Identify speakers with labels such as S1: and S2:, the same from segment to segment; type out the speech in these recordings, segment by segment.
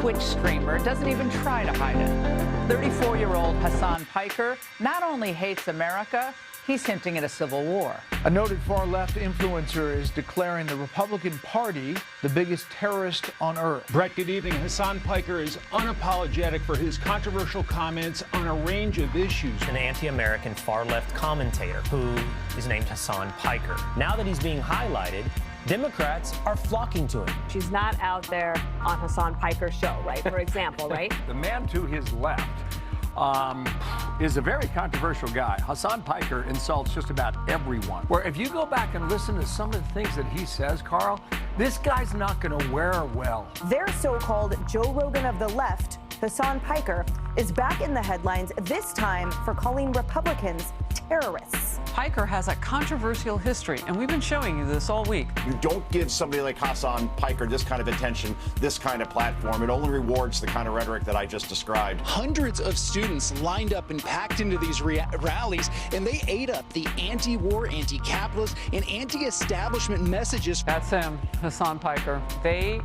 S1: Twitch streamer doesn't even try to hide it. 34-year-old Hasan Piker not only hates America, he's hinting at a civil war.
S2: A noted far-left influencer is declaring the Republican Party the biggest terrorist on earth.
S3: Brett, good evening. Hasan Piker is unapologetic for his controversial comments on a range of issues.
S4: An anti-American far-left commentator who is named Hasan Piker. Now that he's being highlighted, Democrats are flocking to him.
S5: She's not out there on Hasan Piker's show, right? For example, right?
S6: The man to his left is a very controversial guy. Hasan Piker insults just about everyone. Where if you go back and listen to some of the things that he says, Carl, this guy's not going to wear well.
S5: Their so-called Joe Rogan of the left, Hasan Piker, is back in the headlines, this time for calling Republicans terrorists.
S7: Piker has a controversial history, and we've been showing you this all week.
S8: You don't give somebody like Hasan Piker this kind of attention, this kind of platform. It only rewards the kind of rhetoric that I just described.
S9: Hundreds of students lined up and packed into these rallies, and they ate up the anti-war, anti-capitalist, and anti-establishment messages.
S7: That's him, Hasan Piker. They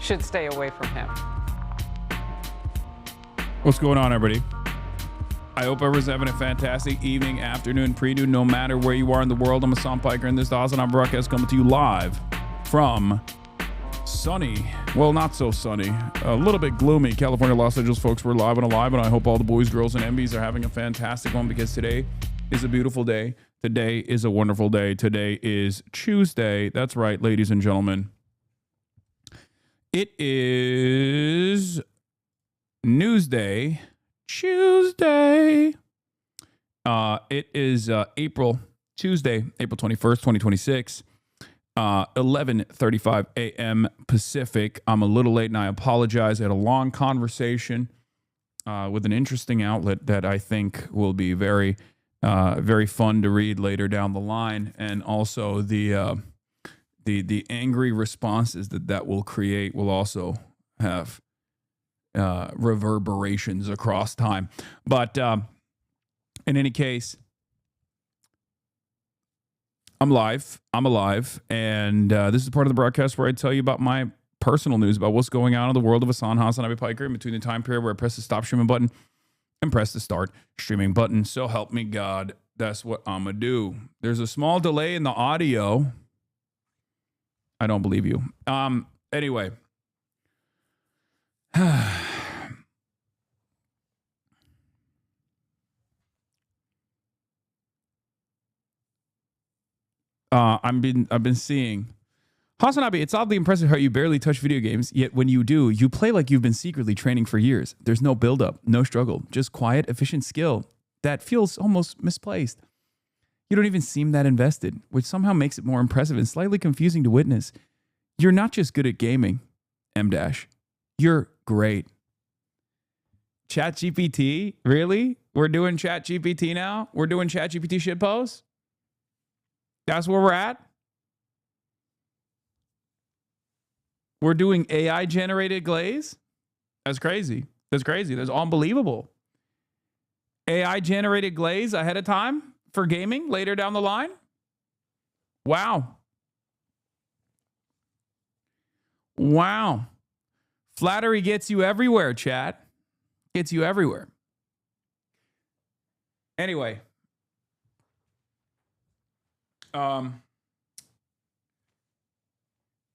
S7: should stay away from him.
S10: What's going on, everybody? I hope everyone's having a fantastic evening, afternoon, pre-noon, no matter where you are in the world. I'm Hasan Piker, and this is the HasanAbi broadcast coming to you live from sunny, well, not so sunny, a little bit gloomy California, Los Angeles. Folks, we're live and alive, and I hope all the boys, girls, and MBs are having a fantastic one, because today is a beautiful day. Today is a wonderful day. Today is Tuesday. That's right, ladies and gentlemen. It is Newsday. Tuesday. It is Tuesday, April 21st, 2026. 11:35 a.m. Pacific. I'm a little late and I apologize. I had a long conversation with an interesting outlet that I think will be very fun to read later down the line, and also the angry responses that will create will also have reverberations across time. But in any case, I'm alive, and this is part of the broadcast where I tell you about my personal news about what's going on in the world of HasanAbi Piker in between the time period where I press the stop streaming button and press the start streaming button. So help me God, that's what I'm going to do. There's a small delay in the audio. I don't believe you. Anyway. I've been seeing HasanAbi. It's oddly impressive how you barely touch video games, yet when you do, you play like you've been secretly training for years. There's no buildup, no struggle, just quiet, efficient skill that feels almost misplaced. You don't even seem that invested, which somehow makes it more impressive and slightly confusing to witness. You're not just good at gaming, M-dash. You're great. ChatGPT? Really? We're doing ChatGPT now? We're doing ChatGPT shitposts? That's where we're at? We're doing AI-generated glaze? That's crazy. That's crazy. That's unbelievable. AI-generated glaze ahead of time for gaming later down the line? Wow. Wow. Flattery gets you everywhere, chat. Gets you everywhere. Anyway.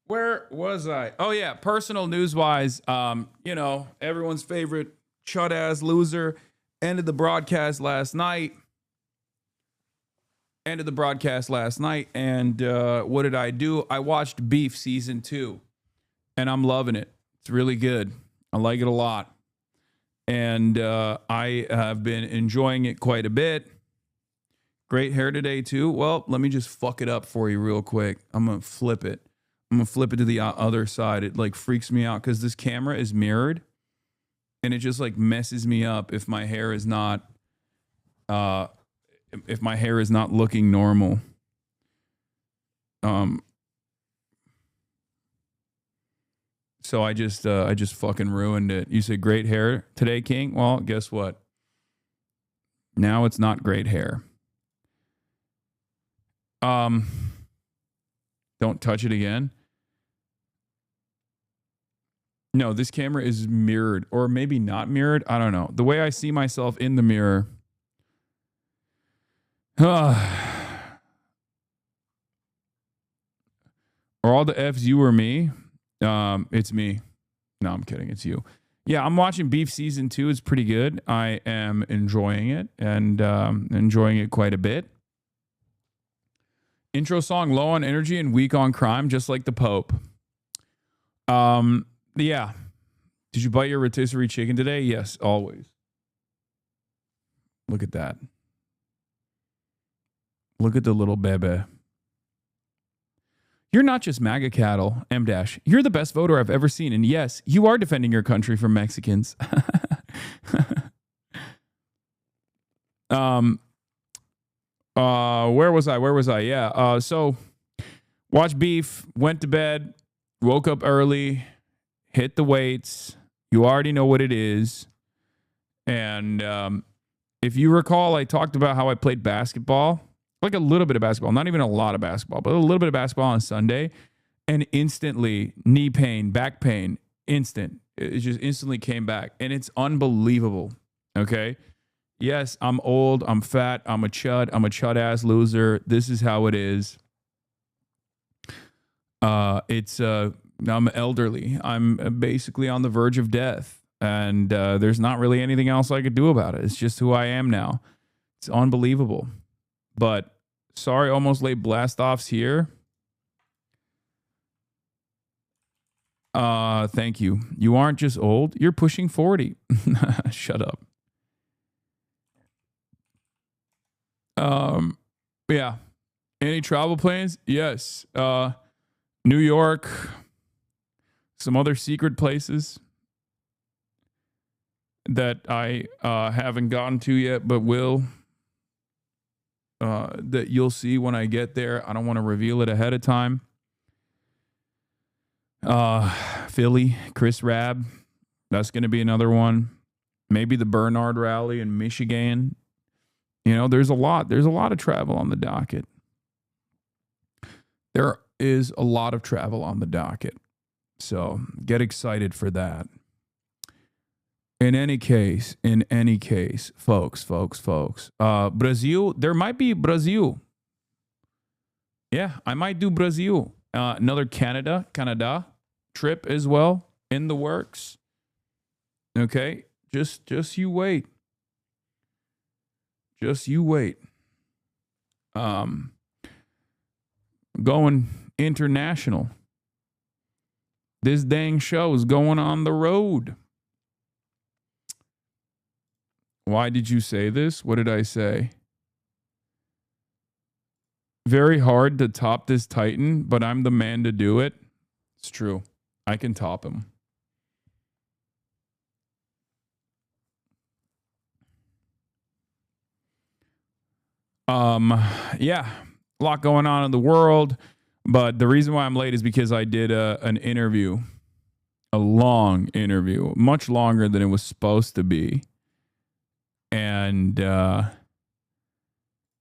S10: Where was I? Oh yeah, personal news-wise, everyone's favorite chud-ass loser ended the broadcast last night. And what did I do? I watched Beef Season 2, and I'm loving it. It's really good. I like it a lot. And I have been enjoying it quite a bit. Great hair today, too. Well, let me just fuck it up for you real quick. I'm going to flip it. To the other side. It like freaks me out because this camera is mirrored and it just like messes me up if my hair is not looking normal. So I just fucking ruined it. You said great hair today, King? Well, guess what? Now it's not great hair. Don't touch it again. No, this camera is mirrored, or maybe not mirrored. I don't know. The way I see myself in the mirror. Are all the F's you or me? It's me. No, I'm kidding. It's you. Yeah, I'm watching Beef Season 2. It's pretty good. I am enjoying it and enjoying it quite a bit. Intro song, low on energy and weak on crime, just like the Pope. Yeah. Did you bite your rotisserie chicken today? Yes, always. Look at that. Look at the little bebe. You're not just MAGA cattle, M-dash. You're the best voter I've ever seen. And yes, you are defending your country from Mexicans. Where was I? Yeah. So watch Beef, went to bed, woke up early, hit the weights. You already know what it is. And if you recall, I talked about how I played basketball, like a little bit of basketball, not even a lot of basketball, but a little bit of basketball on Sunday, and instantly knee pain, back pain, instant. It just instantly came back, and it's unbelievable. Okay. Yes, I'm old, I'm fat, I'm a chud-ass loser. This is how it is. I'm elderly. I'm basically on the verge of death, and there's not really anything else I could do about it. It's just who I am now. It's unbelievable. But sorry, almost late blast offs here. Thank you. You aren't just old, you're pushing 40. Shut up. Yeah. Any travel plans? Yes. New York, some other secret places that I haven't gotten to yet, but will. That you'll see when I get there. I don't want to reveal it ahead of time. Philly, Chris Rabb. That's going to be another one. Maybe the Bernard rally in Michigan. You know, there's a lot of travel on the docket. There is a lot of travel on the docket. So get excited for that. In any case, folks, Brazil, there might be Brazil. Yeah, I might do Brazil. Another Canada trip as well in the works. Okay, just you wait. Just you wait. Going international. This dang show is going on the road. Why did you say this? What did I say? Very hard to top this Titan, but I'm the man to do it. It's true. I can top him. Yeah, a lot going on in the world, but the reason why I'm late is because I did an interview, a long interview, much longer than it was supposed to be. And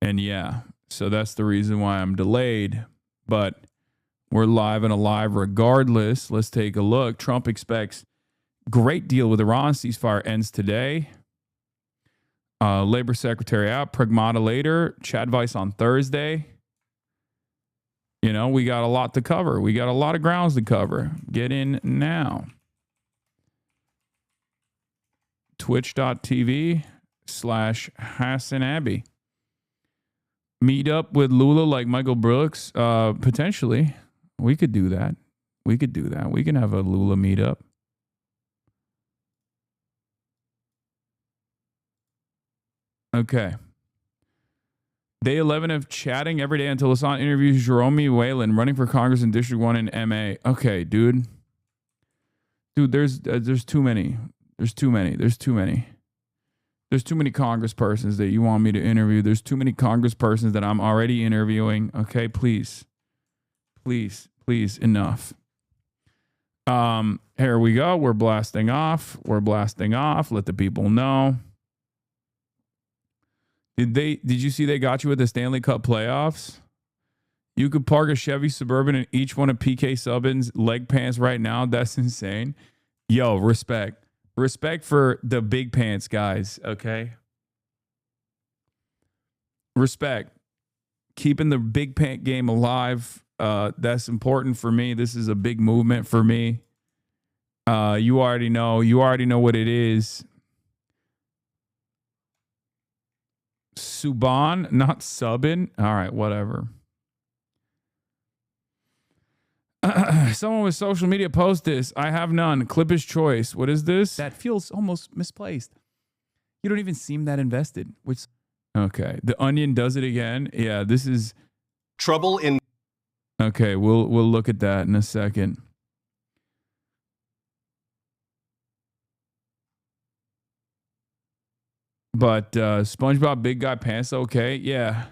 S10: yeah, so that's the reason why I'm delayed, but we're live and alive regardless. Let's take a look. Trump expects great deal with Iran. Ceasefire ends today. Labor Secretary out. PRAGMATA later. Chadvice on Thursday. You know, we got a lot to cover. We got a lot of grounds to cover. Get in now. Twitch.tv/HasanAbi. Meet up with Lula like Michael Brooks. Potentially. We could do that. We can have a Lula meetup. Okay. Day 11 of chatting every day until Hasan interviews Jerome Whalen running for Congress in District 1 in MA. Okay, dude. Dude, there's too many. There's too many congresspersons that you want me to interview. There's too many congresspersons that I'm already interviewing. Okay, please, enough. Here we go. We're blasting off. Let the people know. Did you see they got you at the Stanley Cup playoffs? You could park a Chevy Suburban in each one of PK Subban's leg pants right now. That's insane. Yo, respect. Respect for the big pants guys, okay? Respect. Keeping the big pant game alive. That's important for me. This is a big movement for me. You already know what it is. Subban, not Subban. All right, whatever. Someone with social media post this. I have none. Clip his choice. What is this? That feels almost misplaced. You don't even seem that invested. Which, okay. The Onion does it again. Yeah, this is
S11: trouble in.
S10: Okay, we'll look at that in a second. But SpongeBob Big Guy Pants, okay, yeah.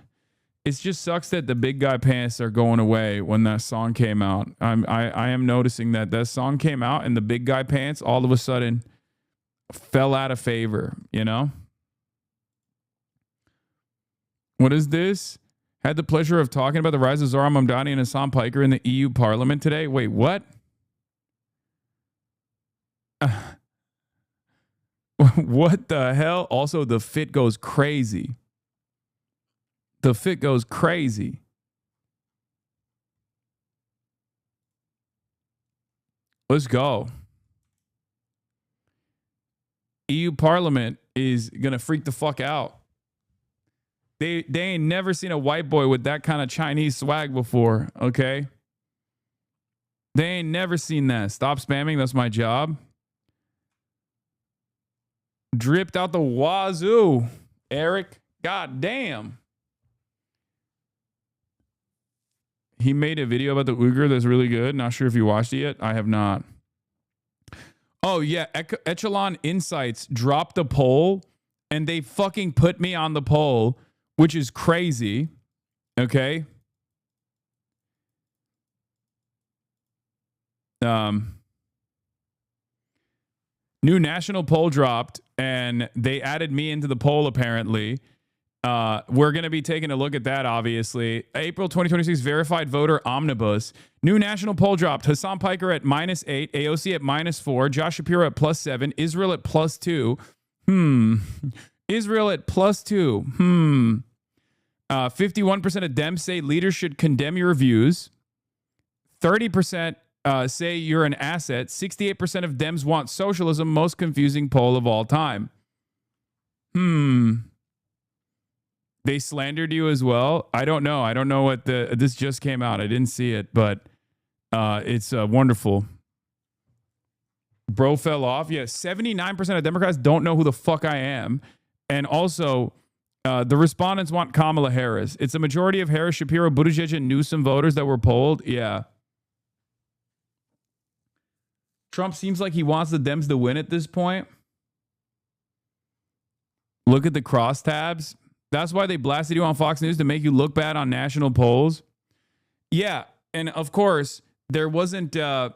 S10: It just sucks that the Big Guy Pants are going away when that song came out. I am noticing that song came out and the Big Guy Pants all of a sudden fell out of favor, you know? What is this? Had the pleasure of talking about the rise of Zohran Mamdani and Hasan Piker in the EU Parliament today. Wait, what? What the hell? Also, the fit goes crazy. Let's go. EU Parliament is going to freak the fuck out. They ain't never seen a white boy with that kind of Chinese swag before, okay? They ain't never seen that. Stop spamming. That's my job. Dripped out the wazoo, Eric. God damn. He made a video about the Uyghur that's really good. Not sure if you watched it yet. I have not. Oh, yeah. Echelon Insights dropped a poll, and they fucking put me on the poll, which is crazy. Okay? New national poll dropped, and they added me into the poll, apparently. We're going to be taking a look at that, obviously. April 2026 verified voter omnibus. New national poll dropped. Hasan Piker at -8. AOC at -4. Josh Shapiro at +7. Israel at +2. Israel at +2. 51% of Dems say leaders should condemn your views. 30% say you're an asset. 68% of Dems want socialism. Most confusing poll of all time. They slandered you as well. I don't know. I don't know what this just came out. I didn't see it, but it's wonderful. Bro fell off. Yeah, 79% of Democrats don't know who the fuck I am. And also, the respondents want Kamala Harris. It's a majority of Harris, Shapiro, Buttigieg, and Newsom voters that were polled. Yeah. Trump seems like he wants the Dems to win at this point. Look at the crosstabs. That's why they blasted you on Fox News, to make you look bad on national polls. Yeah. And of course, there wasn't, I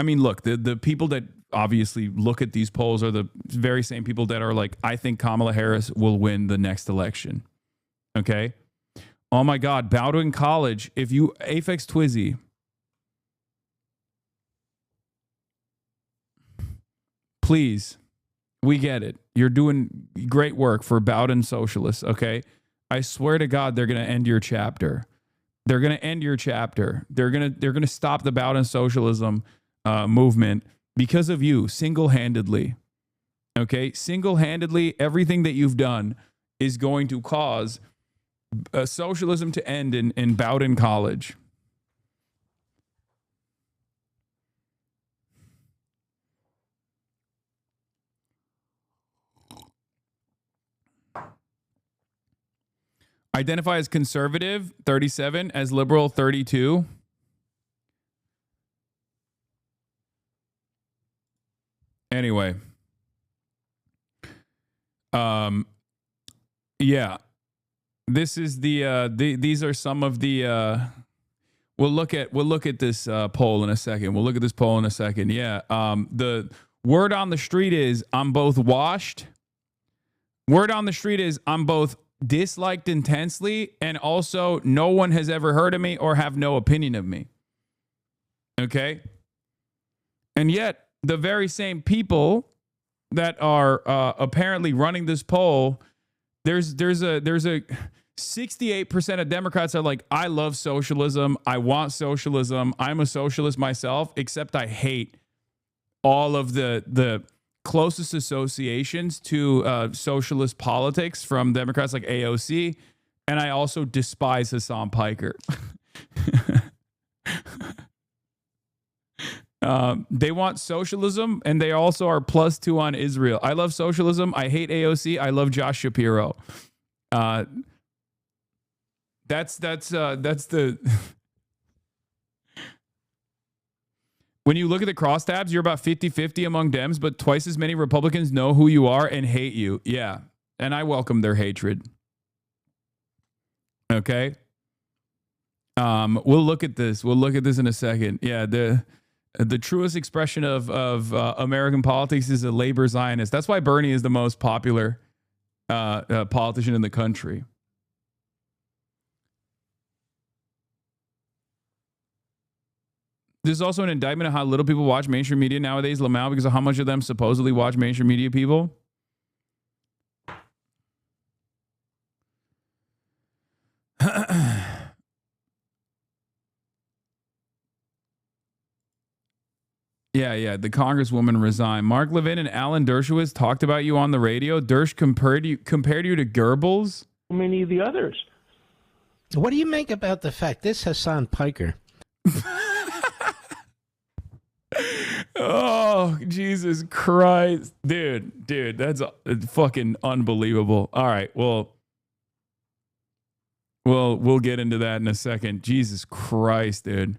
S10: mean, look, the people that obviously look at these polls are the very same people that are like, I think Kamala Harris will win the next election. Okay. Oh my God. Bowdoin College. If you, Aphex Twizzy. Please. We get it. You're doing great work for Bowdoin Socialists, okay? I swear to God, they're going to end your chapter. They're going to end your chapter. They're going to stop the Bowdoin Socialism movement because of you, single-handedly. Okay? Single-handedly, everything that you've done is going to cause socialism to end in Bowdoin College. Identify as conservative, 37, as liberal, 32. Anyway. Yeah. This is these are some of the we'll look at this poll in a second. We'll look at this poll in a second. Yeah. The word on the street is I'm both washed. Word on the street is I'm both disliked intensely, and also no one has ever heard of me or have no opinion of me. Okay? And yet, the very same people that are apparently running this poll, there's a 68% of Democrats are like, I love socialism. I want socialism. I'm a socialist myself, except I hate all of the closest associations to socialist politics from Democrats like AOC, and I also despise Hasan Piker. They want socialism, and they also are +2 on Israel. I love socialism. I hate AOC. I love Josh Shapiro. That's the. When you look at the crosstabs, you're about 50-50 among Dems, but twice as many Republicans know who you are and hate you. Yeah. And I welcome their hatred. Okay. We'll look at this. We'll look at this in a second. Yeah. The truest expression of American politics is a labor Zionist. That's why Bernie is the most popular politician in the country. There's also an indictment of how little people watch mainstream media nowadays, Lamau, because of how much of them supposedly watch mainstream media people. Yeah. The Congresswoman resigned. Mark Levin and Alan Dershowitz talked about you on the radio. Dersh compared you to Goebbels.
S11: many of the others.
S12: What do you make about the fact this Hasan Piker?
S10: Oh, Jesus Christ. Dude, that's fucking unbelievable. All right, well, we'll get into that in a second. Jesus Christ, dude.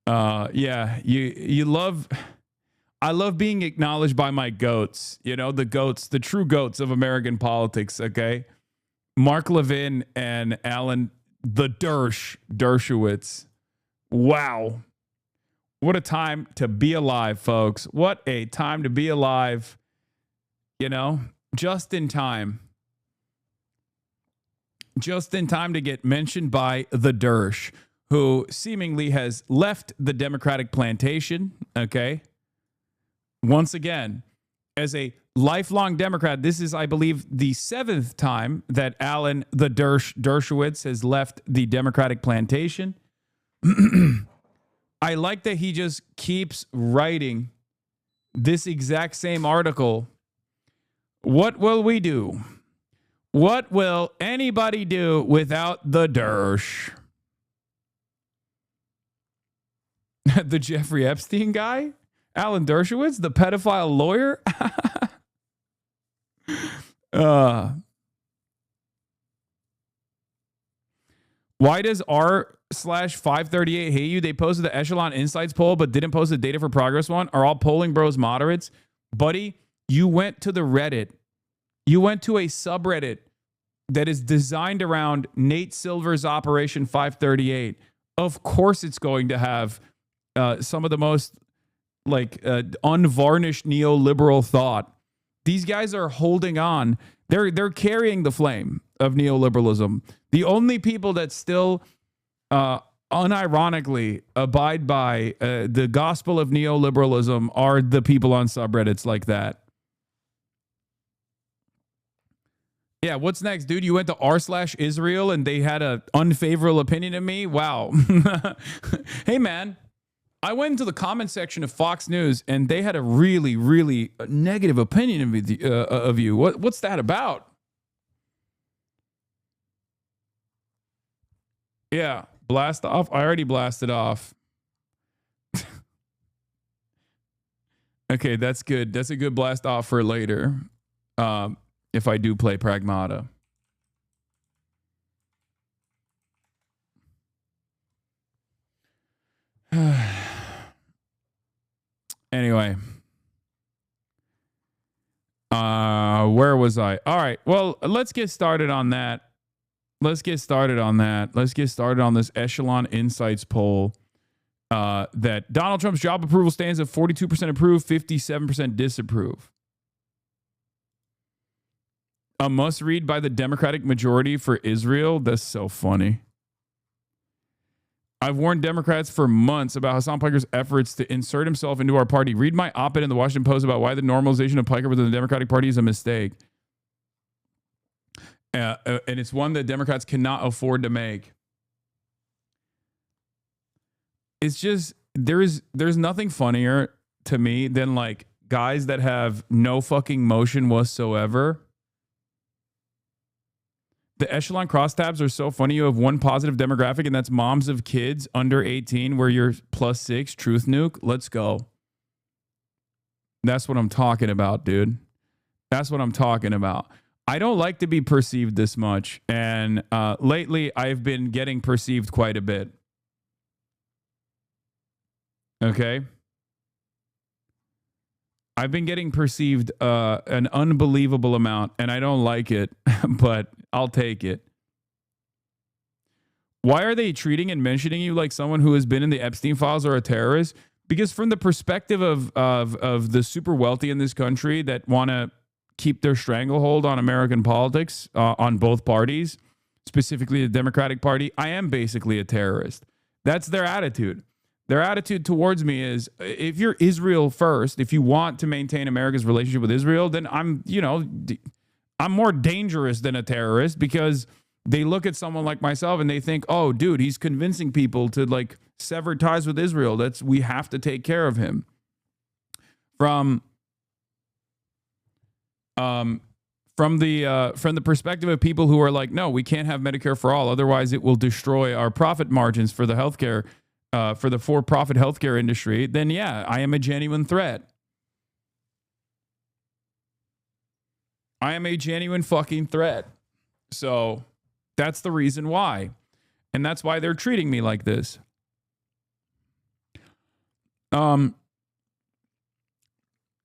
S10: Yeah, you love... I love being acknowledged by my goats, you know, the goats, the true goats of American politics, okay? Mark Levin and Alan the Dershowitz. Wow. What a time to be alive, folks. What a time to be alive. You know, just in time. Just in time to get mentioned by the Dersh, who seemingly has left the Democratic plantation, okay? Once again, as a lifelong Democrat, this is, I believe, the 7th time that Alan the Dershowitz has left the Democratic plantation. I like that he just keeps writing this exact same article. What will we do? What will anybody do without the Dersh? The Jeffrey Epstein guy? Alan Dershowitz, the pedophile lawyer? Why does r/538 hate you? They posted the Echelon Insights poll, but didn't post the data for progress one. Are all polling bros moderates? Buddy, you went to the Reddit. You went to a subreddit that is designed around Nate Silver's Operation 538. Of course it's going to have some of the most unvarnished neoliberal thought. These guys are holding on. They're carrying the flame of neoliberalism. The only people that still unironically abide by the gospel of neoliberalism are the people on subreddits like that. Yeah, what's next, dude? You went to r/Israel and they had an unfavorable opinion of me? Wow. Hey, man. I went into the comment section of Fox News and they had a really, really negative opinion of you. What's that about? Yeah, blast off. I already blasted off. Okay, that's good. That's a good blast off for later. If I do play Pragmata. Anyway, where was I? All right. Well, let's get started on that. Let's get started on this Echelon Insights poll that Donald Trump's job approval stands at 42% approve, 57% disapprove. A must read by the Democratic majority for Israel. That's so funny. I've warned Democrats for months about Hasan Piker's efforts to insert himself into our party. Read my op-ed in the Washington Post about why the normalization of Piker within the Democratic Party is a mistake. And it's one that Democrats cannot afford to make. It's just, there's nothing funnier to me than like guys that have no fucking motion whatsoever. The Echelon crosstabs are so funny. You have one positive demographic, and that's moms of kids under 18, where you're +6, truth nuke. Let's go. That's what I'm talking about, dude. That's what I'm talking about. I don't like to be perceived this much, and lately I've been getting perceived quite a bit. Okay? I've been getting perceived an unbelievable amount, and I don't like it, but I'll take it. Why are they treating and mentioning you like someone who has been in the Epstein files or a terrorist? Because from the perspective of the super wealthy in this country that want to keep their stranglehold on American politics, on both parties, specifically the Democratic Party, I am basically a terrorist. That's their attitude. Their attitude towards me is, if you're Israel first, if you want to maintain America's relationship with Israel, then I'm more dangerous than a terrorist, because they look at someone like myself and they think, oh, dude, he's convincing people to like sever ties with Israel. We have to take care of from the perspective of people who are like, no, we can't have Medicare for all, otherwise it will destroy our profit margins for the healthcare, for the for-profit healthcare industry, then yeah, I am a genuine threat. I am a genuine fucking threat. So that's the reason why. And that's why they're treating me like this.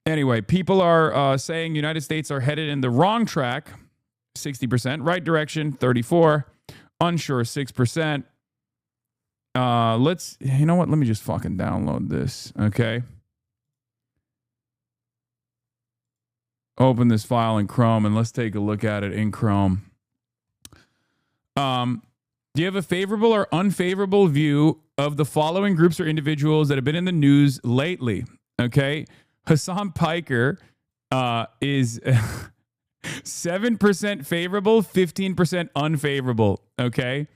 S10: Anyway, people are saying United States are headed in the wrong track, 60%, right direction, 34%, unsure, 6%. You know what? Let me just fucking download this, okay? Open this file in Chrome and let's take a look at it in Chrome. Do you have a favorable or unfavorable view of the following groups or individuals that have been in the news lately? Okay. Hasan Piker is 7% favorable, 15% unfavorable. Okay.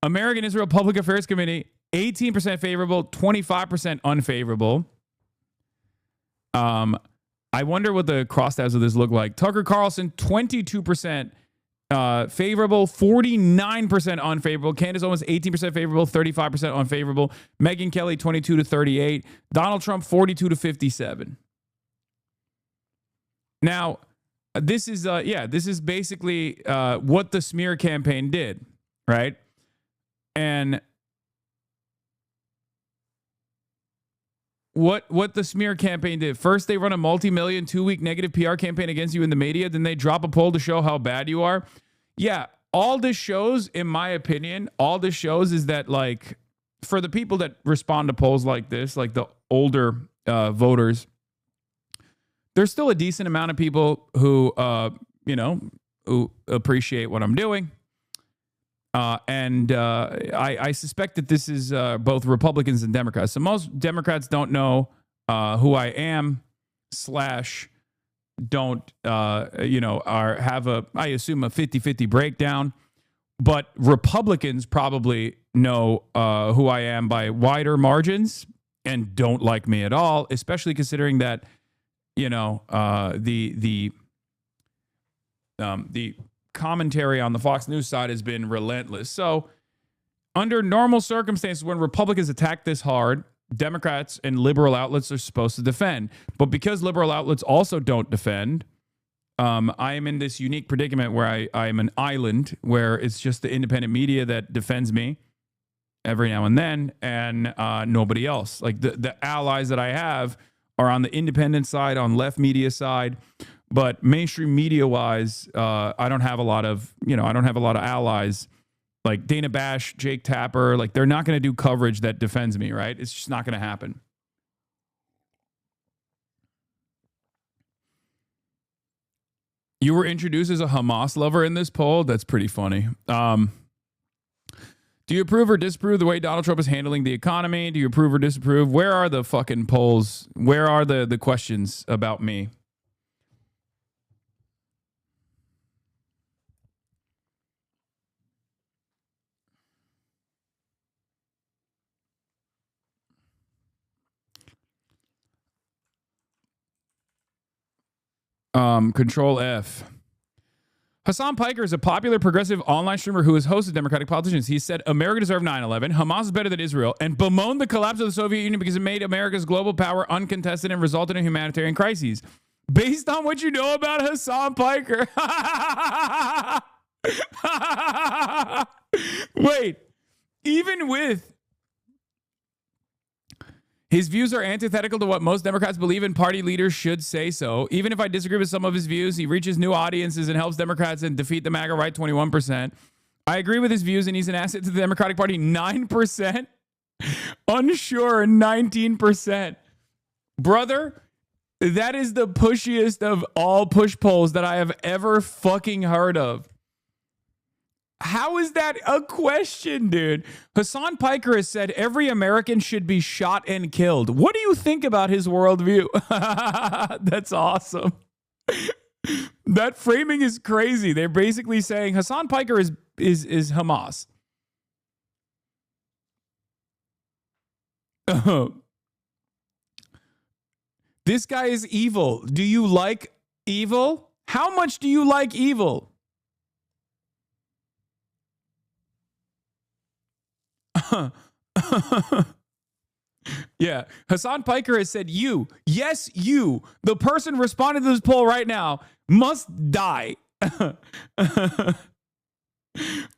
S10: American Israel Public Affairs Committee, 18% favorable, 25% unfavorable. I wonder what the crosstabs of this look like. Tucker Carlson, 22% favorable, 49% unfavorable. Candace Owens, 18% favorable, 35% unfavorable. Megyn Kelly, 22 to 38. Donald Trump, 42 to 57. Now, this is basically what the smear campaign did, right? And what the smear campaign did. First, they run a multi-million 2-week negative PR campaign against you in the media. Then they drop a poll to show how bad you are. Yeah, all this shows, in my opinion, is that, like, for the people that respond to polls like this, like the older voters, there's still a decent amount of people who, who appreciate what I'm doing. I suspect that this is both Republicans and Democrats. So most Democrats don't know who I am / don't, have I assume a 50-50 breakdown. But Republicans probably know who I am by wider margins and don't like me at all, especially considering that, the commentary on the Fox News side has been relentless. So under normal circumstances, when Republicans attack this hard, Democrats and liberal outlets are supposed to defend. But because liberal outlets also don't defend, I am in this unique predicament where I am an island where it's just the independent media that defends me every now and then, and nobody else. Like the allies that I have are on the independent side, on left media side. But mainstream media-wise, I don't have a lot of allies like Dana Bash, Jake Tapper. Like, they're not going to do coverage that defends me, right? It's just not going to happen. You were introduced as a Hamas lover in this poll. That's pretty funny. Do you approve or disapprove the way Donald Trump is handling the economy? Do you approve or disapprove? Where are the fucking polls? Where are the questions about me? Control F. Hasan Piker is a popular progressive online streamer who has hosted Democratic politicians. He said America deserved 9/11, Hamas is better than Israel, and bemoaned the collapse of the Soviet Union because it made America's global power uncontested and resulted in humanitarian crises. Based on what you know about Hasan Piker. Wait, even with his views are antithetical to what most Democrats believe, and party leaders should say so. Even if I disagree with some of his views, he reaches new audiences and helps Democrats and defeat the MAGA right 21%. I agree with his views, and he's an asset to the Democratic Party 9%. Unsure 19%. Brother, that is the pushiest of all push polls that I have ever fucking heard of. How is that a question, dude? Hasan Piker has said every American should be shot and killed. What do you think about his worldview? That's awesome. That framing is crazy. They're basically saying Hasan Piker is Hamas. This guy is evil. Do you like Evil? How much do you like evil? Yeah. Hasan Piker has said you, yes, you, the person responding to this poll right now, must die.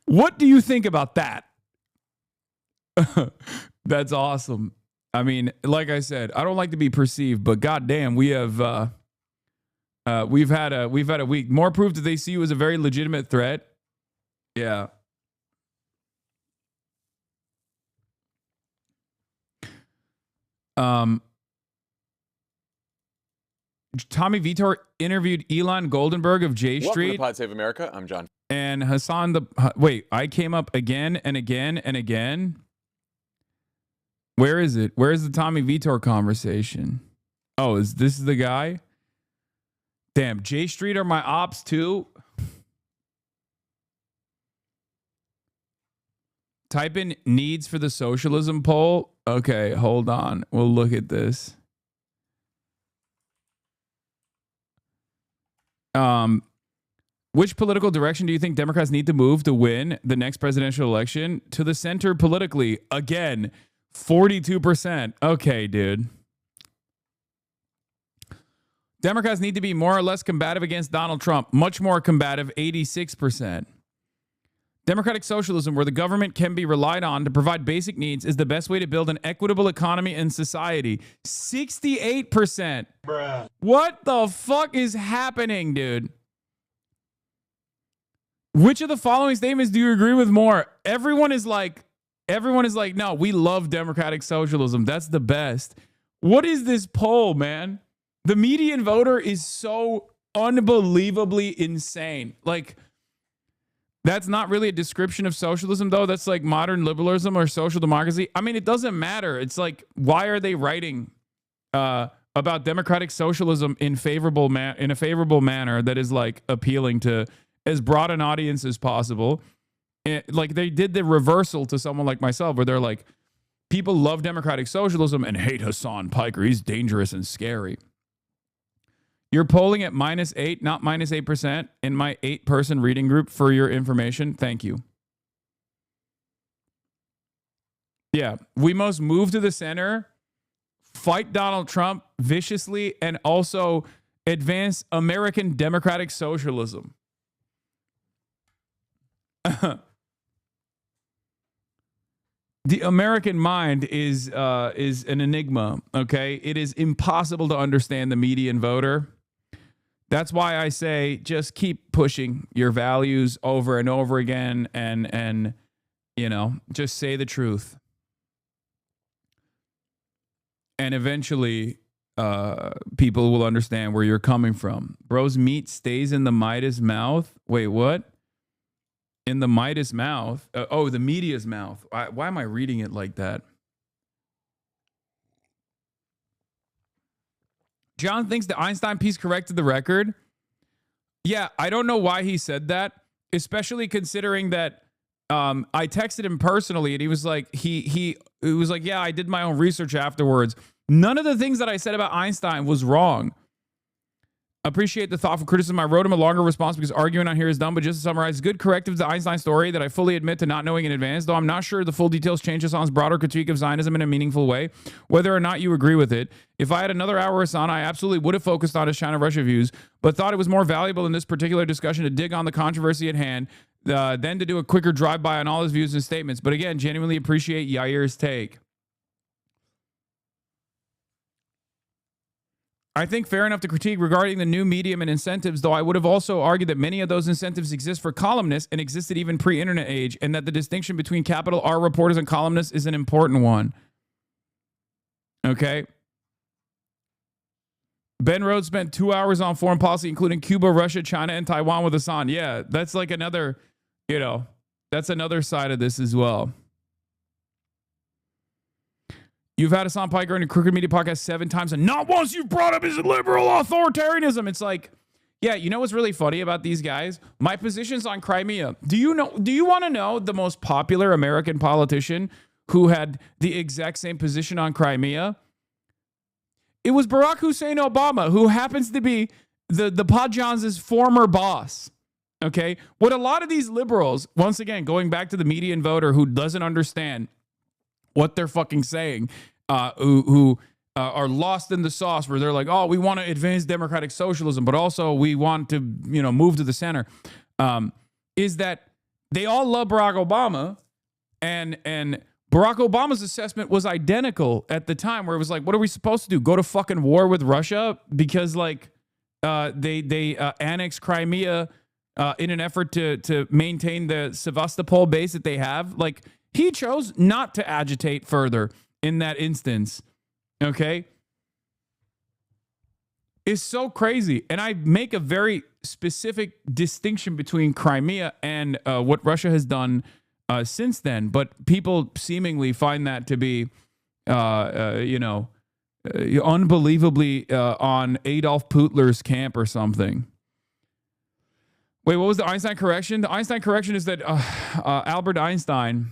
S10: What do you think about that? That's awesome. I mean, like I said, I don't like to be perceived, but goddamn, we've had a week. More proof that they see you as a very legitimate threat. Yeah. Tommy Vitor interviewed Elon Goldenberg of J Street.
S11: Welcome to Pod Save America. I'm John.
S10: And Hasan wait, I came up again and again and again. Where is it? Where is the Tommy Vitor conversation? Oh, is this the guy? Damn, J Street are my ops too. Type in needs for the socialism poll. Okay, hold on. We'll look at this. Which political direction do you think Democrats need to move to win the next presidential election? To the center politically. Again, 42%. Okay, dude. Democrats need to be more or less combative against Donald Trump. Much more combative, 86%. Democratic socialism, where the government can be relied on to provide basic needs, is the best way to build an equitable economy and society. 68%. Bruh. What the fuck is happening, dude? Which of the following statements do you agree with more? Everyone is like, no, we love democratic socialism. That's the best. What is this poll, man? The median voter is so unbelievably insane. Like, that's not really a description of socialism, though. That's like modern liberalism or social democracy. I mean, it doesn't matter. It's like, why are they writing about democratic socialism in a favorable manner that is like appealing to as broad an audience as possible? Like they did the reversal to someone like myself, where they're like, people love democratic socialism and hate Hasan Piker. He's dangerous and scary. You're polling at -8, not -8% in my 8-person reading group for your information. Thank you. Yeah, we must move to the center, fight Donald Trump viciously, and also advance American democratic socialism. The American mind is an enigma, okay? It is impossible to understand the median voter. That's why I say just keep pushing your values over and over again and you know, just say the truth. And eventually people will understand where you're coming from. Bro's meat stays in the Midas mouth. Wait, what? In the Midas mouth. Oh, the media's mouth. Why am I reading it like that? John thinks the Einstein piece corrected the record. Yeah, I don't know why he said that, especially considering that I texted him personally and he was like, he was like, yeah, I did my own research afterwards. None of the things that I said about Einstein was wrong. Appreciate the thoughtful criticism. I wrote him a longer response because arguing on here is dumb, but just to summarize, good corrective to the Einstein story that I fully admit to not knowing in advance, though I'm not sure the full details change Hasan's broader critique of Zionism in a meaningful way, whether or not you agree with it. If I had another hour, Hasan, I absolutely would have focused on his China-Russia views, but thought it was more valuable in this particular discussion to dig on the controversy at hand than to do a quicker drive-by on all his views and statements. But again, genuinely appreciate Yair's take. I think fair enough to critique regarding the new medium and incentives, though I would have also argued that many of those incentives exist for columnists and existed even pre-internet age, and that the distinction between capital R reporters and columnists is an important one. Okay. Ben Rhodes spent 2 hours on foreign policy, including Cuba, Russia, China, and Taiwan with Hasan. Yeah, that's like another, you know, that's another side of this as well. You've had Hasan Piker on your Crooked Media podcast 7 times, and not once you've brought up his liberal authoritarianism. It's like, yeah, you know what's really funny about these guys? My positions on Crimea. Do you want to know the most popular American politician who had the exact same position on Crimea? It was Barack Hussein Obama, who happens to be the Pajans' former boss. Okay, what a lot of these liberals, once again, going back to the median voter who doesn't understand what they're fucking saying, who are lost in the sauce, where they're like, oh, we want to advance democratic socialism, but also we want to, move to the center, is that they all love Barack Obama, and Barack Obama's assessment was identical at the time, where it was like, what are we supposed to do? Go to fucking war with Russia because like they annexed Crimea in an effort to maintain the Sevastopol base that they have. Like, he chose not to agitate further in that instance. Okay? It's so crazy. And I make a very specific distinction between Crimea and what Russia has done since then. But people seemingly find that to be, unbelievably on Adolf Putler's camp or something. Wait, what was the Einstein correction? The Einstein correction is that Albert Einstein,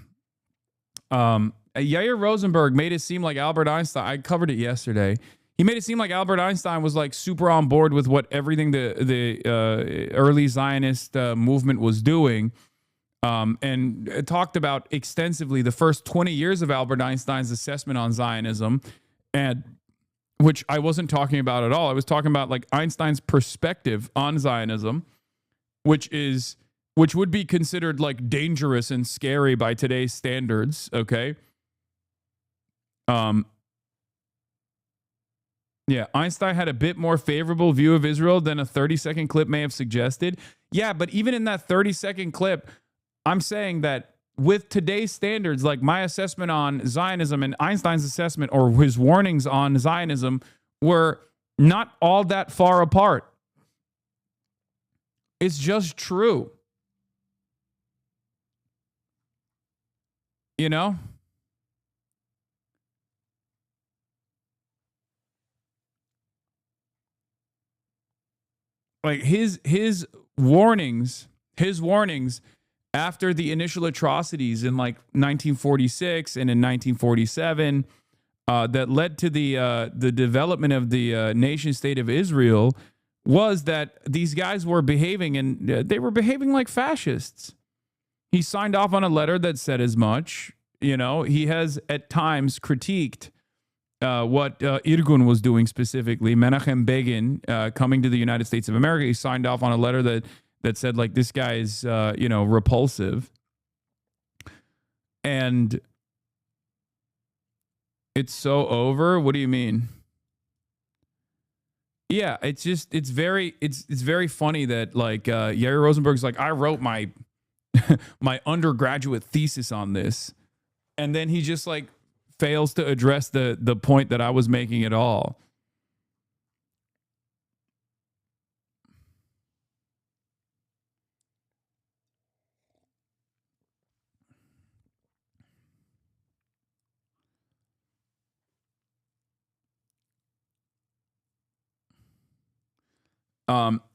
S10: Yair Rosenberg made it seem like Albert Einstein, I covered it yesterday. He made it seem like Albert Einstein was like super on board with what everything the early Zionist movement was doing, and talked about extensively the first 20 years of Albert Einstein's assessment on Zionism, and which I wasn't talking about at all. I was talking about like Einstein's perspective on Zionism, which would be considered like dangerous and scary by today's standards, okay? Yeah, Einstein had a bit more favorable view of Israel than a 30-second clip may have suggested. Yeah, but even in that 30-second clip, I'm saying that with today's standards, like my assessment on Zionism and Einstein's assessment or his warnings on Zionism were not all that far apart. It's just true. You know? Like his warnings after the initial atrocities in like 1946 and in 1947 that led to the development of the nation state of Israel was that these guys were behaving, and they were behaving like fascists. He signed off on a letter that said as much. You know, he has at times critiqued what Irgun was doing specifically. Menachem Begin coming to the United States of America, he signed off on a letter that said like, this guy is repulsive, and it's so over. What do you mean? Yeah, it's very funny that like Yair Rosenberg's like, I wrote my my undergraduate thesis on this, and then he just like fails to address the point that I was making at all.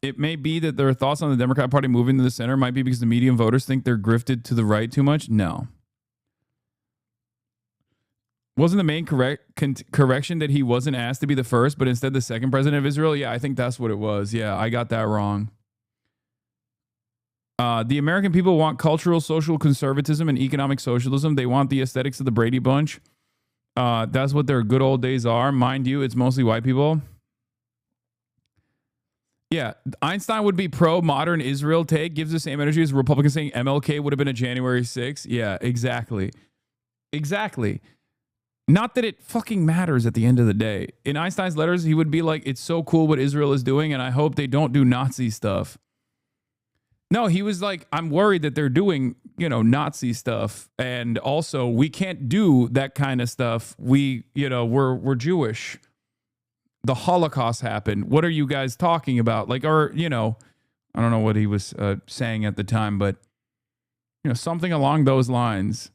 S10: It may be that their thoughts on the Democrat Party moving to the center might be because the median voters think they're grifted to the right too much. No. Wasn't the main correction that he wasn't asked to be the first, but instead the second president of Israel? Yeah, I think that's what it was. Yeah, I got that wrong. The American people want cultural, social conservatism and economic socialism. They want the aesthetics of the Brady Bunch. That's what their good old days are. Mind you, it's mostly white people. Yeah, Einstein would be pro-modern Israel take, gives the same energy as Republicans saying MLK would have been a January 6th. Yeah, exactly. Exactly. Not that it fucking matters at the end of the day. In Einstein's letters, he would be like, it's so cool what Israel is doing, and I hope they don't do Nazi stuff. No, he was like, I'm worried that they're doing, Nazi stuff. And also, we can't do that kind of stuff. We're Jewish. The Holocaust happened. What are you guys talking about? Like, or, I don't know what he was saying at the time, but, something along those lines.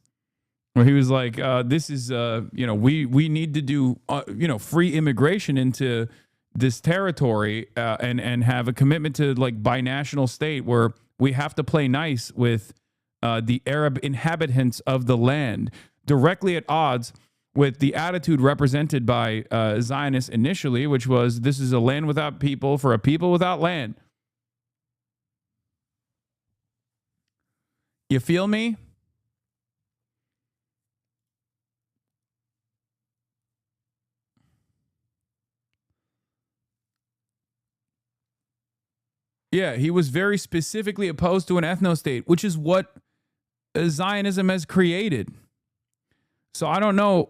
S10: Where he was like, this is, we need to do, free immigration into this territory and have a commitment to like binational state where we have to play nice with the Arab inhabitants of the land, directly at odds with the attitude represented by Zionists initially, which was this is a land without people for a people without land. You feel me? Yeah, he was very specifically opposed to an ethno-state, which is what Zionism has created. So I don't know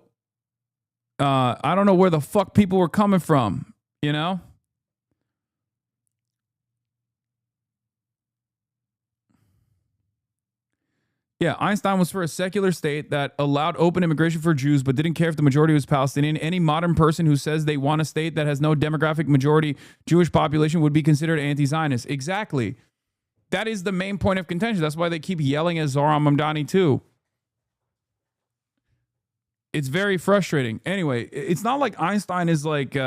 S10: where the fuck people were coming from, you know? Yeah, Einstein was for a secular state that allowed open immigration for Jews, but didn't care if the majority was Palestinian. Any modern person who says they want a state that has no demographic majority Jewish population would be considered anti-Zionist. Exactly. That is the main point of contention. That's why they keep yelling at Zohran Mamdani too. It's very frustrating. Anyway, it's not like Einstein is like, you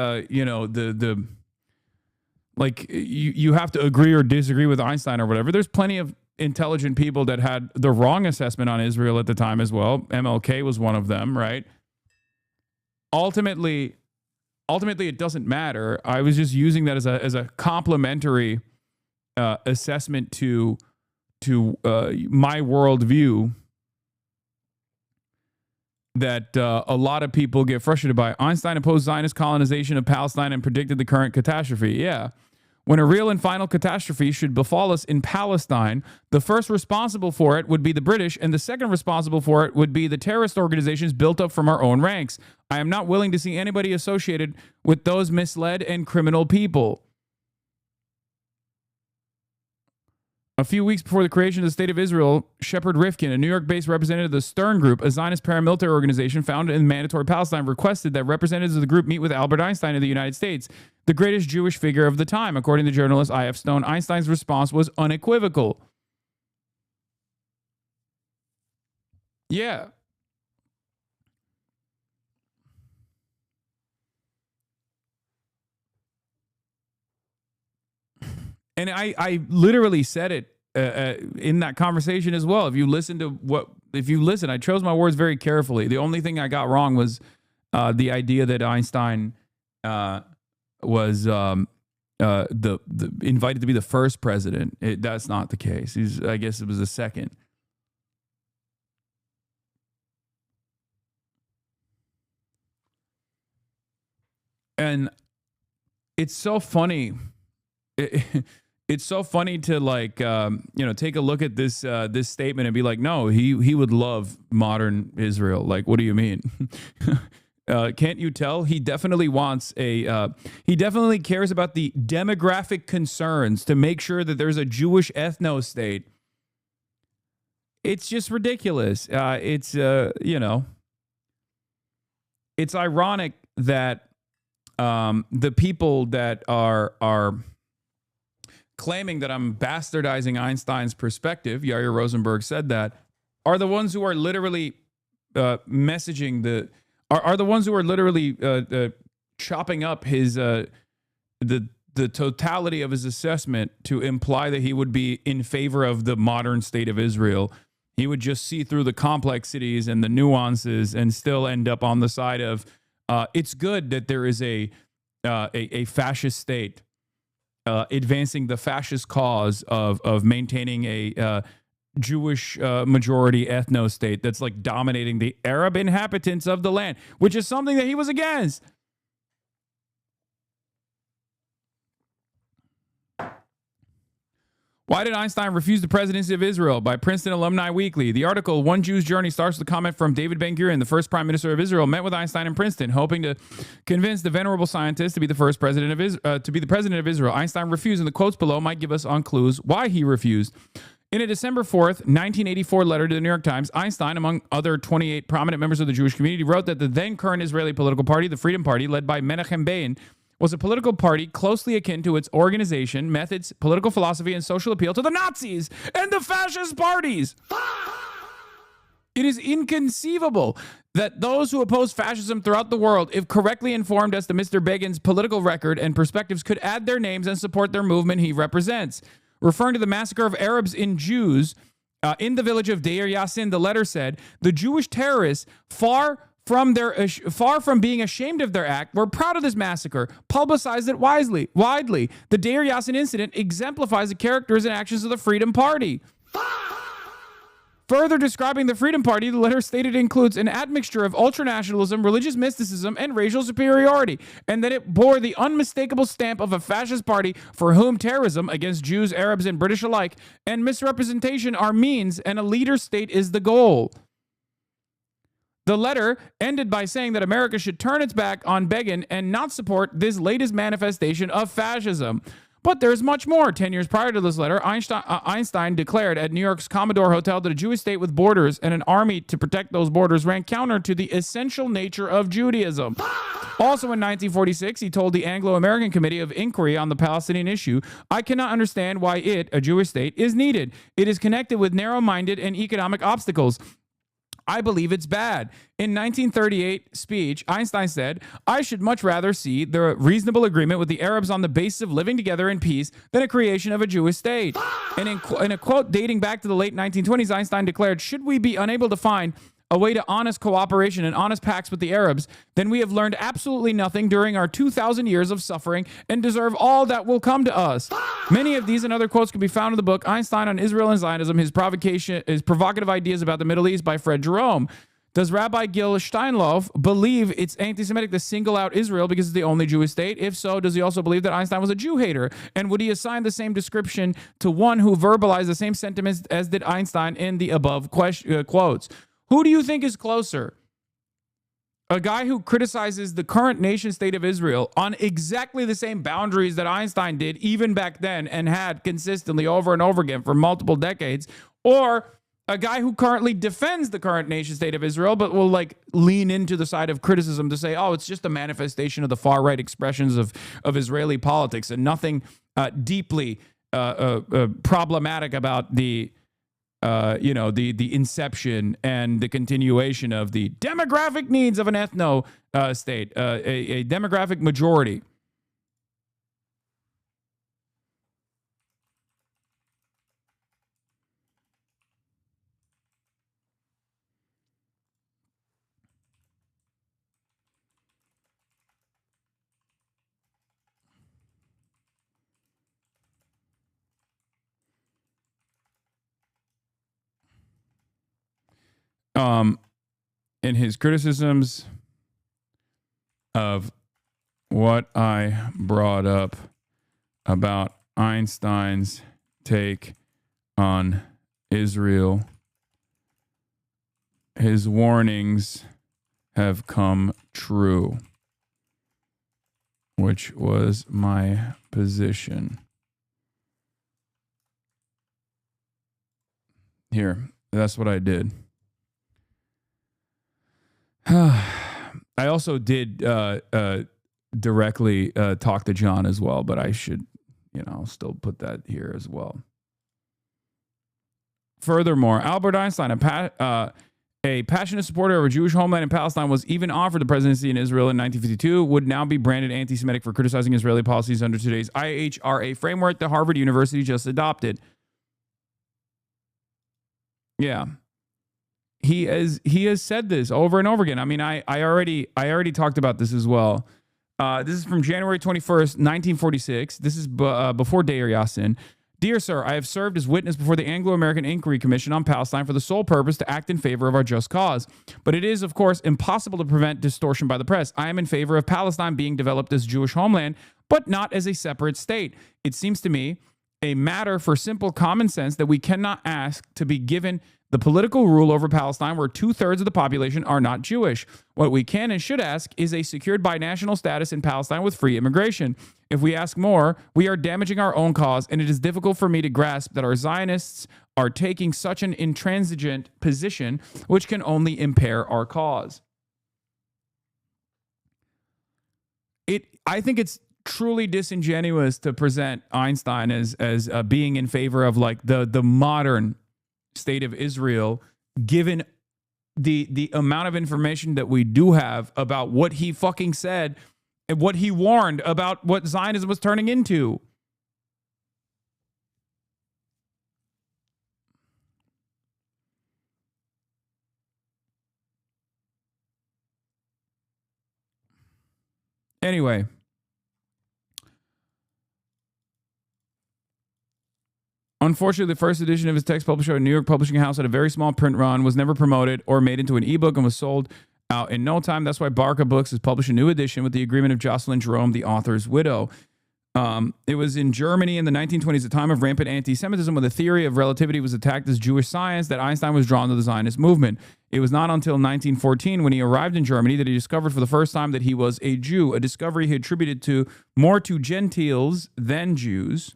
S10: have to agree or disagree with Einstein or whatever. There's plenty of intelligent people that had the wrong assessment on Israel at the time as well. MLK was one of them, right? Ultimately, it doesn't matter. I was just using that as a complementary assessment to my worldview that a lot of people get frustrated by. Einstein opposed Zionist colonization of Palestine and predicted the current catastrophe. Yeah. When a real and final catastrophe should befall us in Palestine, the first responsible for it would be the British, and the second responsible for it would be the terrorist organizations built up from our own ranks. I am not willing to see anybody associated with those misled and criminal people. A few weeks before the creation of the State of Israel, Shepard Rifkin, a New York-based representative of the Stern Group, a Zionist paramilitary organization founded in mandatory Palestine, requested that representatives of the group meet with Albert Einstein of the United States, the greatest Jewish figure of the time. According to journalist I.F. Stone, Einstein's response was unequivocal. Yeah. And I literally said it in that conversation as well. If you listen, I chose my words very carefully. The only thing I got wrong was the idea that Einstein was the invited to be the first president. That's not the case. I guess it was the second. And it's so funny. It's so funny to take a look at this this statement and be like, no, he would love modern Israel. Like, what do you mean? Can't you tell? He definitely wants he definitely cares about the demographic concerns to make sure that there's a Jewish ethno-state. It's just ridiculous. It's ironic that the people that are claiming that I'm bastardizing Einstein's perspective, Yair Rosenberg said that, are the ones who are literally messaging are the ones who are literally chopping up his the totality of his assessment to imply that he would be in favor of the modern state of Israel. He would just see through the complexities and the nuances and still end up on the side of it's good that there is a fascist state. Advancing the fascist cause of maintaining a Jewish majority ethno-state that's like dominating the Arab inhabitants of the land, which is something that he was against. Why did Einstein refuse the presidency of Israel? By Princeton Alumni Weekly. The article, One Jew's Journey, starts with a comment from David Ben-Gurion, the first prime minister of Israel, met with Einstein in Princeton, hoping to convince the venerable scientist to be the first president of president of Israel. Einstein refused, and the quotes below might give us on clues why he refused. In a December 4th, 1984 letter to the New York Times, Einstein, among other 28 prominent members of the Jewish community, wrote that the then current Israeli political party, the Freedom Party, led by Menachem Begin, was a political party closely akin to its organization, methods, political philosophy, and social appeal to the Nazis and the fascist parties. It is inconceivable that those who oppose fascism throughout the world, if correctly informed as to Mr. Begin's political record and perspectives, could add their names and support their movement he represents. Referring to the massacre of Arabs and Jews in the village of Deir Yassin, the letter said, the Jewish terrorists, far far from being ashamed of their act, were proud of this massacre, publicized it widely. The Deir Yassin incident exemplifies the characters and actions of the Freedom Party. Further describing the Freedom Party, the letter stated it includes an admixture of ultranationalism, religious mysticism, and racial superiority, and that it bore the unmistakable stamp of a fascist party for whom terrorism against Jews, Arabs, and British alike, and misrepresentation are means, and a leader state is the goal. The letter ended by saying that America should turn its back on Begin and not support this latest manifestation of fascism. But there's much more. 10 years prior to this letter, Einstein declared at New York's Commodore Hotel that a Jewish state with borders and an army to protect those borders ran counter to the essential nature of Judaism. Also in 1946, he told the Anglo-American Committee of Inquiry on the Palestinian issue, I cannot understand why it, a Jewish state, is needed. It is connected with narrow-minded and economic obstacles. I believe it's bad. In 1938 speech, Einstein said, I should much rather see the reasonable agreement with the Arabs on the basis of living together in peace than a creation of a Jewish state. And in a quote dating back to the late 1920s, Einstein declared, should we be unable to find a way to honest cooperation and honest pacts with the Arabs, then we have learned absolutely nothing during our 2,000 years of suffering and deserve all that will come to us. Many of these and other quotes can be found in the book Einstein on Israel and Zionism, his provocative ideas about the Middle East by Fred Jerome. Does Rabbi Gil Steinlauf believe it's anti-Semitic to single out Israel because it's the only Jewish state? If so, does he also believe that Einstein was a Jew hater? And would he assign the same description to one who verbalized the same sentiments as did Einstein in the above quotes? Who do you think is closer? A guy who criticizes the current nation state of Israel on exactly the same boundaries that Einstein did even back then and had consistently over and over again for multiple decades, or a guy who currently defends the current nation state of Israel but will like lean into the side of criticism to say, oh, it's just a manifestation of the far right expressions of Israeli politics and nothing deeply problematic about the the inception and the continuation of the demographic needs of an ethno state, a demographic majority. In his criticisms of what I brought up about Einstein's take on Israel, his warnings have come true, which was my position. Here, that's what I did. I also did directly talk to John as well, but I should, still put that here as well. Furthermore, Albert Einstein, a passionate supporter of a Jewish homeland in Palestine, was even offered the presidency in Israel in 1952, would now be branded anti-Semitic for criticizing Israeli policies under today's IHRA framework that Harvard University just adopted. Yeah. He has said this over and over again. I mean, I already talked about this as well. This is from January 21st, 1946. This is before Deir Yassin. Dear sir, I have served as witness before the Anglo-American Inquiry Commission on Palestine for the sole purpose to act in favor of our just cause. But it is, of course, impossible to prevent distortion by the press. I am in favor of Palestine being developed as Jewish homeland, but not as a separate state. It seems to me a matter for simple common sense that we cannot ask to be given the political rule over Palestine where 2/3 of the population are not Jewish. What we can and should ask is a secured binational status in Palestine with free immigration. If we ask more, we are damaging our own cause, and it is difficult for me to grasp that our Zionists are taking such an intransigent position, which can only impair our cause. I think it's truly disingenuous to present Einstein as being in favor of like the modern state of Israel, given the amount of information that we do have about what he fucking said and what he warned about what Zionism was turning into. Anyway. Unfortunately, the first edition of his text published by a New York publishing house had a very small print run, was never promoted or made into an ebook, and was sold out in no time. That's why Barca Books has published a new edition with the agreement of Jocelyn Jerome, the author's widow. It was in Germany in the 1920s, a time of rampant anti-Semitism, when the theory of relativity was attacked as Jewish science, that Einstein was drawn to the Zionist movement. It was not until 1914, when he arrived in Germany, that he discovered for the first time that he was a Jew, a discovery he attributed to more to Gentiles than Jews.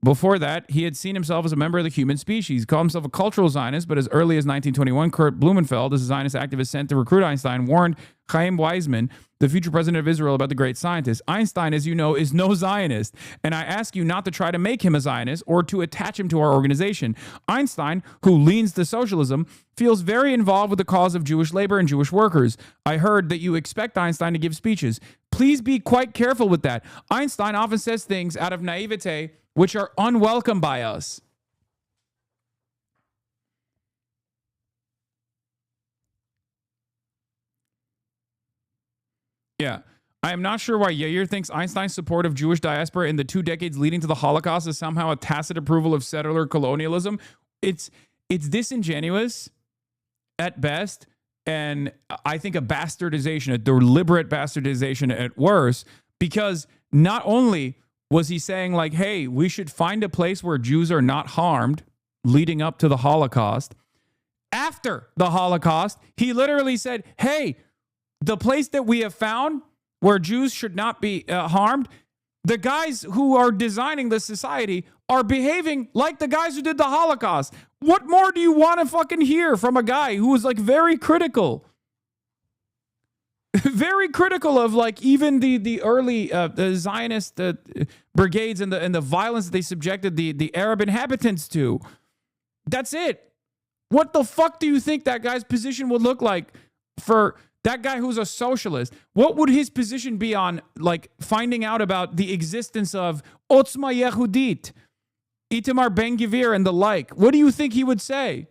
S10: Before that, he had seen himself as a member of the human species. He called himself a cultural Zionist, but as early as 1921, Kurt Blumenfeld, a Zionist activist sent to recruit Einstein, warned Chaim Weizmann, the future president of Israel, about the great scientist. Einstein, as you know, is no Zionist, and I ask you not to try to make him a Zionist or to attach him to our organization. Einstein, who leans to socialism, feels very involved with the cause of Jewish labor and Jewish workers. I heard that you expect Einstein to give speeches. Please be quite careful with that. Einstein often says things out of naivete which are unwelcome by us. Yeah. I am not sure why Yair thinks Einstein's support of Jewish diaspora in the 2 decades leading to the Holocaust is somehow a tacit approval of settler colonialism. It's disingenuous at best, and I think a bastardization, a deliberate bastardization at worst, because not only was he saying like, hey, we should find a place where Jews are not harmed leading up to the Holocaust. After the Holocaust, he literally said, hey, the place that we have found where Jews should not be harmed, the guys who are designing the society are behaving like the guys who did the Holocaust. What more do you want to fucking hear from a guy who was like very critical? Very critical of like even the early the Zionist brigades and the violence that they subjected the Arab inhabitants to. That's it. What the fuck do you think that guy's position would look like for that guy who's a socialist? What would his position be on like finding out about the existence of Otzma Yehudit, Itamar Ben-Gvir and the like? What do you think he would say?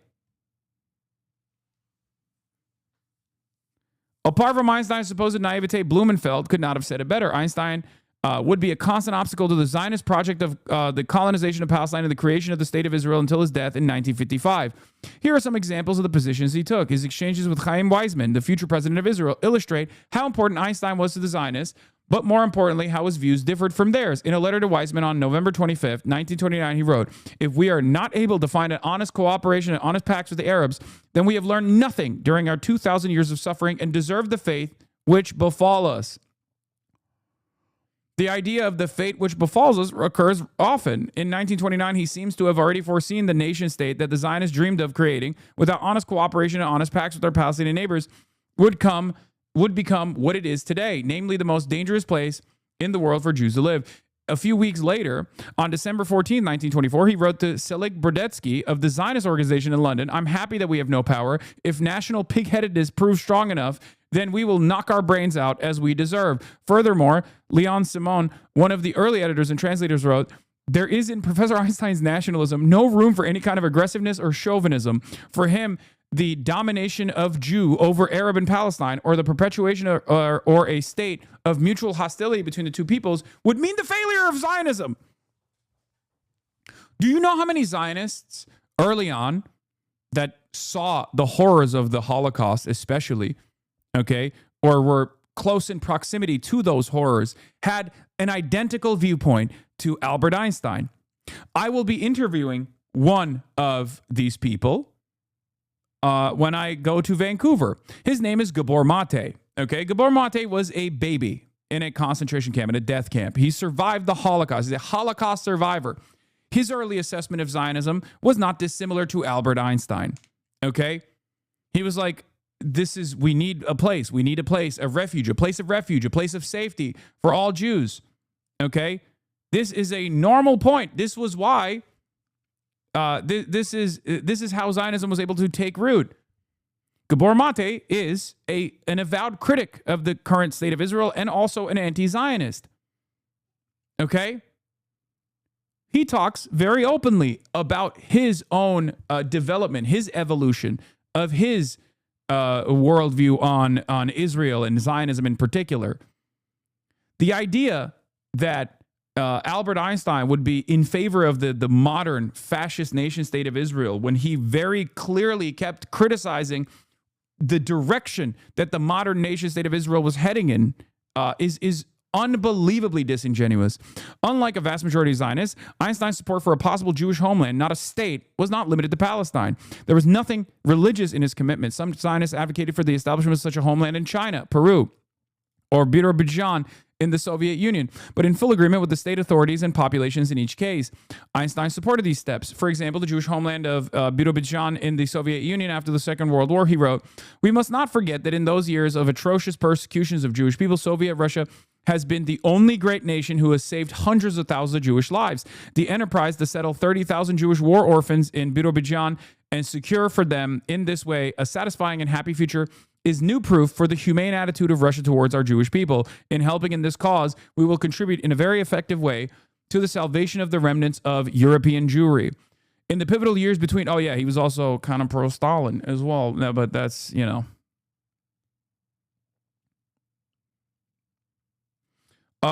S10: Apart from Einstein's supposed naivete, Blumenfeld could not have said it better. Einstein would be a constant obstacle to the Zionist project of the colonization of Palestine and the creation of the State of Israel until his death in 1955. Here are some examples of the positions he took. His exchanges with Chaim Weizmann, the future president of Israel, illustrate how important Einstein was to the Zionists, but more importantly, how his views differed from theirs. In a letter to Weizmann on November 25th, 1929, he wrote, if we are not able to find an honest cooperation and honest pacts with the Arabs, then we have learned nothing during our 2,000 years of suffering and deserve the fate which befall us. The idea of the fate which befalls us occurs often. In 1929, he seems to have already foreseen the nation state that the Zionists dreamed of creating without honest cooperation and honest pacts with their Palestinian neighbors would become what it is today, namely the most dangerous place in the world for Jews to live. A few weeks later, on December 14, 1924, he wrote to Selig Brodetsky of the Zionist organization in London, I'm happy that we have no power. If national pig-headedness proves strong enough, then we will knock our brains out as we deserve. Furthermore, Leon Simon, one of the early editors and translators, wrote, there is in Professor Einstein's nationalism no room for any kind of aggressiveness or chauvinism. For him, the domination of Jew over Arab and Palestine, or the perpetuation or a state of mutual hostility between the two peoples, would mean the failure of Zionism. Do you know how many Zionists early on that saw the horrors of the Holocaust, especially, okay, or were close in proximity to those horrors, had an identical viewpoint to Albert Einstein? I will be interviewing one of these people when I go to Vancouver. His name is Gabor Mate. Okay, Gabor Mate was a baby in a concentration camp, in a death camp. He survived the Holocaust. He's a Holocaust survivor. His early assessment of Zionism was not dissimilar to Albert Einstein. Okay, he was like, we need a place. We need a place of refuge, a place of safety for all Jews. Okay, this is a normal point. This was why this is how Zionism was able to take root. Gabor Mate is an avowed critic of the current state of Israel and also an anti-Zionist. Okay? He talks very openly about his own development, his evolution of his worldview on Israel and Zionism in particular. The idea that Albert Einstein would be in favor of the modern fascist nation state of Israel when he very clearly kept criticizing the direction that the modern nation state of Israel was heading in is unbelievably disingenuous. Unlike a vast majority of Zionists, Einstein's support for a possible Jewish homeland, not a state, was not limited to Palestine. There was nothing religious in his commitment. Some Zionists advocated for the establishment of such a homeland in China, Peru, or Azerbaijan in the Soviet Union, but in full agreement with the state authorities and populations in each case. Einstein supported these steps. For example, the Jewish homeland of Azerbaijan in the Soviet Union after the Second World War, he wrote, "We must not forget that in those years of atrocious persecutions of Jewish people, Soviet Russia has been the only great nation who has saved hundreds of thousands of Jewish lives. The enterprise to settle 30,000 Jewish war orphans in Azerbaijan and secure for them in this way a satisfying and happy future is new proof for the humane attitude of Russia towards our Jewish people. In helping in this cause, we will contribute in a very effective way to the salvation of the remnants of European Jewry." In the pivotal years between, oh yeah, he was also kind of pro-Stalin as well, no, but that's, you know.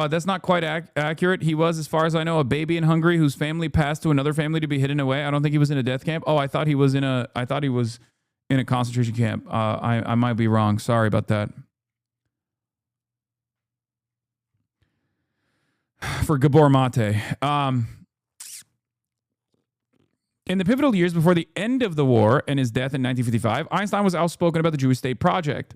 S10: That's not quite accurate. He was, as far as I know, a baby in Hungary whose family passed to another family to be hidden away. I don't think he was in a death camp. Oh, I thought he was in a concentration camp. I might be wrong. Sorry about that. For Gabor Mate. In the pivotal years before the end of the war and his death in 1955, Einstein was outspoken about the Jewish State Project.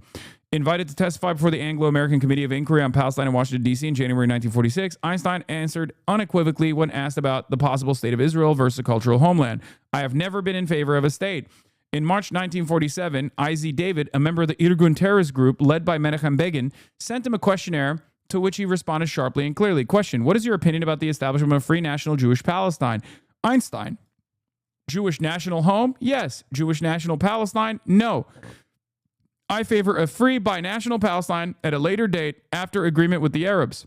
S10: Invited to testify before the Anglo-American Committee of Inquiry on Palestine in Washington, D.C. in January 1946, Einstein answered unequivocally when asked about the possible state of Israel versus a cultural homeland. "I have never been in favor of a state." In March 1947, I.Z. David, a member of the Irgun terrorist group led by Menachem Begin, sent him a questionnaire to which he responded sharply and clearly. Question: what is your opinion about the establishment of free national Jewish Palestine? Einstein: Jewish national home? Yes. Jewish national Palestine? No. I favor a free binational Palestine at a later date after agreement with the Arabs.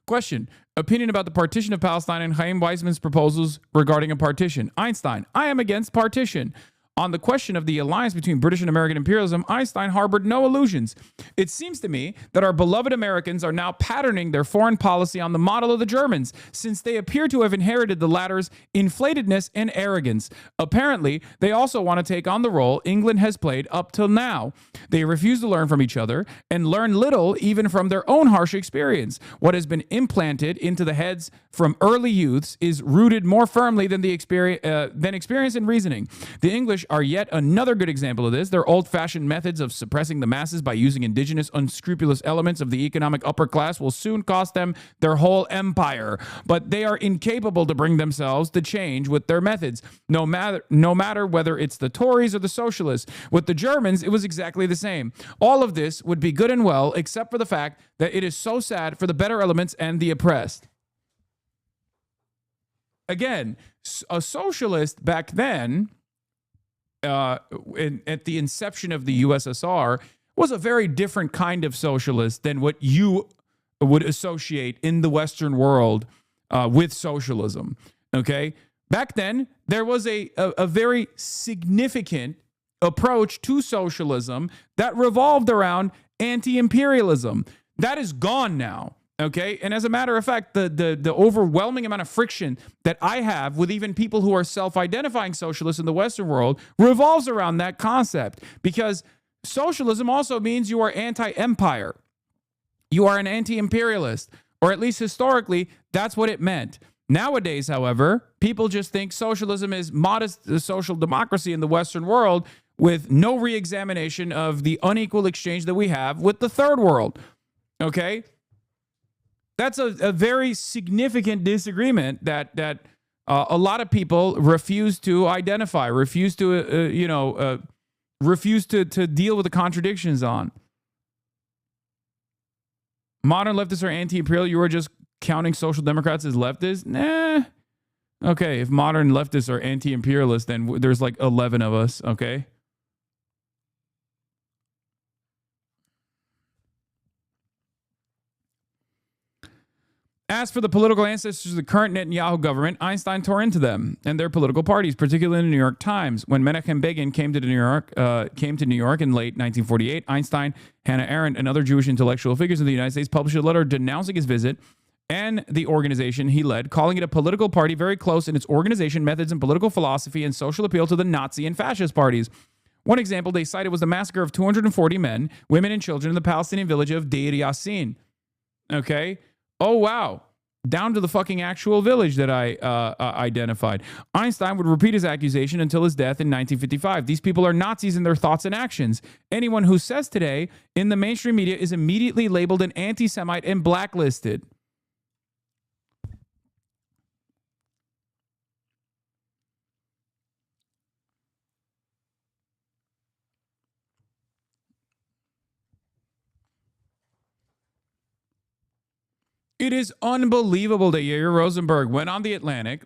S10: Question: opinion about the partition of Palestine and Chaim Weizmann's proposals regarding a partition. Einstein: I am against partition. On the question of the alliance between British and American imperialism, Einstein harbored no illusions. It seems to me that our beloved Americans are now patterning their foreign policy on the model of the Germans, since they appear to have inherited the latter's inflatedness and arrogance. Apparently, they also want to take on the role England has played up till now. They refuse to learn from each other and learn little even from their own harsh experience. What has been implanted into the heads from early youths is rooted more firmly than experience and reasoning. The English are yet another good example of this. Their old-fashioned methods of suppressing the masses by using indigenous, unscrupulous elements of the economic upper class will soon cost them their whole empire. But they are incapable to bring themselves to change with their methods, no matter whether it's the Tories or the socialists. With the Germans, it was exactly the same. All of this would be good and well, except for the fact that it is so sad for the better elements and the oppressed. Again, a socialist back then, at the inception of the USSR, was a very different kind of socialist than what you would associate in the Western world with socialism. Okay? Back then, there was a very significant approach to socialism that revolved around anti-imperialism. That is gone now. Okay. And as a matter of fact, the overwhelming amount of friction that I have with even people who are self-identifying socialists in the Western world revolves around that concept, because socialism also means you are anti-empire. You are an anti-imperialist, or at least historically, that's what it meant. Nowadays, however, people just think socialism is modest social democracy in the Western world with no re-examination of the unequal exchange that we have with the third world. Okay. That's a very significant disagreement that a lot of people refuse to identify, refuse to deal with the contradictions on. Modern leftists are anti-imperial. You are just counting social democrats as leftists? Nah. Okay, if modern leftists are anti-imperialist, then there's like 11 of us, okay? As for the political ancestors of the current Netanyahu government, Einstein tore into them and their political parties, particularly in the New York Times. When Menachem Begin came to New York in late 1948, Einstein, Hannah Arendt, and other Jewish intellectual figures in the United States published a letter denouncing his visit and the organization he led, calling it a political party very close in its organization, methods, and political philosophy and social appeal to the Nazi and fascist parties. One example they cited was the massacre of 240 men, women, and children in the Palestinian village of Deir Yassin. Okay? Oh, wow. Down to the fucking actual village that I identified. Einstein would repeat his accusation until his death in 1955. These people are Nazis in their thoughts and actions. Anyone who says today in the mainstream media is immediately labeled an anti-Semite and blacklisted. It is unbelievable that Yair Rosenberg went on The Atlantic,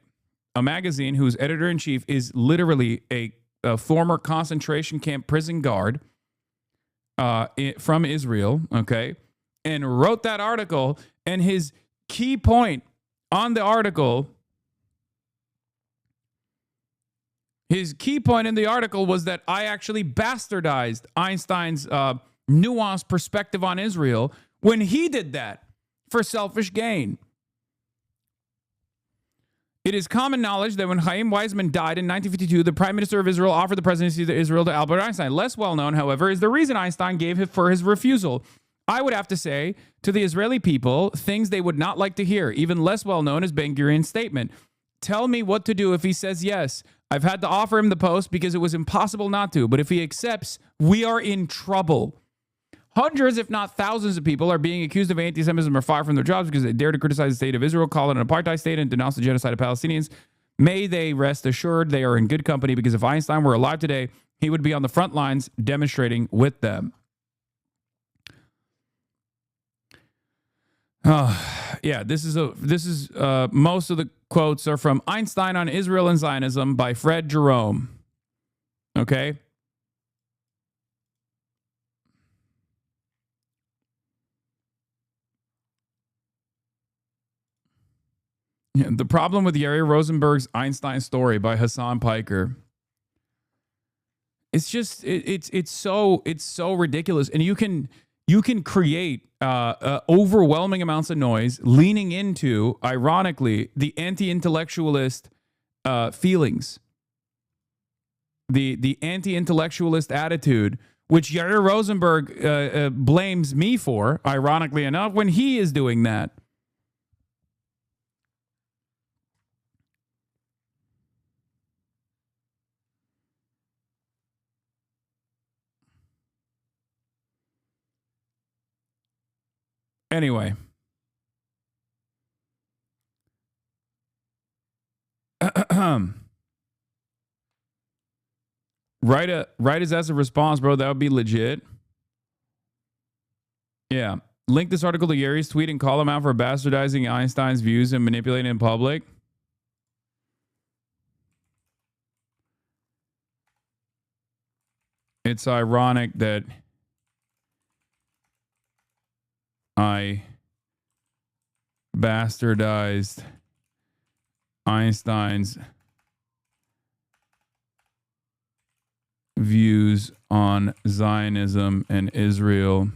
S10: a magazine whose editor-in-chief is literally a former concentration camp prison guard from Israel, okay, and wrote that article, and his key point on the article, was that I actually bastardized Einstein's nuanced perspective on Israel when he did that for selfish gain. It is common knowledge that when Chaim Weizmann died in 1952, the Prime Minister of Israel offered the presidency of Israel to Albert Einstein. Less well known, however, is the reason Einstein gave for his refusal. I would have to say to the Israeli people things they would not like to hear. Even less well known is Ben-Gurion's statement. Tell me what to do if he says yes. I've had to offer him the post because it was impossible not to. But if he accepts, we are in trouble. Hundreds, if not thousands of people are being accused of anti-Semitism or fired from their jobs because they dare to criticize the state of Israel, call it an apartheid state, and denounce the genocide of Palestinians. May they rest assured they are in good company, because if Einstein were alive today, he would be on the front lines demonstrating with them. Yeah, this is most of the quotes are from Einstein on Israel and Zionism by Fred Jerome. Okay? Yeah, the problem with Yair Rosenberg's Einstein story by Hasan Piker, it's just it's so ridiculous, and you can create overwhelming amounts of noise leaning into, ironically, the anti-intellectualist feelings, the anti-intellectualist attitude, which Yair Rosenberg blames me for, ironically enough, when he is doing that. Anyway, write us as a response, bro. That would be legit. Yeah. Link this article to Yair's tweet and call him out for bastardizing Einstein's views and manipulating in public. It's ironic that I bastardized Einstein's views on Zionism and Israel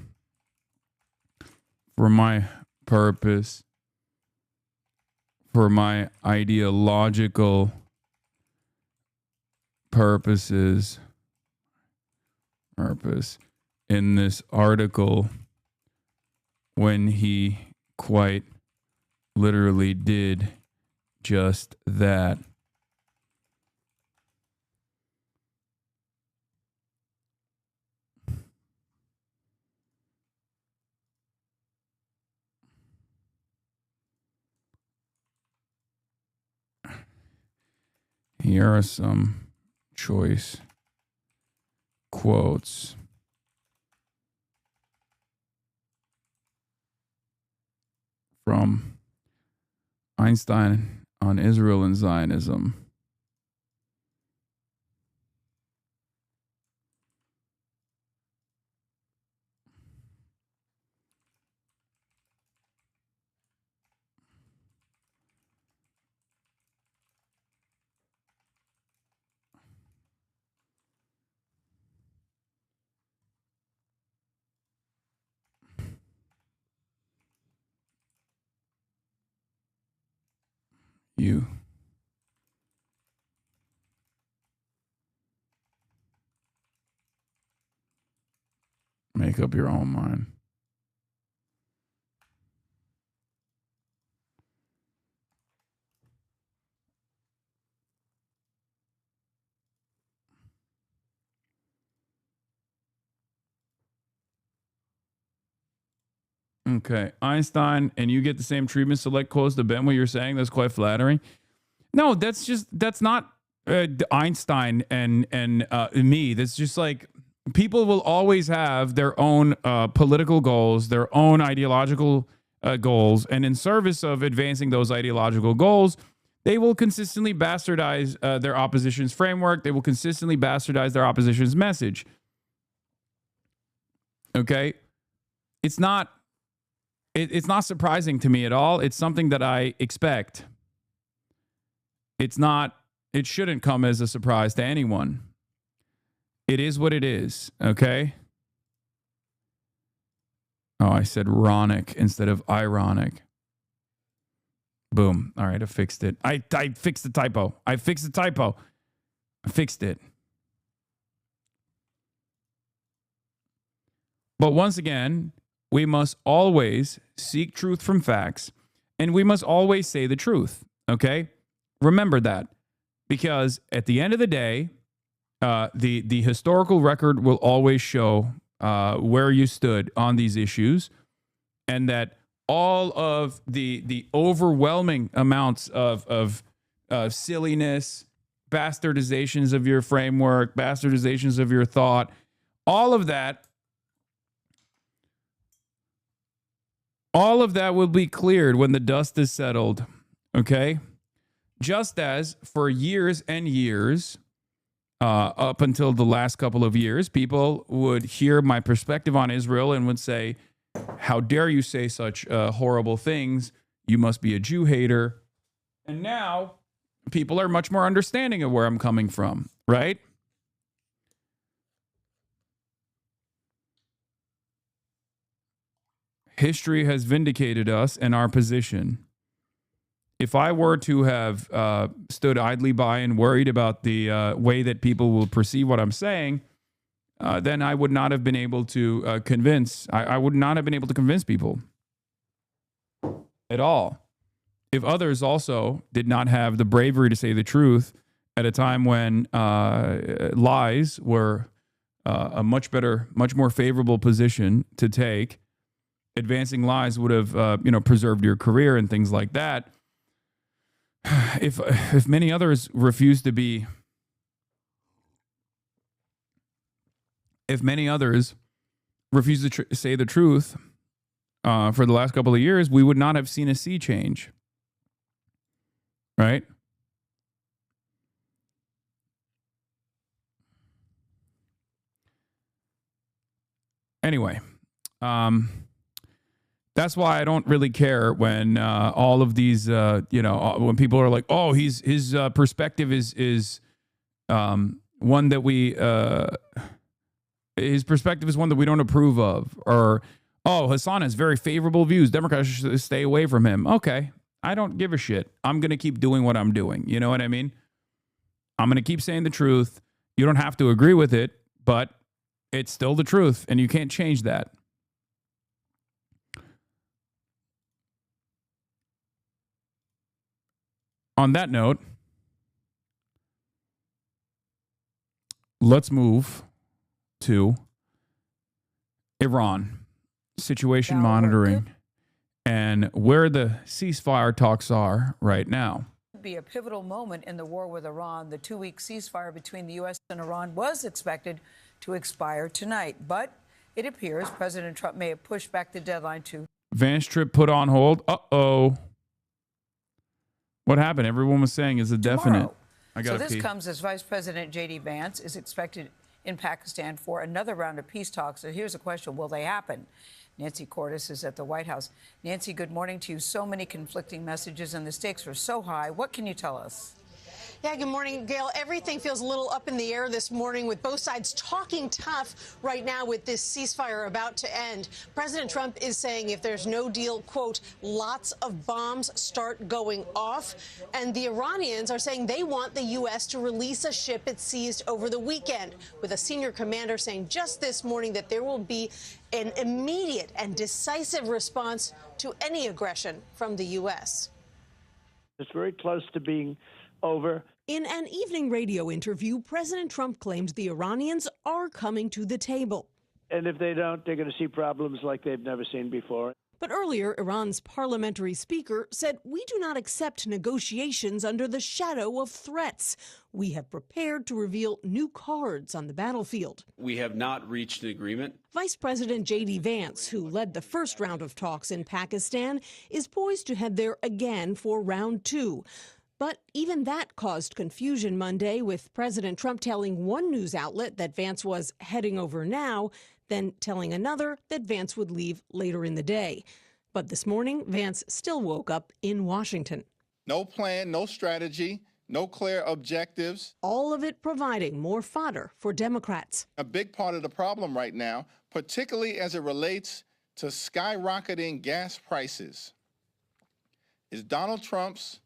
S10: for my purpose, for my ideological purpose in this article, when he quite literally did just that. Here are some choice quotes from Einstein on Israel and Zionism. You. Make up your own mind. Okay, Einstein, and you get the same treatment. Select close to Ben. What you're saying, that's quite flattering. No, that's not Einstein and me. That's just like people will always have their own political goals, their own ideological goals, and in service of advancing those ideological goals, they will consistently bastardize their opposition's framework. They will consistently bastardize their opposition's message. Okay, it's not surprising to me at all. It's something that I expect. It shouldn't come as a surprise to anyone. It is what it is, okay? Oh, I said ronic instead of ironic. Boom. All right, I fixed it. I fixed the typo. I fixed it. But once again, we must always seek truth from facts, and we must always say the truth, okay? Remember that, because at the end of the day, the historical record will always show where you stood on these issues, and that all of the overwhelming amounts of silliness, bastardizations of your framework, bastardizations of your thought, all of that will be cleared when the dust is settled, okay? Just as for years and years, up until the last couple of years, people would hear my perspective on Israel and would say, how dare you say such horrible things? You must be a Jew hater. And now people are much more understanding of where I'm coming from, right? History has vindicated us and our position. If I were to have stood idly by and worried about the way that people will perceive what I'm saying, then I would not have been able to convince. I would not have been able to convince people at all. If others also did not have the bravery to say the truth at a time when lies were a much more favorable position to take, advancing lies would have preserved your career and things like that. If many others refuse to be, say the truth for the last couple of years, we would not have seen a sea change, right? Anyway, that's why I don't really care when all of these, when people are like, "Oh, his perspective is one that we his perspective is one that we don't approve of," or "Oh, Hasan has very favorable views. Democrats should stay away from him." Okay, I don't give a shit. I'm gonna keep doing what I'm doing. You know what I mean? I'm gonna keep saying the truth. You don't have to agree with it, but it's still the truth, and you can't change that. On that note, let's move to Iran, situation monitoring, and where the ceasefire talks are right now.
S11: Be a pivotal moment in the war with Iran. The 2-week ceasefire between the U.S. and Iran was expected to expire tonight, but it appears President Trump may have pushed back the deadline to...
S10: Vance trip put on hold. Uh-oh. What happened? Everyone was saying is a definite.
S11: So this comes as Vice President J.D. Vance is expected in Pakistan for another round of peace talks. So here's a question. Will they happen? Nancy Cordes is at the White House. Nancy, good morning to you. So many conflicting messages and the stakes are so high. What can you tell us?
S13: Yeah, good morning, Gail. Everything feels a little up in the air this morning with both sides talking tough right now with this ceasefire about to end. President Trump is saying if there's no deal, quote, lots of bombs start going off. And the Iranians are saying they want the U.S. to release a ship it seized over the weekend, with a senior commander saying just this morning that there will be an immediate and decisive response to any aggression from the U.S.
S14: It's very close to being over.
S15: In an evening radio interview, President Trump claimed the Iranians are coming to the table.
S14: And if they don't, they're going to see problems like they've never seen before.
S15: But earlier, Iran's parliamentary speaker said, "We do not accept negotiations under the shadow of threats. We have prepared to reveal new cards on the battlefield."
S16: We have not reached an agreement.
S15: Vice President J.D. Vance, who led the first round of talks in Pakistan, is poised to head there again for round two. But even that caused confusion Monday, with President Trump telling one news outlet that Vance was heading over now, then telling another that Vance would leave later in the day. But this morning, Vance still woke up in Washington.
S17: No plan, no strategy, no clear objectives.
S15: All of it providing more fodder for Democrats.
S17: A big part of the problem right now, particularly as it relates to skyrocketing gas prices, is Donald Trump's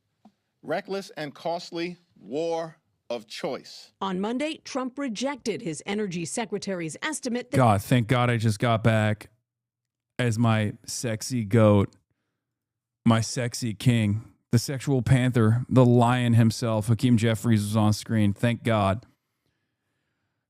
S17: reckless and costly war of choice.
S15: On Monday, Trump rejected his energy secretary's estimate that
S10: God, thank God I just got back as my sexy goat, my sexy king, the sexual panther, the lion himself. Hakeem Jeffries was on screen. Thank God.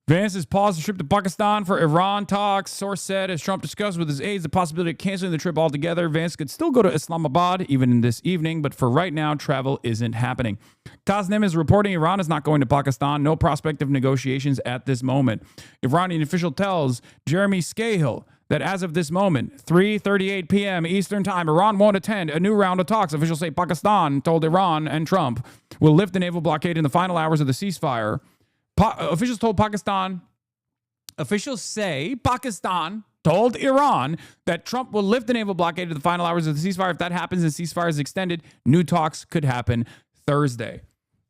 S10: Vance has paused the trip to Pakistan for Iran talks. Source said, as Trump discussed with his aides the possibility of canceling the trip altogether, Vance could still go to Islamabad even in this evening, but for right now, travel isn't happening. Tasnim is reporting Iran is not going to Pakistan. No prospect of negotiations at this moment. Iranian official tells Jeremy Scahill that as of this moment, 3:38 p.m. Eastern Time, Iran won't attend a new round of talks. Officials say Pakistan told Iran and Trump will lift the naval blockade in the final hours of the ceasefire. Officials say Pakistan told Iran that Trump will lift the naval blockade to the final hours of the ceasefire. If that happens and the ceasefire is extended, new talks could happen Thursday.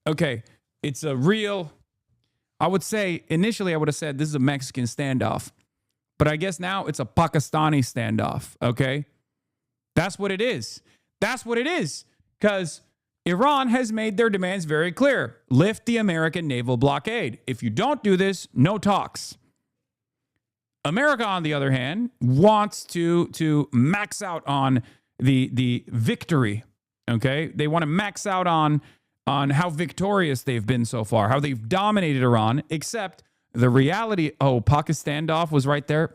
S10: Okay, it's a real, I would say, initially I would have said this is a Mexican standoff. But I guess now it's a Pakistani standoff, okay? That's what it is. That's what it is. Because Iran has made their demands very clear. Lift the American naval blockade. If you don't do this, no talks. America, on the other hand, wants to max out on the victory, okay? They want to max out on how victorious they've been so far, how they've dominated Iran, except the reality, Pakistan standoff was right there.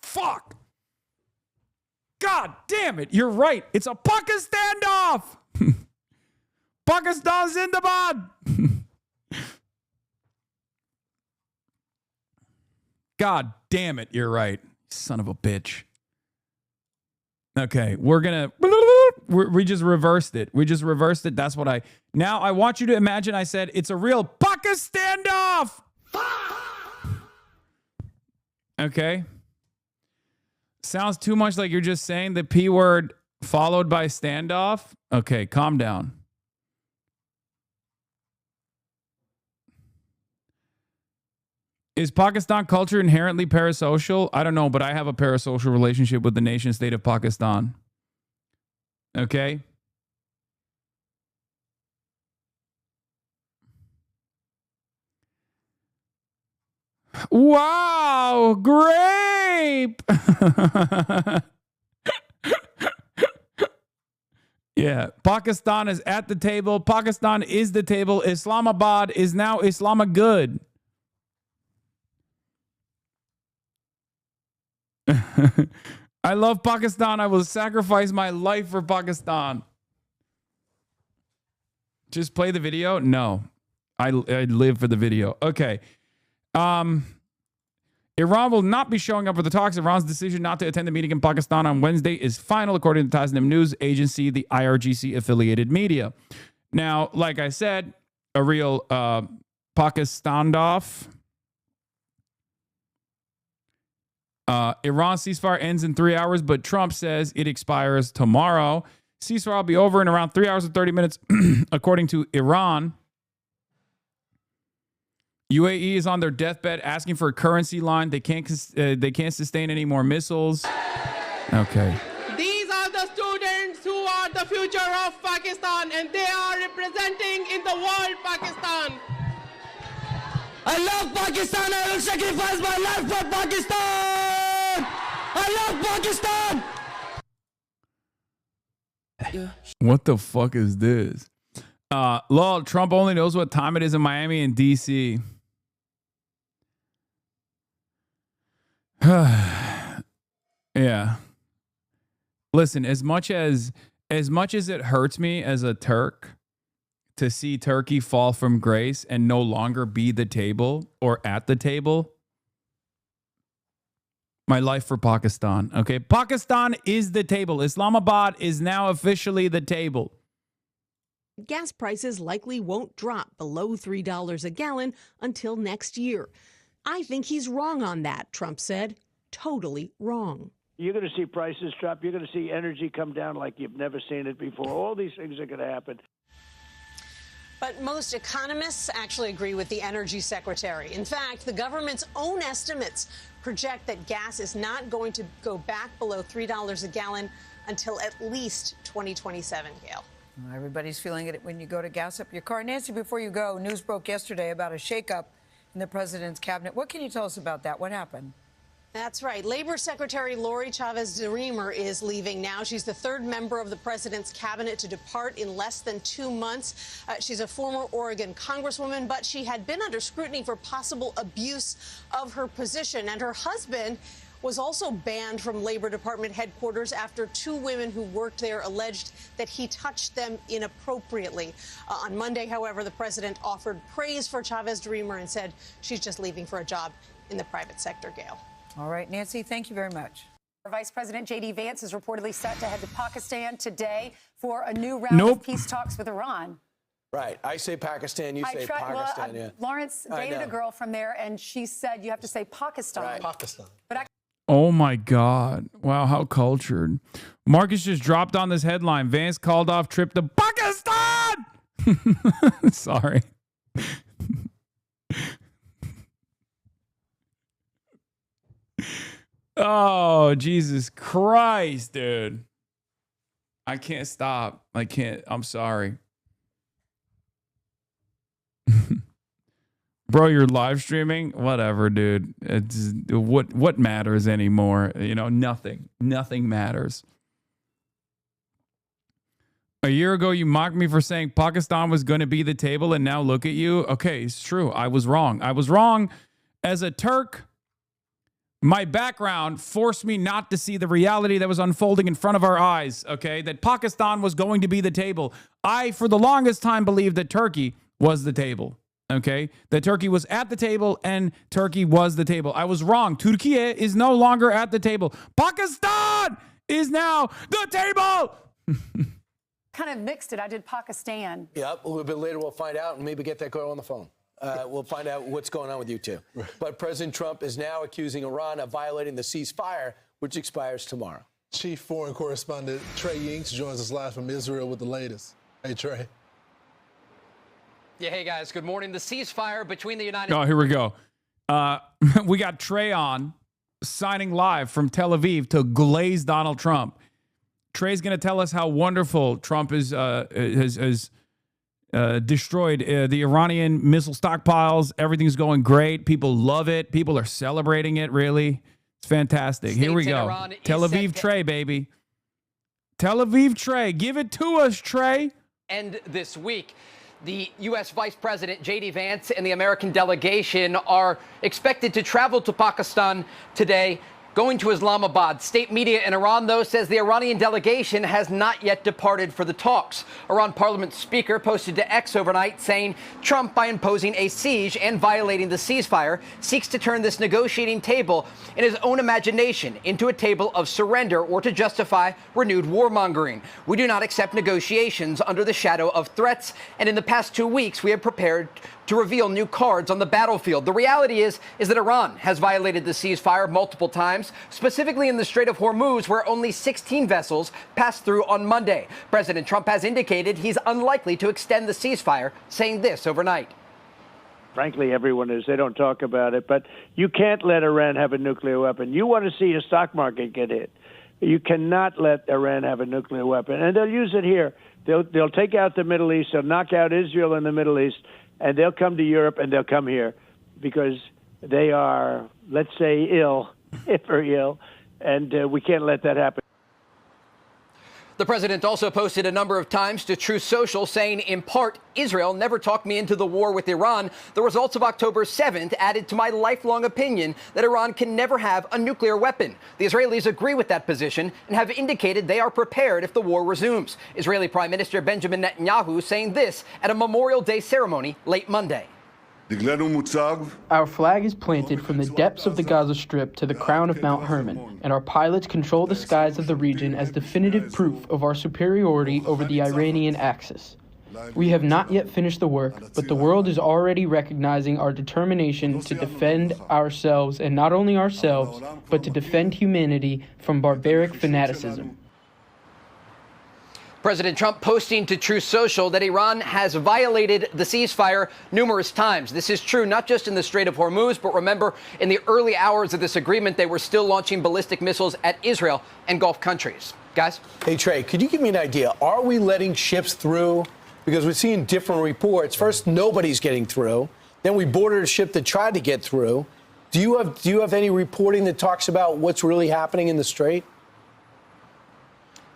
S10: Fuck. God damn it. You're right. It's a Pakistan standoff. Pakistan Zindabad. God damn it. You're right. Son of a bitch. Okay. We just reversed it. We just reversed it. That's what now I want you to imagine I said it's a real Pakistan standoff. Okay. Sounds too much like you're just saying the P word followed by standoff. Okay, calm down. Is Pakistan culture inherently parasocial? I don't know, but I have a parasocial relationship with the nation state of Pakistan. Okay. Wow, grape. Yeah, Pakistan is at the table. Pakistan is the table. Islamabad is now Islamagud. I love Pakistan. I will sacrifice my life for Pakistan. Just play the video? No. I live for the video. Okay. Iran will not be showing up for the talks. Iran's decision not to attend the meeting in Pakistan on Wednesday is final, according to Tasnim News Agency, the IRGC-affiliated media. Now, like I said, a real Pakistan standoff. Iran ceasefire ends in 3 hours, but Trump says it expires tomorrow. Ceasefire will be over in around 3 hours and 30 minutes, according to Iran. UAE is on their deathbed asking for a currency line. They can't sustain any more missiles. Okay.
S18: These are the students who are the future of Pakistan, and they are representing in the world Pakistan.
S19: I love Pakistan. I will sacrifice my life for Pakistan. I love Pakistan.
S10: What the fuck is this? Lol, Trump only knows what time it is in Miami and DC. Yeah. Listen, as much as it hurts me as a Turk to see Turkey fall from grace and no longer be the table or at the table, my life for Pakistan. Okay, Pakistan is the table. Islamabad is now officially the table.
S15: Gas prices likely won't drop below $3 a gallon until next year. I think he's wrong on that, Trump said. Totally wrong.
S14: You're going to see prices drop. You're going to see energy come down like you've never seen it before. All these things are going to happen.
S13: But most economists actually agree with the energy secretary. In fact, the government's own estimates project that gas is not going to go back below $3 a gallon until at least 2027, Gail.
S11: Everybody's feeling it when you go to gas up your car. Nancy, before you go, news broke yesterday about a shakeup in the president's cabinet. What can you tell us about that? What happened?
S13: That's right. Labor Secretary Lori Chavez-DeRemer is leaving now. She's the third member of the president's cabinet to depart in less than 2 months. She's a former Oregon congresswoman, but she had been under scrutiny for possible abuse of her position. And her husband was also banned from Labor Department headquarters after 2 women who worked there alleged that he touched them inappropriately. On Monday, however, the president offered praise for Chavez-DeRemer and said she's just leaving for a job in the private sector, Gail.
S11: All right, Nancy, thank you very much.
S20: Vice President J.D. Vance is reportedly set to head to Pakistan today for a new round of peace talks with Iran.
S21: Right. I say Pakistan, you say Pakistan.
S20: Well, Lawrence dated a girl from there, and she said you have to say Pakistan.
S21: Right. Pakistan.
S20: But
S10: Oh my God. Wow, how cultured. Marcus just dropped on this headline. Vance called off trip to Pakistan. Sorry. Oh, Jesus Christ, dude. I can't stop. I can't. I'm sorry. Bro, you're live streaming? Whatever, dude. It's what matters anymore? You know, nothing. Nothing matters. A year ago, you mocked me for saying Pakistan was going to be the table, and now look at you. Okay, it's true. I was wrong. I was wrong. As a Turk, my background forced me not to see the reality that was unfolding in front of our eyes, okay? That Pakistan was going to be the table. I, for the longest time, believed that Turkey was the table, okay? That Turkey was at the table and Turkey was the table. I was wrong. Turkey is no longer at the table. Pakistan is now the table!
S20: kind of mixed it. I did Pakistan.
S21: Yep, a little bit later we'll find out and maybe get that girl on the phone. We'll find out what's going on with you two. But President Trump is now accusing Iran of violating the ceasefire, which expires tomorrow.
S22: Chief Foreign Correspondent Trey Yinks joins us live from Israel with the latest. Hey, Trey.
S23: Yeah, hey, guys. Good morning. The ceasefire between the United...
S10: Oh, here we go. We got Trey on, signing live from Tel Aviv to glaze Donald Trump. Trey's going to tell us how wonderful Trump has destroyed the Iranian missile stockpiles. Everything's going great. People love it. People are celebrating it, really. It's fantastic. Here we go. Tel Aviv Trey, baby. Tel Aviv Trey. Give it to us, Trey.
S23: And this week, the U.S. Vice President J.D. Vance and the American delegation are expected to travel to Pakistan today, going to Islamabad. State media in Iran, though, says the Iranian delegation has not yet departed for the talks. Iran parliament speaker posted to X overnight saying Trump, by imposing a siege and violating the ceasefire, seeks to turn this negotiating table in his own imagination into a table of surrender or to justify renewed warmongering. We do not accept negotiations under the shadow of threats, and in the past 2 weeks we have prepared to reveal new cards on the battlefield. The reality is that Iran has violated the ceasefire multiple times, specifically in the Strait of Hormuz, where only 16 vessels passed through on Monday. President Trump has indicated he's unlikely to extend the ceasefire, saying this overnight.
S14: Frankly, everyone is. They don't talk about it. But you can't let Iran have a nuclear weapon. You want to see a stock market get hit. You cannot let Iran have a nuclear weapon. And they'll use it here. They'll take out the Middle East. They'll knock out Israel in the Middle East. And they'll come to Europe and they'll come here because they are, let's say, ill, if very ill. And we can't let that happen.
S23: The president also posted a number of times to Truth Social saying, in part, Israel never talked me into the war with Iran. The results of October 7th added to my lifelong opinion that Iran can never have a nuclear weapon. The Israelis agree with that position and have indicated they are prepared if the war resumes. Israeli Prime Minister Benjamin Netanyahu saying this at a Memorial Day ceremony late Monday.
S1: Our flag is planted from the depths of the Gaza Strip to the crown of Mount Hermon, and our pilots control the skies of the region as definitive proof of our superiority over the Iranian axis. We have not yet finished the work, but the world is already recognizing our determination to defend ourselves, and not only ourselves, but to defend humanity from barbaric fanaticism.
S23: President Trump posting to Truth Social that Iran has violated the ceasefire numerous times. This is true not just in the Strait of Hormuz, but remember, in the early hours of this agreement, they were still launching ballistic missiles at Israel and Gulf countries. Guys?
S21: Hey, Trey, could you give me an idea? Are we letting ships through? Because we're seeing different reports. First, nobody's getting through. Then we boarded a ship that tried to get through. Do you have any reporting that talks about what's really happening in the Strait?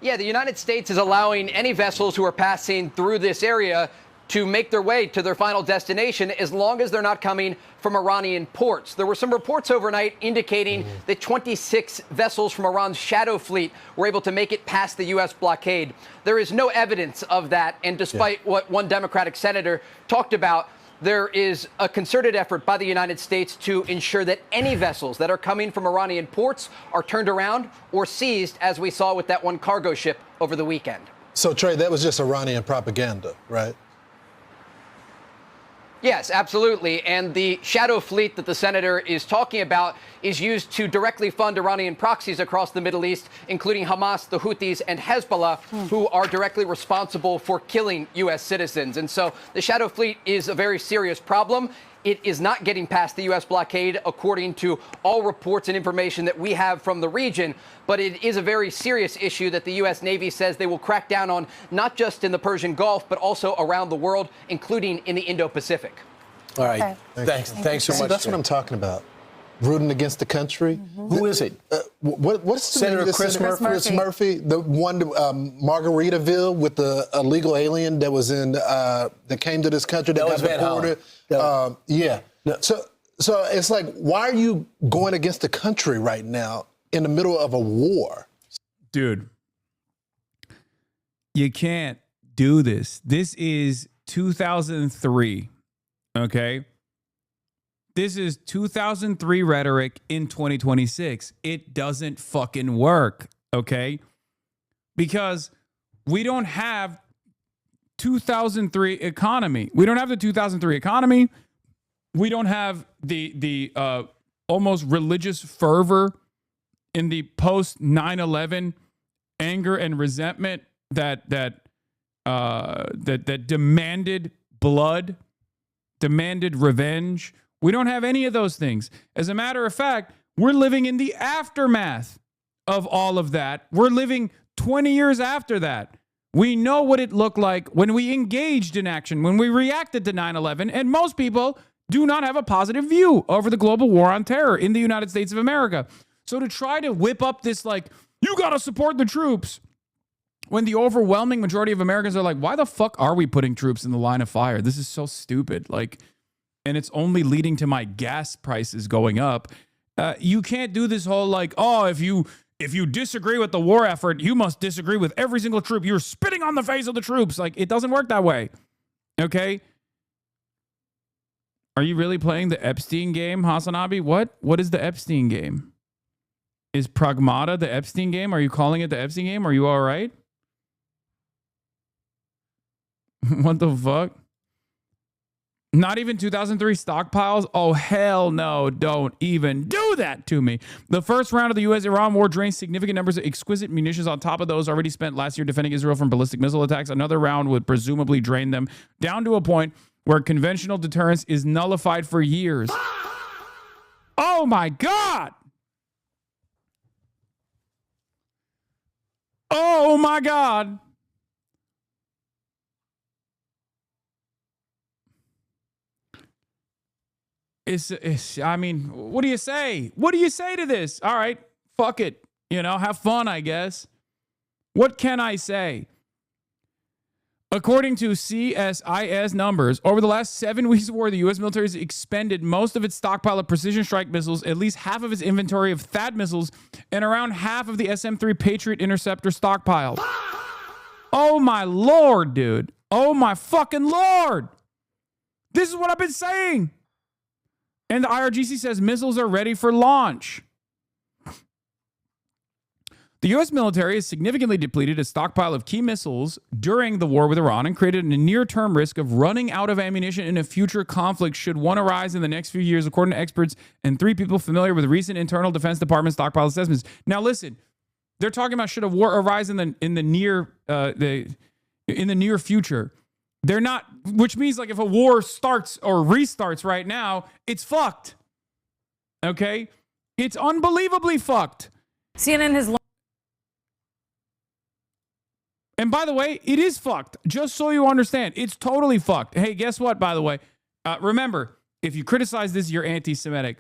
S23: Yeah, the United States is allowing any vessels who are passing through this area to make their way to their final destination as long as they're not coming from Iranian ports. There were some reports overnight indicating that 26 vessels from Iran's shadow fleet were able to make it past the U.S. blockade. There is no evidence of that, and despite what one Democratic senator talked about, there is a concerted effort by the United States to ensure that any vessels that are coming from Iranian ports are turned around or seized, as we saw with that one cargo ship over the weekend.
S22: So, Trey, that was just Iranian propaganda, right?
S23: Yes, absolutely. And the shadow fleet that the senator is talking about is used to directly fund Iranian proxies across the Middle East, including Hamas, the Houthis, and Hezbollah, who are directly responsible for killing U.S. citizens. And so the shadow fleet is a very serious problem. It is not getting past the U.S. blockade, according to all reports and information that we have from the region. But it is a very serious issue that the U.S. Navy says they will crack down on, not just in the Persian Gulf, but also around the world, including in the Indo-Pacific.
S21: All right.
S22: Okay.
S21: Thanks so much.
S22: That's what I'm talking about. Rooting against the country.
S21: Who is it?
S22: What's the
S21: Senator
S22: name of
S21: Chris
S22: Murphy?
S21: Murphy?
S22: Murphy, the one Margaritaville with the illegal alien that was in that came to this country that got deported. Yeah. No. So it's like, why are you going against the country right now in the middle of a war?
S10: Dude, you can't do this. This is 2003. Okay. This is 2003 rhetoric in 2026. It doesn't fucking work, okay? Because we don't have 2003 economy. We don't have the 2003 economy. We don't have the almost religious fervor in the post 9/11 anger and resentment that demanded blood, demanded revenge. We don't have any of those things. As a matter of fact, we're living in the aftermath of all of that. We're living 20 years after that. We know what it looked like when we engaged in action, when we reacted to 9/11, and most people do not have a positive view over the global war on terror in the United States of America. So to try to whip up this, like, you got to support the troops, when the overwhelming majority of Americans are like, why the fuck are we putting troops in the line of fire? This is so stupid. Like, and it's only leading to my gas prices going up. You can't do this whole like, oh, if you disagree with the war effort, you must disagree with every single troop. You're spitting on the face of the troops. Like, it doesn't work that way. Okay? Are you really playing the Epstein game, HasanAbi? What is the Epstein game? Is PRAGMATA the Epstein game? Are you calling it the Epstein game? Are you all right? What the fuck? Not even 2003 stockpiles? Oh, hell no. Don't even do that to me. The first round of the U.S.-Iran war drained significant numbers of exquisite munitions on top of those already spent last year defending Israel from ballistic missile attacks. Another round would presumably drain them down to a point where conventional deterrence is nullified for years. Oh my God! Oh my God! I mean, what do you say? What do you say to this? All right, fuck it. You know, have fun, I guess. What can I say? According to CSIS numbers, over the last 7 weeks of war, the U.S. military has expended most of its stockpile of precision strike missiles, at least half of its inventory of THAAD missiles, and around half of the SM-3 Patriot interceptor stockpile. Oh my Lord, dude. Oh my fucking Lord. This is what I've been saying. And the IRGC says missiles are ready for launch. The U.S. military has significantly depleted its stockpile of key missiles during the war with Iran and created a near-term risk of running out of ammunition in a future conflict should one arise in the next few years, according to experts and 3 people familiar with recent internal Defense Department stockpile assessments. Now, listen, they're talking about should a war arise in the near future. They're not, which means like if a war starts or restarts right now, it's fucked. Okay? It's unbelievably fucked.
S11: CNN has.
S10: And by the way, it is fucked. Just so you understand, it's totally fucked. Hey, guess what, by the way? Remember, if you criticize this, you're anti-Semitic.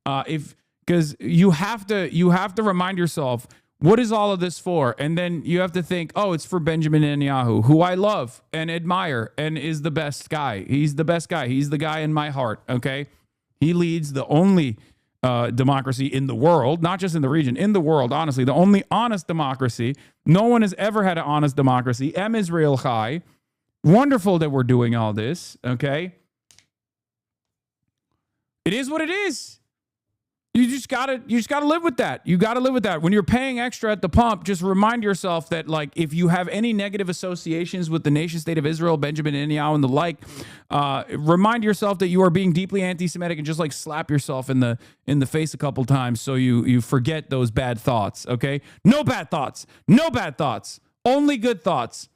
S10: Because you have to remind yourself, what is all of this for? And then you have to think, oh, it's for Benjamin Netanyahu, who I love and admire and is the best guy. He's the best guy. He's the guy in my heart, okay? He leads the only democracy in the world, not just in the region, in the world, honestly, the only honest democracy. No one has ever had an honest democracy. Em Israel Chai. Wonderful that we're doing all this, okay? It is what it is. You just gotta live with that. You gotta live with that. When you're paying extra at the pump, just remind yourself that, like, if you have any negative associations with the nation state of Israel, Benjamin Netanyahu, and the like, remind yourself that you are being deeply anti-Semitic and just like slap yourself in the face a couple times so you forget those bad thoughts. Okay, no bad thoughts, no bad thoughts, only good thoughts.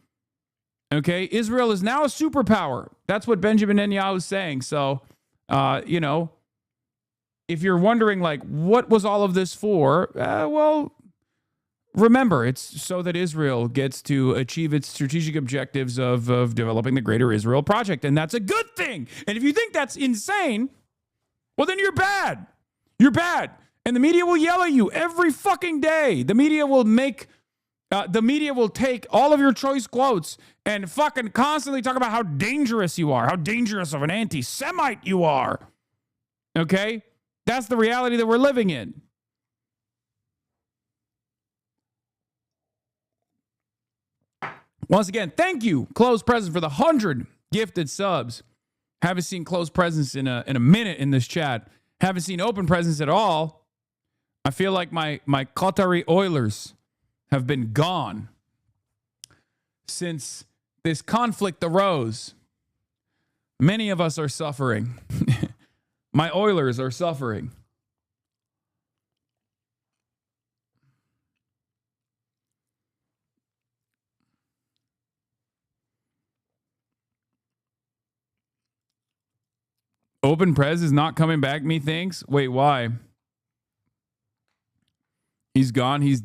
S10: Okay, Israel is now a superpower. That's what Benjamin Netanyahu is saying. So, you know. If you're wondering, like, what was all of this for? Well, remember, it's so that Israel gets to achieve its strategic objectives of developing the Greater Israel Project. And that's a good thing. And if you think that's insane, well, then you're bad. You're bad. And the media will yell at you every fucking day. The media will take all of your choice quotes and fucking constantly talk about how dangerous you are, how dangerous of an anti-Semite you are. Okay? That's the reality that we're living in. Once again, thank you, Close Presence, for the 100 gifted subs. Haven't seen Close Presence in a minute in this chat. Haven't seen Open Presence at all. I feel like my Qatari Oilers have been gone since this conflict arose. Many of us are suffering. My Oilers are suffering. Open Prez is not coming back, methinks. Wait, why? He's gone. He's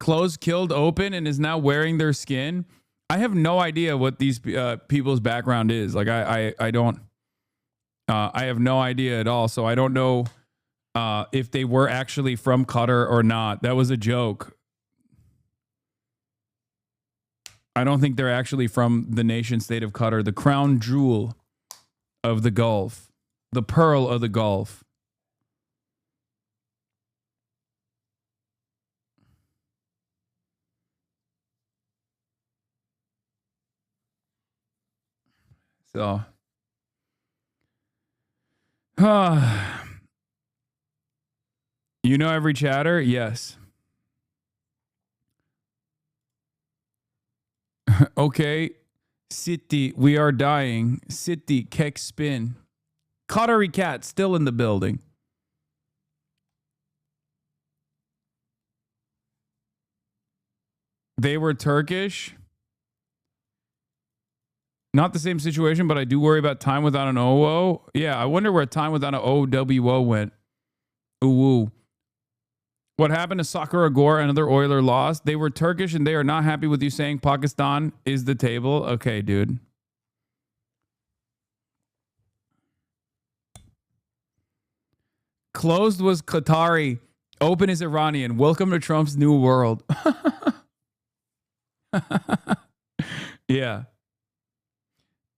S10: Close killed Open and is now wearing their skin. I have no idea what these people's background is. Like, I don't. I have no idea at all, so I don't know if they were actually from Qatar or not. That was a joke. I don't think they're actually from the nation state of Qatar, the crown jewel of the Gulf, the pearl of the Gulf. So... You know every chatter? Yes. Okay. City, we are dying. City, kek spin. Qatari cat still in the building. They were Turkish. Not the same situation, but I do worry about time without an OO. Yeah, I wonder where time without an OWO went. Ooh. What happened to Sakura Agor, another Oiler lost? They were Turkish and they are not happy with you saying Pakistan is the table. Okay, dude. Closed was Qatari. Open is Iranian. Welcome to Trump's new world. Yeah.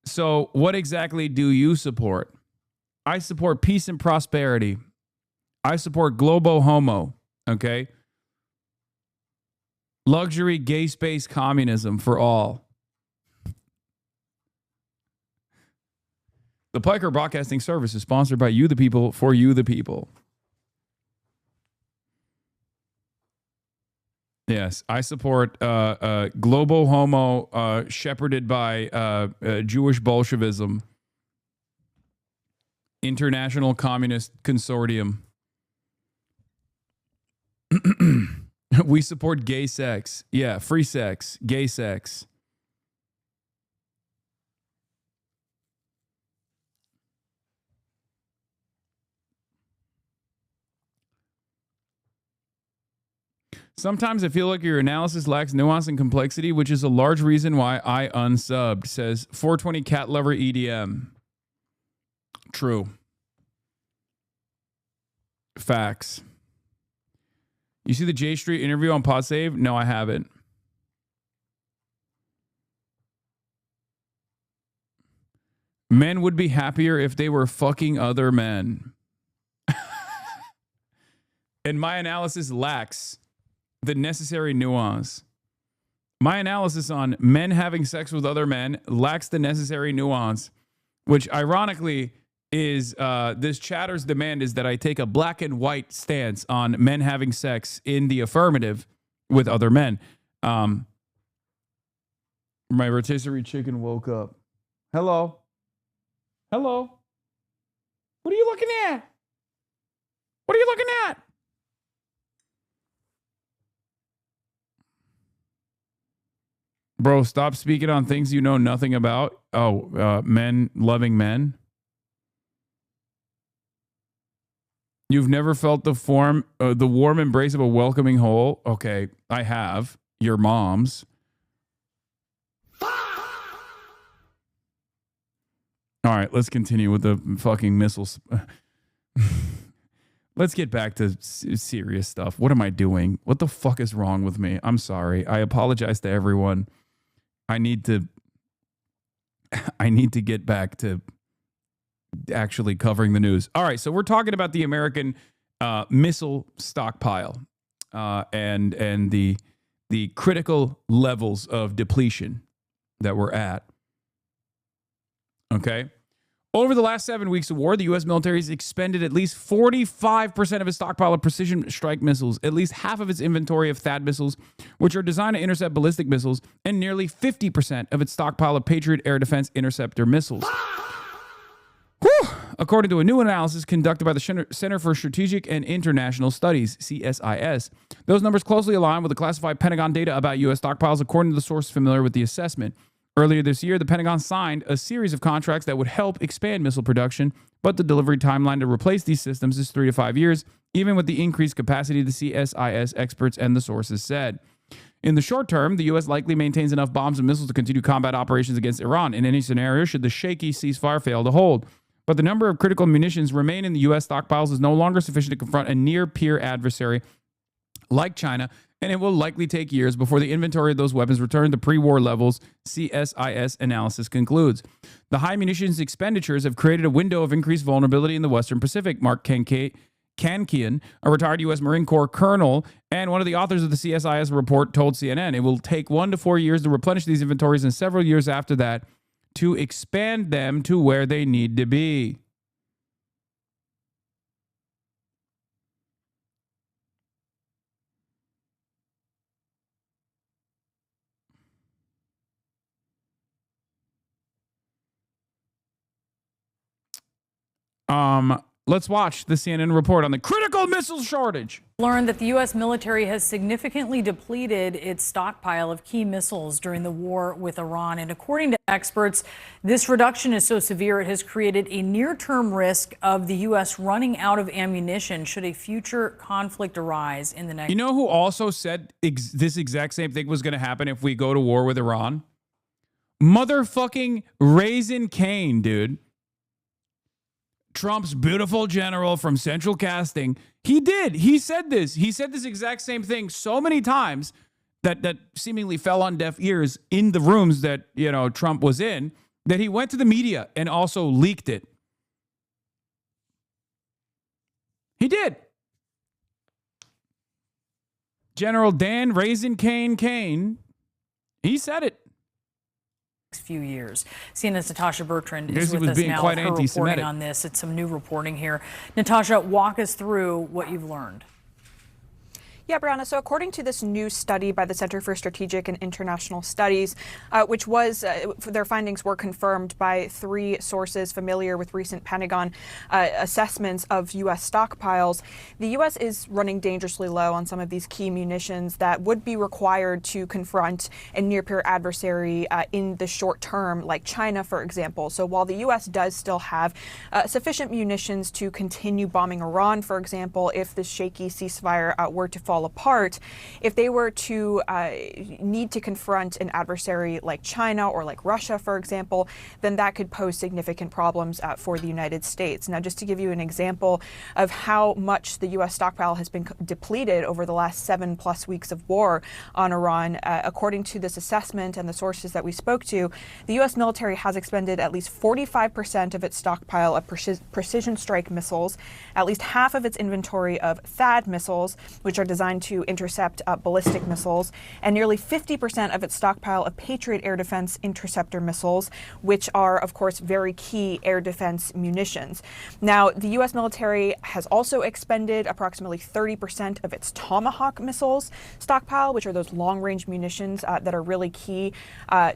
S10: So what exactly do you support? I support peace and prosperity. I support globo homo. Okay. Luxury gay space communism for all. The Piker Broadcasting Service is sponsored by you, the people, for you, the people. Yes, I support globo homo shepherded by Jewish Bolshevism, International Communist Consortium. We support gay sex. Yeah, free sex, gay sex. Sometimes I feel like your analysis lacks nuance and complexity, which is a large reason why I unsubbed, says 420 Cat Lover EDM. True. Facts. You see the J Street interview on PodSave? No, I haven't. Men would be happier if they were fucking other men. And my analysis lacks the necessary nuance. My analysis on men having sex with other men lacks the necessary nuance, which ironically is this chatter's demand is that I take a black and white stance on men having sex in the affirmative with other men. My rotisserie chicken woke up. Hello. Hello. What are you looking at? What are you looking at? Bro, stop speaking on things you know nothing about. Oh, men loving men. You've never felt the warm embrace of a welcoming hole? Okay, I have. Your mom's. All right, let's continue with the fucking missiles. Let's get back to serious stuff. What am I doing? What the fuck is wrong with me? I'm sorry. I apologize to everyone. I need to get back to actually covering the news. All right, so we're talking about the American missile stockpile and the critical levels of depletion that we're at. Okay. Over the last 7 weeks of war, the U.S. military has expended at least 45% of its stockpile of precision strike missiles, at least half of its inventory of THAAD missiles, which are designed to intercept ballistic missiles, and nearly 50% of its stockpile of Patriot air defense interceptor missiles. Whew. According to a new analysis conducted by the Center for Strategic and International Studies, CSIS, those numbers closely align with the classified Pentagon data about U.S. stockpiles, according to the source familiar with the assessment. Earlier this year, the Pentagon signed a series of contracts that would help expand missile production, but the delivery timeline to replace these systems is 3 to 5 years, even with the increased capacity, the CSIS experts and the sources said. In the short term, the U.S. likely maintains enough bombs and missiles to continue combat operations against Iran in any scenario should the shaky ceasefire fail to hold. But the number of critical munitions remain in the U.S. stockpiles is no longer sufficient to confront a near-peer adversary like China, and it will likely take years before the inventory of those weapons return to pre-war levels, CSIS analysis concludes. The high munitions expenditures have created a window of increased vulnerability in the Western Pacific. Mark Kankian, a retired U.S. Marine Corps colonel and one of the authors of the CSIS report, told CNN it will take 1 to 4 years to replenish these inventories and several years after that to expand them to where they need to be. let's watch the CNN report on the critical missile shortage.
S2: Learned that the U.S. military has significantly depleted its stockpile of key missiles during the war with Iran. And according to experts, this reduction is so severe it has created a near-term risk of the U.S. running out of ammunition should a future conflict arise in the next.
S10: You know who also said this exact same thing was going to happen if we go to war with Iran? Motherfucking Raisin Cane, dude. Trump's beautiful general from Central Casting. He did. He said this. He said this exact same thing so many times that seemingly fell on deaf ears in the rooms that, you know, Trump was in, that he went to the media and also leaked it. He did. General Dan Raisin Cane Kane, he said it.
S2: Few years. CNN's Natasha Bertrand is with us now with her reporting on this. It's some new reporting here. Natasha, walk us through what you've learned.
S3: Yeah, Brianna, so according to this new study by the Center for Strategic and International Studies, which was, their findings were confirmed by 3 sources familiar with recent Pentagon assessments of U.S. stockpiles, the U.S. is running dangerously low on some of these key munitions that would be required to confront a near-peer adversary in the short term, like China, for example. So while the U.S. does still have sufficient munitions to continue bombing Iran, for example, if the shaky ceasefire were to fall apart, if they were to need to confront an adversary like China or like Russia, for example, then that could pose significant problems for the United States. Now, just to give you an example of how much the U.S. stockpile has been depleted over the last 7+ weeks of war on Iran, according to this assessment and the sources that we spoke to, the U.S. military has expended at least 45% of its stockpile of precision strike missiles, at least half of its inventory of THAAD missiles, which are designed to intercept ballistic missiles, and nearly 50% of its stockpile of Patriot air defense interceptor missiles, which are, of course, very key air defense munitions. Now, the U.S. military has also expended approximately 30% of its Tomahawk missiles stockpile, which are those long-range munitions that are really key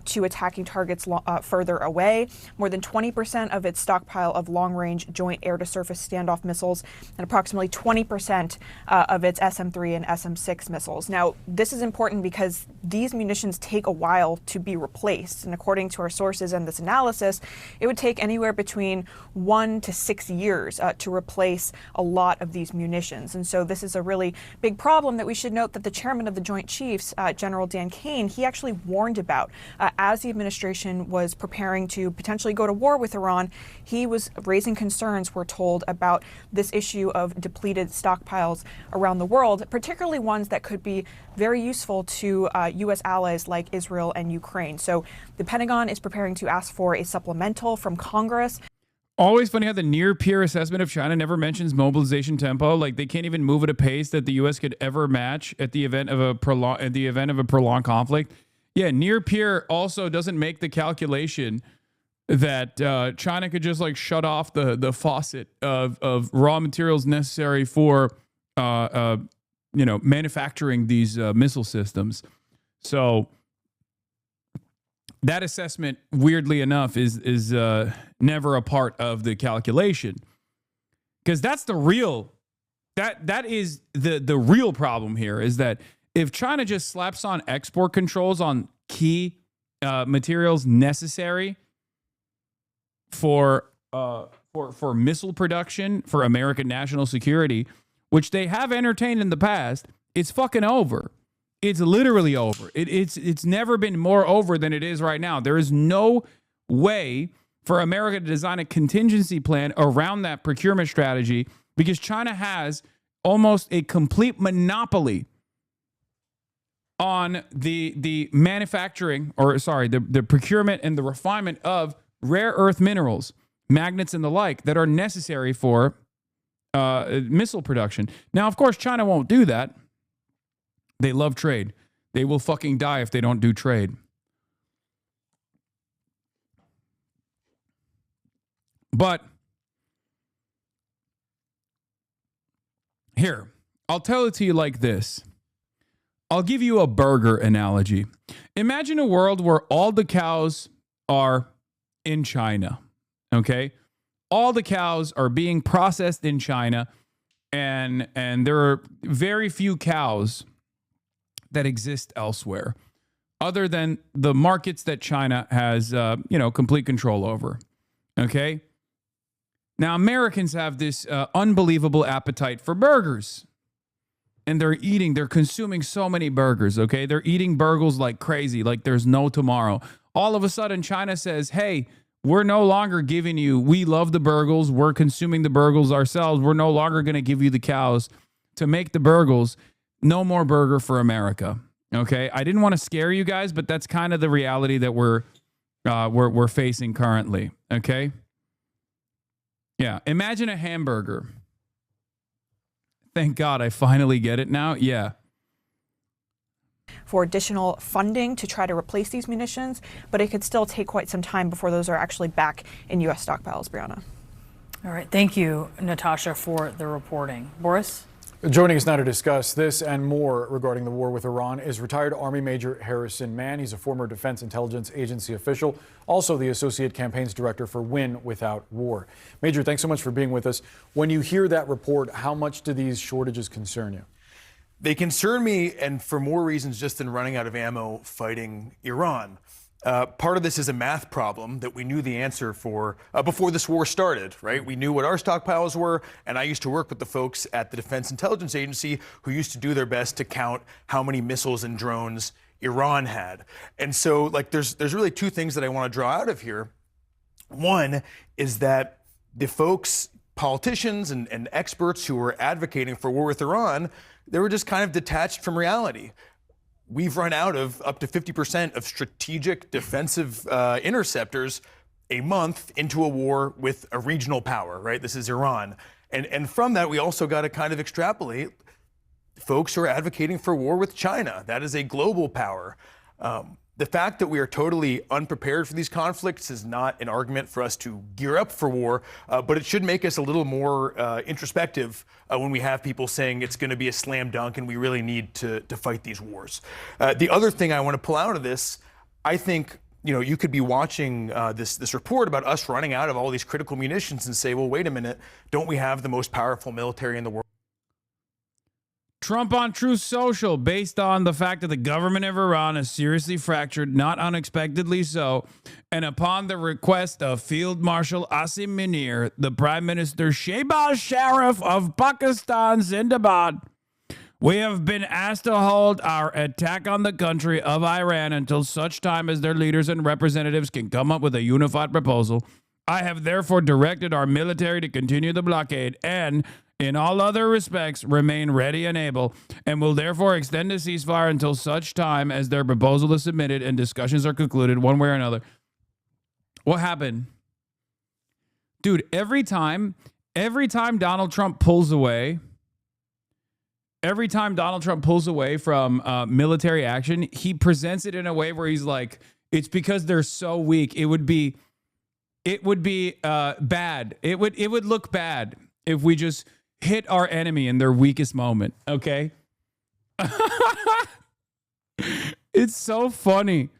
S3: to attacking targets further away. More than 20% of its stockpile of long-range joint air-to-surface standoff missiles, and approximately 20% of its SM-3 and SM-6 missiles. Now, this is important because these munitions take a while to be replaced. And according to our sources and this analysis, it would take anywhere between 1 to 6 years to replace a lot of these munitions. And so this is a really big problem that we should note that the chairman of the Joint Chiefs, General Dan Kane, he actually warned about as the administration was preparing to potentially go to war with Iran. He was raising concerns, we're told, about this issue of depleted stockpiles around the world, particularly ones that could be very useful to U.S. allies like Israel and Ukraine. So the Pentagon is preparing to ask for a supplemental from Congress.
S10: Always funny how the near-peer assessment of China never mentions mobilization tempo. Like they can't even move at a pace that the U.S. could ever match at the event of a prolonged conflict. Yeah, near-peer also doesn't make the calculation that China could just like shut off the faucet of raw materials necessary for manufacturing these missile systems. So that assessment, weirdly enough, is never a part of the calculation, because that's the real that is the real problem here, is that if China just slaps on export controls on key materials necessary for missile production for American national security, which they have entertained in the past, it's fucking over. It's literally over. It's never been more over than it is right now. There is no way for America to design a contingency plan around that procurement strategy, because China has almost a complete monopoly on the manufacturing, the procurement and the refinement of rare earth minerals, magnets and the like, that are necessary for missile production. Now, of course, China won't do that. They love trade. They will fucking die if they don't do trade. But here, I'll tell it to you like this. I'll give you a burger analogy. Imagine a world where all the cows are in China, okay? all the cows are being processed in China, and there are very few cows that exist elsewhere other than the markets that China has, complete control over. Okay. Now, Americans have this unbelievable appetite for burgers, and they're consuming so many burgers. Okay. They're eating burgers like crazy, like there's no tomorrow. All of a sudden, China says, hey, we're no longer giving you, we love the burgers. We're consuming the burgers ourselves. We're no longer going to give you the cows to make the burgers. No more burger for America. Okay. I didn't want to scare you guys, but that's kind of the reality that we're facing currently. Okay. Yeah. Imagine a hamburger. Thank God I finally get it now. Yeah.
S3: For additional funding to try to replace these munitions, but it could still take quite some time before those are actually back in U.S. stockpiles, Brianna.
S2: All right. Thank you, Natasha, for the reporting. Boris?
S4: Joining us now to discuss this and more regarding the war with Iran is retired Army Major Harrison Mann. He's a former Defense Intelligence Agency official, also the Associate Campaigns Director for Win Without War. Major, thanks so much for being with us. When you hear that report, how much do these shortages concern you?
S5: They concern me, and for more reasons just than running out of ammo fighting Iran. Part of this is a math problem that we knew the answer for before this war started, right? We knew what our stockpiles were, and I used to work with the folks at the Defense Intelligence Agency who used to do their best to count how many missiles and drones Iran had. And so, like, there's really two things that I want to draw out of here. One is that the folks, politicians and experts who were advocating for war with Iran, they were just kind of detached from reality. We've run out of up to 50% of strategic defensive interceptors a month into a war with a regional power, right? This is Iran. And from that, we also got to kind of extrapolate folks who are advocating for war with China. That is a global power. The fact that we are totally unprepared for these conflicts is not an argument for us to gear up for war, but it should make us a little more introspective when we have people saying it's going to be a slam dunk and we really need to fight these wars. The other thing I want to pull out of this, I think, you could be watching this report about us running out of all these critical munitions and say, well, wait a minute, don't we have the most powerful military in the world?
S10: Trump on Truth Social, based on the fact that the government of Iran is seriously fractured, not unexpectedly so, and upon the request of Field Marshal Asim Munir, the Prime Minister Shehbaz Sharif of Pakistan, Zindabad, we have been asked to hold our attack on the country of Iran until such time as their leaders and representatives can come up with a unified proposal. I have therefore directed our military to continue the blockade and, in all other respects, remain ready and able, and will therefore extend the ceasefire until such time as their proposal is submitted and discussions are concluded one way or another. What happened? Dude, every time Donald Trump pulls away, from military action, he presents it in a way where he's like, it's because they're so weak. It would be bad. It would look bad if we just hit our enemy in their weakest moment. Okay. It's so funny.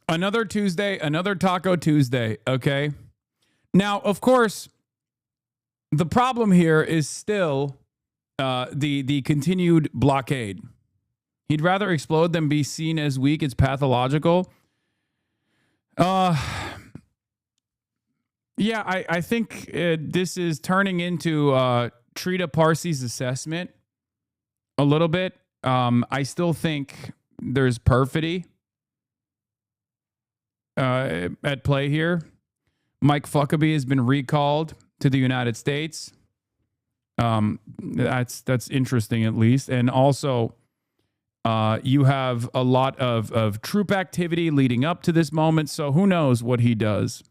S10: Another Tuesday, another Taco Tuesday. Okay. Now, of course, the problem here is still the continued blockade. He'd rather explode than be seen as weak. It's pathological. Yeah, I think this is turning into Trita Parsi's assessment a little bit. I still think there's perfidy at play here. Mike Huckabee has been recalled to the United States. That's interesting, at least. And also, you have a lot of troop activity leading up to this moment, so who knows what he does.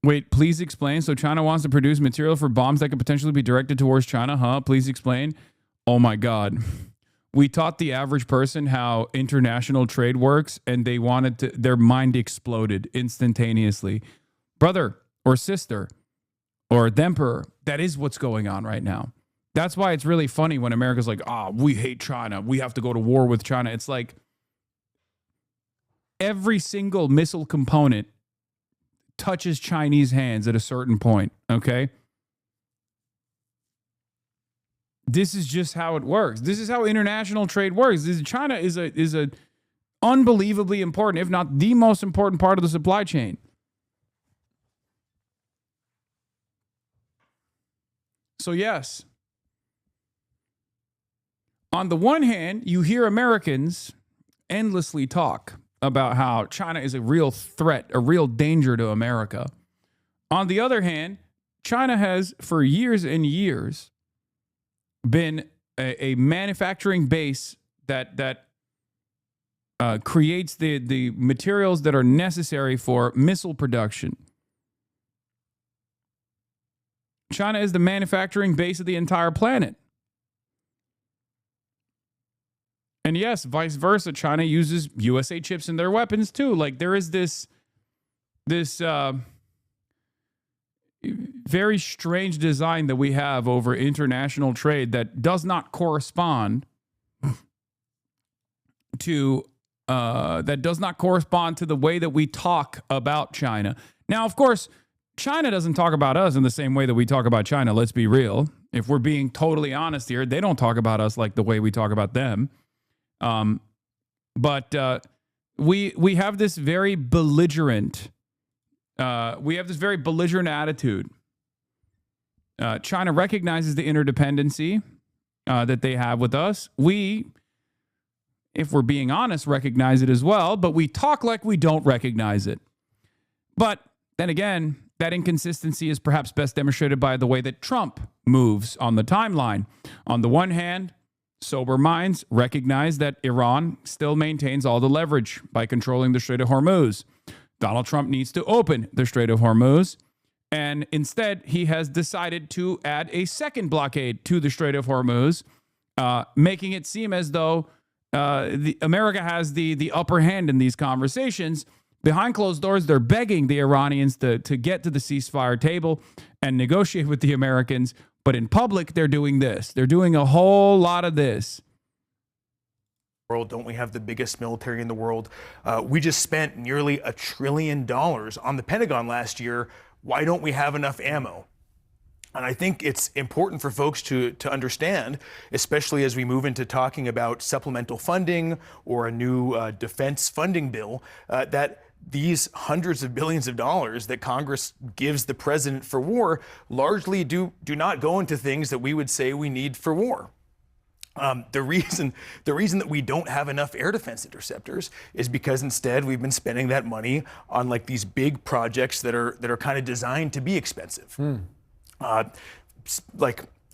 S10: Wait, please explain. So China wants to produce material for bombs that could potentially be directed towards China, huh? Please explain. Oh my God. We taught the average person how international trade works, and they wanted to, their mind exploded instantaneously. Brother or sister or the emperor, that is what's going on right now. That's why it's really funny when America's like, we hate China. We have to go to war with China. It's like, every single missile component touches Chinese hands at a certain point, okay? This is just how it works. This is how international trade works. China is a unbelievably important, if not the most important part of the supply chain. So yes, on the one hand, you hear Americans endlessly talk about how China is a real threat, a real danger to America. On the other hand, China has for years and years been a manufacturing base that creates the materials that are necessary for missile production. China is the manufacturing base of the entire planet. And yes, vice versa, China uses USA chips in their weapons too. Like there is this very strange design that we have over international trade that does not correspond to the way that we talk about China. Now, of course, China doesn't talk about us in the same way that we talk about China. Let's be real. If we're being totally honest here, they don't talk about us like the way we talk about them. But we have this very belligerent attitude. China recognizes the interdependency that they have with us. We, if we're being honest, recognize it as well, but we talk like we don't recognize it. But then again, that inconsistency is perhaps best demonstrated by the way that Trump moves on the timeline. On the one hand, sober minds recognize that Iran still maintains all the leverage by controlling the Strait of Hormuz. Donald Trump needs to open the Strait of Hormuz, and instead he has decided to add a second blockade to the Strait of Hormuz, making it seem as though America has the upper hand in these conversations. Behind closed doors, they're begging the Iranians to get to the ceasefire table and negotiate with the Americans. But in public, they're doing this. They're doing a whole lot of this.
S5: World, don't we have the biggest military in the world? We just spent nearly $1 trillion on the Pentagon last year. Why don't we have enough ammo? And I think it's important for folks to understand, especially as we move into talking about supplemental funding or a new defense funding bill, that these hundreds of billions of dollars that Congress gives the president for war largely do not go into things that we would say we need for war. The reason that we don't have enough air defense interceptors is because instead we've been spending that money on like these big projects that are kind of designed to be expensive. I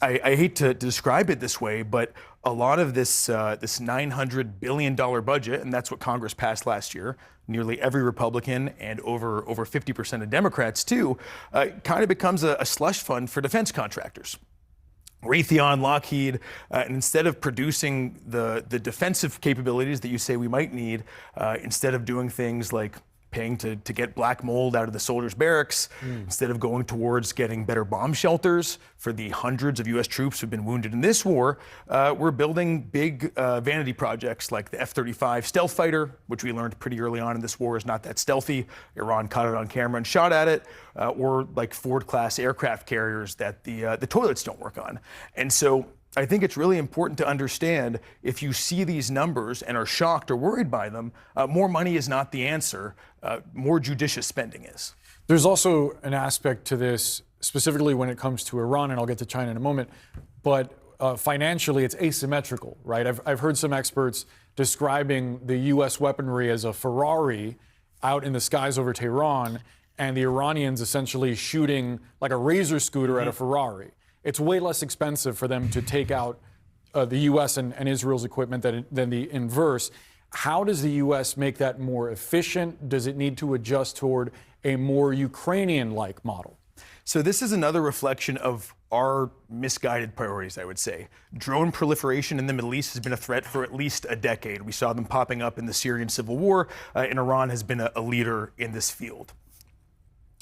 S5: hate to describe it this way, but a lot of this $900 billion budget, and that's what Congress passed last year, nearly every Republican and over 50% of Democrats too, kind of becomes a slush fund for defense contractors. Raytheon, Lockheed, and instead of producing the defensive capabilities that you say we might need, instead of doing things like paying to get black mold out of the soldiers' barracks, instead of going towards getting better bomb shelters for the hundreds of U.S. troops who've been wounded in this war, we're building big vanity projects like the F-35 stealth fighter, which we learned pretty early on in this war is not that stealthy. Iran caught it on camera and shot at it, or like Ford-class aircraft carriers that the toilets don't work on. And so I think it's really important to understand if you see these numbers and are shocked or worried by them, more money is not the answer. More judicious spending is.
S4: There's also an aspect to this, specifically when it comes to Iran, and I'll get to China in a moment, but financially it's asymmetrical, right? I've heard some experts describing the U.S. weaponry as a Ferrari out in the skies over Tehran, and the Iranians essentially shooting like a razor scooter at a Ferrari. It's way less expensive for them to take out the U.S. and Israel's equipment than the inverse. How does the U.S. make that more efficient? Does it need to adjust toward a more Ukrainian-like model?
S5: So this is another reflection of our misguided priorities, I would say. Drone proliferation in the Middle East has been a threat for at least a decade. We saw them popping up in the Syrian civil war, and Iran has been a leader in this field.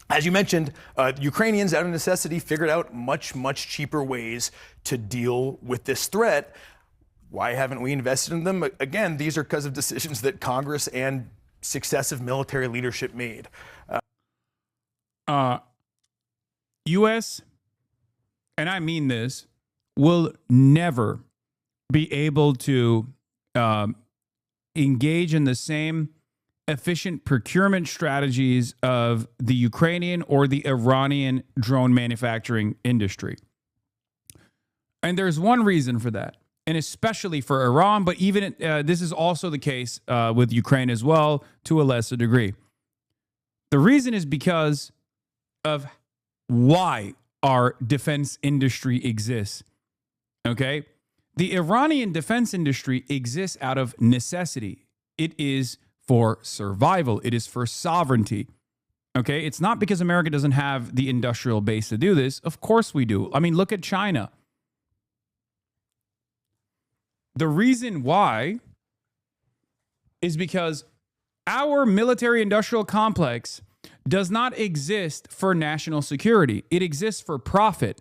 S5: As you mentioned, Ukrainians, out of necessity, figured out much, much cheaper ways to deal with this threat. Why haven't we invested in them? Again, these are because of decisions that Congress and successive military leadership made.
S10: U.S., and I mean this, will never be able to engage in the same efficient procurement strategies of the Ukrainian or the Iranian drone manufacturing industry. And there's one reason for that, and especially for Iran, but even this is also the case with Ukraine as well, to a lesser degree. The reason is because of why our defense industry exists. Okay? The Iranian defense industry exists out of necessity. It is for survival. It is for sovereignty. Okay? It's not because America doesn't have the industrial base to do this. Of course we do. I mean, look at China. The reason why is because our military industrial complex does not exist for national security. It exists for profit.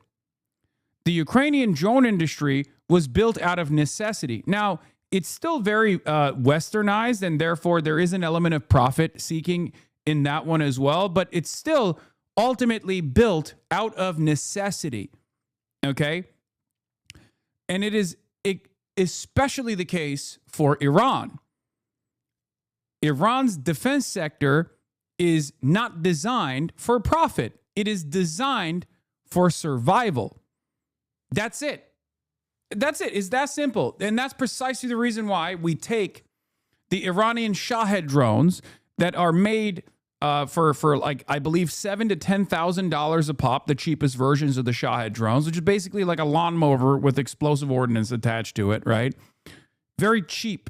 S10: The Ukrainian drone industry was built out of necessity. Now, it's still very westernized, and therefore there is an element of profit seeking in that one as well, but it's still ultimately built out of necessity. Okay? And it is especially the case for Iran. Iran's defense sector is not designed for profit. It is designed for survival. That's it. That's it. It's that simple. And that's precisely the reason why we take the Iranian Shahed drones that are made for like, I believe, $7,000 to $10,000 a pop, the cheapest versions of the Shahed drones, which is basically like a lawnmower with explosive ordnance attached to it, right? Very cheap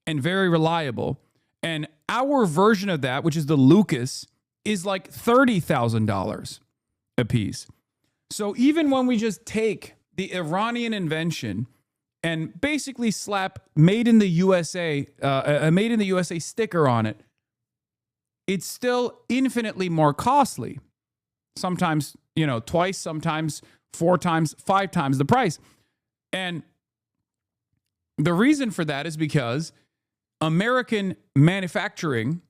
S10: and very reliable. And our version of that, which is the Lucas, is like $30,000 a piece. So even when we just take the Iranian invention and basically slap "Made in the USA," a "Made in the USA" sticker on it, it's still infinitely more costly. Sometimes, twice, sometimes 4 times, 5 times the price. And the reason for that is because American manufacturing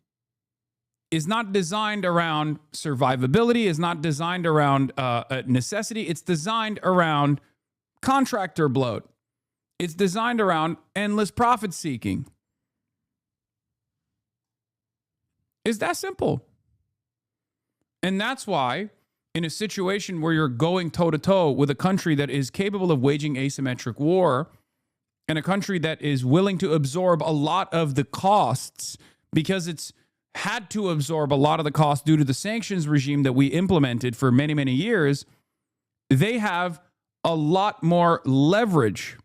S10: is not designed around survivability, is not designed around necessity. It's designed around contractor bloat. It's designed around endless profit seeking. It's that simple. And that's why, in a situation where you're going toe-to-toe with a country that is capable of waging asymmetric war, and a country that is willing to absorb a lot of the costs because it's had to absorb a lot of the costs due to the sanctions regime that we implemented for many, many years, they have a lot more leverage.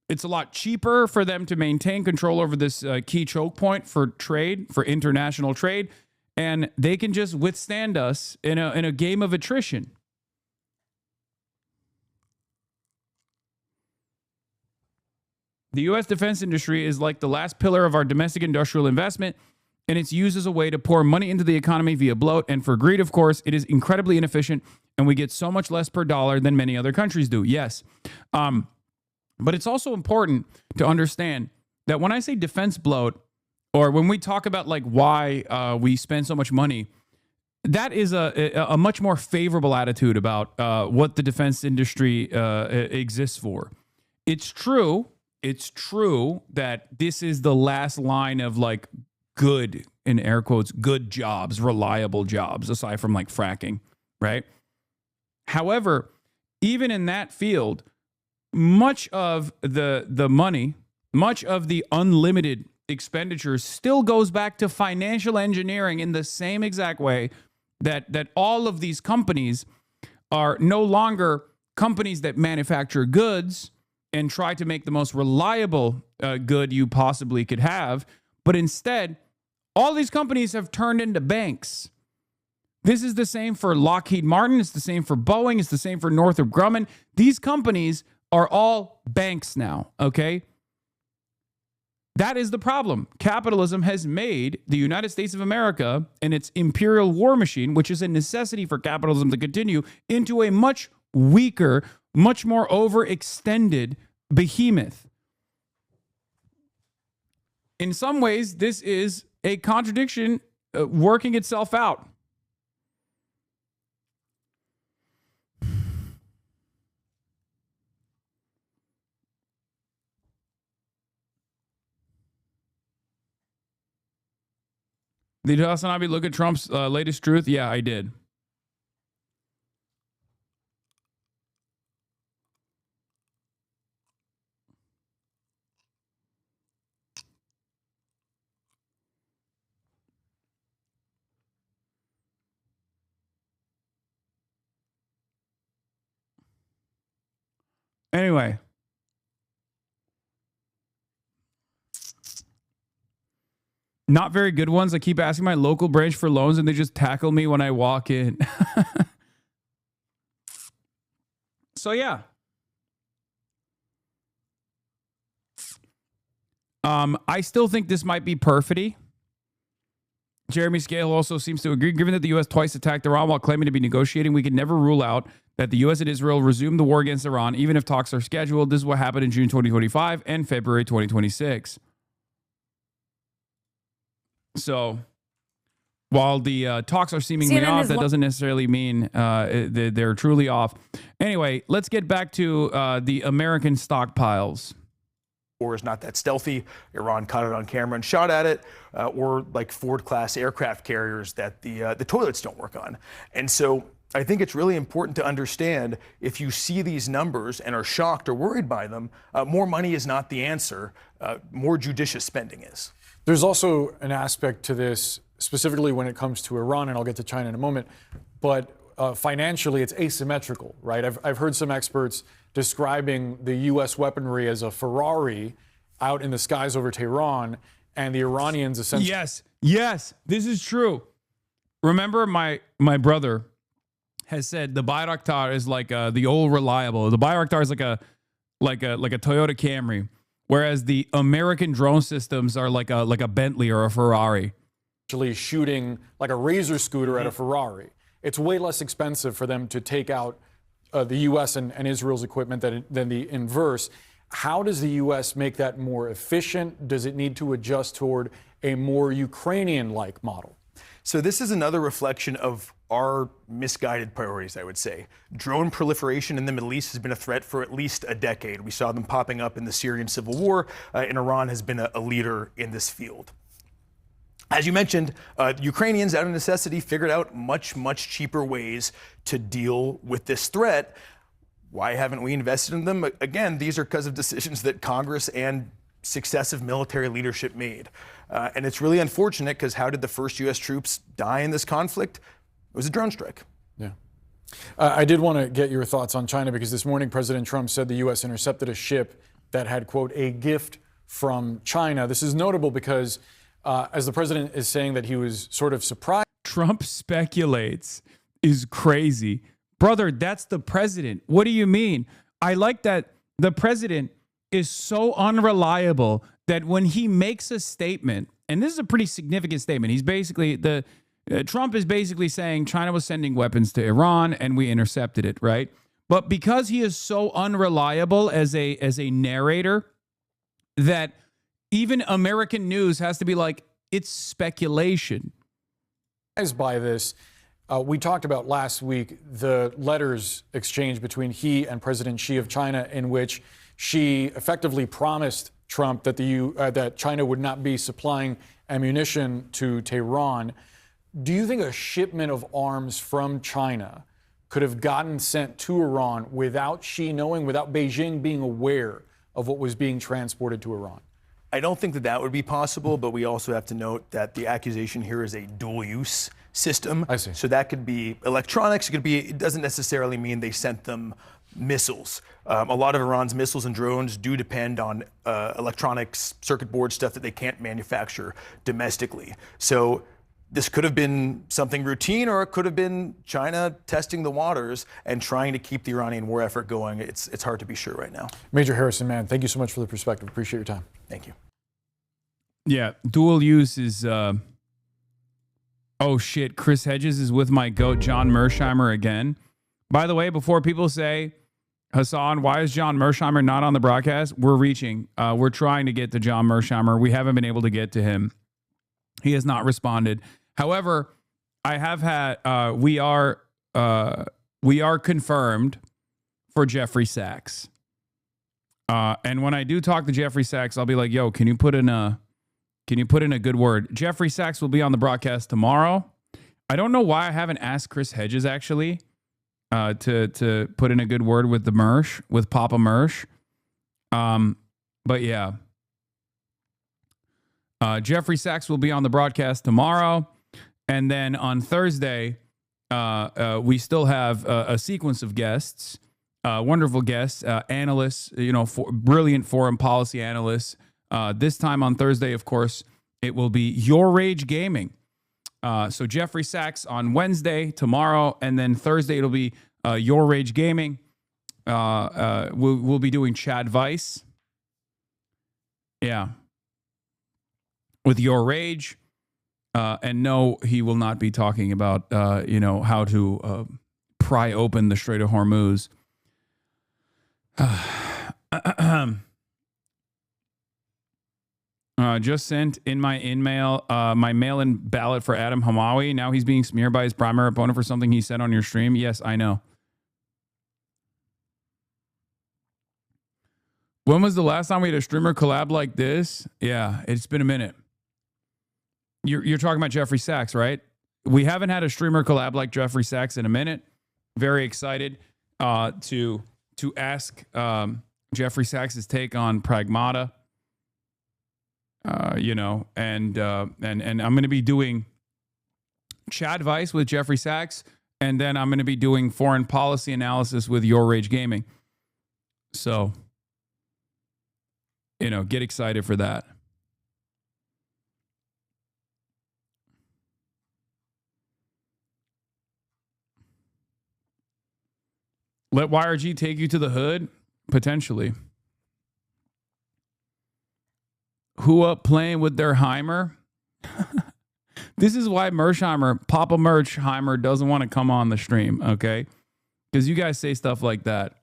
S10: It's a lot cheaper for them to maintain control over this key choke point for trade, for international trade, and they can just withstand us in a game of attrition. The U.S. defense industry is like the last pillar of our domestic industrial investment, and it's used as a way to pour money into the economy via bloat. And for greed, of course, it is incredibly inefficient, and we get so much less per dollar than many other countries do. Yes. But it's also important to understand that when I say defense bloat, or when we talk about like why we spend so much money, that is a much more favorable attitude about what the defense industry exists for. It's true that this is the last line of like good, in air quotes, good jobs, reliable jobs, aside from like fracking, right? However, even in that field, much of the money, much of the unlimited expenditures still goes back to financial engineering in the same exact way that all of these companies are no longer companies that manufacture goods and try to make the most reliable good you possibly could have. But instead, all these companies have turned into banks. This is the same for Lockheed Martin. It's the same for Boeing. It's the same for Northrop Grumman. These companies are all banks now, okay? That is the problem. Capitalism has made the United States of America and its imperial war machine, which is a necessity for capitalism to continue, into a much weaker, much more overextended behemoth. in some ways, this is a contradiction working itself out. Did HasanAbi look at Trump's latest truth? Yeah, I did. Anyway. Not very good ones. I keep asking my local branch for loans and they just tackle me when I walk in. So, yeah. I still think this might be perfidy. Jeremy Scale also seems to agree. Given that the U.S. twice attacked Iran while claiming to be negotiating, we can never rule out that the U.S. and Israel resume the war against Iran, even if talks are scheduled. This is what happened in June 2025 and February 2026. So, while the talks are seemingly
S2: CNN
S10: off, that doesn't necessarily mean they're truly off. Anyway, let's get back to the American stockpiles.
S5: War is not that stealthy. Iran caught it on camera and shot at it, or like Ford-class aircraft carriers that the toilets don't work on. And so I think it's really important to understand, if you see these numbers and are shocked or worried by them, more money is not the answer. More judicious spending is.
S4: There's also an aspect to this, specifically when it comes to Iran, and I'll get to China in a moment, but financially it's asymmetrical, right? I've heard some experts describing the U.S. weaponry as a Ferrari out in the skies over Tehran, and the Iranians essentially...
S10: Yes, this is true. Remember, my brother has said the Bayraktar is like the old reliable. The Bayraktar is like a Toyota Camry, whereas the American drone systems are like a Bentley or a Ferrari.
S4: Actually shooting like a Razor scooter at a Ferrari. It's way less expensive for them to take out the U.S. and Israel's equipment than the inverse. How does the U.S. make that more efficient? Does it need to adjust toward a more Ukrainian-like model?
S5: So this is another reflection of our misguided priorities, I would say. Drone proliferation in the Middle East has been a threat for at least a decade. We saw them popping up in the Syrian civil war, and Iran has been a leader in this field. As you mentioned, Ukrainians, out of necessity, figured out much, much cheaper ways to deal with this threat. Why haven't we invested in them? Again, these are because of decisions that Congress and successive military leadership made. And it's really unfortunate, because how did the first U.S. troops die in this conflict? It was a drone strike.
S4: Yeah. I did want to get your thoughts on China, because this morning President Trump said the U.S. intercepted a ship that had, quote, a gift from China. This is notable because as the president is saying that he was sort of surprised.
S10: Trump speculates is crazy. Brother, that's the president. What do you mean? I like that the president is so unreliable that when he makes a statement, and this is a pretty significant statement, he's basically, Trump is basically saying China was sending weapons to Iran and we intercepted it, right? But because he is so unreliable as a narrator, that even American news has to be like, it's speculation.
S4: By this, we talked about last week the letters exchanged between he and President Xi of China, in which Xi effectively promised Trump that that China would not be supplying ammunition to Tehran. Do you think a shipment of arms from China could have gotten sent to Iran without Xi knowing, without Beijing being aware of what was being transported to Iran?
S5: I don't think that would be possible, but we also have to note that the accusation here is a dual-use system.
S4: I see.
S5: So that could be electronics. It doesn't necessarily mean they sent them missiles. A lot of Iran's missiles and drones do depend on electronics, circuit board stuff that they can't manufacture domestically. So this could have been something routine, or it could have been China testing the waters and trying to keep the Iranian war effort going. It's hard to be sure right now.
S4: Major Harrison, man, thank you so much for the perspective. Appreciate your time.
S5: Thank you.
S10: Yeah, dual use is... Oh, shit. Chris Hedges is with my goat, John Mersheimer, again. By the way, before people say, Hasan, why is John Mersheimer not on the broadcast? We're reaching. We're trying to get to John Mersheimer. We haven't been able to get to him. He has not responded. However, I have had. We are confirmed for Jeffrey Sachs. And when I do talk to Jeffrey Sachs, I'll be like, "Yo, can you put in a good word?" Jeffrey Sachs will be on the broadcast tomorrow. I don't know why I haven't asked Chris Hedges actually to put in a good word with with Papa Mersh. But yeah, Jeffrey Sachs will be on the broadcast tomorrow, and then on Thursday, we still have a sequence of guests. Wonderful guests, analysts, brilliant foreign policy analysts. This time on Thursday, of course, it will be Your Rage Gaming. So Jeffrey Sachs on Wednesday, tomorrow, and then Thursday it'll be Your Rage Gaming. We'll be doing chadvice. Yeah. With Your Rage. And no, he will not be talking about, how to pry open the Strait of Hormuz. Just sent in my my mail-in ballot for Adam Hamawi. Now he's being smeared by his primary opponent for something he said on your stream. Yes, I know. When was the last time we had a streamer collab like this? Yeah, it's been a minute. You're talking about Jeffrey Sachs, right? We haven't had a streamer collab like Jeffrey Sachs in a minute. Very excited to ask Jeffrey Sachs's take on Pragmata. And I'm going to be doing chadvice with Jeffrey Sachs, and then I'm going to be doing foreign policy analysis with Your Rage Gaming. So, get excited for that. Let YRG take you to the hood? Potentially. Who up playing with their Heimer? This is why Mersheimer, Papa Mersheimer, doesn't want to come on the stream, okay? Because you guys say stuff like that.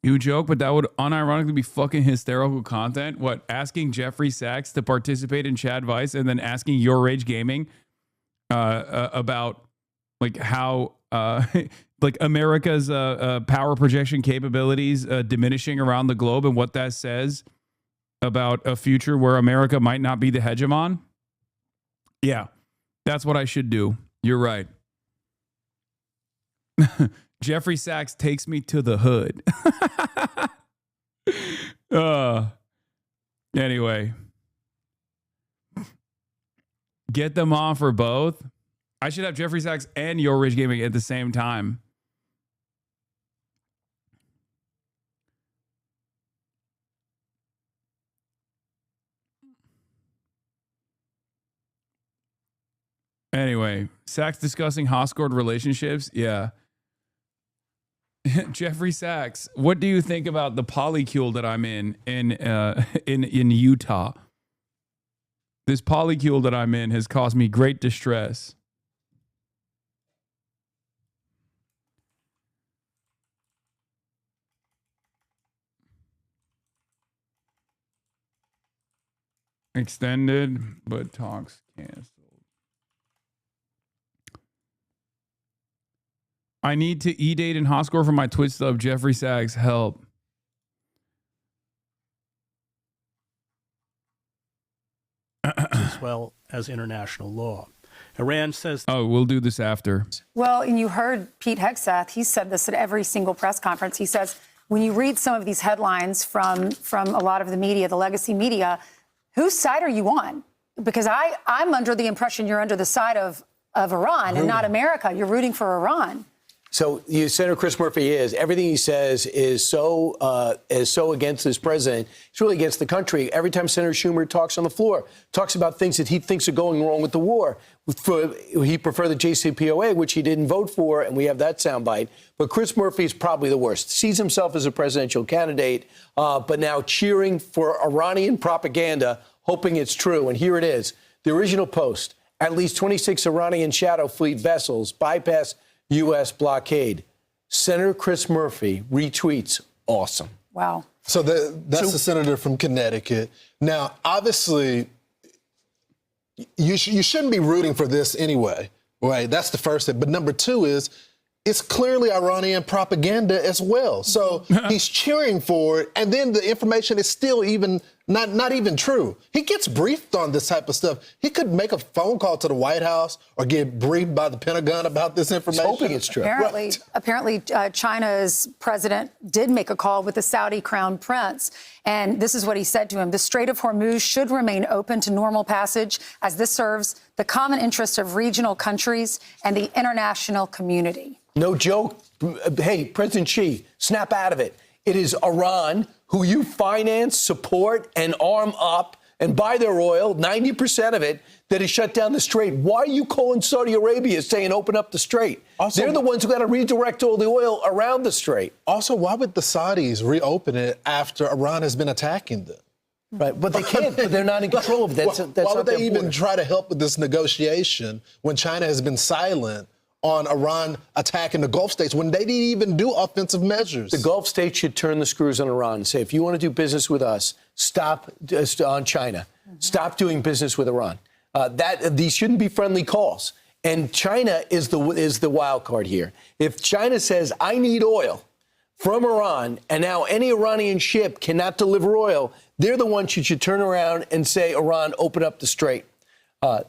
S10: You joke, but that would unironically be fucking hysterical content. What, asking Jeffrey Sachs to participate in chadvice and then asking Your Rage Gaming about like how like America's power projection capabilities diminishing around the globe and what that says about a future where America might not be the hegemon? Yeah, that's what I should do. You're right. Jeffrey Sachs takes me to the hood. Anyway. Get them on for both. I should have Jeffrey Sachs and Your Rage Gaming at the same time. Anyway, Sachs discussing Hoscord relationships. Yeah. Jeffrey Sachs, what do you think about the polycule that I'm in Utah? This polycule that I'm in has caused me great distress. Extended, but talks canceled. I need to E-date and Hoscore for my Twitch sub. Jeffrey Sachs, help.
S6: As well as international law. Iran says...
S10: Oh, we'll do this after.
S20: Well, and you heard Pete Hegseth. He said this at every single press conference. He says, when you read some of these headlines from a lot of the media, the legacy media, whose side are you on? Because I'm under the impression you're under the side of Iran and not America. You're rooting for Iran.
S21: So Senator Chris Murphy everything he says is so against this president. It's really against the country. Every time Senator Schumer talks on the floor, talks about things that he thinks are going wrong with the war. He preferred the JCPOA, which he didn't vote for, and we have that soundbite. But Chris Murphy is probably the worst. Sees himself as a presidential candidate, but now cheering for Iranian propaganda, hoping it's true. And here it is. The original post. At least 26 Iranian shadow fleet vessels bypass U.S. blockade. Senator Chris Murphy retweets. Awesome.
S20: Wow.
S22: So that's the senator from Connecticut. Now, obviously, you shouldn't be rooting for this anyway, right? That's the first thing. But number two is, it's clearly Iranian propaganda as well. So he's cheering for it, and then the information is still not even true. He gets briefed on this type of stuff. He could make a phone call to the White House or get briefed by the Pentagon about this information.
S21: He's hoping it's true.
S20: Apparently, China's president did make a call with the Saudi crown prince, and this is what he said to him. The Strait of Hormuz should remain open to normal passage, as this serves the common interests of regional countries and the international community.
S21: No joke. Hey, President Xi, snap out of it. It is Iran who you finance, support, and arm up and buy their oil, 90% of it, that has shut down the strait. Why are you calling Saudi Arabia saying open up the strait? Also, they're the ones who got to redirect all the oil around the strait.
S22: Also, why would the Saudis reopen it after Iran has been attacking them?
S21: Right, but they can't. But they're not in control of it.
S22: Why would they even try to help with this negotiation when China has been silent on Iran attacking the Gulf states when they didn't even do offensive measures?
S21: The Gulf states should turn the screws on Iran and say, if you want to do business with us, stop on China. Stop doing business with Iran. These shouldn't be friendly calls. And China is the wild card here. If China says, I need oil from Iran, and now any Iranian ship cannot deliver oil, they're the ones who should turn around and say, Iran, open up the strait.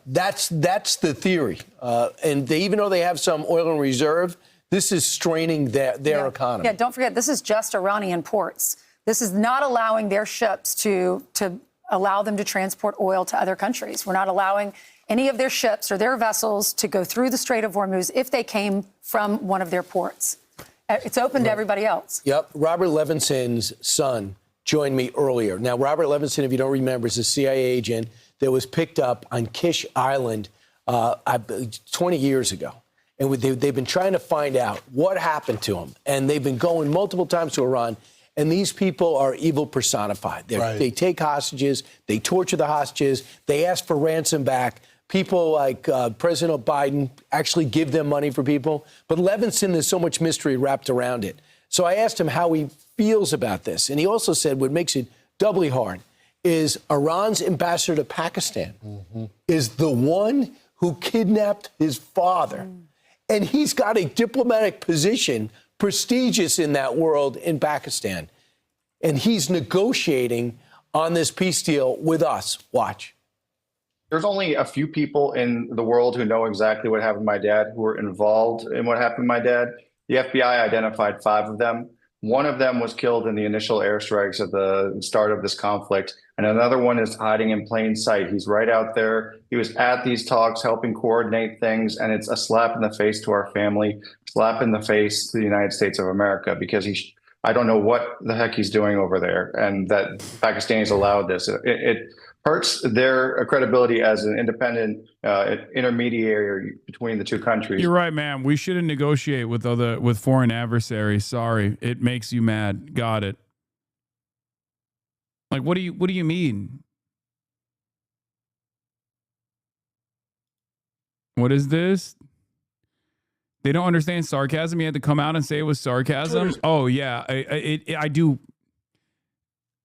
S21: That's the theory. And even though they have some oil in reserve, this is straining their economy.
S20: Yeah, don't forget, this is just Iranian ports. This is not allowing their ships to allow them to transport oil to other countries. We're not allowing any of their ships or their vessels to go through the Strait of Hormuz if they came from one of their ports. It's open to everybody else.
S21: Yep. Robert Levinson's son joined me earlier. Now, Robert Levinson, if you don't remember, is a CIA agent that was picked up on Kish Island 20 years ago. And they've been trying to find out what happened to him. And they've been going multiple times to Iran. And these people are evil personified. They take hostages. They torture the hostages. They ask for ransom back. People like President Biden actually give them money for people. But Levinson, there's so much mystery wrapped around it. So I asked him how he feels about this. And he also said what makes it doubly hard is Iran's ambassador to Pakistan is the one who kidnapped his father. And he's got a diplomatic position, prestigious in that world in Pakistan. And he's negotiating on this peace deal with us. Watch.
S7: There's only a few people in the world who know exactly what happened to my dad, who were involved in what happened to my dad. The FBI identified 5 of them. One of them was killed in the initial airstrikes at the start of this conflict, and another one is hiding in plain sight. He's right out there. He was at these talks, helping coordinate things, and it's a slap in the face to our family, slap in the face to the United States of America, because I don't know what the heck he's doing over there, and that Pakistanis allowed this. It hurts their credibility as an independent intermediary between the two countries.
S10: You're right, man. We shouldn't negotiate with foreign adversaries. Sorry, it makes you mad. Got it. Like, what do you mean? What is this? They don't understand sarcasm. You had to come out and say it was sarcasm. Oh yeah, I do.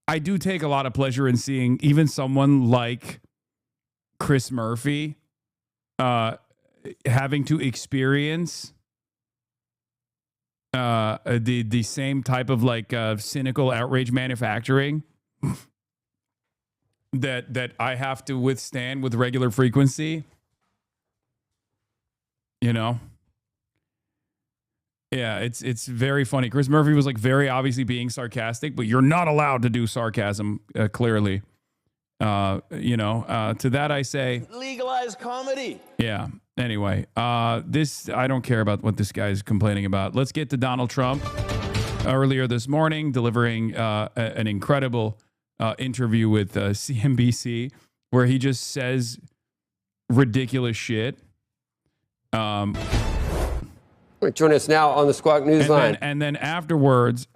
S10: I do take a lot of pleasure in seeing even someone like Chris Murphy having to experience the same type of cynical outrage manufacturing that I have to withstand with regular frequency. You know? Yeah, it's very funny. Chris Murphy was very obviously being sarcastic, but you're not allowed to do sarcasm, clearly. To that I say,
S19: legalize comedy.
S10: yeah. Anyway, this, I don't care about what this guy is complaining about. Let's get to Donald Trump. Earlier this morning, delivering an incredible interview with CNBC, where he just says ridiculous shit.
S8: Join us now on the Squawk Newsline.
S10: And then afterwards,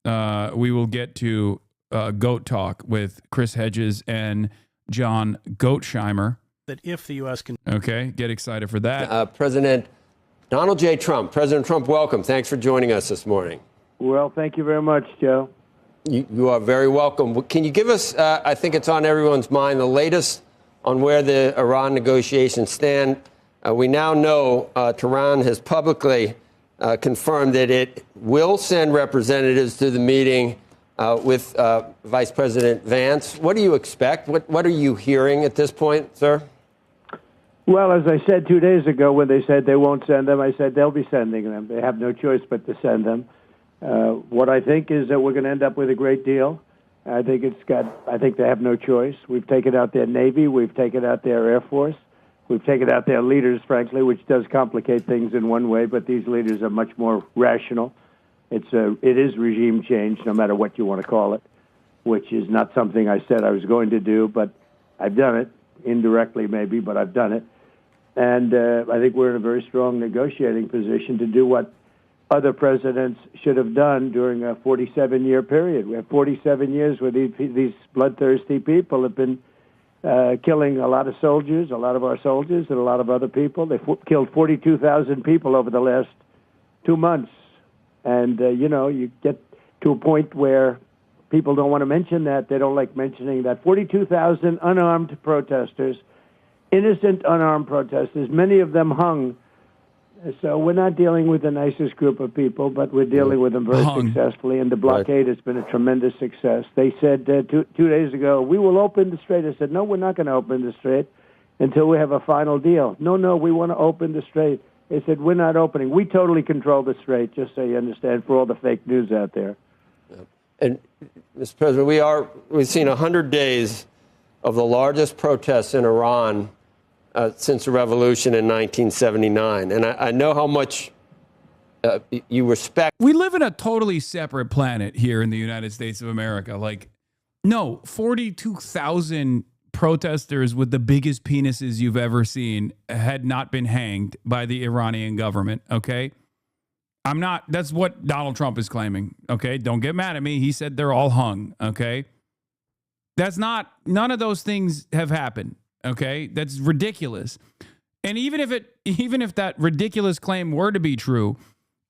S10: we will get to Goat Talk with Chris Hedges and John Goatsheimer.
S6: That if the U.S. can...
S10: Okay, get excited for that.
S8: President Donald J. Trump. President Trump, welcome. Thanks for joining us this morning.
S14: Well, thank you very much, Joe.
S8: You are very welcome. Can you give us, I think it's on everyone's mind, the latest on where the Iran negotiations stand? We now know Tehran has publicly confirmed that it will send representatives to the meeting with Vice President Vance. What do you expect? What are you hearing at this point, sir?
S14: Well, as I said 2 days ago when they said they won't send them, I said they'll be sending them. They have no choice but to send them. What I think is that we're going to end up with a great deal. I think they have no choice. We've taken out their Navy. We've taken out their Air Force. We've taken out their leaders, frankly, which does complicate things in one way, but these leaders are much more rational. It is regime change, no matter what you want to call it, which is not something I said I was going to do, but I've done it, indirectly maybe, but I've done it. And I think we're in a very strong negotiating position to do what other presidents should have done during a 47-year period. We have 47 years where these bloodthirsty people have been killing a lot of soldiers, a lot of our soldiers, and a lot of other people. They've killed 42,000 people over the last 2 months. And, you get to a point where people don't want to mention that. They don't like mentioning that. 42,000 unarmed protesters, innocent unarmed protesters, many of them hung. So we're not dealing with the nicest group of people, but we're dealing with them very successfully, and the blockade has been a tremendous success. They said 2 days ago, we will open the strait. I said, no, we're not going to open the strait until we have a final deal. No, we want to open the strait. They said, we're not opening. We totally control the strait, just so you understand, for all the fake news out there.
S8: And, Mr. President, we've seen 100 days of the largest protests in Iran since the revolution in 1979. And I know how much you respect.
S10: We live in a totally separate planet here in the United States of America. Like, no, 42,000 protesters with the biggest penises you've ever seen had not been hanged by the Iranian government, okay? That's what Donald Trump is claiming, okay? Don't get mad at me. He said they're all hung, okay? None of those things have happened. Okay, that's ridiculous. And even if that ridiculous claim were to be true,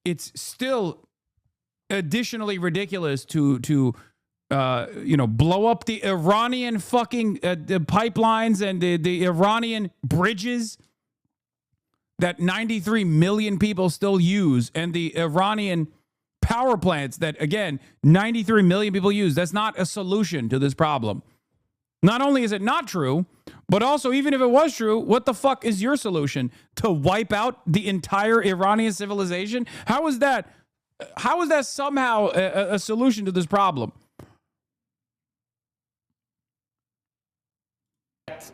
S10: it's still additionally ridiculous to blow up the Iranian fucking the pipelines and the Iranian bridges that 93 million people still use, and the Iranian power plants that, again, 93 million people use. That's not a solution to this problem. Not only is it not true, but also, even if it was true, what the fuck is your solution? To wipe out the entire Iranian civilization? How is that somehow a solution to this problem?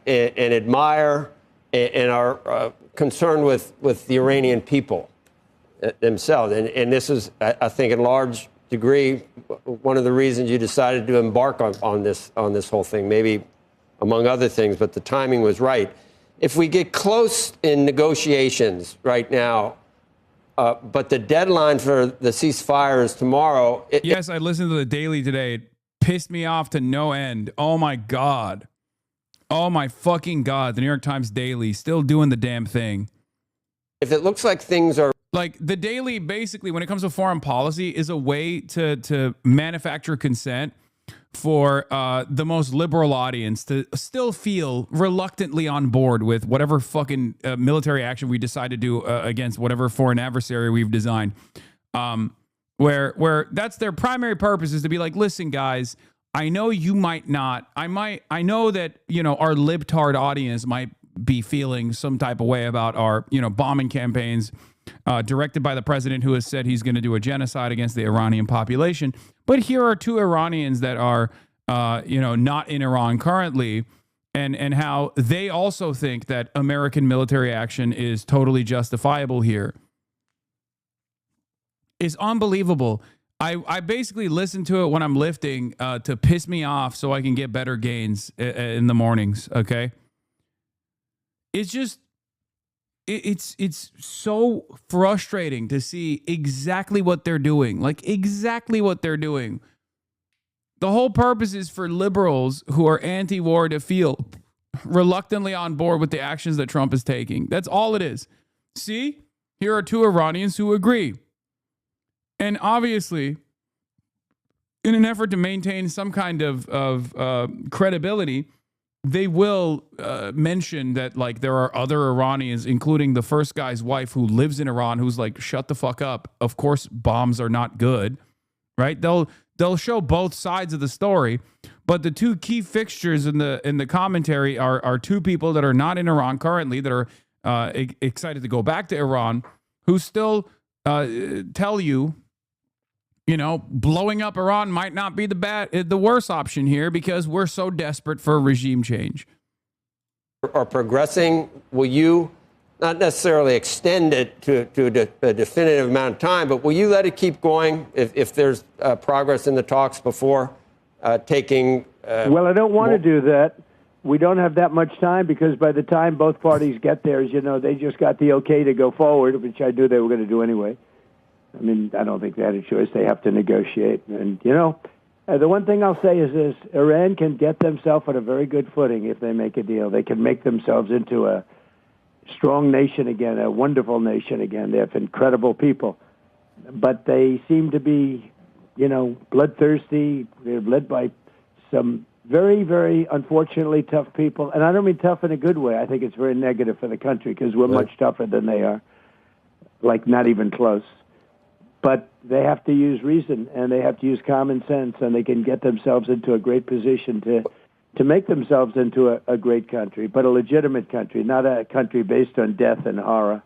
S8: And admire and are concerned with the Iranian people themselves. And this is, I think, in large degree, one of the reasons you decided to embark on this whole thing, maybe among other things, but the timing was right. If we get close in negotiations right now, but the deadline for the ceasefire is tomorrow.
S10: Yes, I listened to the Daily today. It pissed me off to no end. Oh, my God. Oh, my fucking God. The New York Times Daily still doing the damn thing.
S8: If it looks like things are...
S10: Like, the Daily, basically, when it comes to foreign policy, is a way to manufacture consent for the most liberal audience to still feel reluctantly on board with whatever fucking military action we decide to do against whatever foreign adversary we've designed. Where that's their primary purpose, is to be like, listen, guys, I know you might not. I know that, our libtard audience might be feeling some type of way about our, bombing campaigns directed by the president, who has said he's going to do a genocide against the Iranian population. But here are two Iranians that are not in Iran currently, and how they also think that American military action is totally justifiable here is unbelievable. I basically listen to it when I'm lifting to piss me off so I can get better gains in the mornings, okay? It's just, it's so frustrating to see exactly what they're doing. Like, exactly what they're doing. The whole purpose is for liberals who are anti-war to feel reluctantly on board with the actions that Trump is taking. That's all it is. See, here are two Iranians who agree. And obviously, in an effort to maintain some kind of credibility, they will mention that, like, there are other Iranians, including the first guy's wife who lives in Iran, who's like, shut the fuck up. Of course, bombs are not good, right? They'll show both sides of the story, but the two key fixtures in the commentary are two people that are not in Iran currently, that are excited to go back to Iran, who still tell you, blowing up Iran might not be the worst option here because we're so desperate for a regime change.
S8: Are progressing, will you not necessarily extend it to a definitive amount of time, but will you let it keep going if there's progress in the talks before taking...
S14: well, I don't want to do that. We don't have that much time because by the time both parties get there, as you know, they just got the okay to go forward, which I knew they were going to do anyway. I mean, I don't think they had a choice. They have to negotiate. And, the one thing I'll say is this. Iran can get themselves on a very good footing if they make a deal. They can make themselves into a strong nation again, a wonderful nation again. They have incredible people. But they seem to be, bloodthirsty. They're led by some very, very, unfortunately, tough people. And I don't mean tough in a good way. I think it's very negative for the country because we're much tougher than they are, like not even close. But they have to use reason, and they have to use common sense, and they can get themselves into a great position to make themselves into a great country, but a legitimate country, not a country based on death and horror.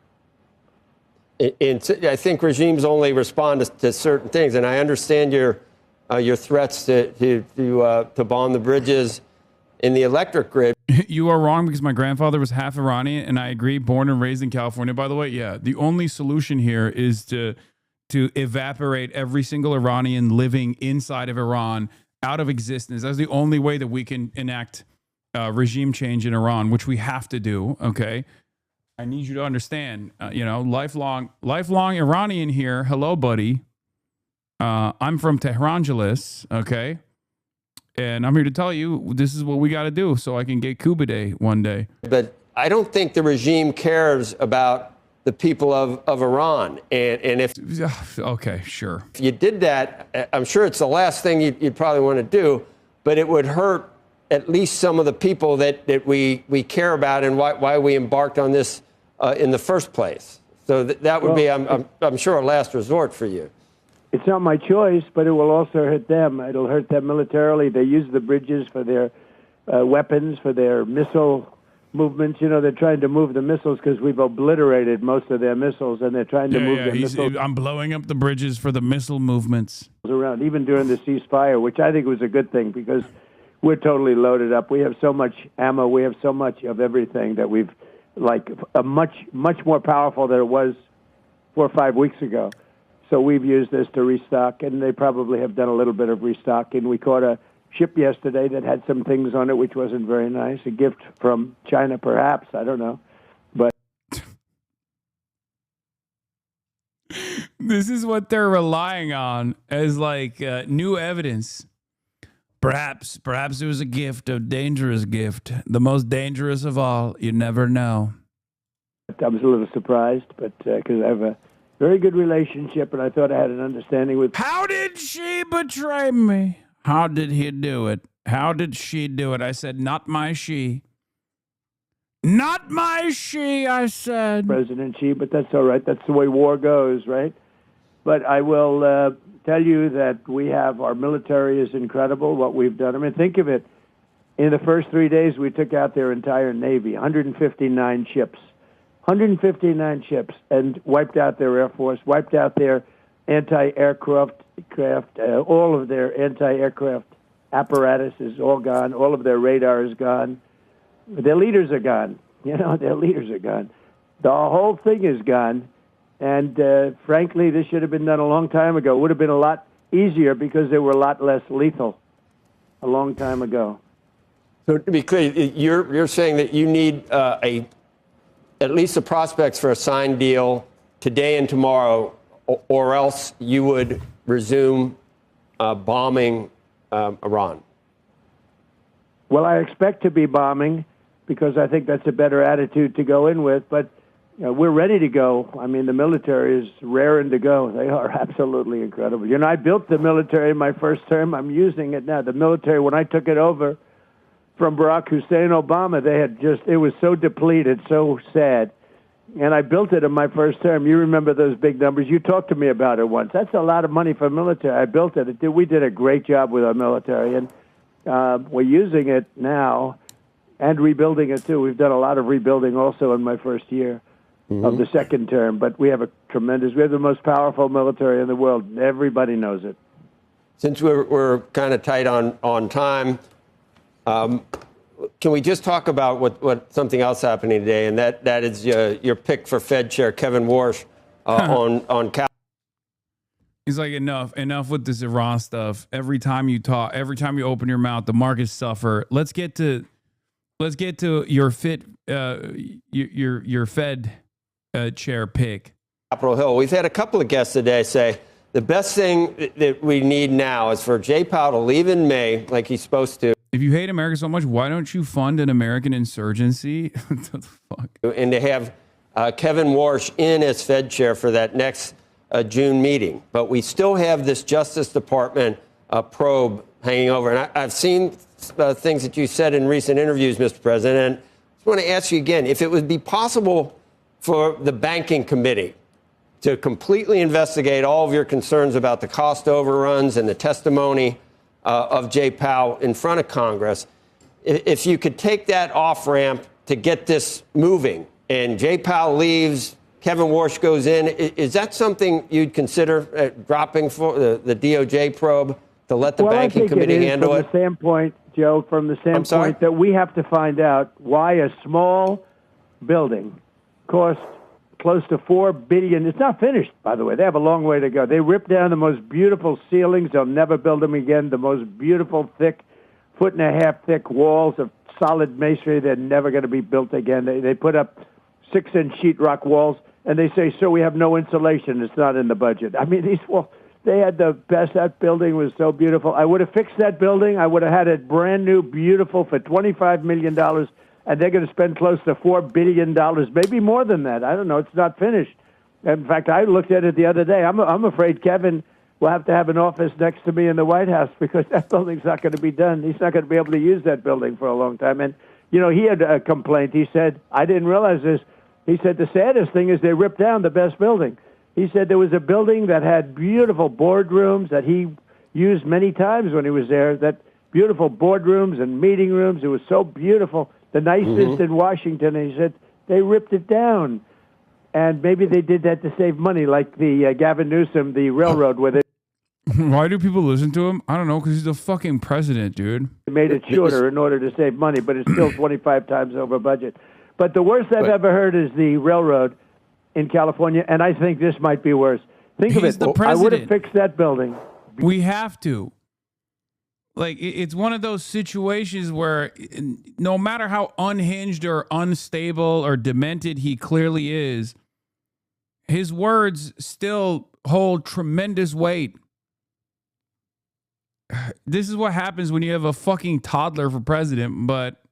S8: I think regimes only respond to certain things, and I understand your threats to bomb the bridges in the electric grid.
S10: You are wrong because my grandfather was half Iranian, and I agree, born and raised in California, by the way. Yeah, the only solution here is to evaporate every single Iranian living inside of Iran out of existence. That's the only way that we can enact regime change in Iran, which we have to do, okay? I need you to understand, lifelong Iranian here. Hello, buddy. I'm from Tehrangeles, okay? And I'm here to tell you this is what we got to do so I can get Cuba Day one day.
S8: But I don't think the regime cares about the people of Iran. And if...
S10: Okay, sure.
S8: If you did that, I'm sure it's the last thing you'd probably want to do, but it would hurt at least some of the people that we care about and why we embarked on this in the first place. So that would be, I'm sure, a last resort for you.
S14: It's not my choice, but it will also hurt them. It'll hurt them militarily. They use the bridges for their weapons, for their missile movements. They're trying to move the missiles because we've obliterated most of their missiles, and they're trying to move the missiles.
S10: I'm blowing up the bridges for the missile movements.
S14: Around, even during the ceasefire, which I think was a good thing because we're totally loaded up. We have so much ammo. We have so much of everything that we've, much more powerful than it was 4 or 5 weeks ago. So we've used this to restock, and they probably have done a little bit of restocking. We caught a ship yesterday that had some things on it which wasn't very nice. A gift from China, perhaps. I don't know. But
S10: this is what they're relying on as new evidence. Perhaps it was a gift, a dangerous gift, the most dangerous of all. You never know.
S14: I was a little surprised, but because I have a very good relationship, and I thought I had an understanding with...
S10: How did she betray me? How did he do it? How did she do it? I said, not my she. Not my she, I said.
S14: President Xi, but that's all right. That's the way war goes, right? But I will tell you that our military is incredible, what we've done. I mean, think of it. In the first 3 days, we took out their entire Navy, 159 ships. 159 ships, and wiped out their Air Force, wiped out their anti-aircraft, all of their anti-aircraft apparatus is all gone. All of their radar is gone. Their leaders are gone. Their leaders are gone. The whole thing is gone. And frankly, this should have been done a long time ago. It would have been a lot easier because they were a lot less lethal a long time ago.
S8: So to be clear, you're saying that you need at least the prospects for a signed deal today and tomorrow, or else you would resume bombing Iran.
S14: Well, I expect to be bombing because I think that's a better attitude to go in with. But we're ready to go. I mean, the military is raring to go. They are absolutely incredible. I built the military in my first term. I'm using it now. The military, when I took it over from Barack Hussein Obama, it was so depleted, so sad. And I built it in my first term. You remember those big numbers. You talked to me about it once. That's a lot of money for military. I built it. We did a great job with our military, and we're using it now and rebuilding it, too. We've done a lot of rebuilding also in my first year of the second term. But we have we have the most powerful military in the world, and everybody knows it.
S8: Since we're kind of tight on time, can we just talk about what something else happening today, and that is your pick for Fed Chair Kevin Warsh on Cal.
S10: He's like, enough with this Iran stuff. Every time you talk, every time you open your mouth, the markets suffer. Let's get to your your Fed chair pick.
S8: Capitol Hill. We've had a couple of guests today say the best thing that we need now is for Jay Powell to leave in May like he's supposed to.
S10: If you hate America so much, why don't you fund an American insurgency? What the fuck?
S8: And to have Kevin Warsh in as Fed chair for that next June meeting. But we still have this Justice Department probe hanging over. And I've seen things that you said in recent interviews, Mr. President. And I just want to ask you again, if it would be possible for the Banking Committee to completely investigate all of your concerns about the cost overruns and the testimony of Jay Powell in front of Congress, if you could take that off-ramp to get this moving, and Jay Powell leaves, Kevin Warsh goes in, is that something you'd consider dropping for the DOJ probe to let the Banking Committee handle it?
S14: From the standpoint, Joe, from the standpoint that we have to find out why a small building cost close to $4 billion. It's not finished, by the way. They have a long way to go. They ripped down the most beautiful ceilings. They'll never build them again. The most beautiful, thick, 1.5 thick walls of solid masonry. They're never going to be built again. They put up 6-inch sheetrock walls, and they say, sir, we have no insulation. It's not in the budget. I mean, these walls, they had the best. That building was so beautiful. I would have fixed that building. I would have had it brand new, beautiful for $25 million. And they're going to spend close to $4 billion, maybe more than that. I don't know. It's not finished. In fact, I looked at it the other day. I'm afraid Kevin will have to have an office next to me in the White House because that building's not going to be done. He's not going to be able to use that building for a long time. And, he had a complaint. He said, I didn't realize this. He said the saddest thing is they ripped down the best building. He said there was a building that had beautiful boardrooms that he used many times when he was there, that beautiful boardrooms and meeting rooms. It was so beautiful. The nicest in Washington, and he said they ripped it down. And maybe they did that to save money, like the Gavin Newsom, the railroad with it.
S10: Why do people listen to him? I don't know, because he's the fucking president, dude.
S14: They made it shorter in order to save money, but it's still 25 times over budget. But the worst I've ever heard is the railroad in California, and I think this might be worse. Think of it. I would have fixed that building.
S10: We have to. Like, it's one of those situations where no matter how unhinged or unstable or demented he clearly is, his words still hold tremendous weight. This is what happens when you have a fucking toddler for president, but,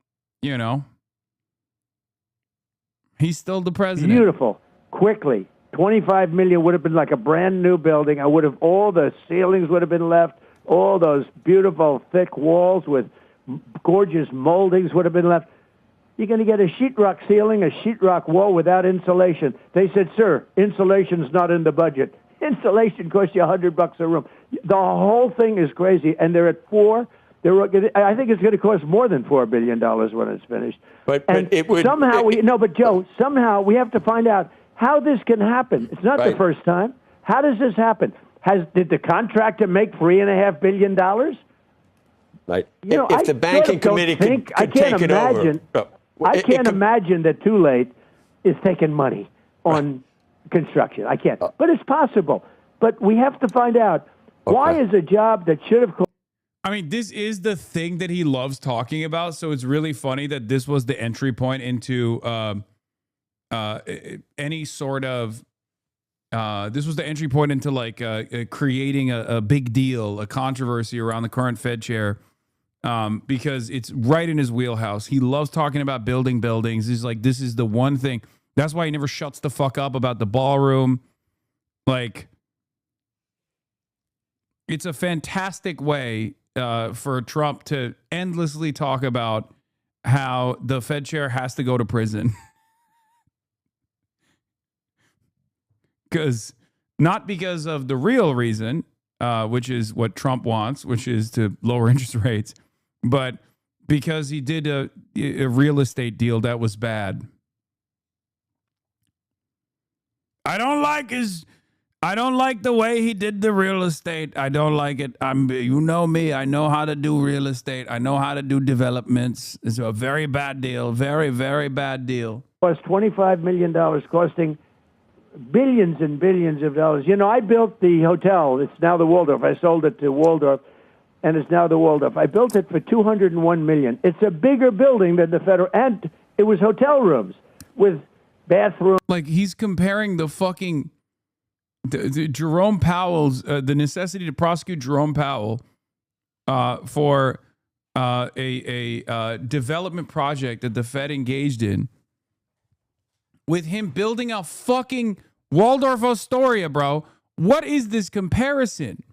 S10: he's still the president.
S14: Beautiful. Quickly. $25 million would have been like a brand new building. All the ceilings would have been left. All those beautiful, thick walls with gorgeous moldings would have been left. You're going to get a sheetrock ceiling, a sheetrock wall without insulation. They said, sir, insulation's not in the budget. Insulation costs you $100 a room. The whole thing is crazy, and they're at $4. I think it's going to cost more than $4 billion when it's finished.
S8: But it would
S14: somehow somehow we have to find out how this can happen. It's not the first time. How does this happen? Did the contractor make $3.5 billion?
S8: Right?
S14: You know,
S8: If the banking committee could
S14: I can't
S8: take it
S14: imagine.
S8: over.
S14: I can't imagine that Too Late is taking money on construction. I can't. But it's possible. But we have to find out why is a job that should have.
S10: I mean, this is the thing that he loves talking about. So it's really funny that this was the entry point into any sort of. This was the entry point into like creating a big deal, a controversy around the current Fed chair, because it's right in his wheelhouse. He loves talking about building buildings. He's like, this is the one thing. That's why he never shuts the fuck up about the ballroom. Like, it's a fantastic way for Trump to endlessly talk about how the Fed chair has to go to prison. Not because of the real reason, which is what Trump wants, which is to lower interest rates, but because he did a real estate deal that was bad. I don't like the way he did the real estate. I don't like it. You know me. I know how to do real estate. I know how to do developments. It's a very bad deal. Very, very bad deal.
S14: Was $25 million, costing billions and billions of dollars. You know, I built the hotel. It's now the Waldorf. I sold it to Waldorf, and it's now the Waldorf. I built it for $201 million. It's a bigger building than the federal, and it was hotel rooms with bathrooms.
S10: Like, he's comparing the fucking the Jerome Powell's the necessity to prosecute Jerome Powell for a development project that the Fed engaged in, with him building a fucking Waldorf Astoria, bro. What is this comparison?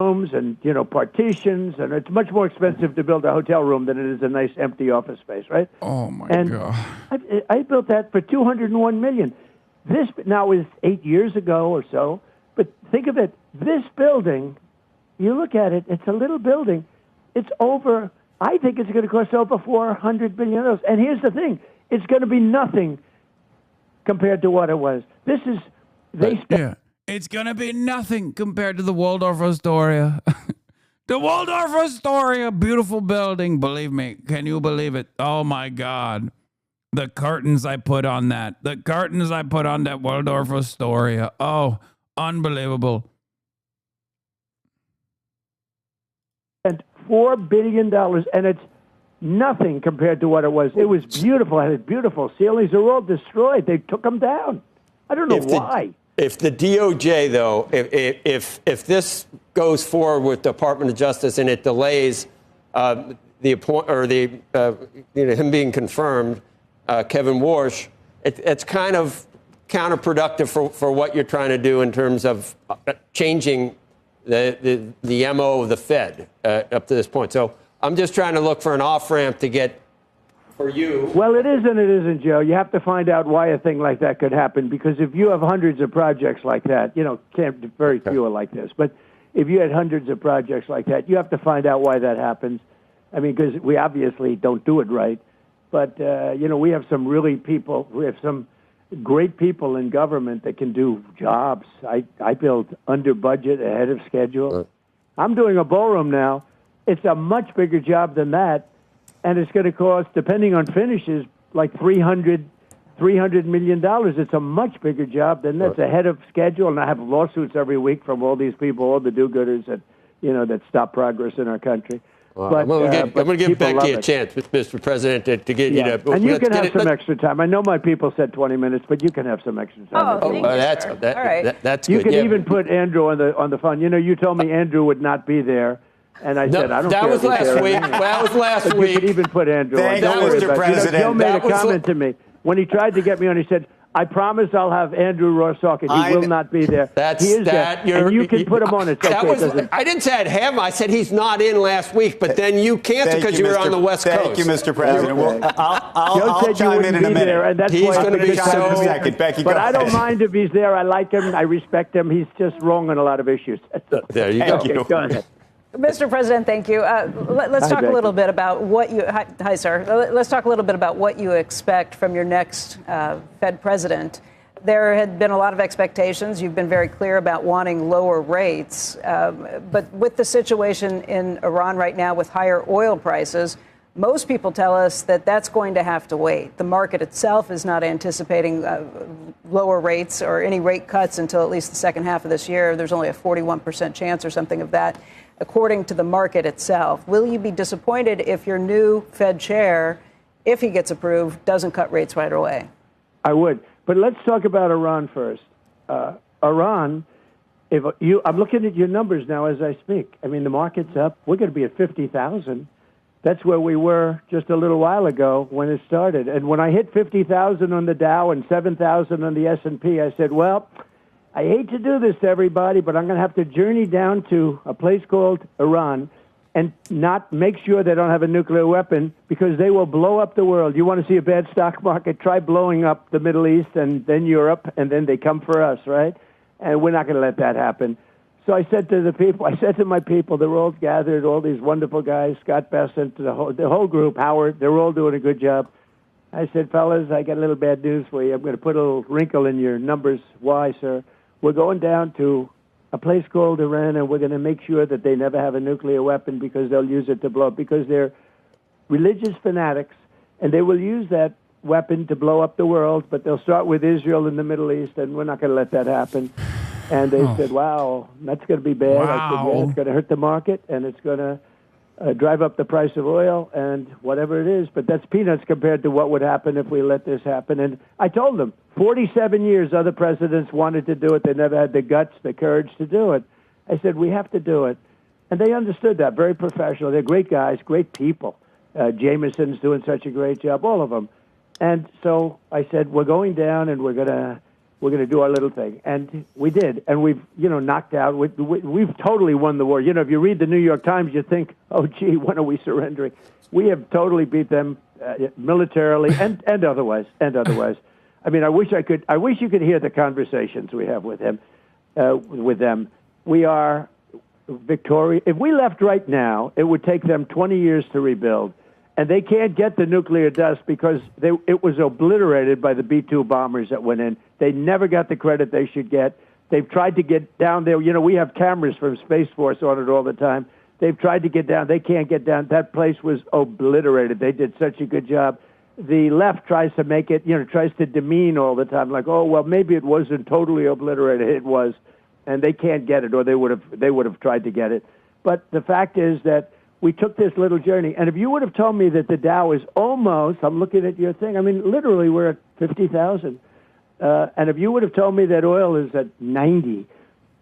S14: Rooms and, you know, partitions, and it's much more expensive to build a hotel room than it is a nice empty office space, right?
S10: Oh my God!
S14: I built that for $201 million. This now is 8 years ago or so, but think of it. This building, you look at it, it's a little building. It's over. I think it's going to cost over $400 billion. And here's the thing: it's going to be nothing compared to what it was. This is
S10: it's going to be nothing compared to the Waldorf Astoria. The Waldorf Astoria, beautiful building. Believe me. Can you believe it? Oh, my God. The curtains I put on that. The curtains I put on that Waldorf Astoria. Oh, unbelievable.
S14: And $4 billion, and it's nothing compared to what it was. It was beautiful. It had beautiful ceilings. They're all destroyed. They took them down. I don't know why.
S8: If the DOJ, though, if this goes forward with Department of Justice and it delays him being confirmed, Kevin Warsh, it's kind of counterproductive for what you're trying to do in terms of changing the MO of the Fed up to this point. So I'm just trying to look for an off-ramp to get for you.
S14: Well, it is and it isn't, Joe. You have to find out why a thing like that could happen, because if you have hundreds of projects like that, you know, very few are like this, but if you had hundreds of projects like that, you have to find out why that happens. I mean, because we obviously don't do it right. But, you know, we have some great people in government that can do jobs. I built under budget, ahead of schedule. I'm doing a ballroom now. It's a much bigger job than that. And it's going to cost, depending on finishes, like $300 million. It's a much bigger job than that's ahead of schedule. And I have lawsuits every week from all these people, all the do-gooders that stop progress in our country.
S8: Well, I'm going to give Becky a chance, Mr. President, to get you to...
S14: And you can have some extra time. I know my people said 20 minutes, but you can have some extra time.
S8: All right. That's good.
S14: You can even put Andrew on the phone. You know, you told me Andrew would not be there. And I said, I don't care.
S8: That was last week. That was last week.
S14: You could even put Andrew on.
S9: Thank you, Mr. President.
S14: Joe made a comment to me. When he tried to get me on, he said, I promise I'll have Andrew Ross talking. He will not be there. He is there. And you can put him on. It's okay.
S8: I didn't say I'd have him. I said he's not in last week, but then you canceled because you were on the West Coast.
S9: Thank you, Mr. President. Well, I'll chime in a minute.
S14: There, and that's
S8: he's going to be so...
S9: Becky,
S14: but I don't mind if he's there. I like him. I respect him. He's just wrong on a lot of issues.
S8: There you go.
S14: Okay, go ahead.
S12: Mr. President, thank you. Let's talk a little bit about what you... Hi, sir. Let's talk a little bit about what you expect from your next Fed president. there had been a lot of expectations. You've been very clear about wanting lower rates. But with the situation in Iran right now with higher oil prices, most people tell us that that's going to have to wait. The market itself is not anticipating lower rates or any rate cuts until at least the second half of this year. There's only a 41% chance or something of that, according to the market itself. Will you be disappointed if your new Fed chair, if he gets approved, doesn't cut rates right away?
S14: I would. But let's talk about Iran first. Iran, I'm looking at your numbers now as I speak. I mean, the market's up. We're going to be at 50,000. That's where we were just a little while ago when it started. And when I hit 50,000 on the Dow and 7,000 on the S&P, I said, well, I hate to do this to everybody, but I'm going to have to journey down to a place called Iran and not make sure they don't have a nuclear weapon because they will blow up the world. You want to see a bad stock market? Try blowing up the Middle East and then Europe, and then they come for us, right? And we're not going to let that happen. So I said to my people, they're all gathered, all these wonderful guys, Scott Bessent, the whole group, Howard, they're all doing a good job. I said, fellas, I got a little bad news for you. I'm going to put a little wrinkle in your numbers. Why, sir? We're going down to a place called Iran, and we're going to make sure that they never have a nuclear weapon because they'll use it to blow up, because they're religious fanatics, and they will use that weapon to blow up the world, but they'll start with Israel in the Middle East, and we're not going to let that happen. And they said, wow, that's going to be bad. I said, yeah, it's going to hurt the market, and it's going to drive up the price of oil and whatever it is. But that's peanuts compared to what would happen if we let this happen. And I told them, 47 years other presidents wanted to do it. They never had the guts, the courage to do it. I said, we have to do it. And they understood that, very professional. They're great guys, great people. Jameson's doing such a great job, all of them. And so I said, we're going down, and we're going to do our little thing. And we did. And we've, knocked out. We've totally won the war. If you read the New York Times, you think, oh, gee, when are we surrendering? We have totally beat them militarily and otherwise. I mean, I wish you could hear the conversations we have with them. We are victorious. If we left right now, it would take them 20 years to rebuild. And they can't get the nuclear dust because it was obliterated by the B-2 bombers that went in. They never got the credit they should get. They've tried to get down there. We have cameras from Space Force on it all the time. They've tried to get down. They can't get down. That place was obliterated. They did such a good job. The left tries to make it, tries to demean all the time, like, oh, well, maybe it wasn't totally obliterated. It was. And they can't get it, or they would have tried to get it. But the fact is that we took this little journey. And if you would have told me that the Dow is almost, I'm looking at your thing, I mean, literally we're at 50,000. And if you would have told me that oil is at 90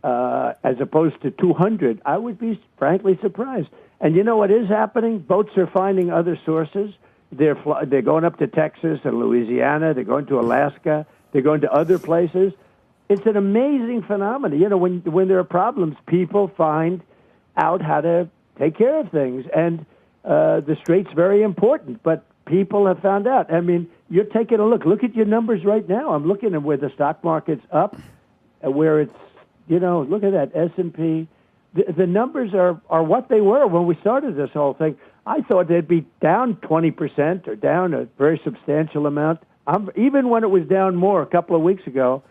S14: as opposed to 200, I would be frankly surprised. And you know what is happening? Boats are finding other sources. They're going up to Texas and Louisiana. They're going to Alaska. They're going to other places. It's an amazing phenomenon. When there are problems, people find out how to take care of things. And the Strait's very important, but people have found out. I mean, you're taking a look. Look at your numbers right now. I'm looking at where the stock market's up, where it's, look at that, S&P. The numbers are what they were when we started this whole thing. I thought they'd be down 20% or down a very substantial amount. Even when it was down more a couple of weeks ago,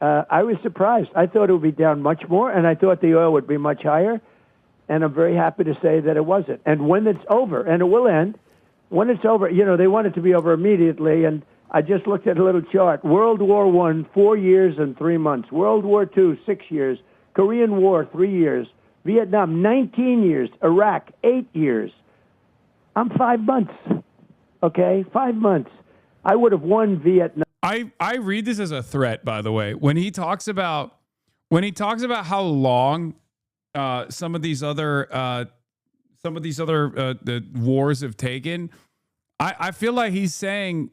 S14: I was surprised. I thought it would be down much more, and I thought the oil would be much higher. And I'm very happy to say that it wasn't. And when it's over, and it will end, when it's over, they want it to be over immediately. And I just looked at a little chart. World War I, 4 years and 3 months. World War II, 6 years. Korean War, 3 years. Vietnam, 19 years. Iraq, 8 years. I'm 5 months. Okay, 5 months. I would have won Vietnam.
S10: I read this as a threat, by the way. When he talks about how long some of these other the wars have taken, I feel like he's saying,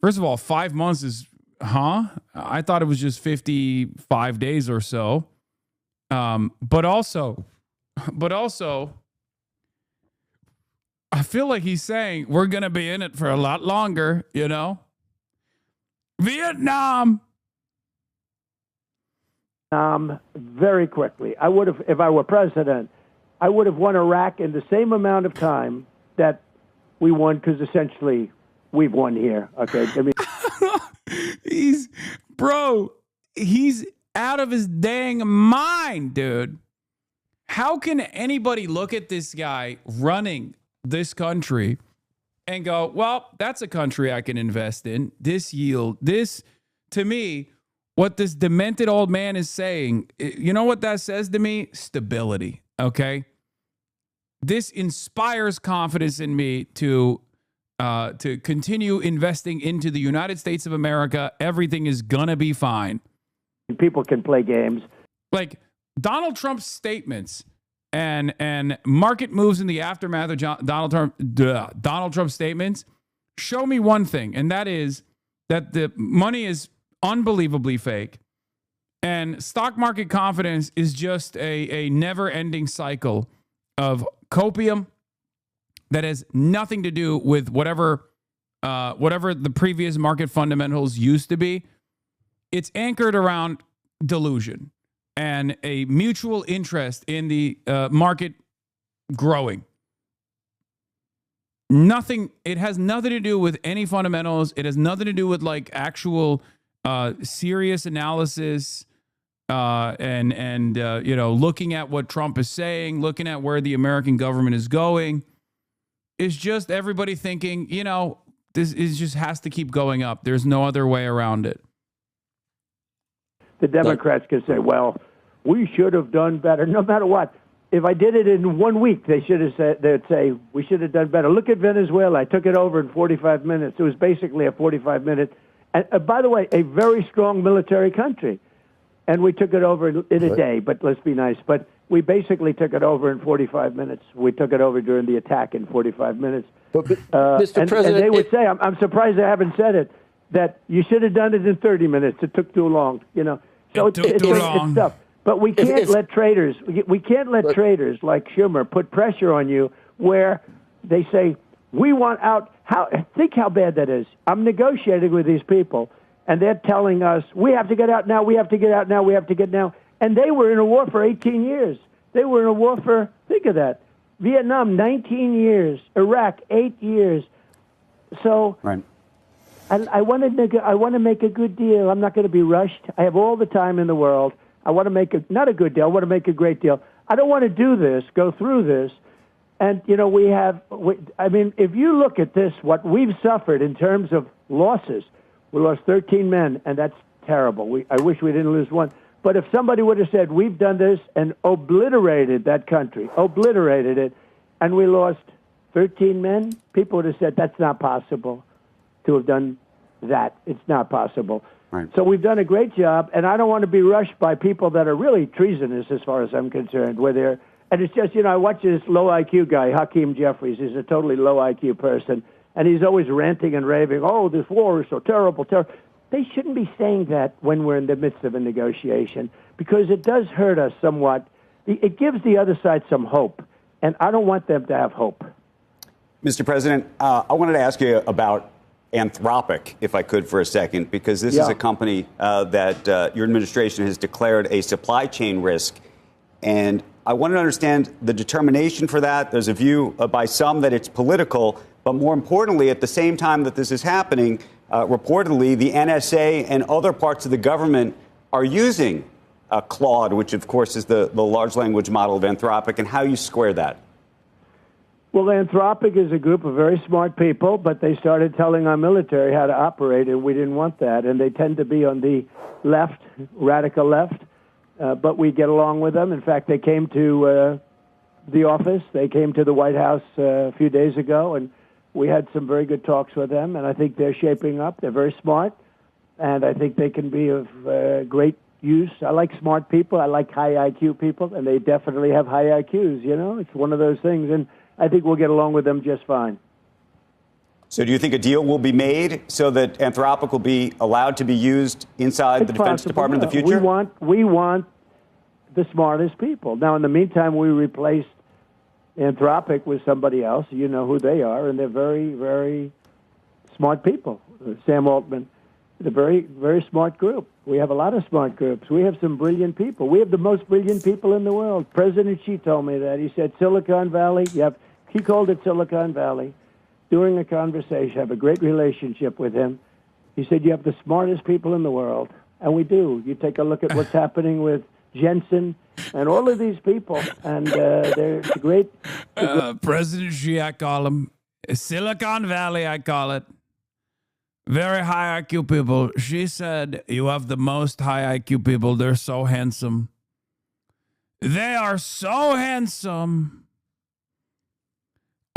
S10: first of all, 5 months is, I thought it was just 55 days or so. But also, I feel like he's saying we're going to be in it for a lot longer, Vietnam.
S14: Very quickly. I would have, if I were president, I would have won Iraq in the same amount of time that we won, because essentially we've won here. Okay, I mean,
S10: Bro, he's out of his dang mind, dude. How can anybody look at this guy running this country and go, well, that's a country I can invest in. This yield, this, to me, what this demented old man is saying, you know what that says to me? Stability, okay? This inspires confidence in me to continue investing into the United States of America. Everything is gonna be fine.
S14: People can play games.
S10: Like Donald Trump's statements and market moves in the aftermath of Donald Trump's statements show me one thing, and that is that the money is unbelievably fake, and stock market confidence is just a never-ending cycle of copium that has nothing to do with whatever the previous market fundamentals used to be. It's anchored around delusion and a mutual interest in the market growing. It has nothing to do with any fundamentals. It has nothing to do with like actual serious analysis and looking at what Trump is saying, looking at where the American government is going. It's just everybody thinking, this is just has to keep going up. There's no other way around it.
S14: The Democrats can say, well, we should have done better, no matter what. If I did it in 1 week, they'd say, we should have done better. Look at Venezuela. I took it over in 45 minutes. It was basically a 45-minute. And by the way, a very strong military country. And we took it over in a day, but let's be nice. But we basically took it over in 45 minutes. We took it over during the attack in 45 minutes.
S8: Mr. President,
S14: and they would say, I'm surprised they haven't said it, that you should have done it in 30 minutes. It took too long, So it's tough. But we can't let traders. We can't let traders like Schumer put pressure on you where they say we want out. Think how bad that is. I'm negotiating with these people, and they're telling us we have to get out now. We have to get out now. We have to get now. And they were in a war for 18 years. They were in a war for, think of that, Vietnam 19 years, Iraq 8 years. So.
S16: Right.
S14: I want to make a good deal. I'm not going to be rushed. I have all the time in the world. I want to make not a good deal. I want to make a great deal. I don't want to go through this. And, if you look at this, what we've suffered in terms of losses, we lost 13 men, and that's terrible. I wish we didn't lose one. But if somebody would have said, we've done this and obliterated that country, obliterated it, and we lost 13 men, people would have said, that's not possible to have done that. It's not possible.
S16: Right.
S14: So we've done a great job, and I don't want to be rushed by people that are really treasonous as far as I'm concerned, and it's just, I watch this low IQ guy, Hakeem Jeffries. He's a totally low IQ person, and he's always ranting and raving, oh, this war is so terrible, terrible. They shouldn't be saying that when we're in the midst of a negotiation, because it does hurt us somewhat. It gives the other side some hope, and I don't want them to have hope.
S16: Mr. President, I wanted to ask you about Anthropic, if I could, for a second, because this is a company that your administration has declared a supply chain risk. And I want to understand the determination for that. There's a view by some that it's political, but more importantly, at the same time that this is happening, reportedly, the NSA and other parts of the government are using Claude, which, of course, is the large language model of Anthropic, and how you square that.
S14: Well, Anthropic is a group of very smart people, but they started telling our military how to operate, and we didn't want that. And they tend to be on the left, radical left, but we get along with them. In fact, they came to the office. They came to the White House a few days ago, and we had some very good talks with them, and I think they're shaping up. They're very smart, and I think they can be of great use. I like smart people. I like high IQ people, and they definitely have high IQs, It's one of those things, and I think we'll get along with them just fine.
S16: So do you think a deal will be made so that Anthropic will be allowed to be used inside the Defense Department in the future?
S14: We want the smartest people. Now, in the meantime, we replaced Anthropic with somebody else. You know who they are, and they're very, very smart people. Sam Altman, a very, very smart group. We have a lot of smart groups. We have some brilliant people. We have the most brilliant people in the world. President Xi told me that. He said Silicon Valley, he called it Silicon Valley. During a conversation, I have a great relationship with him. He said, you have the smartest people in the world. And we do. You take a look at what's happening with Jensen and all of these people, and they're great.
S10: President Xi, I call him. Silicon Valley, I call it. Very high IQ people. She said, you have the most high IQ people. They're so handsome. They are so handsome.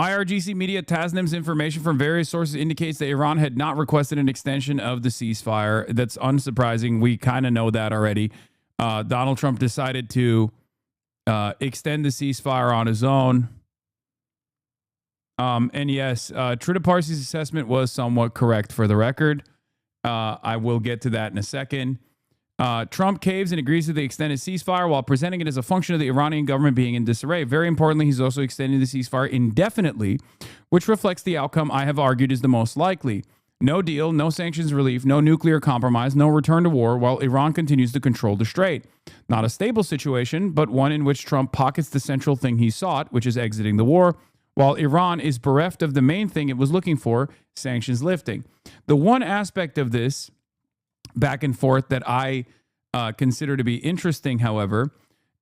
S10: IRGC Media Tasnim's information from various sources indicates that Iran had not requested an extension of the ceasefire. That's unsurprising. We kind of know that already. Donald Trump decided to extend the ceasefire on his own. And yes, Trita Parsi's assessment was somewhat correct for the record. I will get to that in a second. Trump caves and agrees to the extended ceasefire while presenting it as a function of the Iranian government being in disarray. Very importantly, he's also extending the ceasefire indefinitely, which reflects the outcome I have argued is the most likely. No deal, no sanctions relief, no nuclear compromise, no return to war while Iran continues to control the strait. Not a stable situation, but one in which Trump pockets the central thing he sought, which is exiting the war, while Iran is bereft of the main thing it was looking for, sanctions lifting. The one aspect of this back and forth that I consider to be interesting, however,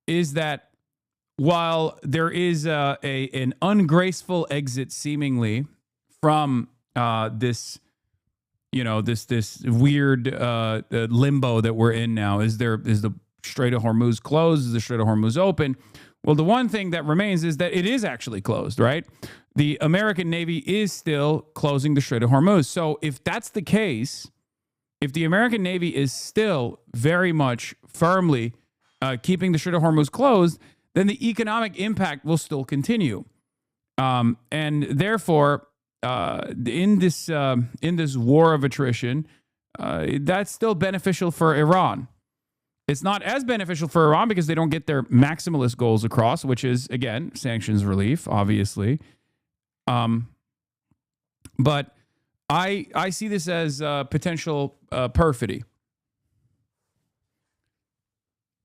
S10: is that while there is an ungraceful exit seemingly from this weird limbo that we're in now, is the Strait of Hormuz closed? Is the Strait of Hormuz open? Well, the one thing that remains is that it is actually closed, right? The American Navy is still closing the Strait of Hormuz. So if that's the case, if the American Navy is still very much firmly keeping the Strait of Hormuz closed, then the economic impact will still continue. And therefore, in this war of attrition, that's still beneficial for Iran. It's not as beneficial for Iran because they don't get their maximalist goals across, which is, again, sanctions relief, obviously. But I see this as potential perfidy.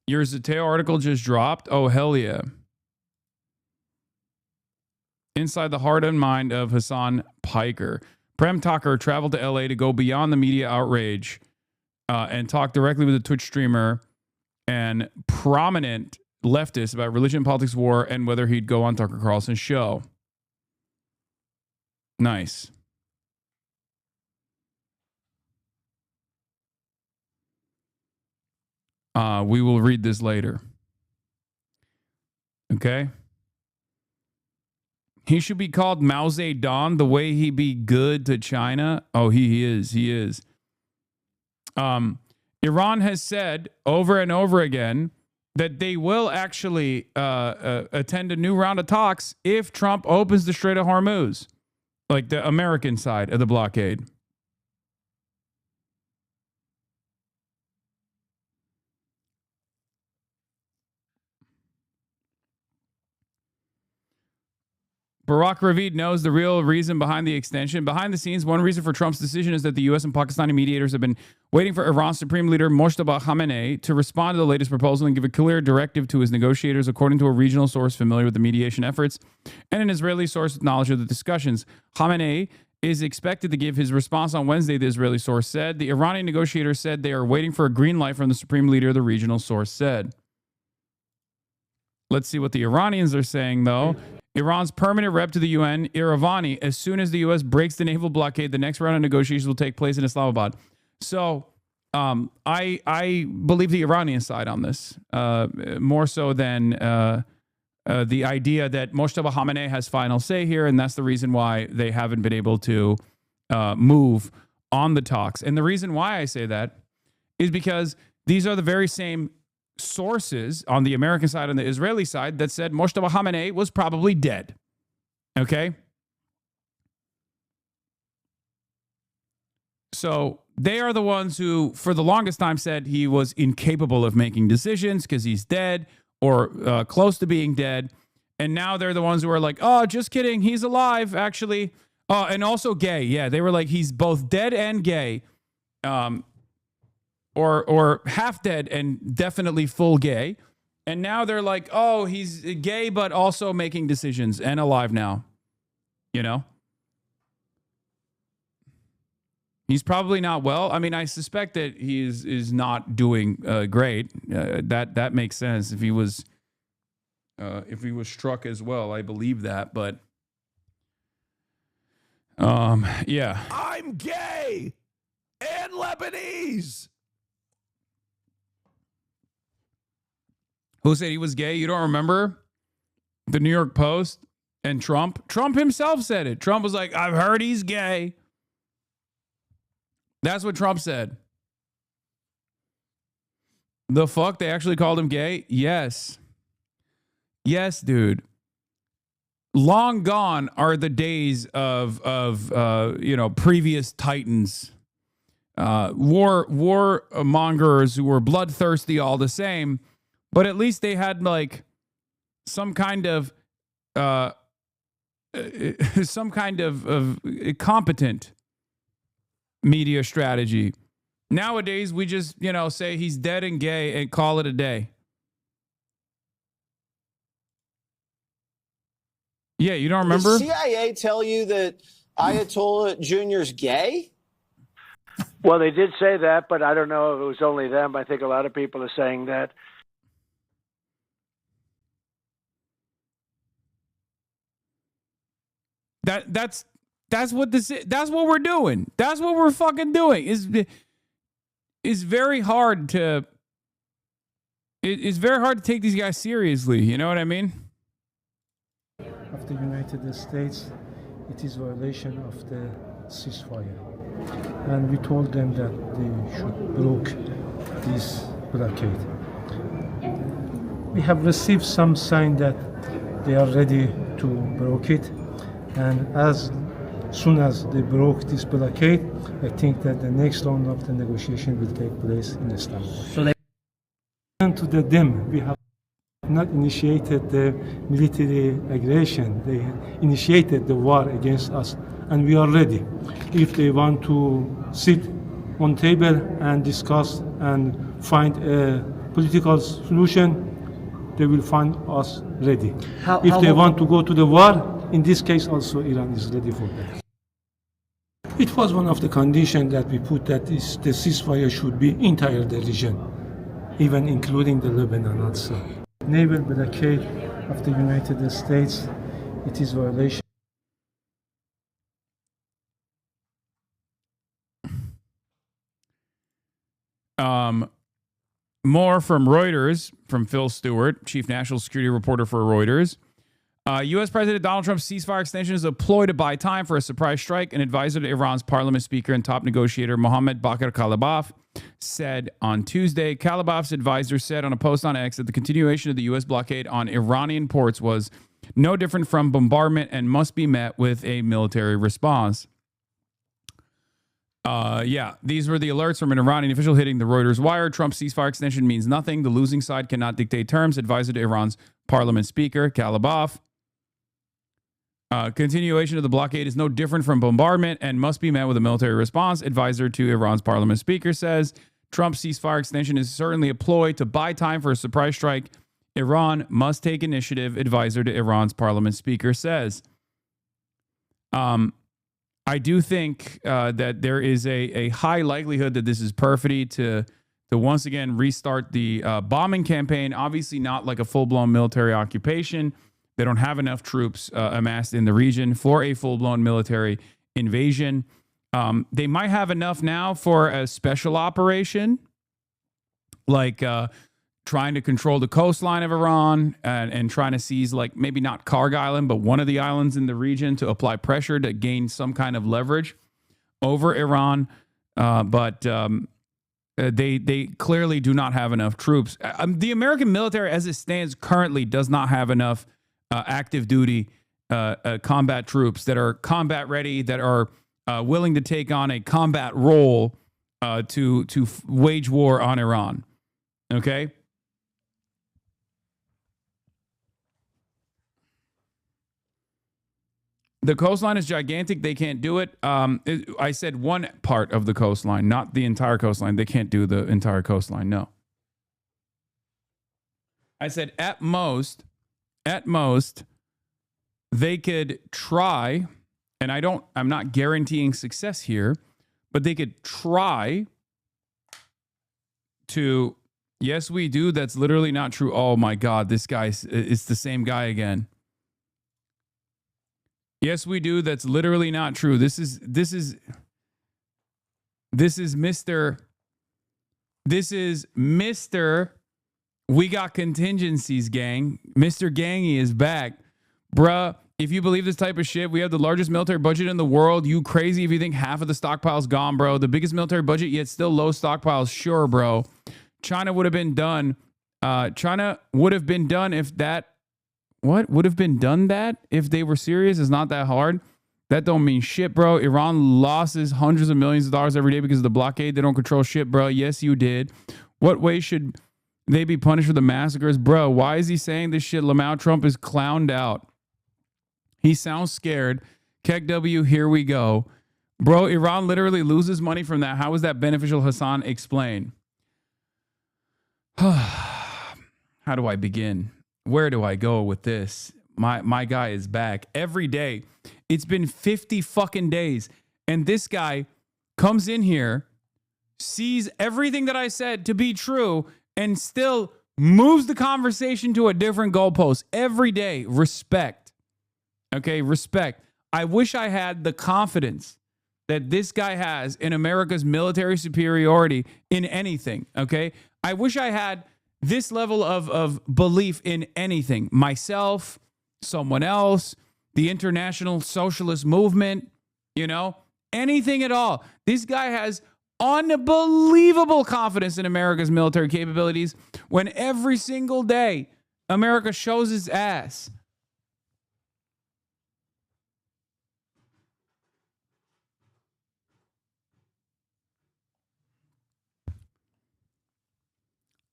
S10: Your Zateo article just dropped. Oh, hell yeah. Inside the heart and mind of Hasan Piker. Prem Tucker traveled to LA to go beyond the media outrage and talk directly with a Twitch streamer and prominent leftist about religion, politics, war, and whether he'd go on Tucker Carlson's show. Nice. We will read this later. Okay? He should be called Mao Zedong the way he be good to China. Oh, he is. He is. Iran has said over and over again that they will actually attend a new round of talks if Trump opens the Strait of Hormuz, like the American side of the blockade. Barack Ravid knows the real reason behind the extension. Behind the scenes, one reason for Trump's decision is that the U.S. and Pakistani mediators have been waiting for Iran's Supreme Leader Moshtaba Khamenei to respond to the latest proposal and give a clear directive to his negotiators, according to a regional source familiar with the mediation efforts and an Israeli source with knowledge of the discussions. Khamenei is expected to give his response on Wednesday, the Israeli source said. The Iranian negotiators said they are waiting for a green light from the Supreme Leader, the regional source said. Let's see what the Iranians are saying, though. Iran's permanent rep to the UN, Iravani, as soon as the U.S. breaks the naval blockade, the next round of negotiations will take place in Islamabad. So I believe the Iranian side on this, more so than the idea that Moshtaba Khamenei has final say here, and that's the reason why they haven't been able to move on the talks. And the reason why I say that is because these are the very same sources on the American side and the Israeli side that said Moshtaba Khamenei was probably dead. Okay? So they are the ones who, for the longest time, said he was incapable of making decisions because he's dead or close to being dead. And now they're the ones who are like, oh, just kidding. He's alive, actually. And also gay. Yeah, they were like, he's both dead and gay. Or half dead and definitely full gay. And now they're like, oh, he's gay, but also making decisions and alive now. You know? He's probably not well. I mean, I suspect that he is not doing great. That makes sense. If he was struck as well, I believe that. But yeah.
S15: I'm gay and Lebanese.
S10: Who said he was gay? You don't remember? The New York Post and Trump? Trump himself said it. Trump was like, I've heard he's gay. That's what Trump said. The fuck? They actually called him gay? Yes. Yes, dude. Long gone are the days of previous titans. Warmongers who were bloodthirsty all the same, but at least they had like some kind of competent media strategy. Nowadays, we just, say he's dead and gay and call it a day. Yeah, you don't remember?
S17: Did the CIA tell you that Ayatollah Jr.'s gay?
S14: Well, they did say that, but I don't know if it was only them. I think a lot of people are saying that.
S10: That's what this is. That's what we're doing. That's what we're fucking doing. It's very hard to take these guys seriously. You know what I mean?
S18: Of the United States, it is a violation of the ceasefire. And we told them that they should block this blockade. We have received some sign that they are ready to block it. And as soon as they broke this blockade, I think that the next round of the negotiation will take place in Istanbul. So they to them, we have not initiated the military aggression. They initiated the war against us, and we are ready. If they want to sit on table and discuss and find a political solution, they will find us ready. If they want to go to the war, in this case also Iran is ready for that. It was one of the conditions that we put that the ceasefire should be entire the region, even including the Lebanon also. Naval blockade of the United States, it is violation.
S10: More from Reuters, from Phil Stewart, chief national security reporter for Reuters. U.S. President Donald Trump's ceasefire extension is a ploy to buy time for a surprise strike, an advisor to Iran's parliament speaker and top negotiator Mohammad Bakr Kalibaf said on Tuesday. Kalibaf's advisor said on a post on X that the continuation of the U.S. blockade on Iranian ports was no different from bombardment and must be met with a military response. These were the alerts from an Iranian official hitting the Reuters wire. Trump's ceasefire extension means nothing. The losing side cannot dictate terms, advisor to Iran's parliament speaker, Kalibaf. Continuation of the blockade is no different from bombardment and must be met with a military response, advisor to Iran's parliament speaker says. Trump's ceasefire extension is certainly a ploy to buy time for a surprise strike. Iran must take initiative, advisor to Iran's parliament speaker says. I do think that there is a high likelihood that this is perfidy to once again restart the bombing campaign. Obviously not like a full-blown military occupation. They don't have enough troops amassed in the region for a full-blown military invasion. They might have enough now for a special operation, like trying to control the coastline of Iran and trying to seize, like, maybe not Karg Island, but one of the islands in the region to apply pressure to gain some kind of leverage over Iran. But they clearly do not have enough troops. The American military, as it stands currently, does not have enough active duty combat troops that are combat ready, that are willing to take on a combat role to wage war on Iran. Okay. The coastline is gigantic. They can't do it. I said one part of the coastline, not the entire coastline. They can't do the entire coastline. No. I said at most, they could try, and I'm not guaranteeing success here, but they could try to, yes, we do. That's literally not true. Oh my God, this guy, it's the same guy again. Yes, we do. That's literally not true. This is Mr. We got contingencies, gang. Mr. Gangy is back. Bruh, if you believe this type of shit, we have the largest military budget in the world. You crazy if you think half of the stockpile's gone, bro. The biggest military budget, yet still low stockpiles. Sure, bro. China would have been done. China would have been done if that... What? Would have been done that if they were serious? It's not that hard. That don't mean shit, bro. Iran losses hundreds of millions of dollars every day because of the blockade. They don't control shit, bro. Yes, you did. What way should they be punished for the massacres? Bro, why is he saying this shit? Lamau Trump is clowned out. He sounds scared. Keck W, here we go. Bro, Iran literally loses money from that. How is that beneficial? Hasan, explain. How do I begin? Where do I go with this? My guy is back every day. It's been 50 fucking days. And this guy comes in here, sees everything that I said to be true, and still moves the conversation to a different goalpost every day. Respect. Okay, respect. I wish I had the confidence that this guy has in America's military superiority in anything. Okay, I wish I had this level of belief in anything. Myself, someone else, the international socialist movement, you know, anything at all. This guy has unbelievable confidence in America's military capabilities when every single day America shows its ass.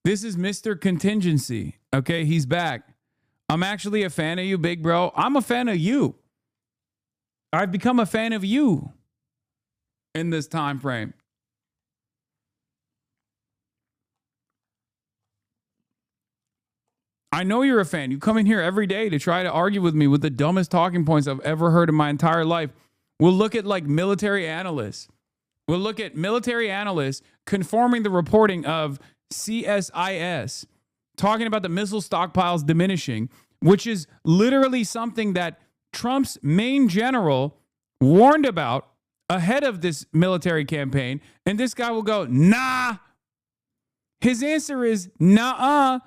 S10: This is Mr. Contingency. Okay, he's back. I'm actually a fan of you, big bro. I'm a fan of you. I've become a fan of you in this time frame. I know you're a fan. You come in here every day to try to argue with me with the dumbest talking points I've ever heard in my entire life. We'll look at like military analysts. We'll look at military analysts conforming the reporting of CSIS, talking about the missile stockpiles diminishing, which is literally something that Trump's main general warned about ahead of this military campaign. And this guy will go, nah. His answer is, nah,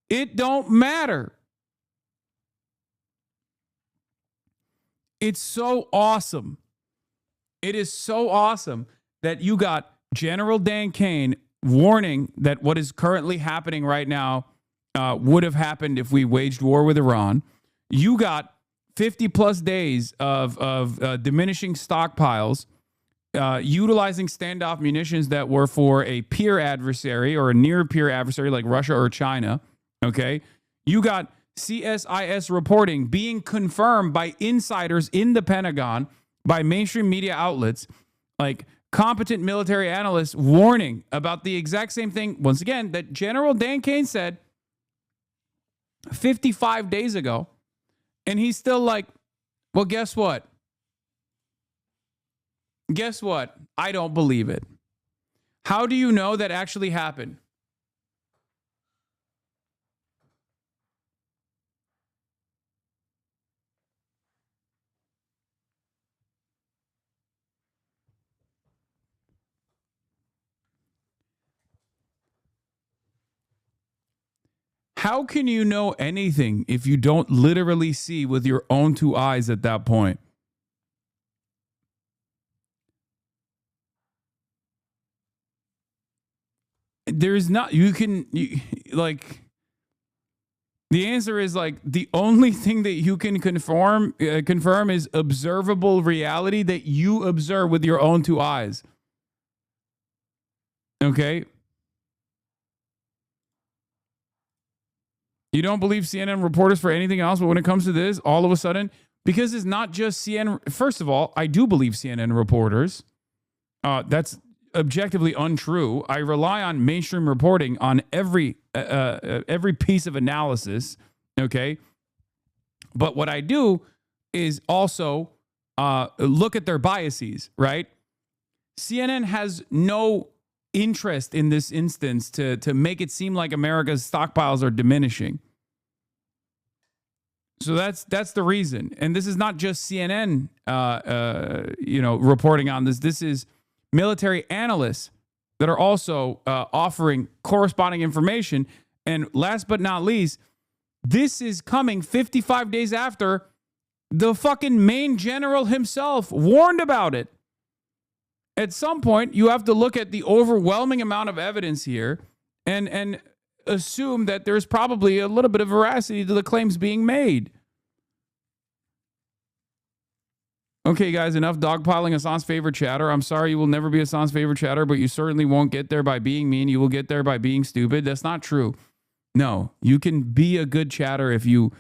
S10: it don't matter. It's so awesome. It is so awesome that you got General Dan Kane warning that what is currently happening right now would have happened if we waged war with Iran. You got 50 plus days of diminishing stockpiles, utilizing standoff munitions that were for a peer adversary or a near peer adversary like Russia or China. Okay. You got CSIS reporting being confirmed by insiders in the Pentagon, by mainstream media outlets, like competent military analysts warning about the exact same thing, once again, that General Dan Kane said 55 days ago. And he's still like, well, guess what? Guess what? I don't believe it. How do you know that actually happened? How can you know anything if you don't literally see with your own two eyes at that point? There's not, like, the answer is like, the only thing that you can confirm is observable reality that you observe with your own two eyes. Okay? You don't believe CNN reporters for anything else, but when it comes to this, all of a sudden, because it's not just CNN. First of all, I do believe CNN reporters. That's objectively untrue. I rely on mainstream reporting on every piece of analysis. Okay, but what I do is also look at their biases. Right? CNN has no interest in this instance to make it seem like America's stockpiles are diminishing. So that's the reason. And this is not just CNN, reporting on this. This is military analysts that are also offering corresponding information. And last but not least, this is coming 55 days after the fucking main general himself warned about it. At some point, you have to look at the overwhelming amount of evidence here and assume that there's probably a little bit of veracity to the claims being made. Okay, guys, enough dogpiling Hasan's favorite chatter. I'm sorry you will never be Hasan's favorite chatter, but you certainly won't get there by being mean. You will get there by being stupid. That's not true. No, you can be a good chatter if you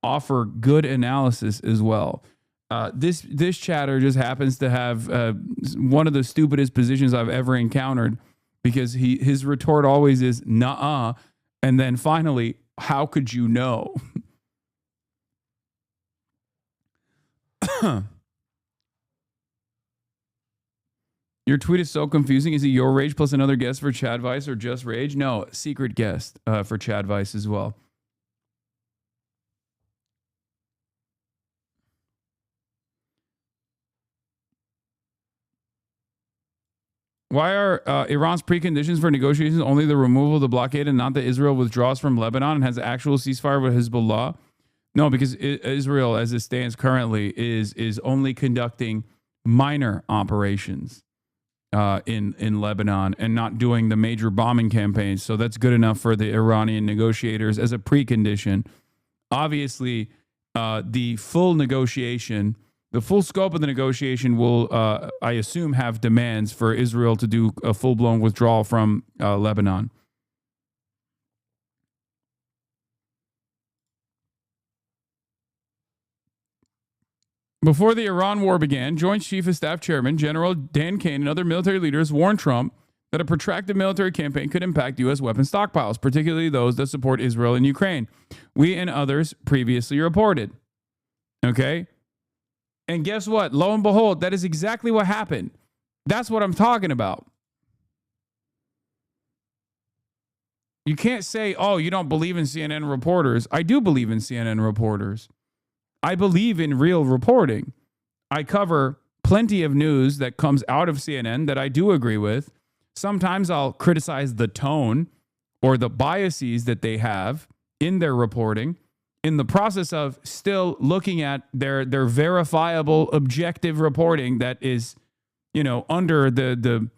S10: offer good analysis as well. This chatter just happens to have one of the stupidest positions I've ever encountered, because his retort always is "nuh-uh," and then finally, "How could you know?" Your tweet is so confusing. Is it your rage plus another guest for chadvice, or just rage? No, secret guest for chadvice as well. Why are Iran's preconditions for negotiations only the removal of the blockade and not that Israel withdraws from Lebanon and has actual ceasefire with Hezbollah? No, because Israel, as it stands currently, is only conducting minor operations in Lebanon and not doing the major bombing campaigns. So that's good enough for the Iranian negotiators as a precondition. Obviously, the full negotiation, the full scope of the negotiation will, I assume, have demands for Israel to do a full-blown withdrawal from Lebanon. Before the Iran war began, Joint Chief of Staff Chairman General Dan Kane and other military leaders warned Trump that a protracted military campaign could impact U.S. weapons stockpiles, particularly those that support Israel and Ukraine. We and others previously reported. Okay? And guess what? Lo and behold, that is exactly what happened. That's what I'm talking about. You can't say, oh, you don't believe in CNN reporters. I do believe in CNN reporters. I believe in real reporting. I cover plenty of news that comes out of CNN that I do agree with. Sometimes I'll criticize the tone or the biases that they have in their reporting, in the process of still looking at their verifiable, objective reporting that is, under the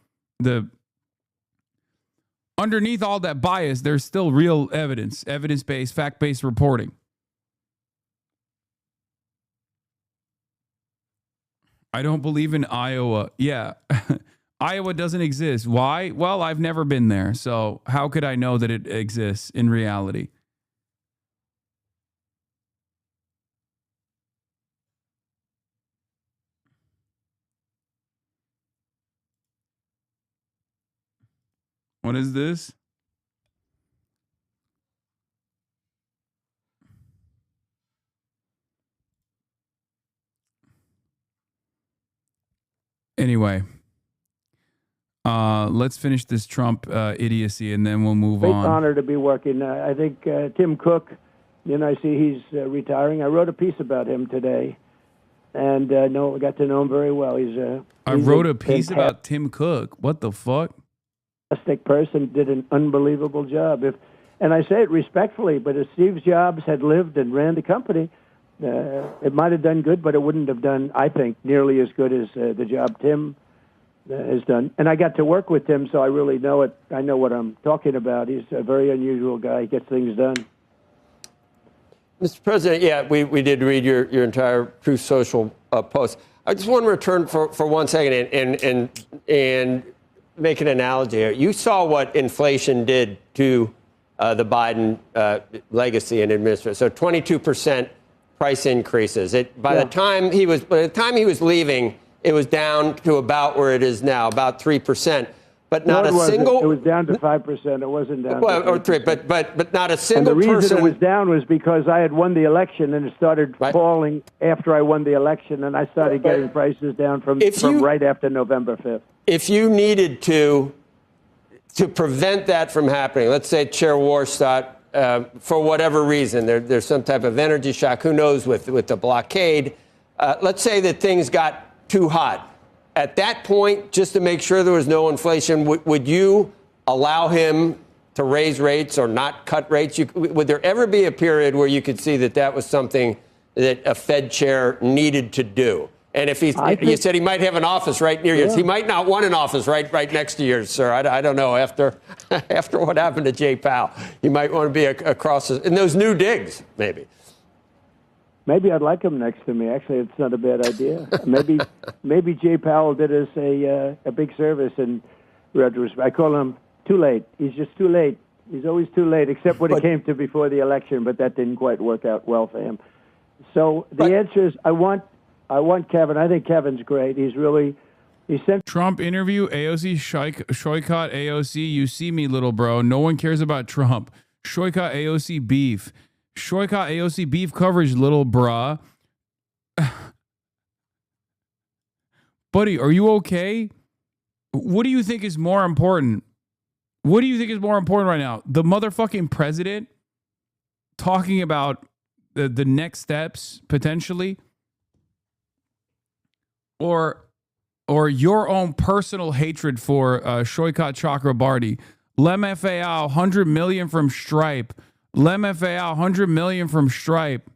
S10: underneath all that bias, there's still real evidence-based, fact-based reporting. I don't believe in Iowa. Yeah, Iowa doesn't exist. Why? Well, I've never been there, so how could I know that it exists in reality? What is this? Anyway, let's finish this Trump idiocy and then we'll move on.
S14: Great honor to be working. I think Tim Cook, I see he's retiring. I wrote a piece about him today, and I got to know him very well.
S10: I wrote a piece about Tim Cook. What the fuck?
S14: Fantastic person, did an unbelievable job. And I say it respectfully, but if Steve Jobs had lived and ran the company, it might have done good, but it wouldn't have done, I think, nearly as good as the job Tim has done. And I got to work with Tim, so I really know it. I know what I'm talking about. He's a very unusual guy. He gets things done.
S8: Mr. President, yeah, we did read your entire Truth Social post. I just want to return for 1 second and make an analogy here. You saw what inflation did to the Biden legacy and administration. So 22% price increases. By the time he was leaving, it was down to about where it is now, about 3%. but not a single.
S14: It was down to 5%. It wasn't down.
S8: Well,
S14: to 5%.
S8: or 3, but not a
S14: And
S8: single
S14: the reason
S8: person.
S14: it was down was because I had won the election, and it started falling after I won the election, and I started getting prices down from right after November 5th.
S8: If you needed to prevent that from happening, let's say Chair Warstock, for whatever reason, there's some type of energy shock, who knows, with the blockade. Let's say that things got too hot. At that point, just to make sure there was no inflation, would you allow him to raise rates or not cut rates? Would there ever be a period where you could see that was something that a Fed chair needed to do? And if you said he might have an office right near yours, he might not want an office right next to yours, sir. I don't know. After what happened to Jay Powell, you might want to be across in those new digs, maybe.
S14: Maybe I'd like him next to me. Actually, it's not a bad idea. Maybe Jay Powell did us a big service in retrospect. I call him too late. He's just too late. He's always too late, except when it came to before the election, but that didn't quite work out well for him. So the answer is I want Kevin. I think Kevin's great. He's sent
S10: Trump interview, AOC, Shoycott, AOC. You see me, little bro. No one cares about Trump. Shoycott, AOC beef. Shoycott, AOC beef coverage, little bruh. Buddy, are you okay? What do you think is more important? What do you think is more important right now? The motherfucking president talking about the next steps, potentially? Or your own personal hatred for Shoycott Chakrabarti. Lem FAO, 100 million from Stripe. Lem FAO, 100 million from Stripe.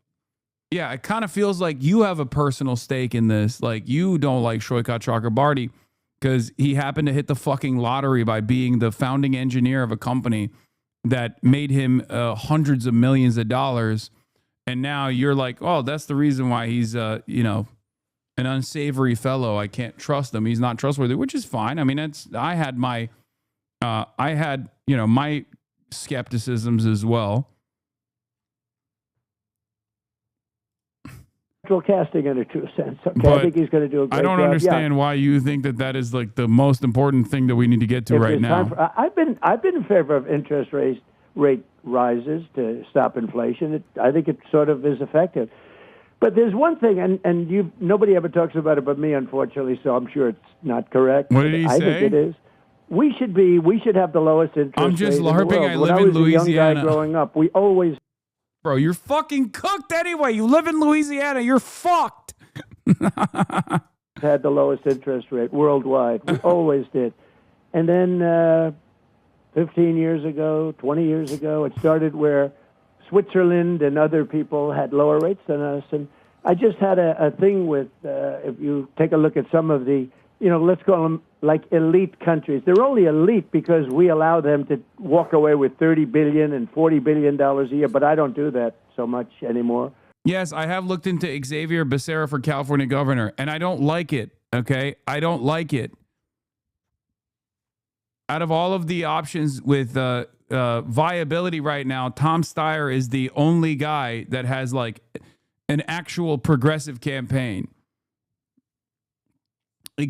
S10: Yeah, it kind of feels like you have a personal stake in this. Like, you don't like Shoycott Chakrabarti because he happened to hit the fucking lottery by being the founding engineer of a company that made him hundreds of millions of dollars. And now you're like, oh, that's the reason why he's, an unsavory fellow. I can't trust him. He's not trustworthy, which is fine. I mean, I had my skepticisms as well.
S14: casting in a true sense. Okay,
S10: But
S14: I think he's going to do a great job.
S10: I don't understand why you think that is like the most important thing that we need to get to right now.
S14: I've been in favor of interest rate rises to stop inflation. I think it sort of is effective. But there's one thing, and nobody ever talks about it but me, unfortunately, so I'm sure it's not correct.
S10: What did he say?
S14: I think it is. We should have the lowest interest rate.
S10: I'm just LARPing. I live in Louisiana.
S14: When I was a young guy growing up, we always.
S10: Bro, you're fucking cooked anyway. You live in Louisiana. You're fucked.
S14: Had the lowest interest rate worldwide. We always did. And then 15 years ago, 20 years ago, it started where Switzerland and other people had lower rates than us. And I just had a thing with, if you take a look at some of the, let's call them like elite countries. They're only elite because we allow them to walk away with $30 billion and $40 billion a year, but I don't do that so much anymore.
S10: Yes, I have looked into Xavier Becerra for California governor, and I don't like it, okay? I don't like it. Out of all of the options with viability right now, Tom Steyer is the only guy that has like an actual progressive campaign.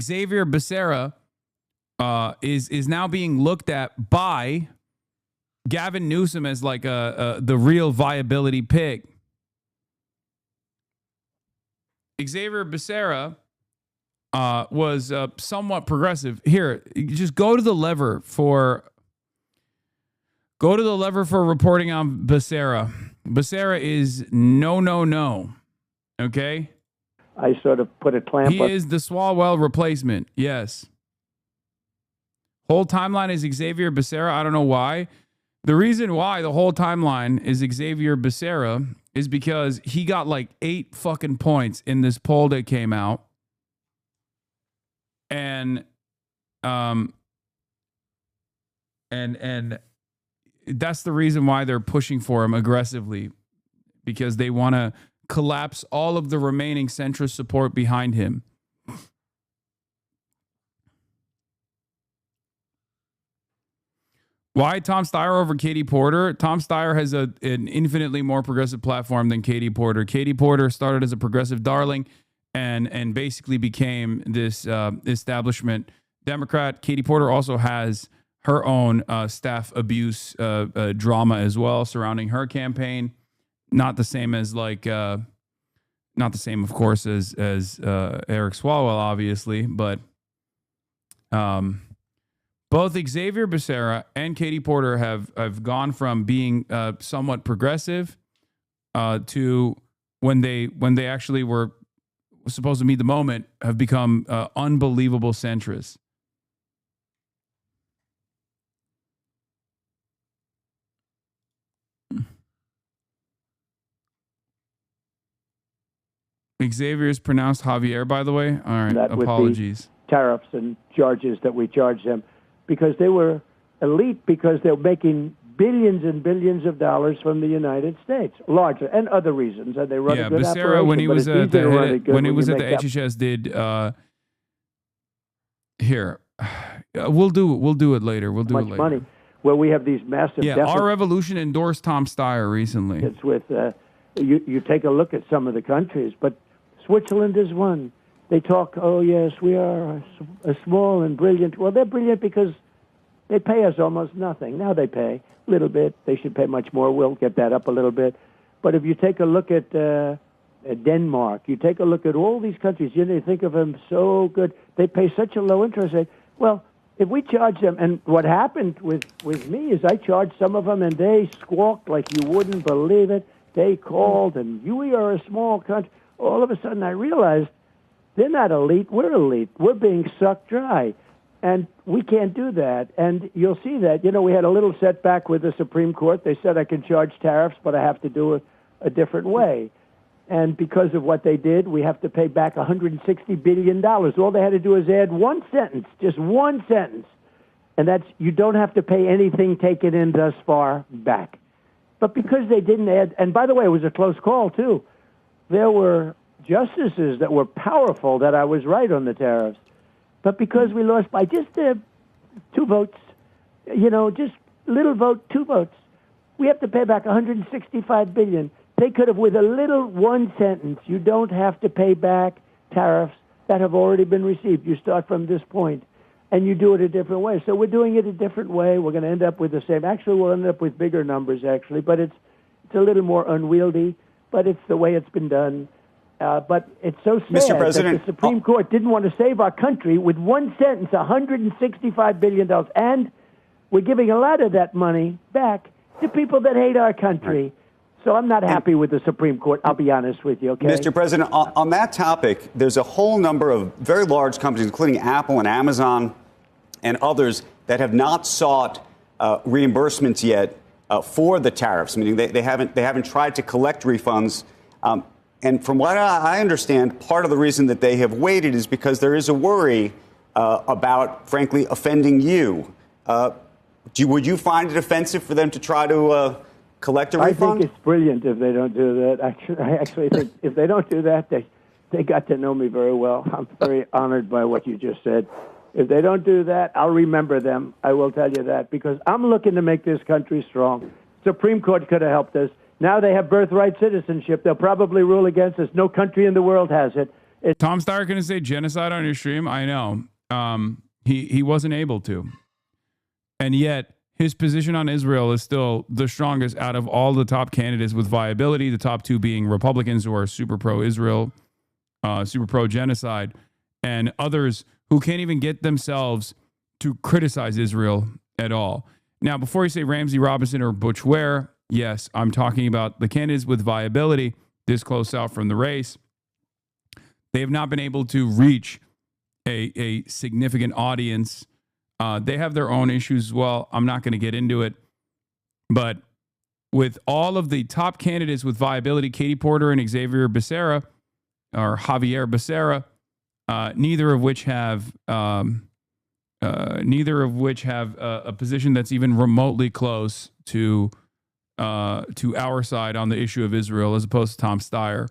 S10: Xavier Becerra is now being looked at by Gavin Newsom as like the real viability pick. Xavier Becerra was somewhat progressive. Here, just go to the lever for reporting on Becerra. Becerra is no. Okay?
S14: I sort of put a clamp
S10: He is the Swalwell replacement. Yes. Whole timeline is Xavier Becerra. I don't know why. The reason why the whole timeline is Xavier Becerra is because he got like 8 fucking points in this poll that came out. And that's the reason why they're pushing for him aggressively, because they want to collapse all of the remaining centrist support behind him. Why Tom Steyer over Katie Porter? Tom Steyer has an infinitely more progressive platform than Katie Porter. Katie Porter started as a progressive darling and basically became this establishment Democrat. Katie Porter also has her own staff abuse drama as well surrounding her campaign. Not the same as like, not the same, of course, as Eric Swalwell, obviously, but both Xavier Becerra and Katie Porter have gone from being somewhat progressive to when they actually were supposed to meet the moment, have become unbelievable centrists. Xavier is pronounced Javier, by the way. All right,
S14: that
S10: apologies.
S14: With the tariffs and charges that we charged them, because they were elite, because they were making billions and billions of dollars from the United States, larger, and other reasons. And they run a good
S10: Becerra,
S14: operation.
S10: when he was at the
S14: that.
S10: HHS, did here. We'll do it later. We'll do it later.
S14: Money. Well, we have these massive.
S10: Our Revolution endorsed Tom Steyer recently.
S14: It's with you take a look at some of the countries, but Switzerland is one. They talk, oh yes, we are a small and brilliant. Well, they're brilliant because they pay us almost nothing. Now they pay a little bit. They should pay much more. We'll get that up a little bit. But if you take a look at Denmark, you take a look at all these countries, you think of them so good. They pay such a low interest rate. Well, if we charge them, and what happened with me is I charged some of them, and they squawked like you wouldn't believe it. They called, and we are a small country. All of a sudden, I realized they're not elite. We're elite. We're being sucked dry. And we can't do that. And you'll see that. We had a little setback with the Supreme Court. They said I can charge tariffs, but I have to do it a different way. And because of what they did, we have to pay back $160 billion. All they had to do is add one sentence, just one sentence. And that's, you don't have to pay anything taken in thus far back. But because they didn't add, and by the way, it was a close call, too. There were justices that were powerful that I was right on the tariffs. But because we lost by just 2 votes, just little vote, 2 votes, we have to pay back $165 billion. They could have, with a little one sentence, you don't have to pay back tariffs that have already been received. You start from this point, and you do it a different way. So we're doing it a different way. We're going to end up with the same. Actually, we'll end up with bigger numbers, actually, but it's a little more unwieldy, but it's the way it's been done. But it's so sad
S16: Mr. President,
S14: that the Supreme Court didn't want to save our country with one sentence, $165 billion, and we're giving a lot of that money back to people that hate our country. So I'm not happy with the Supreme Court, I'll be honest with you, okay?
S16: Mr. President, on that topic, there's a whole number of very large companies, including Apple and Amazon and others, that have not sought reimbursements yet for the tariffs, meaning they haven't tried to collect refunds. And from what I understand, part of the reason that they have waited is because there is a worry about, frankly, offending you. Would you find it offensive for them to try to collect a refund?
S14: I think it's brilliant if they don't do that. I actually think if they don't do that, they got to know me very well. I'm very honored by what you just said. If they don't do that, I'll remember them. I will tell you that, because I'm looking to make this country strong. Supreme Court could have helped us. Now they have birthright citizenship. They'll probably rule against us. No country in the world has it.
S10: Tom Steyer going to say genocide on your stream? I know. He wasn't able to. And yet, his position on Israel is still the strongest out of all the top candidates with viability, the top 2 being Republicans who are super pro-Israel, super pro-genocide, and others who can't even get themselves to criticize Israel at all. Now, before you say Ramsey Robinson or Butch Ware, yes, I'm talking about the candidates with viability this close out from the race. They have not been able to reach a significant audience. They have their own issues as well. I'm not going to get into it. But with all of the top candidates with viability, Katie Porter and Xavier Becerra, or Javier Becerra, neither of which have a position that's even remotely close to our side on the issue of Israel, as opposed to Tom Steyer.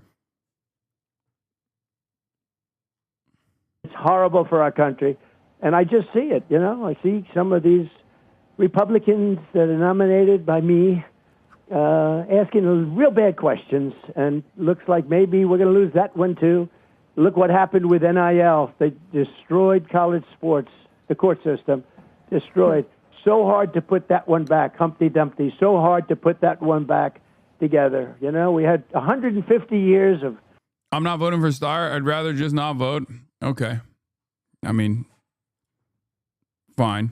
S14: It's horrible for our country. And I just see it, I see some of these Republicans that are nominated by me asking real bad questions, and looks like maybe we're going to lose that one too. Look what happened with NIL. They destroyed college sports. the court system, destroyed. So hard to put that one back, Humpty Dumpty, so hard to put that one back together. You know, we had 150 years of...
S10: I'm not voting for Starr. I'd rather just not vote. Okay. I mean, fine.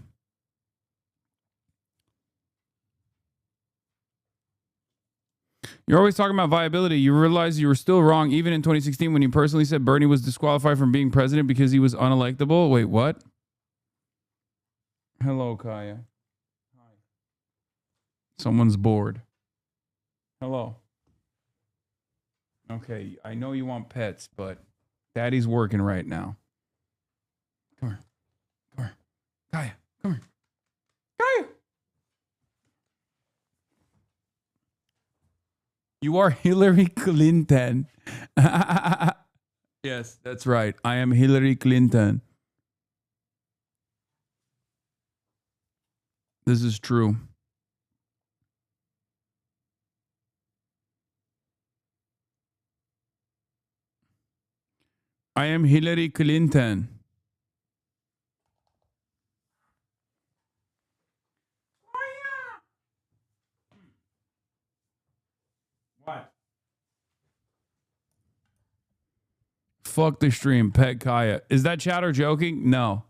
S10: You're always talking about viability. You realize you were still wrong even in 2016 when you personally said Bernie was disqualified from being president because he was unelectable. Wait, what? Hello, Kaya. Hi. Someone's bored. Hello. Okay, I know you want pets, but Daddy's working right now. Come here. Come here. Kaya, come here. Kaya! You are Hillary Clinton. Yes, that's right. I am Hillary Clinton. This is true. I am Hillary Clinton. What? Fuck the stream, Pet Kaya. Is that chatter joking? No.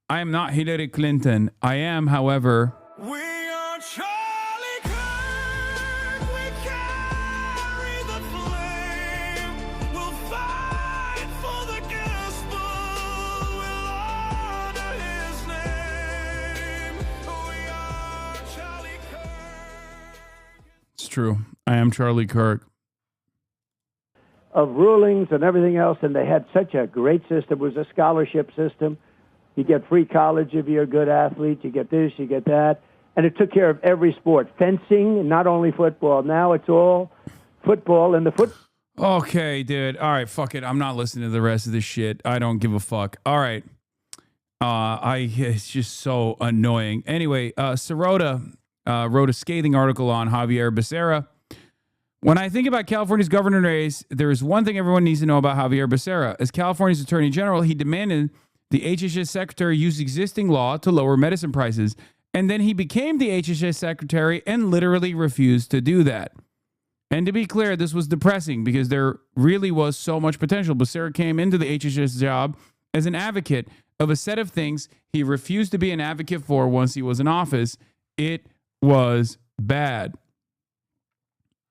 S10: I am not Hillary Clinton. I am, however...
S15: We are Charlie Kirk. We carry the flame. We'll fight for the gospel. We'll honor his name. We are Charlie Kirk.
S10: It's true. I am Charlie Kirk.
S14: Of rulings and everything else, and they had such a great system. It was a scholarship system. You get free college if you're a good athlete. You get this, you get that. And it took care of every sport. Fencing, not only football. Now it's all football and the foot.
S10: Okay, dude. All right, fuck it. I'm not listening to the rest of this shit. I don't give a fuck. All right. It's just so annoying. Anyway, Sirota wrote a scathing article on Javier Becerra. When I think about California's governor race, there is one thing everyone needs to know about Javier Becerra. As California's attorney general, he demanded the HHS secretary use existing law to lower medicine prices. And then he became the HHS secretary and literally refused to do that. And to be clear, this was depressing because there really was so much potential. Becerra came into the HHS job as an advocate of a set of things he refused to be an advocate for once he was in office. It was bad.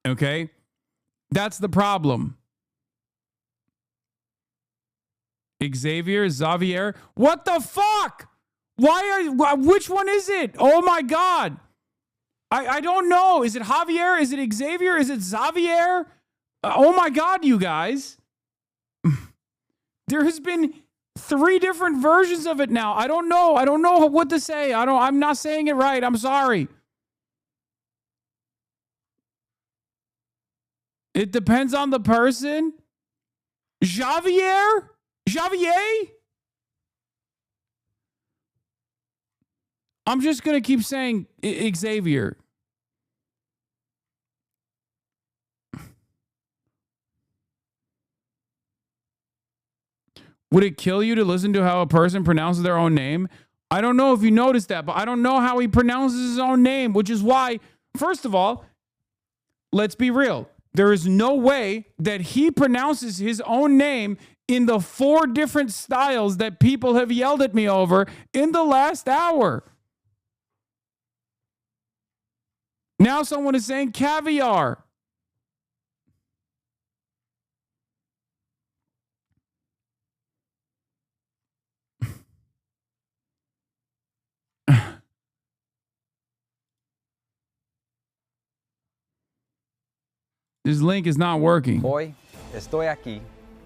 S10: Okay? That's the problem. Xavier? What the fuck? Which one is it? Oh my God. I don't know. Is it Javier? Is it Xavier? Is it Xavier? Oh my God, you guys. There has been 3 different versions of it now. I don't know. I don't know what to say. I'm not saying it right. I'm sorry. It depends on the person. Javier? I'm just going to keep saying Xavier. Would it kill you to listen to how a person pronounces their own name? I don't know if you noticed that, but I don't know how he pronounces his own name, which is why, first of all, let's be real. There is no way that he pronounces his own name in the 4 different styles that people have yelled at me over in the last hour. Now someone is saying caviar. This link is not working.
S1: Hoy estoy aquí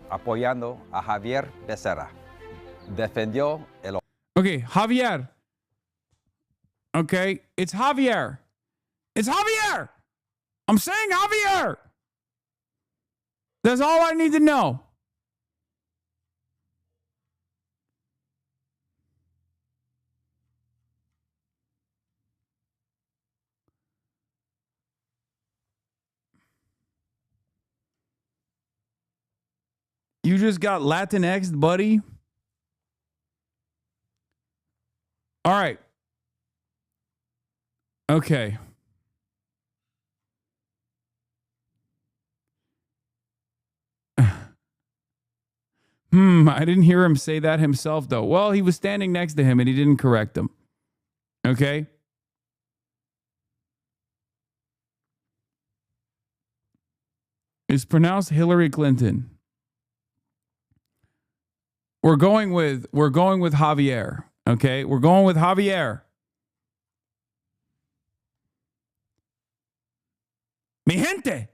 S1: apoyando a Javier Becerra. Defendió el...
S10: Okay, Javier. Okay, it's Javier. It's Javier. I'm saying Javier. That's all I need to know. You just got Latinx, buddy. All right. Okay. I didn't hear him say that himself, though. Well, he was standing next to him and he didn't correct him. Okay? It's pronounced Hillary Clinton. We're going with Javier. Okay? We're going with Javier. Mi gente.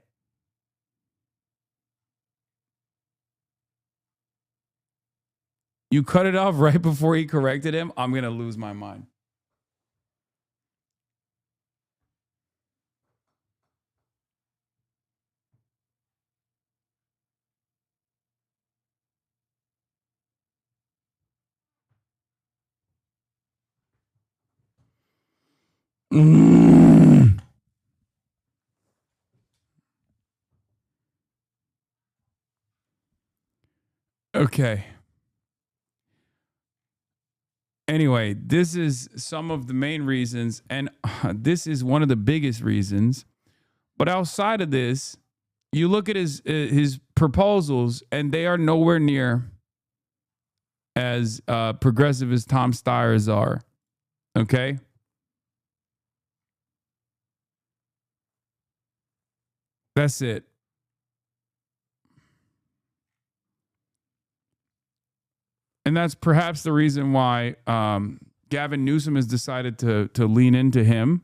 S10: You cut it off right before he corrected him. I'm going to lose my mind. Okay. Anyway, this is some of the main reasons, and this is one of the biggest reasons. But outside of this, you look at his proposals, and they are nowhere near as progressive as Tom Steyer's are. Okay? That's it. And that's perhaps the reason why Gavin Newsom has decided to lean into him.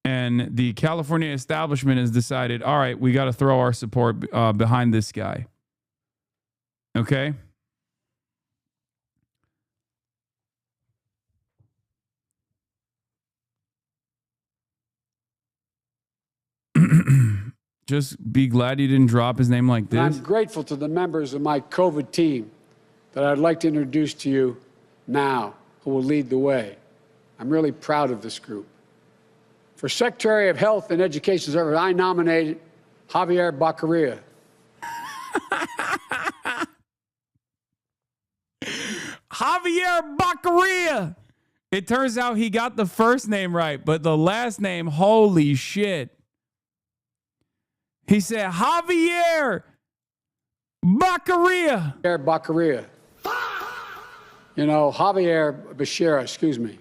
S10: And the California establishment has decided, all right, we got to throw our support behind this guy. Okay? Just be glad you didn't drop his name like this.
S11: And I'm grateful to the members of my COVID team that I'd like to introduce to you now, who will lead the way. I'm really proud of this group. For Secretary of Health and Education Service, I nominated Javier Baccaria.
S10: Javier Baccaria. It turns out he got the first name right, but the last name, holy shit. He said Javier Baccaria.
S11: Javier Baccaria. You know, Javier Bashira, excuse me.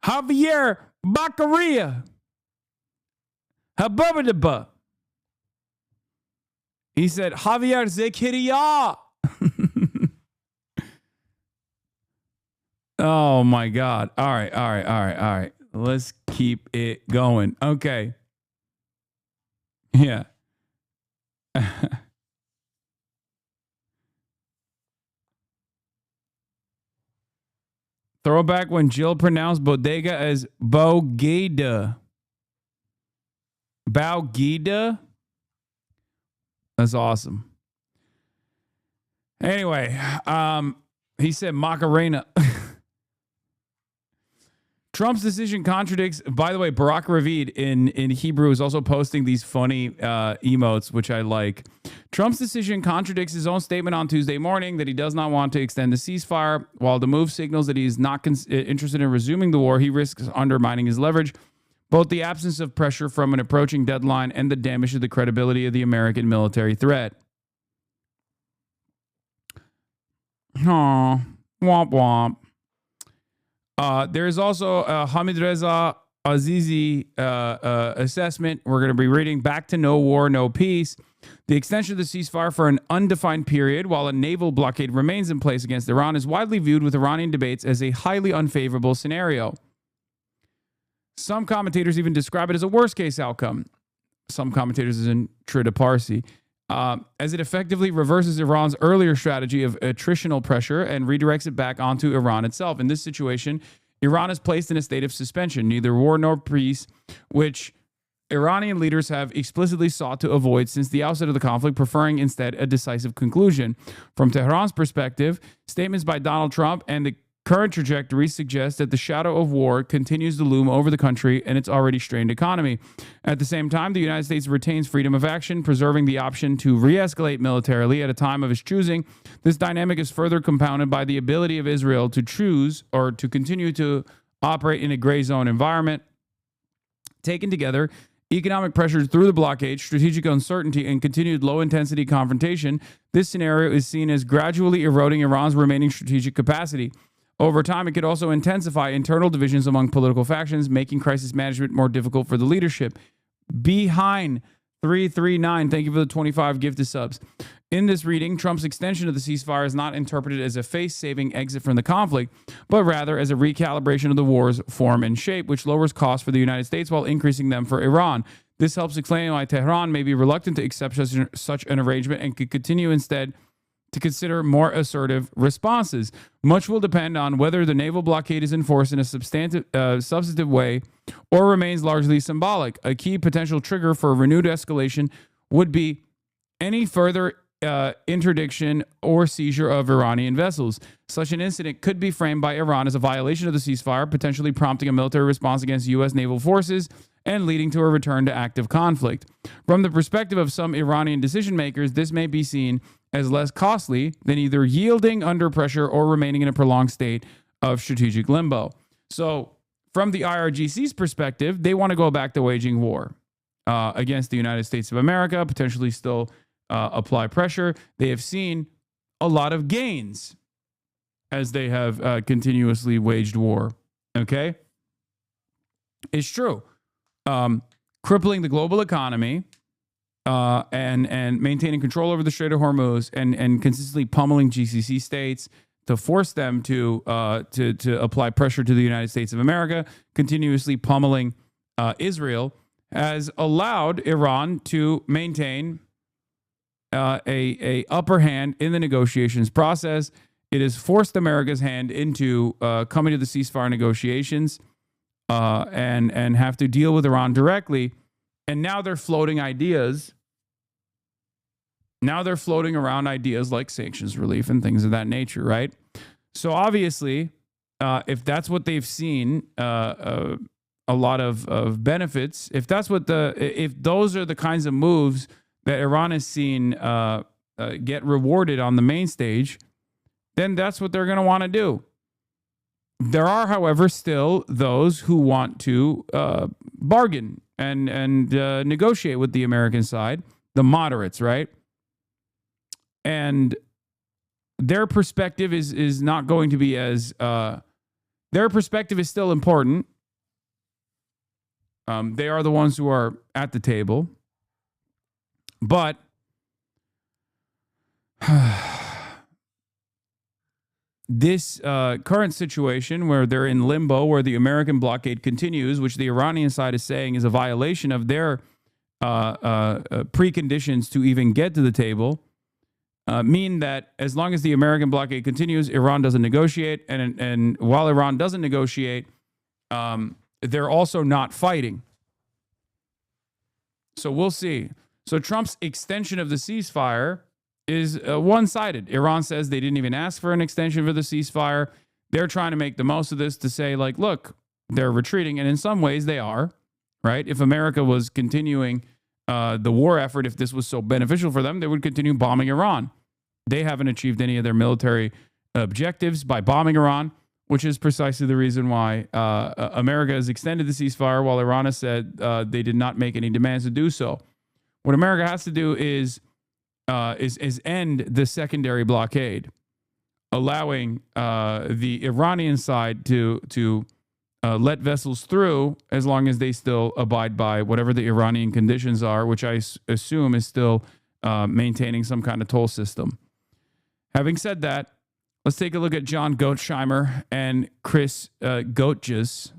S10: Javier Baccaria. Habubadaba. He said Javier Zekiria. Oh my God. All right. Let's keep it going. Okay. Yeah. Throwback when Jill pronounced bodega as Bogeda. Baugida? That's awesome. Anyway, he said Macarena. Trump's decision contradicts, by the way, Barack Ravid in Hebrew is also posting these funny emotes, which I like. Trump's decision contradicts his own statement on Tuesday morning that he does not want to extend the ceasefire. While the move signals that he is not interested in resuming the war, he risks undermining his leverage. Both the absence of pressure from an approaching deadline and the damage to the credibility of the American military threat. Aw, womp womp. There is also a Hamid Reza Azizi assessment. We're going to be reading Back to No War, No Peace. The extension of the ceasefire for an undefined period while a naval blockade remains in place against Iran is widely viewed with Iranian debates as a highly unfavorable scenario. Some commentators even describe it as a worst-case outcome. Some commentators is in Trita Parsi. As it effectively reverses Iran's earlier strategy of attritional pressure and redirects it back onto Iran itself. In this situation, Iran is placed in a state of suspension, neither war nor peace, which Iranian leaders have explicitly sought to avoid since the outset of the conflict, preferring instead a decisive conclusion. From Tehran's perspective, statements by Donald Trump and the Current trajectory suggests that the shadow of war continues to loom over the country and its already strained economy. At the same time, the United States retains freedom of action, preserving the option to re-escalate militarily at a time of its choosing. This dynamic is further compounded by the ability of Israel to choose or to continue to operate in a gray zone environment. Taken together, economic pressures through the blockade, strategic uncertainty, and continued low-intensity confrontation, this scenario is seen as gradually eroding Iran's remaining strategic capacity. Over time, it could also intensify internal divisions among political factions, making crisis management more difficult for the leadership. Behind 339, thank you for the 25 gifted subs. In this reading, Trump's extension of the ceasefire is not interpreted as a face-saving exit from the conflict, but rather as a recalibration of the war's form and shape, which lowers costs for the United States while increasing them for Iran. This helps explain why Tehran may be reluctant to accept such an arrangement and could continue instead to consider more assertive responses. Much will depend on whether the naval blockade is enforced in a substantive way or remains largely symbolic. A key potential trigger for renewed escalation would be any further interdiction or seizure of Iranian vessels. Such an incident could be framed by Iran as a violation of the ceasefire, potentially prompting a military response against U.S. naval forces and leading to a return to active conflict. From the perspective of some Iranian decision makers, this may be seen as less costly than either yielding under pressure or remaining in a prolonged state of strategic limbo. So from the IRGC's perspective, they want to go back to waging war against the United States of America, potentially still apply pressure. They have seen a lot of gains as they have continuously waged war. Okay? It's true. Crippling the global economy, and maintaining control over the Strait of Hormuz and consistently pummeling GCC states to force them to apply pressure to the United States of America, continuously pummeling Israel, has allowed Iran to maintain a upper hand in the negotiations process. It has forced America's hand into coming to the ceasefire negotiations and have to deal with Iran directly. And now they're floating ideas. Now they're floating around ideas like sanctions relief and things of that nature, right? So obviously, if that's what they've seen, a lot of benefits. If that's what if those are the kinds of moves that Iran has seen get rewarded on the main stage, then that's what they're going to want to do. There are, however, still those who want to bargain and negotiate with the American side, the moderates, right? And their perspective is not going to be as their perspective is still important. They are the ones who are at the table, but this current situation where they're in limbo, where the American blockade continues, which the Iranian side is saying is a violation of their preconditions to even get to the table, mean that as long as the American blockade continues, Iran doesn't negotiate. And while Iran doesn't negotiate, they're also not fighting. So we'll see. So Trump's extension of the ceasefire is one-sided. Iran says they didn't even ask for an extension for the ceasefire. They're trying to make the most of this to say, like, look, they're retreating. And in some ways they are, right? If America was continuing the war effort, if this was so beneficial for them, they would continue bombing Iran. They haven't achieved any of their military objectives by bombing Iran, which is precisely the reason why America has extended the ceasefire while Iran has said they did not make any demands to do so. What America has to do is end the secondary blockade, allowing the Iranian side to let vessels through as long as they still abide by whatever the Iranian conditions are, which I assume is still maintaining some kind of toll system. Having said that, let's take a look at John Goetsheimer and Chris Goetjes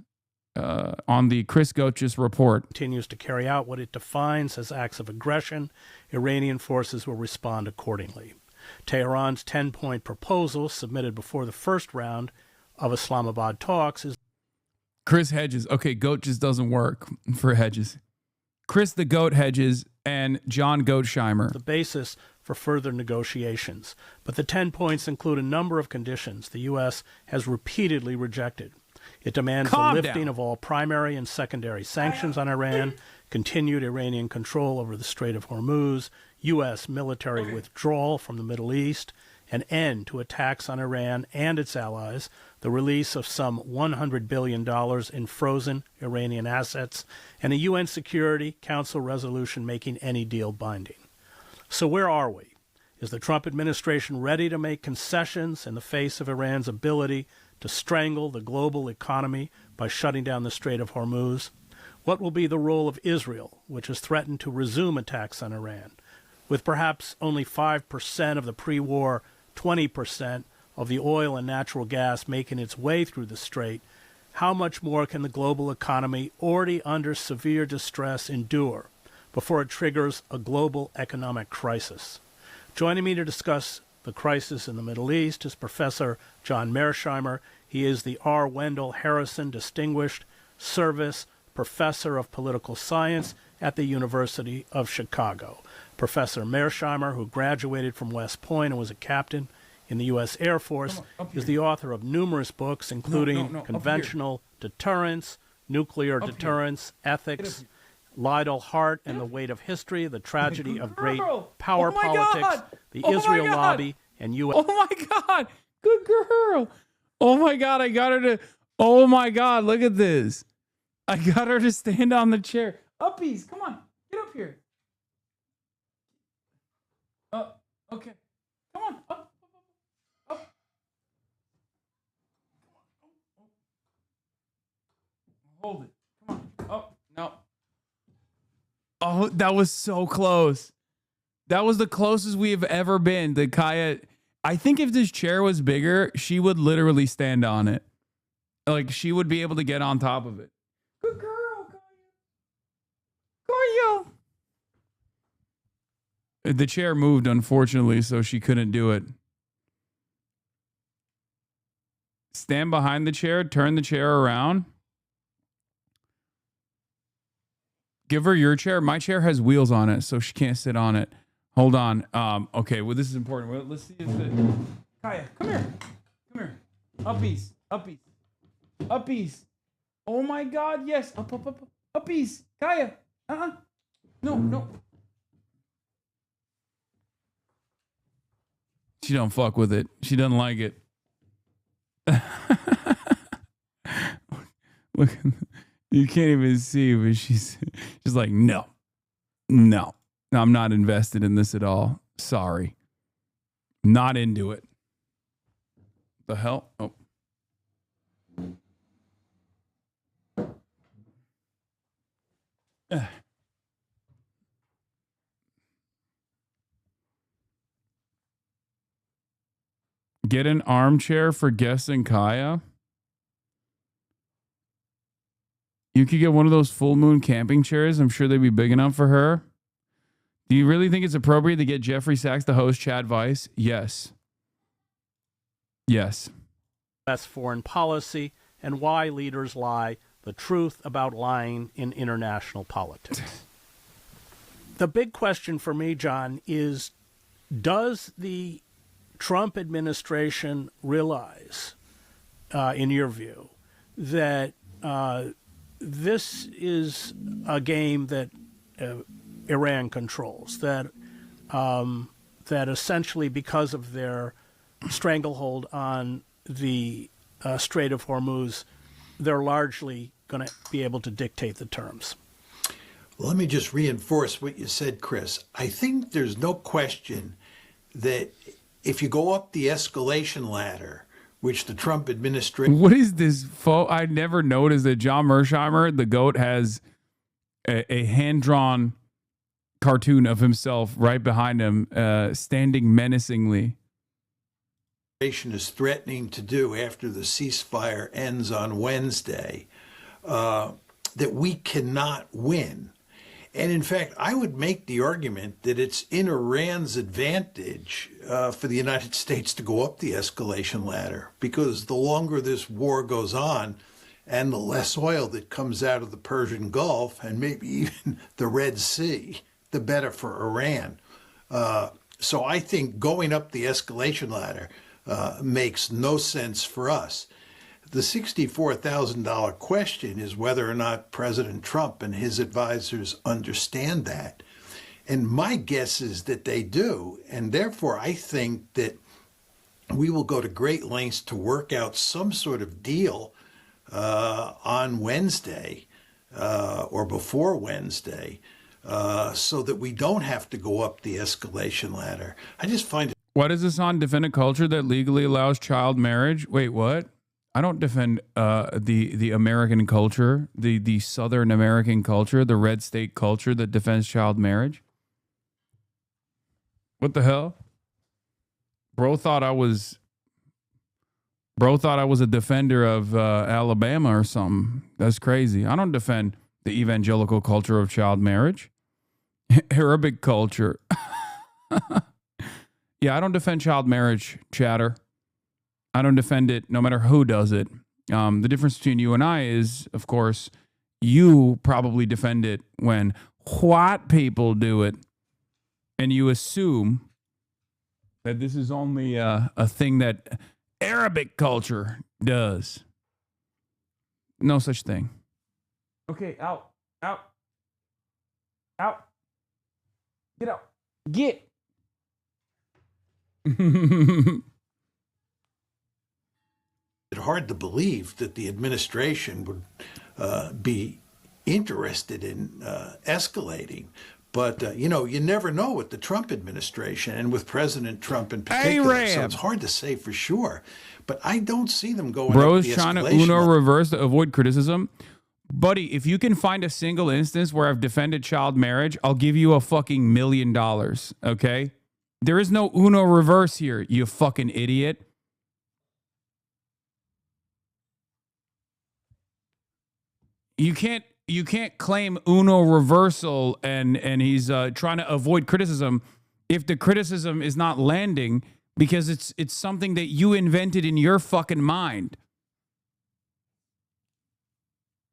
S10: on the Chris Goetjes report.
S6: Continues to carry out what it defines as acts of aggression. Iranian forces will respond accordingly. Tehran's 10-point proposal submitted before the first round of Islamabad talks is
S10: Chris Hedges. Okay, Goetjes doesn't work for Hedges. Chris the Goat Hedges and John Goetsheimer.
S6: The basis for further negotiations. But the 10 points include a number of conditions the U.S. has repeatedly rejected. It demands the lifting of all primary and secondary sanctions on Iran, continued Iranian control over the Strait of Hormuz, U.S. military withdrawal from the Middle East, an end to attacks on Iran and its allies, the release of some $100 billion in frozen Iranian assets, and a UN Security Council resolution making any deal binding. So where are we? Is the Trump administration ready to make concessions in the face of Iran's ability to strangle the global economy by shutting down the Strait of Hormuz? What will be the role of Israel, which has threatened to resume attacks on Iran? With perhaps only 5% of the pre-war 20% of the oil and natural gas making its way through the strait, how much more can the global economy, already under severe distress, endure before it triggers a global economic crisis? Joining me to discuss the crisis in the Middle East is Professor John Mearsheimer. He is the R. Wendell Harrison Distinguished Service Professor of Political Science at the University of Chicago. Professor Mearsheimer, who graduated from West Point and was a captain in the U.S. Air Force, is the author of numerous books, including Conventional Deterrence, Nuclear Deterrence, Ethics, Lidl Hart and the Weight of History, The Tragedy of Great Power Politics, The Israel Lobby, and U.S.
S10: Oh my God. Good girl. Oh my God. I got her to. Oh my God. Look at this. I got her to stand on the chair. Uppies. Come on. Get up here. Okay. Come on. Up. Hold it. Come on. Oh, no. Oh, that was so close. That was the closest we have ever been to Kaya. I think if this chair was bigger, she would literally stand on it. Like, she would be able to get on top of it. Good girl, Kaya. The chair moved, unfortunately, so she couldn't do it. Stand behind the chair, turn the chair around. Give her your chair. My chair has wheels on it, so she can't sit on it. Hold on. Okay, well, this is important. Well, let's see if it... Kaya, come here. Come here. Uppies. Uppies. Uppies. Oh, my God, yes. Up. Uppies. Kaya. No. She don't fuck with it. She doesn't like it. Look, you can't even see, but she's like, no, I'm not invested in this at all. Sorry. Not into it. The hell? Oh. Get an armchair for Guess and Kaya. You could get one of those full moon camping chairs. I'm sure they'd be big enough for her. Do you really think it's appropriate to get Jeffrey Sachs to host Chadvice? Yes. Yes.
S6: U.S. foreign policy and why leaders lie, the truth about lying in international politics. The big question for me, John, is does the Trump administration realize, in your view, that this is a game that Iran controls, that essentially because of their stranglehold on the Strait of Hormuz, they're largely going to be able to dictate the terms?
S3: Well, let me just reinforce what you said, Chris. I think there's no question that if you go up the escalation ladder, which the Trump administration...
S10: What is this? I never noticed that John Mearsheimer, the GOAT, has a hand-drawn cartoon of himself right behind him, standing menacingly.
S3: ...is threatening to do after the ceasefire ends on Wednesday, that we cannot win. And in fact, I would make the argument that it's in Iran's advantage for the United States to go up the escalation ladder, because the longer this war goes on and the less oil that comes out of the Persian Gulf and maybe even the Red Sea, the better for Iran. So I think going up the escalation ladder makes no sense for us. The $64,000 question is whether or not President Trump and his advisors understand that. And my guess is that they do. And therefore, I think that we will go to great lengths to work out some sort of deal on Wednesday or before Wednesday so that we don't have to go up the escalation ladder. I just find it.
S10: What is this on? Defend a culture that legally allows child marriage? Wait, what? I don't defend the American culture, the Southern American culture, the red state culture that defends child marriage. What the hell? Bro thought I was a defender of Alabama or something. That's crazy. I don't defend the evangelical culture of child marriage. Arabic culture. Yeah, I don't defend child marriage, chatter. I don't defend it no matter who does it. The difference between you and I is, of course, you probably defend it when white people do it. And you assume that this is only a thing that Arabic culture does. No such thing. Okay, out. Get out. Get.
S3: It's hard to believe that the administration would be interested in escalating. But, you never know with the Trump administration and with President Trump in particular. So it's hard to say for sure. But I don't see them going
S10: Bro's
S3: up the
S10: trying to
S3: escalation
S10: reverse to avoid criticism. Buddy, if you can find a single instance where I've defended child marriage, I'll give you a fucking $1 million, okay? There is no Uno reverse here, you fucking idiot. You can't claim Uno reversal and he's trying to avoid criticism if the criticism is not landing because it's something that you invented in your fucking mind.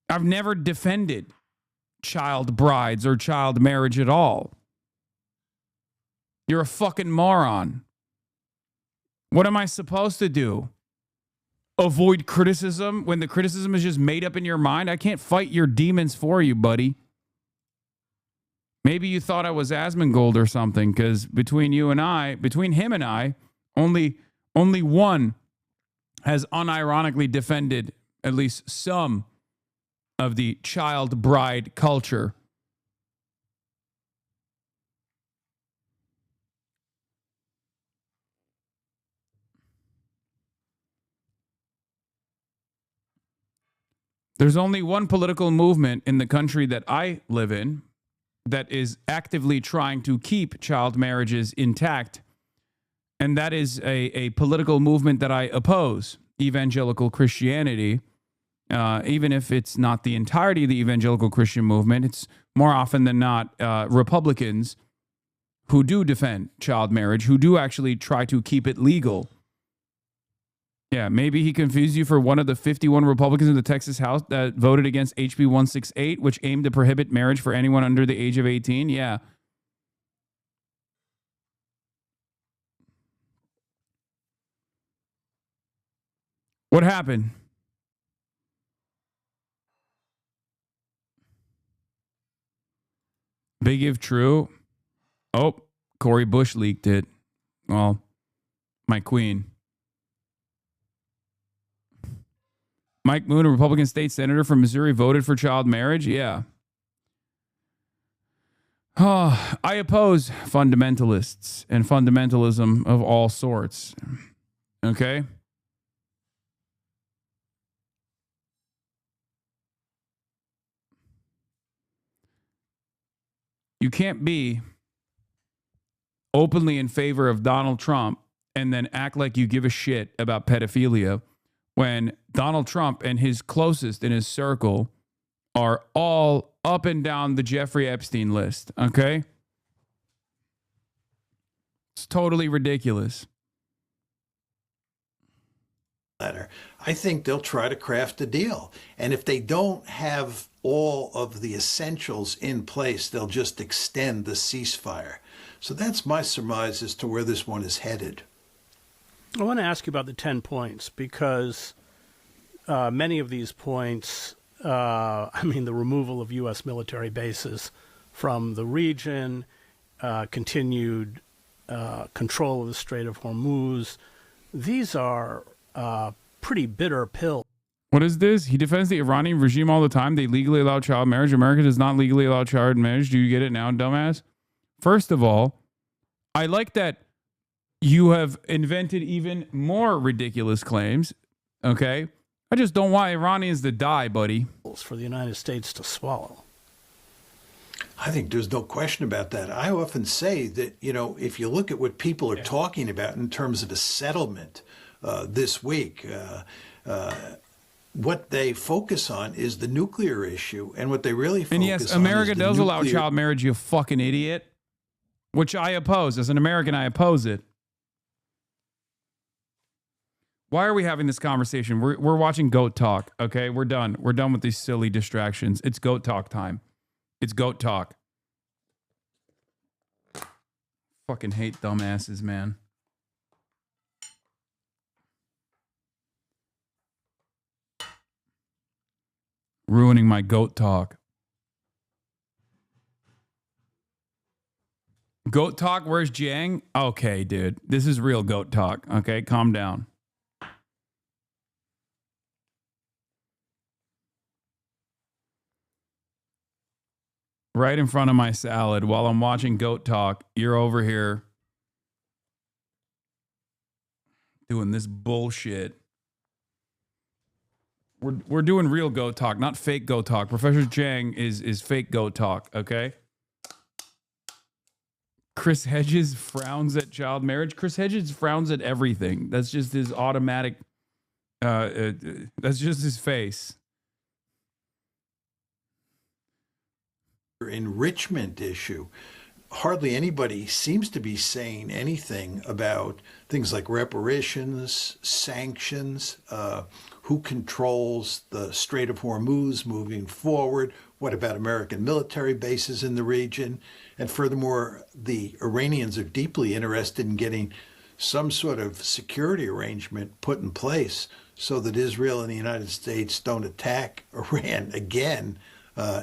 S10: I've never defended child brides or child marriage at all. You're a fucking moron. What am I supposed to do? Avoid criticism when the criticism is just made up in your mind? I can't fight your demons for you, buddy. Maybe you thought I was Asmongold or something, because between him and I, only one has unironically defended at least some of the child bride culture. There's only one political movement in the country that I live in that is actively trying to keep child marriages intact, and that is a political movement that I oppose, evangelical Christianity. Even if it's not the entirety of the evangelical Christian movement, it's more often than not Republicans who do defend child marriage, who do actually try to keep it legal. Yeah, maybe he confused you for one of the 51 Republicans in the Texas House that voted against HB 168, which aimed to prohibit marriage for anyone under the age of 18. Yeah. What happened? Big if true. Oh, Cory Bush leaked it. Well, my queen. Mike Moon, a Republican state senator from Missouri, voted for child marriage? Yeah. Oh, I oppose fundamentalists and fundamentalism of all sorts. Okay? You can't be openly in favor of Donald Trump and then act like you give a shit about pedophilia when Donald Trump and his closest in his circle are all up and down the Jeffrey Epstein list, okay? It's totally ridiculous.
S3: I think they'll try to craft a deal. And if they don't have all of the essentials in place, they'll just extend the ceasefire. So that's my surmise as to where this one is headed.
S6: I want to ask you about the 10 points because many of these points, the removal of U.S. military bases from the region, continued control of the Strait of Hormuz, these are pretty bitter pills.
S10: What is this? He defends the Iranian regime all the time. They legally allow child marriage. America does not legally allow child marriage. Do you get it now, dumbass? First of all, I like that you have invented even more ridiculous claims, okay? I just don't want Iranians to die, buddy.
S6: For the United States to swallow.
S3: I think there's no question about that. I often say that, if you look at what people are talking about in terms of a settlement this week, what they focus on is the nuclear issue, and what they really focus on is
S10: and yes, America does allow
S3: nuclear
S10: child marriage, you fucking idiot, which I oppose. As an American, I oppose it. Why are we having this conversation? We're watching Goat Talk, okay? We're done. We're done with these silly distractions. It's Goat Talk time. It's Goat Talk. Fucking hate dumbasses, man. Ruining my Goat Talk. Goat Talk, where's Jiang? Okay, dude. This is real Goat Talk, okay? Calm down. Right in front of my salad while I'm watching Goat Talk, you're over here doing this bullshit. We're doing real Goat Talk, not fake Goat Talk. Professor Jiang is fake Goat Talk, okay? Chris Hedges frowns at child marriage. Chris Hedges frowns at everything. That's just his automatic, that's just his face.
S3: enrichment issue. Hardly anybody seems to be saying anything about things like reparations, sanctions, who controls the Strait of Hormuz moving forward, what about American military bases in the region, and furthermore, the Iranians are deeply interested in getting some sort of security arrangement put in place so that Israel and the United States don't attack Iran again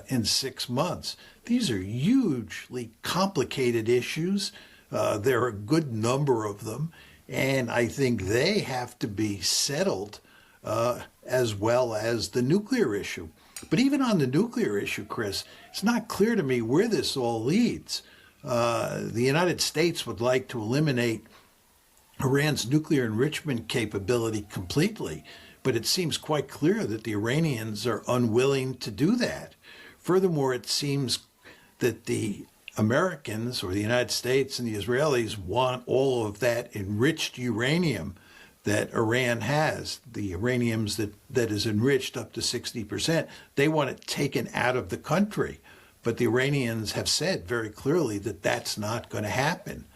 S3: in 6 months. These are hugely complicated issues. There are a good number of them, and I think they have to be settled as well as the nuclear issue. But even on the nuclear issue, Chris, it's not clear to me where this all leads. The United States would like to eliminate Iran's nuclear enrichment capability completely, but it seems quite clear that the Iranians are unwilling to do that. Furthermore, it seems that the Americans or the United States and the Israelis want all of that enriched uranium that Iran has, the uranium that is enriched up to 60%. They want it taken out of the country. But the Iranians have said very clearly that that's not going to happen.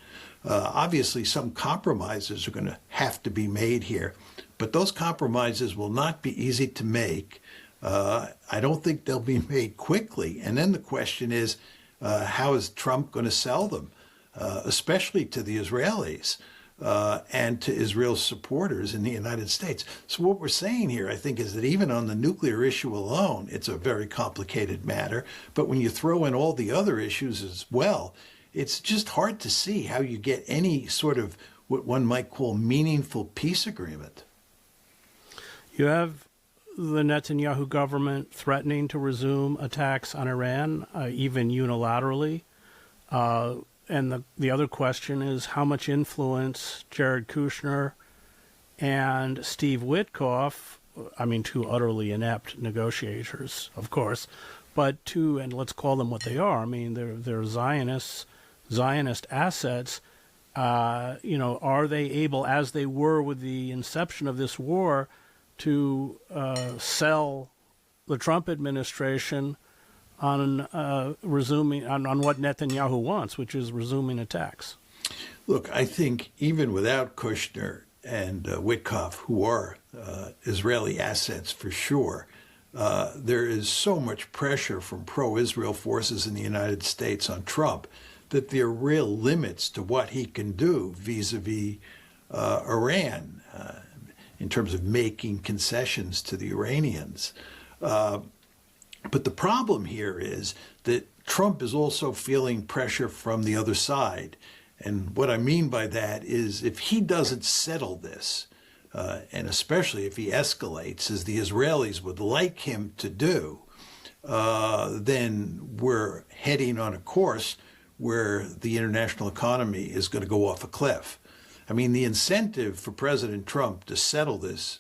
S3: Obviously, some compromises are going to have to be made here, but those compromises will not be easy to make. I don't think they'll be made quickly. And then the question is, how is Trump going to sell them, especially to the Israelis and to Israel's supporters in the United States? So what we're saying here, I think, is that even on the nuclear issue alone, it's a very complicated matter. But when you throw in all the other issues as well, it's just hard to see how you get any sort of what one might call meaningful peace agreement.
S6: You have the Netanyahu government threatening to resume attacks on Iran, even unilaterally. And the other question is how much influence Jared Kushner and Steve Witkoff, two utterly inept negotiators, of course, but and let's call them what they are. They're Zionist assets. Are they able, as they were with the inception of this war, to sell the Trump administration on resuming on what Netanyahu wants, which is resuming attacks?
S3: Look, I think even without Kushner and Witkoff, who are Israeli assets for sure, there is so much pressure from pro-Israel forces in the United States on Trump that there are real limits to what he can do vis-a-vis Iran in terms of making concessions to the Iranians. But the problem here is that Trump is also feeling pressure from the other side. And what I mean by that is if he doesn't settle this, and especially if he escalates, as the Israelis would like him to do, then we're heading on a course where the international economy is going to go off a cliff. I mean, the incentive for President Trump to settle this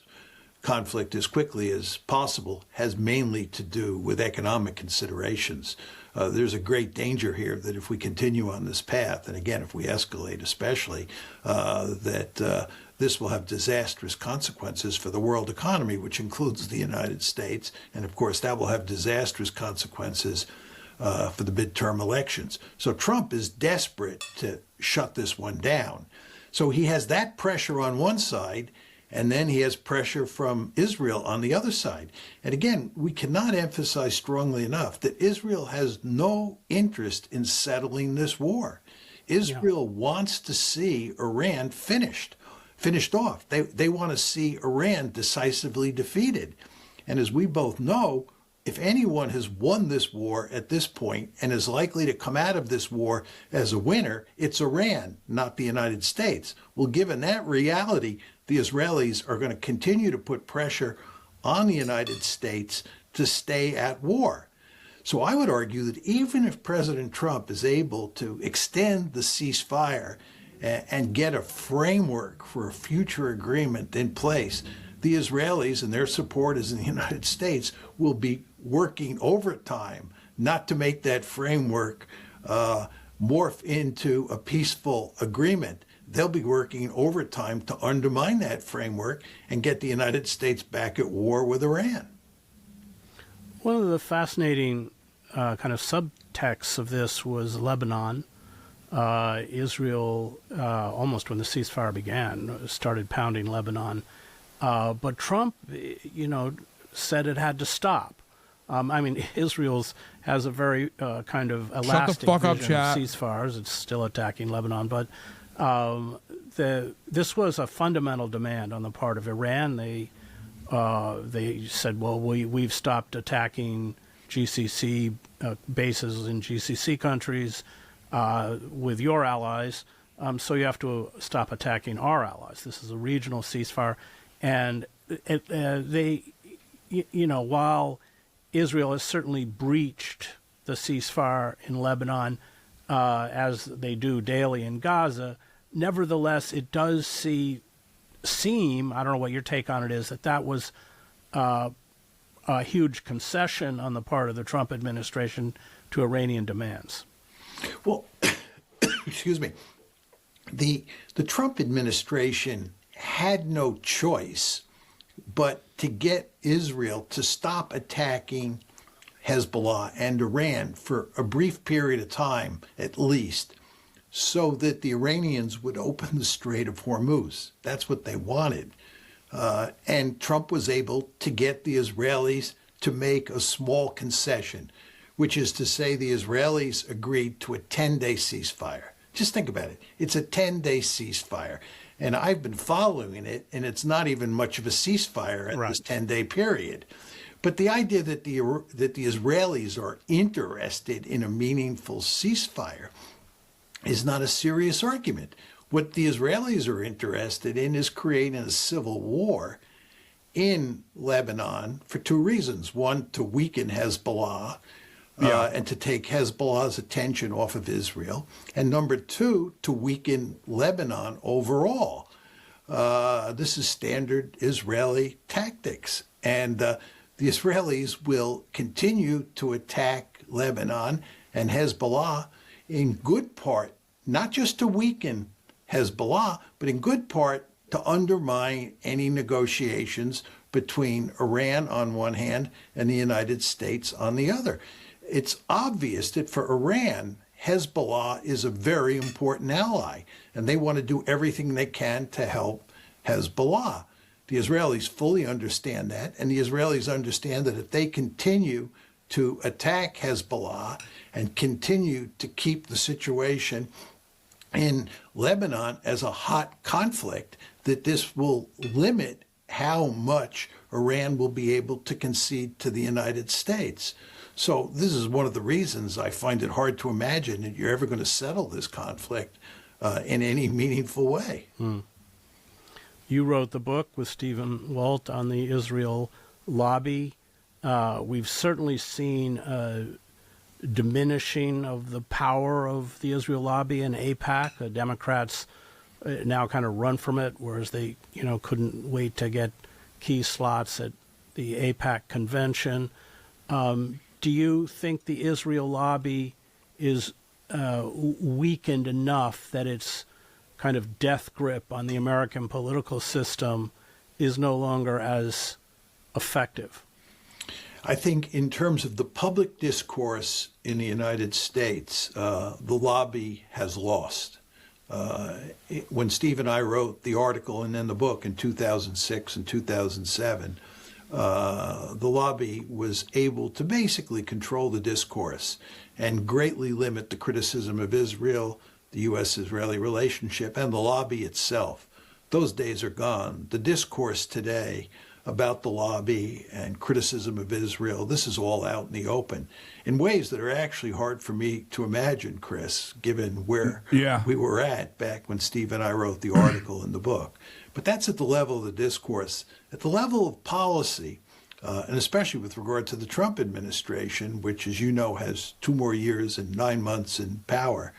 S3: conflict as quickly as possible has mainly to do with economic considerations. There's a great danger here that if we continue on this path, and again, if we escalate especially, that this will have disastrous consequences for the world economy, which includes the United States. And of course, that will have disastrous consequences for the midterm elections. So Trump is desperate to shut this one down. So he has that pressure on one side, and then he has pressure from Israel on the other side. And again, we cannot emphasize strongly enough that Israel has no interest in settling this war. Israel wants to see Iran finished off. They want to see Iran decisively defeated. And as we both know, if anyone has won this war at this point and is likely to come out of this war as a winner, it's Iran, not the United States. Well, given that reality, the Israelis are going to continue to put pressure on the United States to stay at war. So I would argue that even if President Trump is able to extend the ceasefire and get a framework for a future agreement in place, the Israelis and their supporters in the United States will be working overtime not to make that framework morph into a peaceful agreement. They'll be working overtime to undermine that framework and get the United States back at war with Iran.
S6: One of the fascinating kind of subtexts of this was Lebanon. Israel, almost when the ceasefire began, started pounding Lebanon. But Trump, said it had to stop. I mean, Israel's has a very kind of elastic vision of ceasefires. It's still attacking Lebanon, but this was a fundamental demand on the part of Iran. They said, well, we've stopped attacking GCC bases in GCC countries with your allies, so you have to stop attacking our allies. This is a regional ceasefire, and while Israel has certainly breached the ceasefire in Lebanon, as they do daily in Gaza, nevertheless, it does seem, I don't know what your take on it is, that was a huge concession on the part of the Trump administration to Iranian demands.
S3: Well, excuse me, the Trump administration had no choice but to get Israel to stop attacking Hezbollah and Iran for a brief period of time, at least, so that the Iranians would open the Strait of Hormuz. That's what they wanted. And Trump was able to get the Israelis to make a small concession, which is to say the Israelis agreed to a 10-day ceasefire. Just think about it. It's a 10-day ceasefire. And I've been following it, and it's not even much of a ceasefire at this 10-day period. But the idea that the Israelis are interested in a meaningful ceasefire is not a serious argument. What the Israelis are interested in is creating a civil war in Lebanon for two reasons. One, to weaken Hezbollah and to take Hezbollah's attention off of Israel. And number two, to weaken Lebanon overall. This is standard Israeli tactics. And the Israelis will continue to attack Lebanon and Hezbollah in good part, not just to weaken Hezbollah, but in good part to undermine any negotiations between Iran on one hand and the United States on the other. It's obvious that for Iran, Hezbollah is a very important ally, and they want to do everything they can to help Hezbollah. The Israelis fully understand that, and the Israelis understand that if they continue to attack Hezbollah and continue to keep the situation in Lebanon as a hot conflict, that this will limit how much Iran will be able to concede to the United States. So this is one of the reasons I find it hard to imagine that you're ever going to settle this conflict in any meaningful way.
S6: You wrote the book with Stephen Walt on the Israel lobby. We've certainly seen a diminishing of the power of the Israel lobby in AIPAC. The Democrats now kind of run from it, whereas they, couldn't wait to get key slots at the AIPAC convention. Do you think the Israel lobby is weakened enough that its kind of death grip on the American political system is no longer as effective?
S3: I think in terms of the public discourse in the United States, the lobby has lost. When Steve and I wrote the article and then the book in 2006 and 2007, the lobby was able to basically control the discourse and greatly limit the criticism of Israel, the U.S.-Israeli relationship, and the lobby itself. Those days are gone. The discourse today about the lobby and criticism of Israel, this is all out in the open in ways that are actually hard for me to imagine, Chris, given where we were at back when Steve and I wrote the article in the book. But that's at the level of the discourse. At the level of policy, and especially with regard to the Trump administration, which, as you know, has 2 more years and 9 months in power,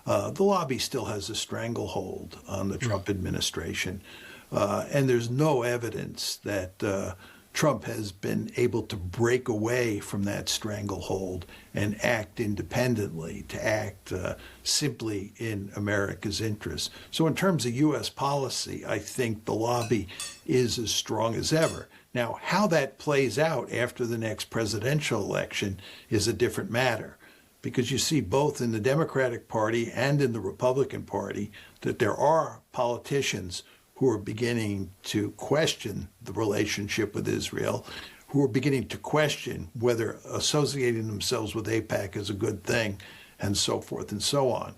S3: the lobby still has a stranglehold on the Trump administration. And there's no evidence that Trump has been able to break away from that stranglehold and act independently, to act simply in America's interest. So in terms of U.S. policy, I think the lobby is as strong as ever. Now, how that plays out after the next presidential election is a different matter, because you see both in the Democratic Party and in the Republican Party that there are politicians who are beginning to question the relationship with Israel, who are beginning to question whether associating themselves with AIPAC is a good thing, and so forth and so on.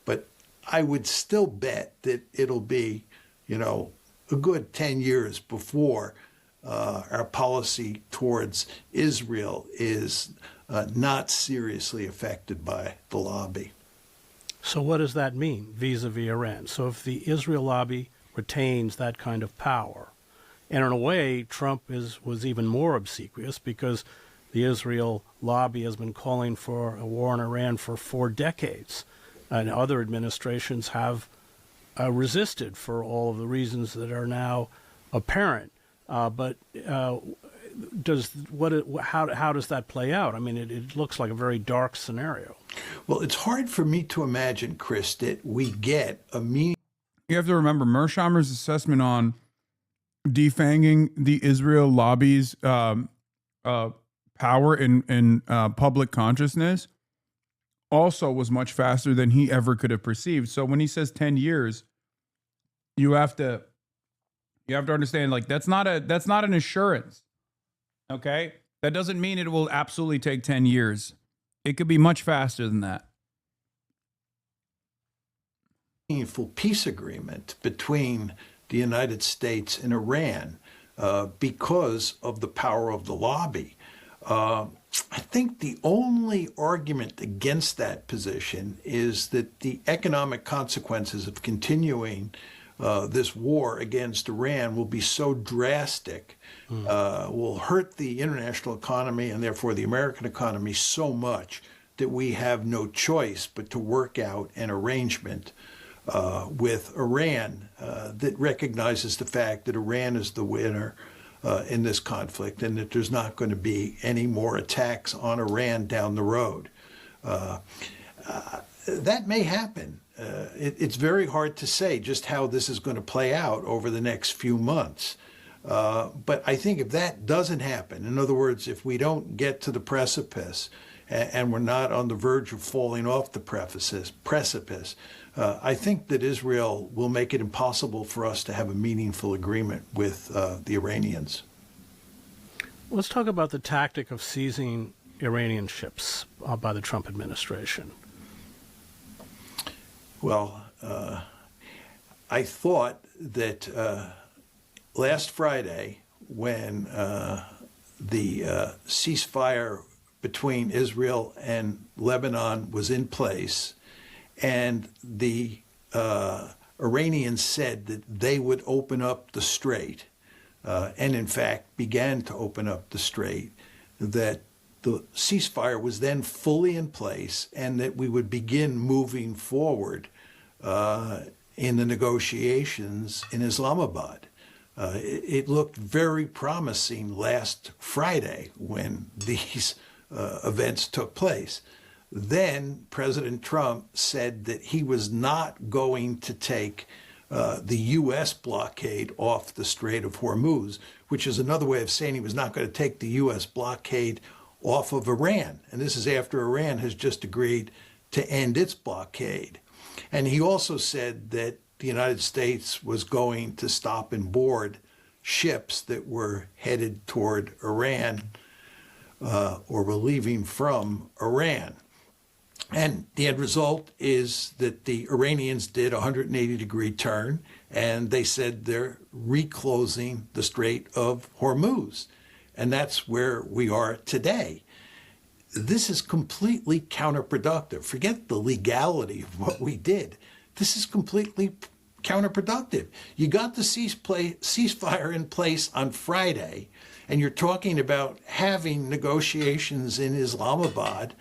S3: But I would still bet that it'll be, a good 10 years before our policy towards Israel is not seriously affected by the lobby.
S6: So what does that mean vis-a-vis Iran? So if the Israel lobby retains that kind of power, and in a way Trump was even more obsequious, because the Israel lobby has been calling for a war on Iran for 4 decades, and other administrations have resisted for all of the reasons that are now apparent. But how does that play out? I mean, it looks like a very dark scenario.
S3: Well, it's hard for me to imagine, Chris, that we get a meaning.
S10: You have to remember Mearsheimer's assessment on defanging the Israel lobby's power in public consciousness also was much faster than he ever could have perceived. So when he says 10 years, you have to understand, like, that's not an assurance. Okay? That doesn't mean it will absolutely take 10 years. It could be much faster than that.
S3: Meaningful peace agreement between the United States and Iran because of the power of the lobby. I think the only argument against that position is that the economic consequences of continuing this war against Iran will be so drastic, will hurt the international economy and therefore the American economy so much that we have no choice but to work out an arrangement with Iran that recognizes the fact that Iran is the winner in this conflict, and that there's not going to be any more attacks on Iran down the road. That may happen. It's very hard to say just how this is going to play out over the next few months. But I think if that doesn't happen, in other words, if we don't get to the precipice and we're not on the verge of falling off the precipice, I think that Israel will make it impossible for us to have a meaningful agreement with the Iranians.
S6: Let's talk about the tactic of seizing Iranian ships by the Trump administration?
S3: Well, I thought that last Friday, when the ceasefire between Israel and Lebanon was in place, and the Iranians said that they would open up the strait, and in fact began to open up the strait, that the ceasefire was then fully in place and that we would begin moving forward in the negotiations in Islamabad. It looked very promising last Friday when these events took place. Then President Trump said that he was not going to take the U.S. blockade off the Strait of Hormuz, which is another way of saying he was not going to take the U.S. blockade off of Iran. And this is after Iran has just agreed to end its blockade. And he also said that the United States was going to stop and board ships that were headed toward Iran or were leaving from Iran. And the end result is that the Iranians did a 180-degree turn, and they said they're reclosing the Strait of Hormuz. And that's where we are today. This is completely counterproductive. Forget the legality of what we did. This is completely counterproductive. You got the ceasefire in place on Friday, and you're talking about having negotiations in Islamabad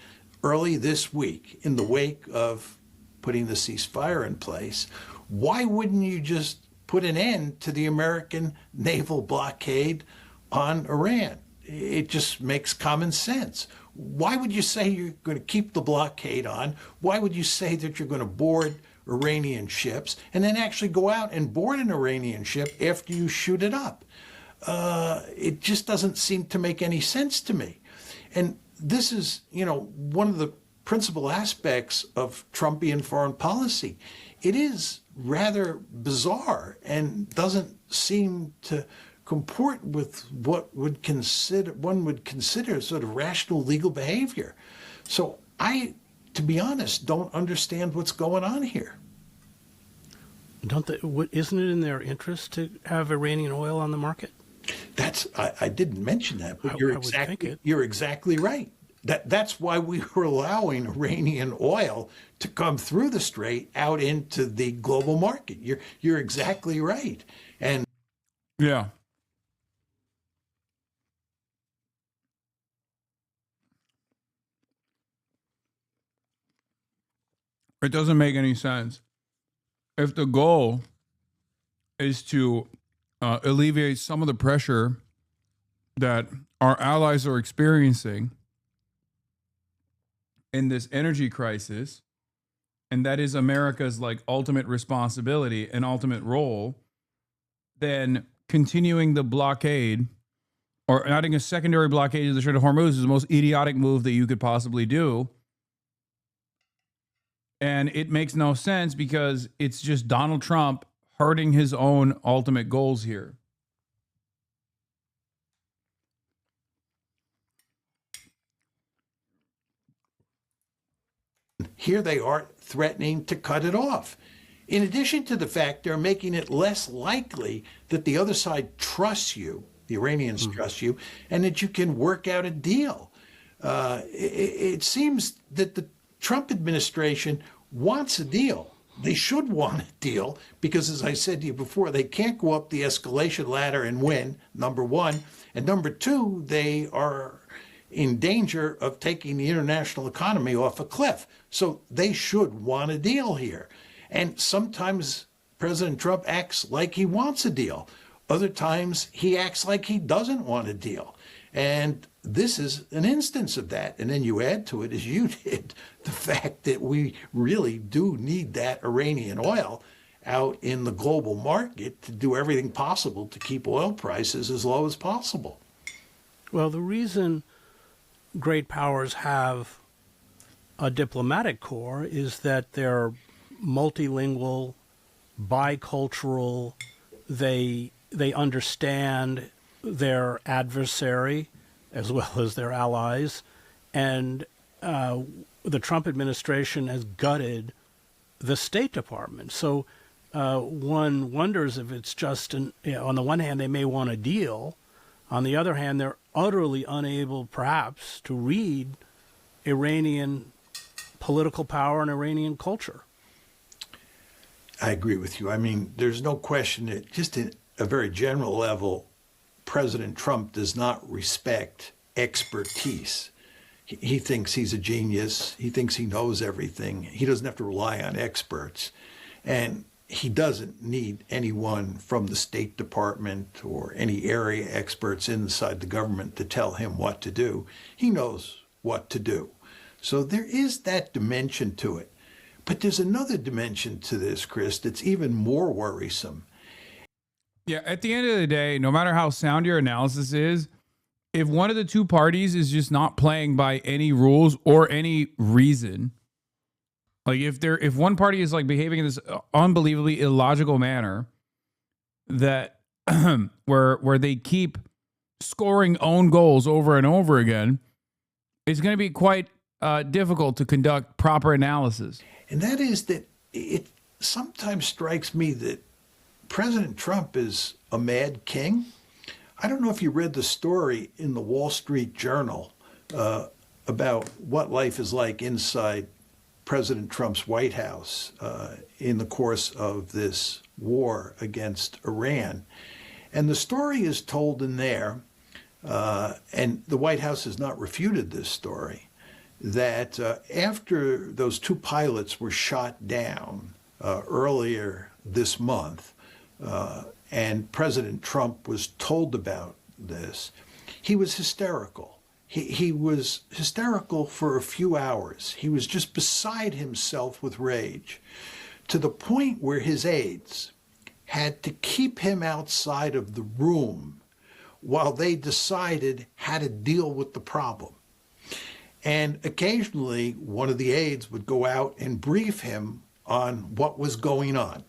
S3: early this week in the wake of putting the ceasefire in place. Why wouldn't you just put an end to the American naval blockade on Iran? It just makes common sense. Why would you say you're going to keep the blockade on? Why would you say that you're going to board Iranian ships and then actually go out and board an Iranian ship after you shoot it up? It just doesn't seem to make any sense to me. And this is, one of the principal aspects of Trumpian foreign policy. It is rather bizarre and doesn't seem to comport with what one would consider sort of rational legal behavior. So I, to be honest, don't understand what's going on here.
S6: Isn't it in their interest to have Iranian oil on the market?
S3: I didn't mention that, but you're exactly right. That's why we were allowing Iranian oil to come through the strait out into the global market. You're exactly right. And
S10: yeah. It doesn't make any sense. If the goal is to alleviate some of the pressure that our allies are experiencing in this energy crisis, and that is America's ultimate responsibility and ultimate role, then continuing the blockade or adding a secondary blockade to the Strait of Hormuz is the most idiotic move that you could possibly do. And it makes no sense because it's just Donald Trump hurting his own ultimate goals here.
S3: Here they are threatening to cut it off. In addition to the fact they're making it less likely that the other side trusts you, the Iranians trust you, and that you can work out a deal. It seems that the Trump administration wants a deal. They should want a deal because, as I said to you before, they can't go up the escalation ladder and win, number one. And number two, they are in danger of taking the international economy off a cliff. So they should want a deal here. And sometimes President Trump acts like he wants a deal. Other times he acts like he doesn't want a deal. And this is an instance of that. And then you add to it, as you did, the fact that we really do need that Iranian oil out in the global market to do everything possible to keep oil prices as low as possible.
S6: Well, the reason great powers have a diplomatic corps is that they're multilingual, bicultural, they understand their adversary as well as their allies, And the Trump administration has gutted the State Department. So one wonders if it's just, on the one hand, they may want a deal. On the other hand, they're utterly unable, perhaps, to read Iranian political power and Iranian culture.
S3: I agree with you. I mean, there's no question that just at a very general level, President Trump does not respect expertise. He thinks he's a genius. He thinks he knows everything. He doesn't have to rely on experts. And he doesn't need anyone from the State Department or any area experts inside the government to tell him what to do. He knows what to do. So there is that dimension to it. But there's another dimension to this, Chris, that's even more worrisome.
S10: Yeah, at the end of the day, no matter how sound your analysis is, if one of the two parties is just not playing by any rules or any reason, like if one party is like behaving in this unbelievably illogical manner that where they keep scoring own goals over and over again, it's going to be quite difficult to conduct proper analysis.
S3: And that is that it sometimes strikes me that President Trump is a mad king. I don't know if you read the story in the Wall Street Journal about what life is like inside President Trump's White House in the course of this war against Iran. And the story is told in there, and the White House has not refuted this story, that after those two pilots were shot down earlier this month, and President Trump was told about this, he was hysterical. He was hysterical for a few hours. He was just beside himself with rage, to the point where his aides had to keep him outside of the room while they decided how to deal with the problem. And occasionally, one of the aides would go out and brief him on what was going on.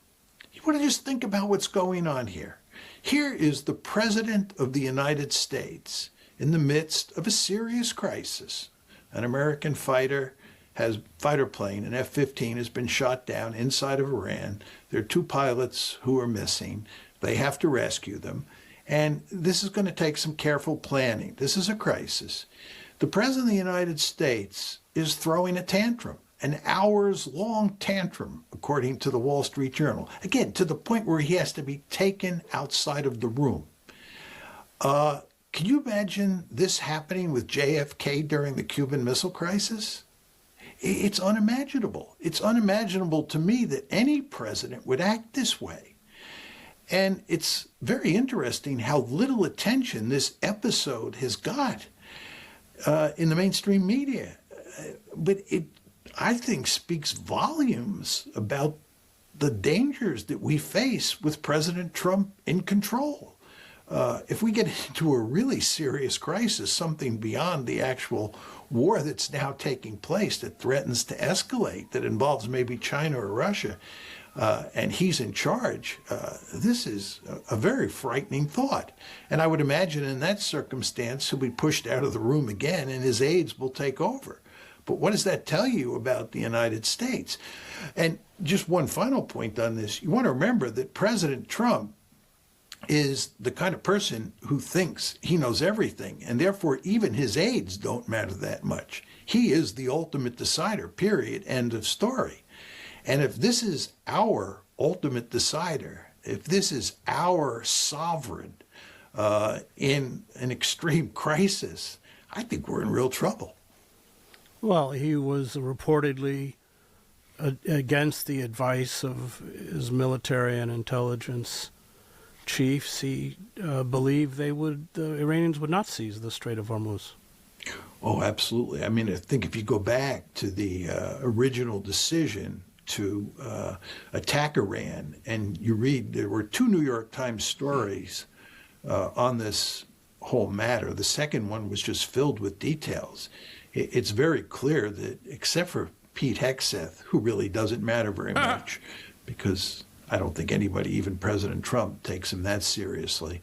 S3: You want to just think about what's going on here. Here is the President of the United States in the midst of a serious crisis. An American fighter plane, an F-15, has been shot down inside of Iran. There are two pilots who are missing. They have to rescue them. And this is going to take some careful planning. This is a crisis. The President of the United States is throwing a tantrum, an hours-long tantrum, according to the Wall Street Journal. Again, to the point where he has to be taken outside of the room. Can you imagine this happening with JFK during the Cuban Missile Crisis? It's unimaginable. It's unimaginable to me that any president would act this way. And it's very interesting how little attention this episode has got in the mainstream media. But it, I think, speaks volumes about the dangers that we face with President Trump in control. If we get into a really serious crisis, something beyond the actual war that's now taking place that threatens to escalate, that involves maybe China or Russia, and he's in charge, this is a very frightening thought. And I would imagine in that circumstance, he'll be pushed out of the room again and his aides will take over. But what does that tell you about the United States? And just one final point on this. You want to remember that President Trump is the kind of person who thinks he knows everything, and therefore even his aides don't matter that much. He is the ultimate decider, period, end of story. And if this is our ultimate decider, if this is our sovereign in an extreme crisis, I think we're in real trouble.
S6: Well, he was reportedly against the advice of his military and intelligence chiefs. He believed the Iranians would not seize the Strait of Hormuz.
S3: Oh, absolutely. I mean, I think if you go back to the original decision to attack Iran, and you read, there were two New York Times stories on this whole matter. The second one was just filled with details. It's very clear that, except for Pete Hegseth, who really doesn't matter very much, because I don't think anybody, even President Trump, takes him that seriously,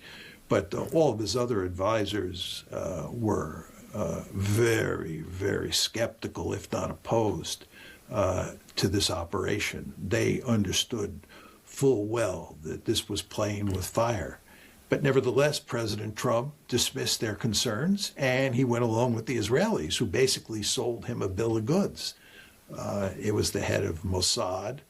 S3: but all of his other advisors were very, very skeptical, if not opposed, to this operation. They understood full well that this was playing with fire. But nevertheless, President Trump dismissed their concerns, and he went along with the Israelis, who basically sold him a bill of goods. It was the head of Mossad,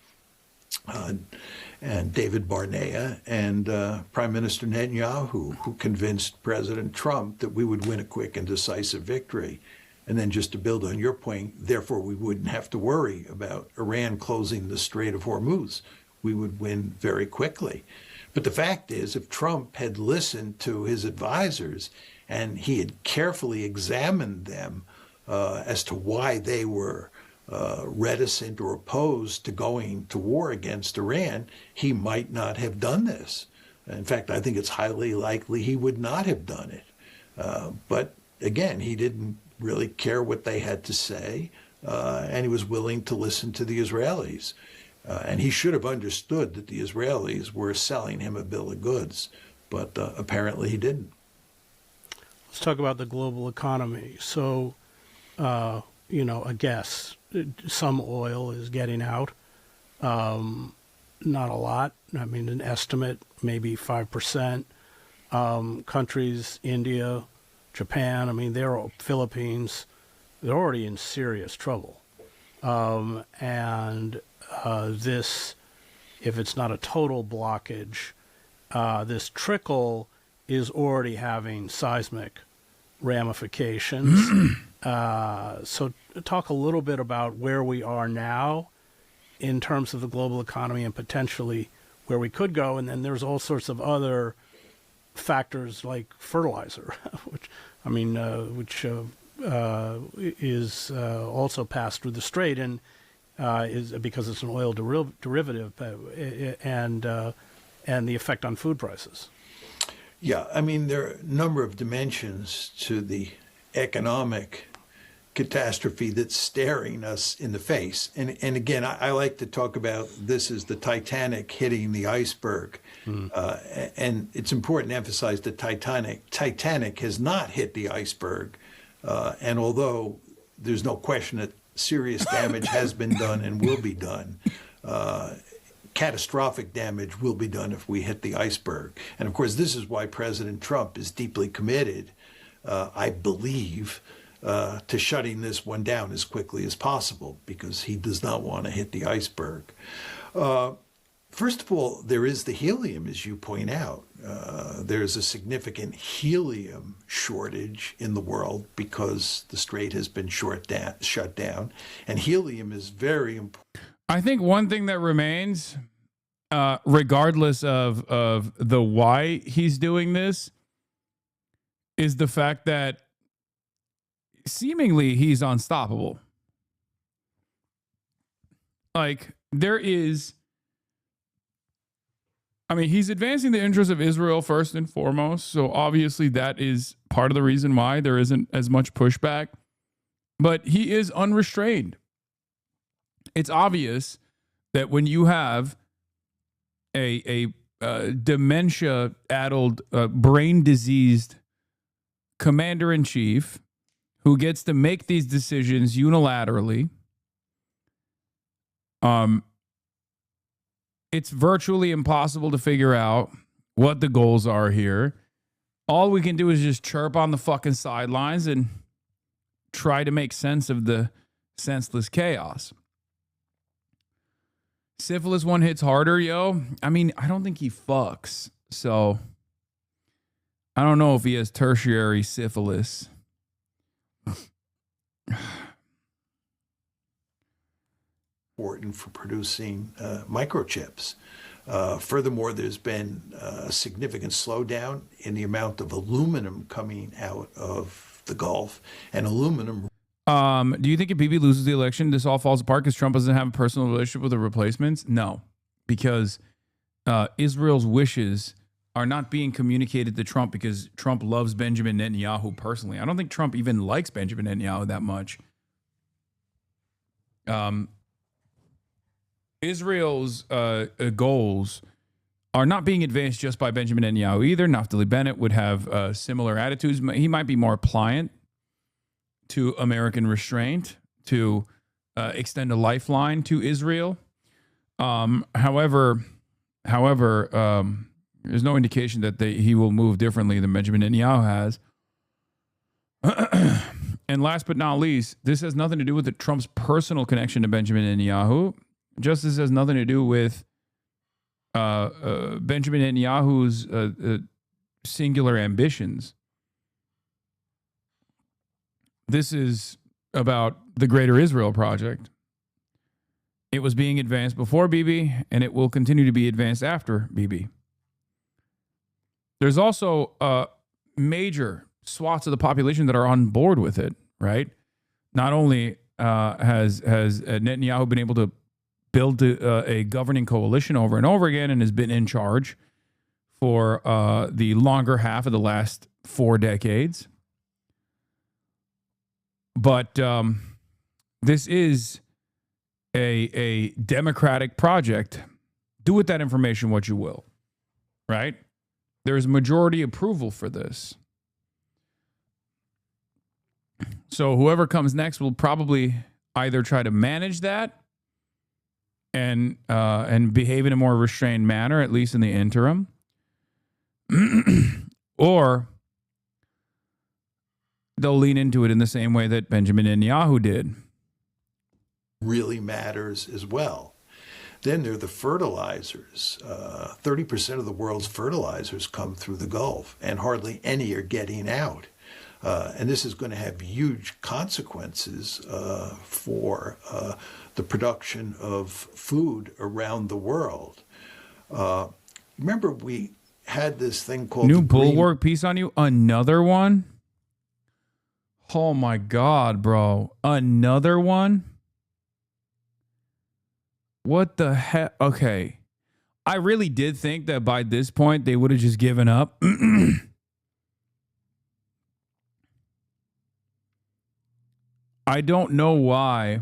S3: and David Barnea, and Prime Minister Netanyahu, who convinced President Trump that we would win a quick and decisive victory. And then just to build on your point, therefore we wouldn't have to worry about Iran closing the Strait of Hormuz. We would win very quickly. But the fact is, if Trump had listened to his advisors and he had carefully examined them as to why they were reticent or opposed to going to war against Iran, he might not have done this. In fact, I think it's highly likely he would not have done it. But again, he didn't really care what they had to say, and he was willing to listen to the Israelis. And he should have understood that the Israelis were selling him a bill of goods, but apparently he didn't.
S6: Let's talk about the global economy. So, a guess, some oil is getting out. Not a lot. I mean, an estimate, maybe 5%. Countries, India, Japan, Philippines, they're already in serious trouble. This, if it's not a total blockage, this trickle is already having seismic ramifications. So talk a little bit about where we are now in terms of the global economy and potentially where we could go. And then there's all sorts of other factors like fertilizer, which is also passed through the strait and is because it's an oil derivative, and the effect on food prices.
S3: Yeah, there are a number of dimensions to the economic catastrophe that's staring us in the face. And again, I like to talk about this as the Titanic hitting the iceberg. And it's important to emphasize that Titanic has not hit the iceberg. And although there's no question that serious damage has been done and will be done, catastrophic damage will be done if we hit the iceberg. And of course, this is why President Trump is deeply committed, I believe, to shutting this one down as quickly as possible, because he does not want to hit the iceberg. First of all, there is the helium, as you point out. There's a significant helium shortage in the world because the strait has been shut down, and helium is very important.
S10: I think one thing that remains, regardless of the why he's doing this, is the fact that seemingly he's unstoppable. Like, there is... he's advancing the interests of Israel first and foremost, so obviously that is part of the reason why there isn't as much pushback. But he is unrestrained. It's obvious that when you have a dementia-addled, brain-diseased commander-in-chief who gets to make these decisions unilaterally, it's virtually impossible to figure out what the goals are here. All we can do is just chirp on the fucking sidelines and try to make sense of the senseless chaos. Syphilis one hits harder, yo. I don't think he fucks, so I don't know if he has tertiary syphilis.
S3: Important for producing microchips. Furthermore, there's been a significant slowdown in the amount of aluminum coming out of the Gulf, and aluminum.
S10: Do you think if Bibi loses the election, this all falls apart because Trump doesn't have a personal relationship with the replacements? No, because Israel's wishes are not being communicated to Trump because Trump loves Benjamin Netanyahu personally. I don't think Trump even likes Benjamin Netanyahu that much. Israel's goals are not being advanced just by Benjamin Netanyahu either. Naftali Bennett would have similar attitudes. He might be more pliant. to American restraint, to extend a lifeline to Israel. However, there's no indication that he will move differently than Benjamin Netanyahu has. And last but not least, this has nothing to do with Trump's personal connection to Benjamin Netanyahu. Justice has nothing to do with Benjamin Netanyahu's singular ambitions. This is about the Greater Israel Project. It was being advanced before Bibi, and it will continue to be advanced after Bibi. There's also major swaths of the population that are on board with it, right? Not only has Netanyahu been able to build a governing coalition over and over again and has been in charge for the longer half of the last 4 decades, but this is a democratic project. Do with that information what you will, right? There's majority approval for this. So whoever comes next will probably either try to manage that and behave in a more restrained manner, at least in the interim, or they'll lean into it in the same way that Benjamin Netanyahu did.
S3: Really matters as well. Then there are the fertilizers. 30% of the world's fertilizers come through the Gulf, and hardly any are getting out. And this is going to have huge consequences for the production of food around the world. Remember, we had this thing called
S10: New Bulwark piece on you? Another one? Oh my God, bro. Another one? What the heck? Okay. I really did think that by this point they would have just given up. I don't know why.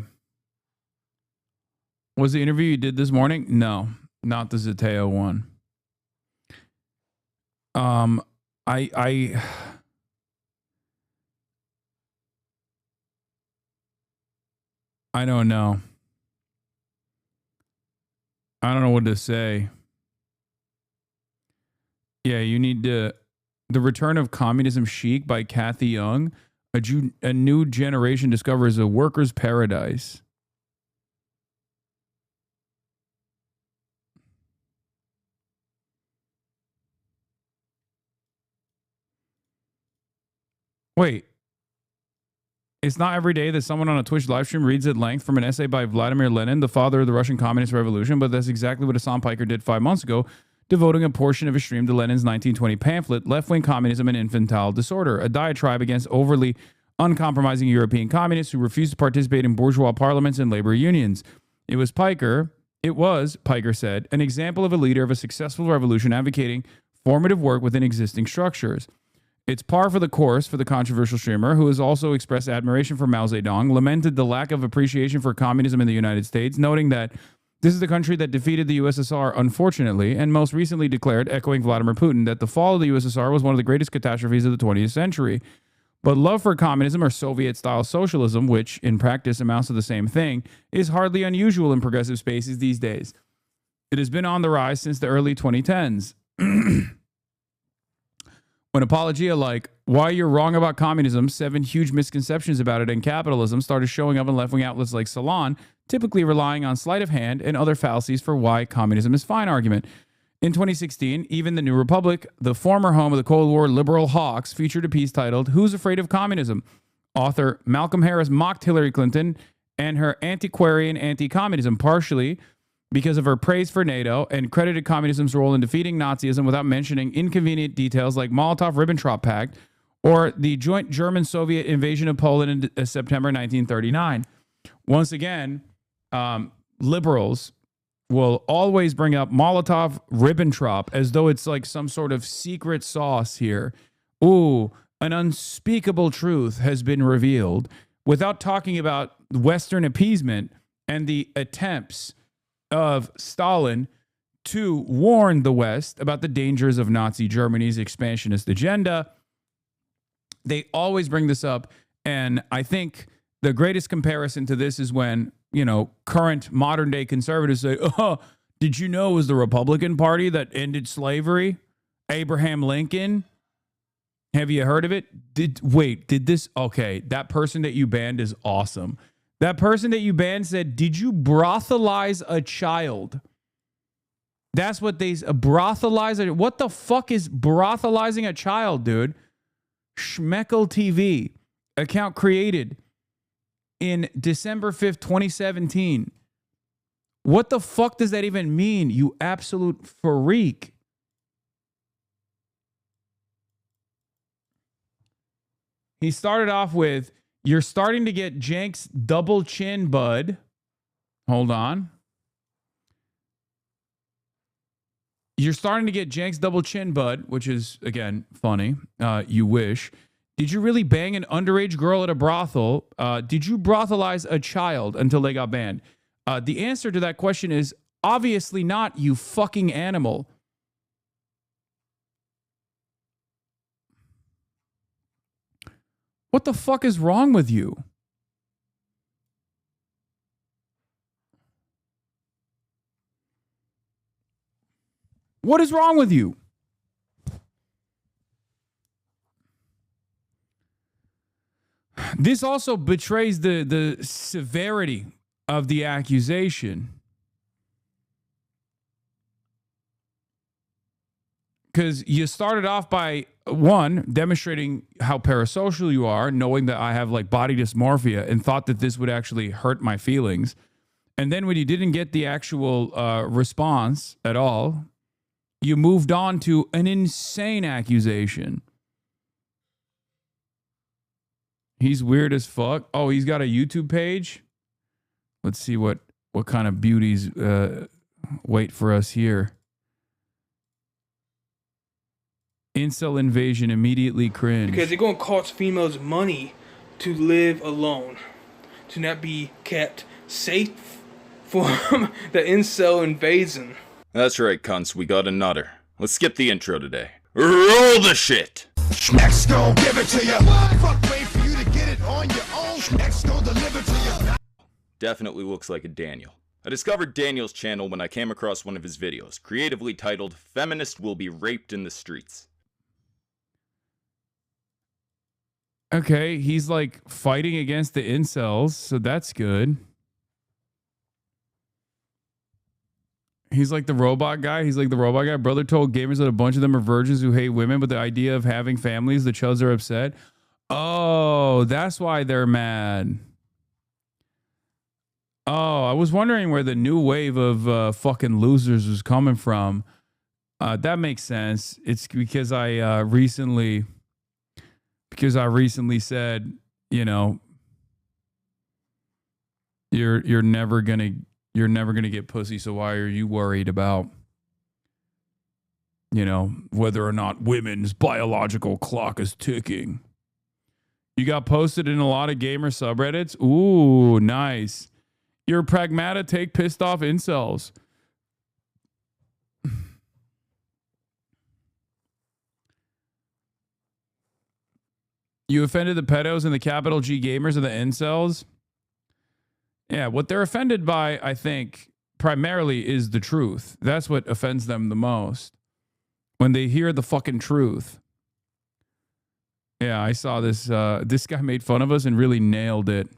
S10: Was the interview you did this morning? No, not the Zateo one. I don't know. I don't know what to say. Yeah, you need to. The Return of Communism Chic by Kathy Young. A new generation discovers a worker's paradise. Wait. It's not every day that someone on a Twitch live stream reads at length from an essay by Vladimir Lenin, the father of the Russian Communist Revolution, but that's exactly what Hasan Piker did 5 months ago, devoting a portion of his stream to Lenin's 1920 pamphlet, Left-Wing Communism and Infantile Disorder, a diatribe against overly uncompromising European communists who refused to participate in bourgeois parliaments and labor unions. It was, Piker said, an example of a leader of a successful revolution advocating formative work within existing structures. It's par for the course for the controversial streamer, who has also expressed admiration for Mao Zedong, lamented the lack of appreciation for communism in the United States, noting that this is the country that defeated the USSR, unfortunately, and most recently declared, echoing Vladimir Putin, that the fall of the USSR was one of the greatest catastrophes of the 20th century. But love for communism or Soviet-style socialism, which in practice amounts to the same thing, is hardly unusual in progressive spaces these days. It has been on the rise since the early 2010s. When apologia like, why you're wrong about communism, 7 huge misconceptions about it, and capitalism started showing up in left-wing outlets like Salon, typically relying on sleight of hand and other fallacies for why communism is fine argument. In 2016, even the New Republic, the former home of the Cold War liberal hawks, featured a piece titled, Who's Afraid of Communism? Author Malcolm Harris mocked Hillary Clinton and her antiquarian anti-communism, partially because of her praise for NATO, and credited communism's role in defeating Nazism without mentioning inconvenient details like Molotov-Ribbentrop Pact or the joint German-Soviet invasion of Poland in September 1939. Once again, liberals will always bring up Molotov-Ribbentrop as though it's like some sort of secret sauce here. Ooh, an unspeakable truth has been revealed, without talking about Western appeasement and the attempts of Stalin to warn the West about the dangers of Nazi Germany's expansionist agenda. They always bring this up, And I think the greatest comparison to this is when, you know, current modern day conservatives say, oh, did you know it was the Republican Party that ended slavery? Abraham Lincoln? Have you heard of it? Okay, that person that you banned is awesome. That person that you banned said, did you brothelize a child? That's what brothelize. What the fuck is brothelizing a child, dude? Schmeckel TV, account created in December 5th, 2017. What the fuck does that even mean, you absolute freak? He started off with, you're starting to get Jenks double chin, bud. Hold on. You're starting to get Jenks double chin, bud, which is, again, funny. You wish. Did you really bang an underage girl at a brothel? Did you brothelize a child until they got banned? The answer to that question is obviously not, you fucking animal. What the fuck is wrong with you? What is wrong with you? This also betrays the severity of the accusation. Because you started off by, one, demonstrating how parasocial you are, knowing that I have like body dysmorphia, and thought that this would actually hurt my feelings. And then when you didn't get the actual response at all, you moved on to an insane accusation. He's weird as fuck. Oh, he's got a YouTube page. Let's see what kind of beauties wait for us here. Incel invasion, immediately cringe.
S2: Because it's going to cost females money to live alone, to not be kept safe from the incel invasion.
S13: That's right, cunts. We got another. Let's skip the intro today. Roll the shit!
S15: Next gon' give it to you. Fuck, wait for you to get it on your own. Next gon' deliver to you.
S13: Definitely looks like a Daniel. I discovered Daniel's channel when I came across one of his videos, creatively titled, Feminist Will Be Raped in the Streets.
S10: Okay, he's like fighting against the incels, so that's good. He's like the robot guy. Brother told gamers that a bunch of them are virgins who hate women, but the idea of having families, the chuds are upset. Oh, that's why they're mad. Oh, I was wondering where the new wave of fucking losers was coming from. That makes sense. It's because I recently said, you know, you're never gonna get pussy, so why are you worried about, you know, whether or not women's biological clock is ticking? You got posted in a lot of gamer subreddits. Ooh, nice. You're PRAGMATA, take pissed off incels. You offended the pedos and the capital G gamers and the incels? Yeah, what they're offended by, I think, primarily is the truth. That's what offends them the most. When they hear the fucking truth. Yeah, I saw this. This guy made fun of us and really nailed it.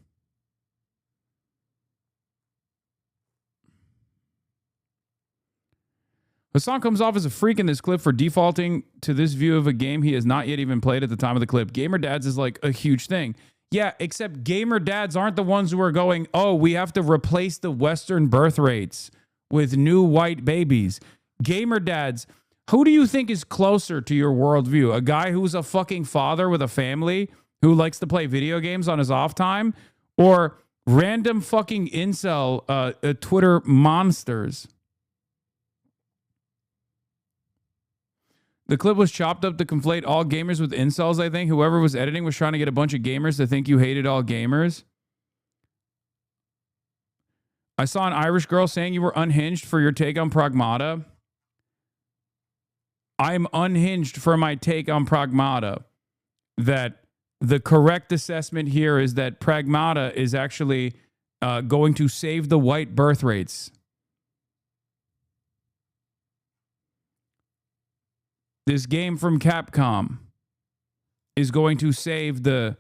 S10: Hasan comes off as a freak in this clip for defaulting to this view of a game he has not yet even played at the time of the clip. Gamer dads is like a huge thing. Yeah, except gamer dads aren't the ones who are going, oh, we have to replace the Western birth rates with new white babies. Gamer dads, who do you think is closer to your worldview? A guy who's a fucking father with a family who likes to play video games on his off time? Or random fucking incel Twitter monsters? The clip was chopped up to conflate all gamers with incels, I think. Whoever was editing was trying to get a bunch of gamers to think you hated all gamers. I saw an Irish girl saying you were unhinged for your take on PRAGMATA. I'm unhinged for my take on PRAGMATA. That The correct assessment here is that Pragmata is actually going to save the white birth rates. This game from Capcom is going to save the...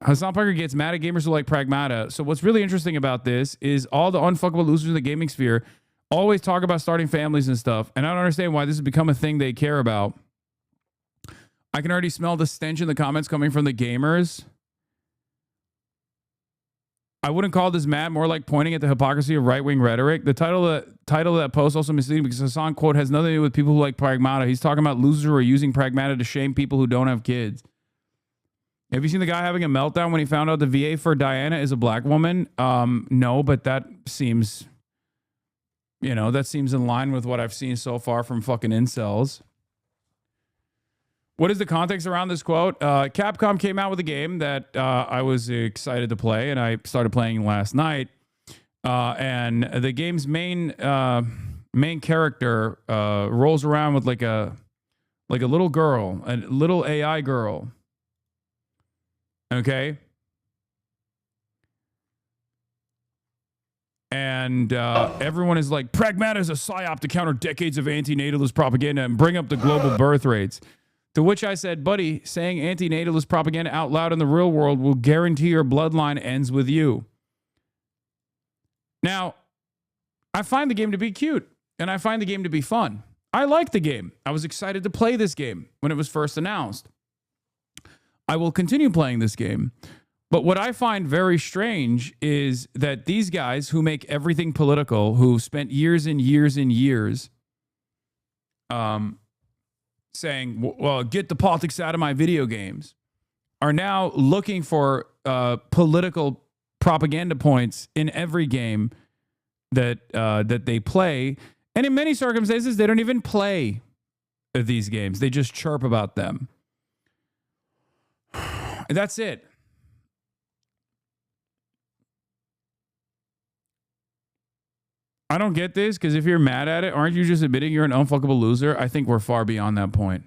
S10: Hasan Parker gets mad at gamers who like Pragmata. So what's really interesting about this is all the unfuckable losers in the gaming sphere always talk about starting families and stuff. And I don't understand why this has become a thing they care about. I can already smell the stench in the comments coming from the gamers. I wouldn't call this mad, more like pointing at the hypocrisy of right-wing rhetoric. The title of that post also misleading because Hasan, quote, has nothing to do with people who like Pragmata. He's talking about losers who are using Pragmata to shame people who don't have kids. Have you seen the guy having a meltdown when he found out the VA for Diana is a black woman? No, but that seems, that seems in line with what I've seen so far from fucking incels. What is the context around this quote? Capcom came out with a game that I was excited to play, and I started playing last night. And the game's main character rolls around with like a little girl, a little AI girl. Okay. And everyone is like, Pragmata is a psyop to counter decades of anti-natalist propaganda and bring up the global birth rates. To which I said, buddy, saying anti-natalist propaganda out loud in the real world will guarantee your bloodline ends with you. Now, I find the game to be cute, and I find the game to be fun. I like the game. I was excited to play this game when it was first announced. I will continue playing this game. But what I find very strange is that these guys who make everything political, who spent years and years and years saying, well, get the politics out of my video games, are now looking for political propaganda points in every game that they play. And in many circumstances, they don't even play these games. They just chirp about them. That's it. I don't get this, because if you're mad at it, aren't you just admitting you're an unfuckable loser? I think we're far beyond that point.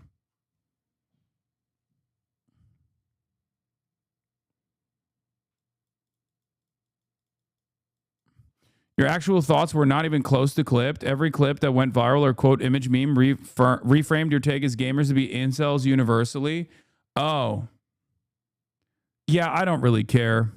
S10: Your actual thoughts were not even close to clipped. Every clip that went viral or quote image meme reframed your take as gamers to be incels universally. Oh. Yeah, I don't really care.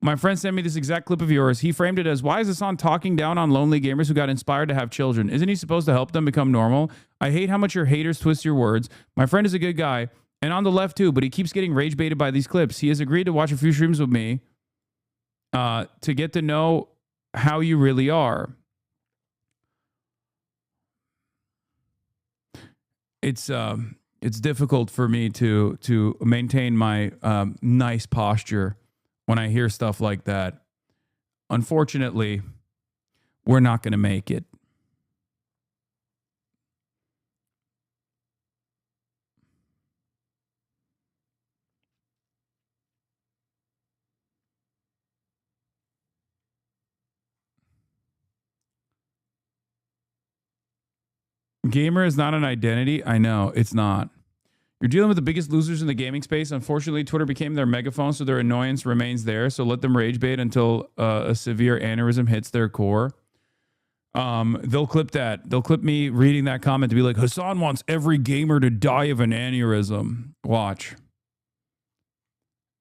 S10: My friend sent me this exact clip of yours. He framed it as, why is Hasan talking down on lonely gamers who got inspired to have children? Isn't he supposed to help them become normal? I hate how much your haters twist your words. My friend is a good guy, and on the left too, but he keeps getting rage baited by these clips. He has agreed to watch a few streams with me to get to know how you really are. It's difficult for me to maintain my nice posture when I hear stuff like that. Unfortunately, we're not going to make it. Gamer is not an identity. I know, it's not. You're dealing with the biggest losers in the gaming space. Unfortunately, Twitter became their megaphone, so their annoyance remains there. So let them rage bait until a severe aneurysm hits their core. They'll clip that. They'll clip me reading that comment to be like, Hasan wants every gamer to die of an aneurysm. Watch.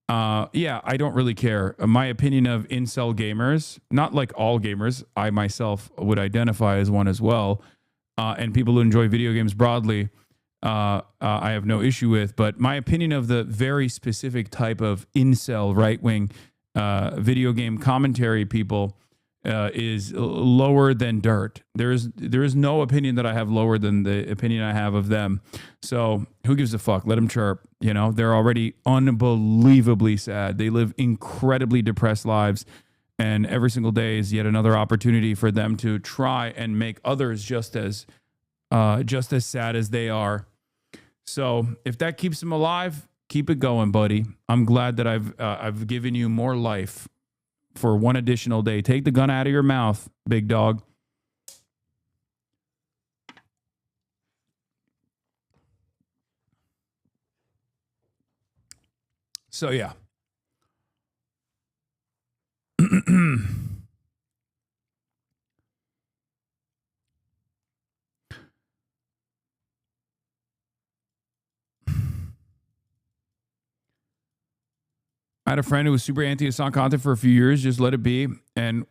S10: Yeah, I don't really care. My opinion of incel gamers, not like all gamers, I myself would identify as one as well, and people who enjoy video games broadly, I have no issue with. But my opinion of the very specific type of incel right-wing video game commentary people is lower than dirt. There is no opinion that I have lower than the opinion I have of them. So who gives a fuck? Let them chirp. You know, they're already unbelievably sad. They live incredibly depressed lives. And every single day is yet another opportunity for them to try and make others just as sad as they are. So if that keeps them alive, keep it going, buddy. I'm glad that I've given you more life for one additional day. Take the gun out of your mouth, big dog. So, yeah. I had a friend who was super anti-Hasan content for a few years, just let it be. And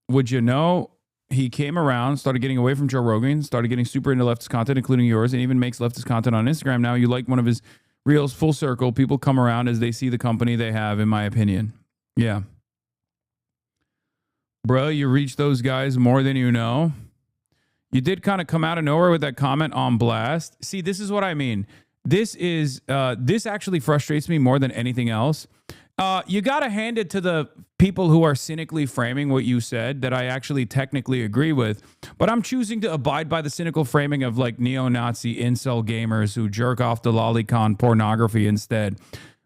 S10: would you know, he came around, started getting away from Joe Rogan, started getting super into leftist content, including yours, and even makes leftist content on Instagram. Now you like one of his reels, full circle. People come around as they see the company they have, in my opinion. Yeah. Bro, you reach those guys more than you know. You did kind of come out of nowhere with that comment on blast. See, this is what I mean. This actually frustrates me more than anything else. You got to hand it to the people who are cynically framing what you said that I actually technically agree with. But I'm choosing to abide by the cynical framing of like neo-Nazi incel gamers who jerk off the lolicon pornography instead.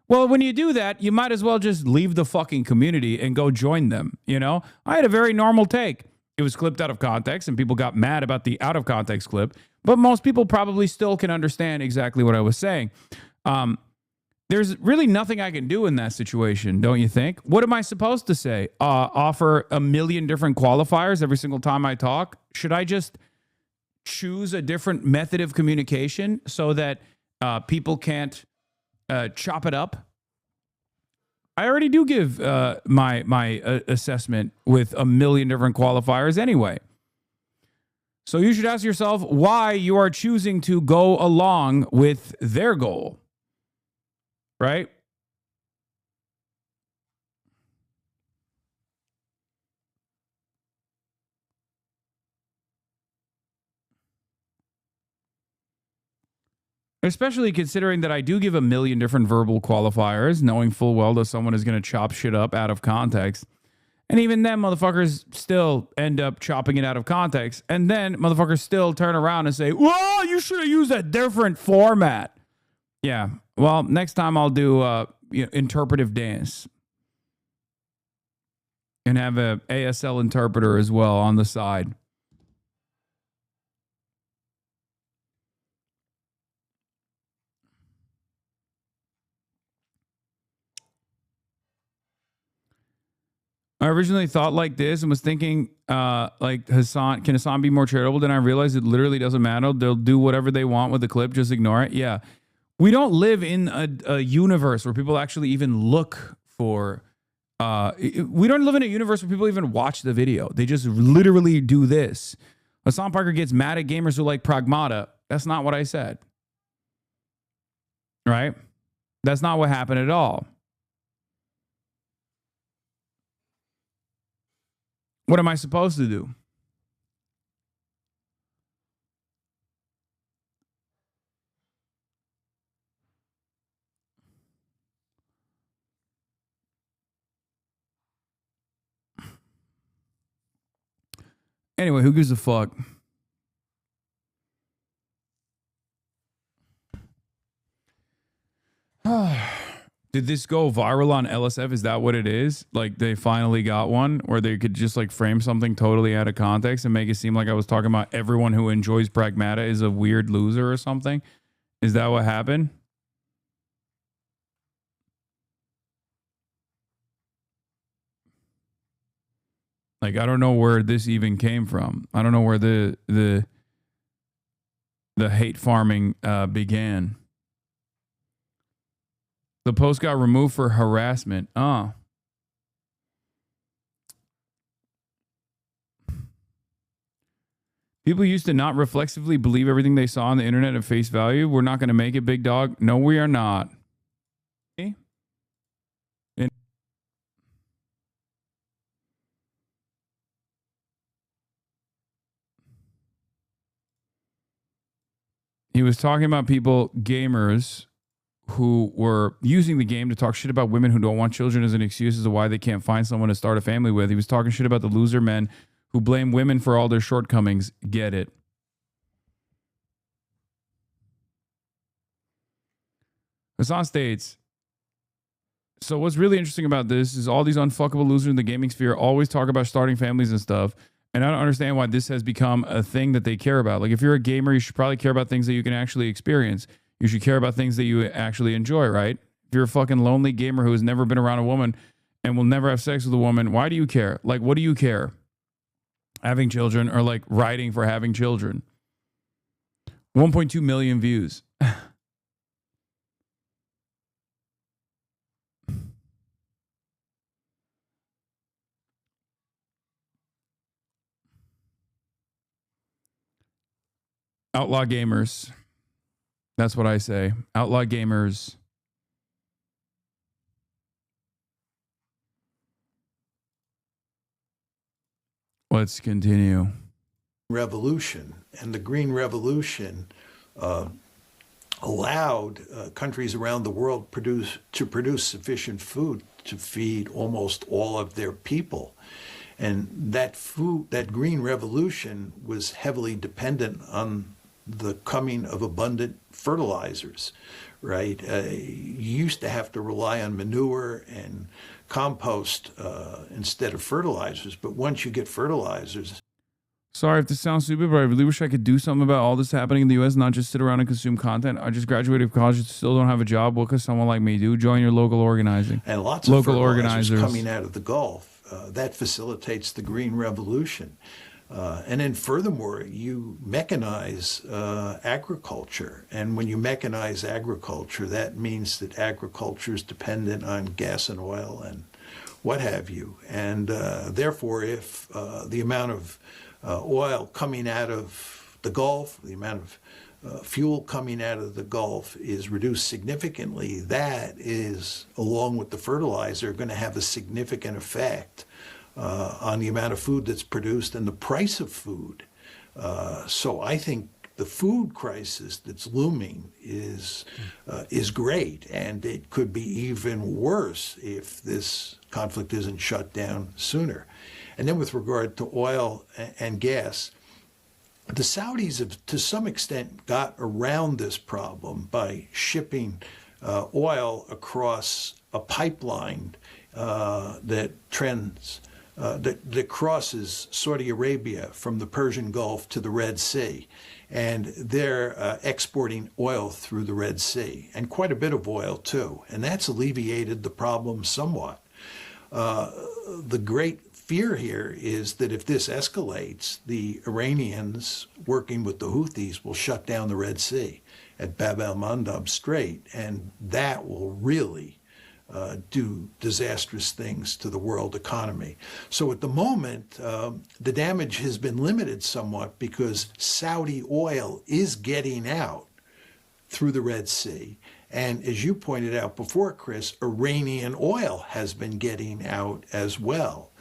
S10: Well, when you do that, you might as well just leave the fucking community and go join them. You know, I had a very normal take. It was clipped out of context and people got mad about the out of context clip. But most people probably still can understand exactly what I was saying. There's really nothing I can do in that situation, don't you think? What am I supposed to say? Offer a million different qualifiers every single time I talk? Should I just choose a different method of communication so that people can't chop it up? I already do give my assessment with a million different qualifiers anyway. So you should ask yourself why you are choosing to go along with their goal. Right? Especially considering that I do give a million different verbal qualifiers, knowing full well that someone is going to chop shit up out of context. And even then, motherfuckers still end up chopping it out of context. And then motherfuckers still turn around and say, well, you should have used a different format. Yeah. Well, next time I'll do interpretive dance and have a ASL interpreter as well on the side. I originally thought like this and was thinking like Hasan, can Hasan be more charitable? Then I realized it literally doesn't matter. They'll do whatever they want with the clip. Just ignore it. Yeah. We don't live in a universe where people actually even look for, we don't live in a universe where people even watch the video. They just literally do this. Hasan Parker gets mad at gamers who like Pragmata. That's not what I said. Right? That's not what happened at all. What am I supposed to do? Anyway, who gives a fuck? Did this go viral on LSF? Is that what it is? Like they finally got one where they could just like frame something totally out of context and make it seem like I was talking about everyone who enjoys Pragmata is a weird loser or something? Is that what happened? Like, I don't know where this even came from. I don't know where the hate farming began. The post got removed for harassment. People used to not reflexively believe everything they saw on the internet at face value. We're not going to make it, big dog. No, we are not. Okay? He was talking about people, gamers, who were using the game to talk shit about women who don't want children as an excuse as to why they can't find someone to start a family with. He was talking shit about the loser men who blame women for all their shortcomings. Get it. Hasan states, so what's really interesting about this is all these unfuckable losers in the gaming sphere always talk about starting families and stuff. And I don't understand why this has become a thing that they care about. Like, if you're a gamer, you should probably care about things that you can actually experience. You should care about things that you actually enjoy, right? If you're a fucking lonely gamer who has never been around a woman and will never have sex with a woman, why do you care? Like, what do you care? Having children or like writing for having children. 1.2 million views. Outlaw gamers. That's what I say. Outlaw gamers. Let's continue.
S3: Revolution, and the Green Revolution allowed countries around the world to produce sufficient food to feed almost all of their people. And that Green Revolution was heavily dependent on the coming of abundant fertilizers, right? You used to have to rely on manure and compost instead of fertilizers, but once you get fertilizers...
S10: Sorry if this sounds stupid, but I really wish I could do something about all this happening in the U.S., not just sit around and consume content. I just graduated from college, still don't have a job. What could someone like me do? Join your local organizing.
S3: And lots of local organizers coming out of the Gulf. That facilitates the Green Revolution. And then furthermore, you mechanize agriculture. And when you mechanize agriculture, that means that agriculture is dependent on gas and oil and what have you. And therefore, if the amount of oil coming out of the Gulf, the amount of fuel coming out of the Gulf is reduced significantly, that is, along with the fertilizer, going to have a significant effect on the amount of food that's produced and the price of food. So I think the food crisis that's looming is great, and it could be even worse if this conflict isn't shut down sooner. And then with regard to oil and gas, the Saudis have, to some extent, got around this problem by shipping oil across a pipeline that crosses Saudi Arabia from the Persian Gulf to the Red Sea. And they're exporting oil through the Red Sea, and quite a bit of oil, too. And that's alleviated the problem somewhat. The great fear here is that if this escalates, the Iranians, working with the Houthis, will shut down the Red Sea at Bab el-Mandab Strait, and that will really do disastrous things to the world economy. So at the moment, the damage has been limited somewhat because Saudi oil is getting out through the Red Sea. And as you pointed out before, Chris, Iranian oil has been getting out as well.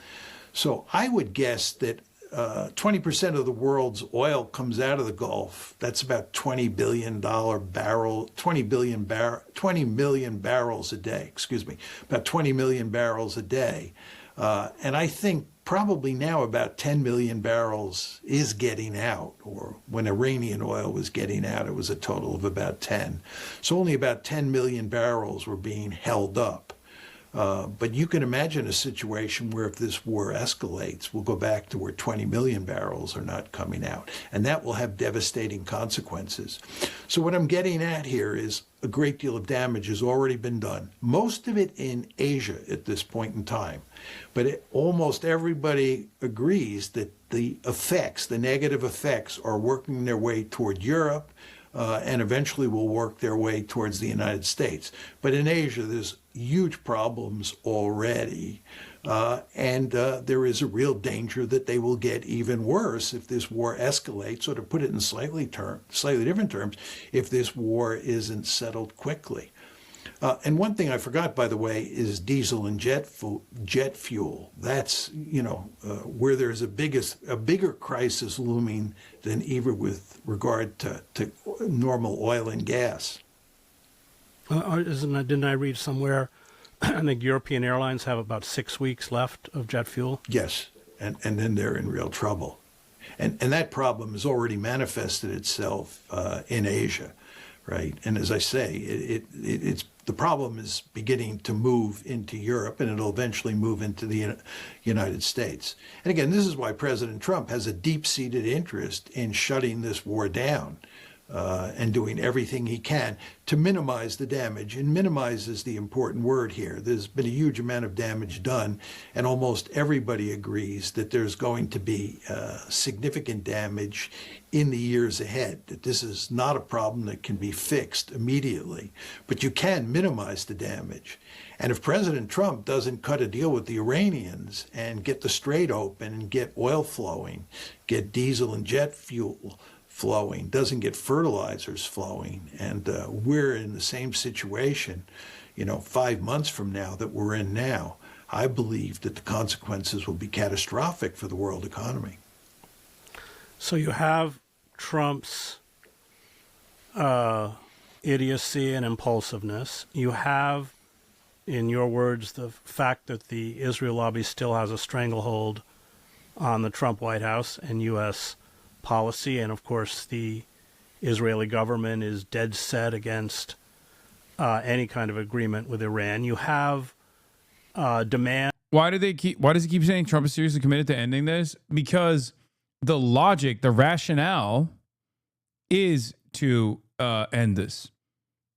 S3: So I would guess that 20% of the world's oil comes out of the Gulf. That's about 20 million barrels a day, about 20 million barrels a day. And I think probably now about 10 million barrels is getting out, or when Iranian oil was getting out, it was a total of about 10. So only about 10 million barrels were being held up. But you can imagine a situation where if this war escalates, we'll go back to where 20 million barrels are not coming out. And that will have devastating consequences. So what I'm getting at here is a great deal of damage has already been done. Most of it in Asia at this point in time. But almost everybody agrees that the effects, the negative effects, are working their way toward Europe, and eventually will work their way towards the United States. But in Asia, there's huge problems already, and there is a real danger that they will get even worse if this war escalates, or to put it in slightly different terms, if this war isn't settled quickly. And one thing I forgot, by the way, is diesel and jet fuel. That's, where there's a bigger crisis looming than even with regard to normal oil and gas.
S6: Didn't I read somewhere, I think European airlines have about 6 weeks left of jet fuel?
S3: Yes, and then they're in real trouble. And that problem has already manifested itself in Asia, right? And as I say, it's the problem is beginning to move into Europe, and it'll eventually move into the United States. And again, this is why President Trump has a deep-seated interest in shutting this war down. and doing everything he can to minimize the damage. And minimize is the important word here. There's been a huge amount of damage done, and almost everybody agrees that there's going to be significant damage in the years ahead, that this is not a problem that can be fixed immediately, but you can minimize the damage. And if President Trump doesn't cut a deal with the Iranians and get the Strait open and get oil flowing, get diesel and jet fuel flowing, doesn't get fertilizers flowing, and we're in the same situation, 5 months from now that we're in now, I believe that the consequences will be catastrophic for the world economy.
S6: So you have Trump's idiocy and impulsiveness. You have, in your words, the fact that the Israel lobby still has a stranglehold on the Trump White House and U.S. policy. And, of course, the Israeli government is dead set against any kind of agreement with Iran. You have demand.
S10: Why does he keep saying Trump is seriously committed to ending this? Because the logic, the rationale is to end this.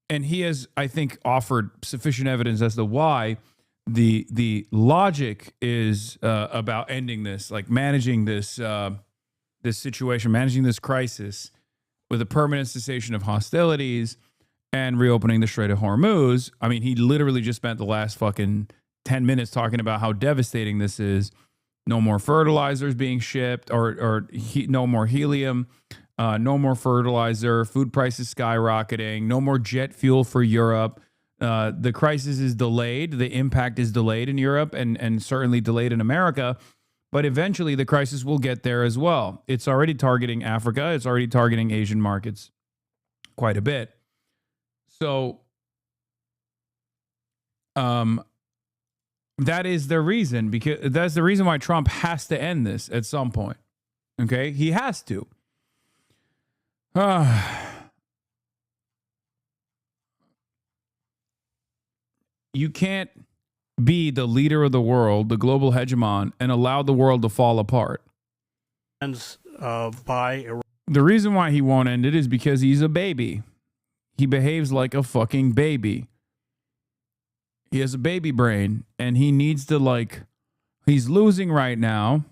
S10: And he has, I think, offered sufficient evidence as to why the logic is about ending this, like managing this this situation, managing this crisis with a permanent cessation of hostilities and reopening the Strait of Hormuz. I mean, he literally just spent the last fucking 10 minutes talking about how devastating this is. No more fertilizers being shipped, no more helium, no more fertilizer, food prices skyrocketing, no more jet fuel for Europe. The crisis is delayed. The impact is delayed in Europe and certainly delayed in America. But eventually the crisis will get there as well. It's already targeting Africa. It's already targeting Asian markets quite a bit. So that is the reason, because that's the reason why Trump has to end this at some point. Okay? He has to. You can't be the leader of the world, the global hegemon, and allow the world to fall apart. The reason why he won't end it is because he's a baby. He behaves like a fucking baby. He has a baby brain, and he needs to, he's losing right now.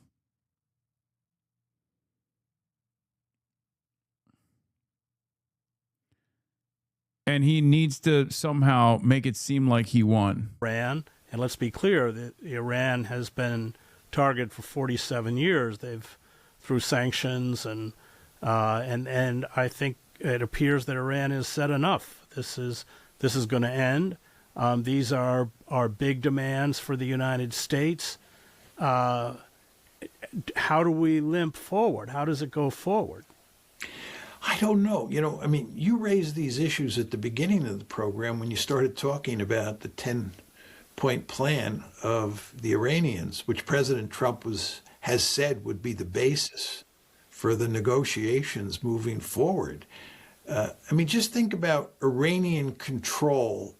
S10: And he needs to somehow make it seem like he won.
S6: Iran, and let's be clear that Iran has been targeted for 47 years. They've through sanctions and I think it appears that Iran has said enough. This is going to end. These are big demands for the United States. How do we limp forward? How does it go forward?
S3: I don't know. You raised these issues at the beginning of the program when you started talking about the 10-point plan of the Iranians, which President Trump has said would be the basis for the negotiations moving forward. Just think about Iranian control.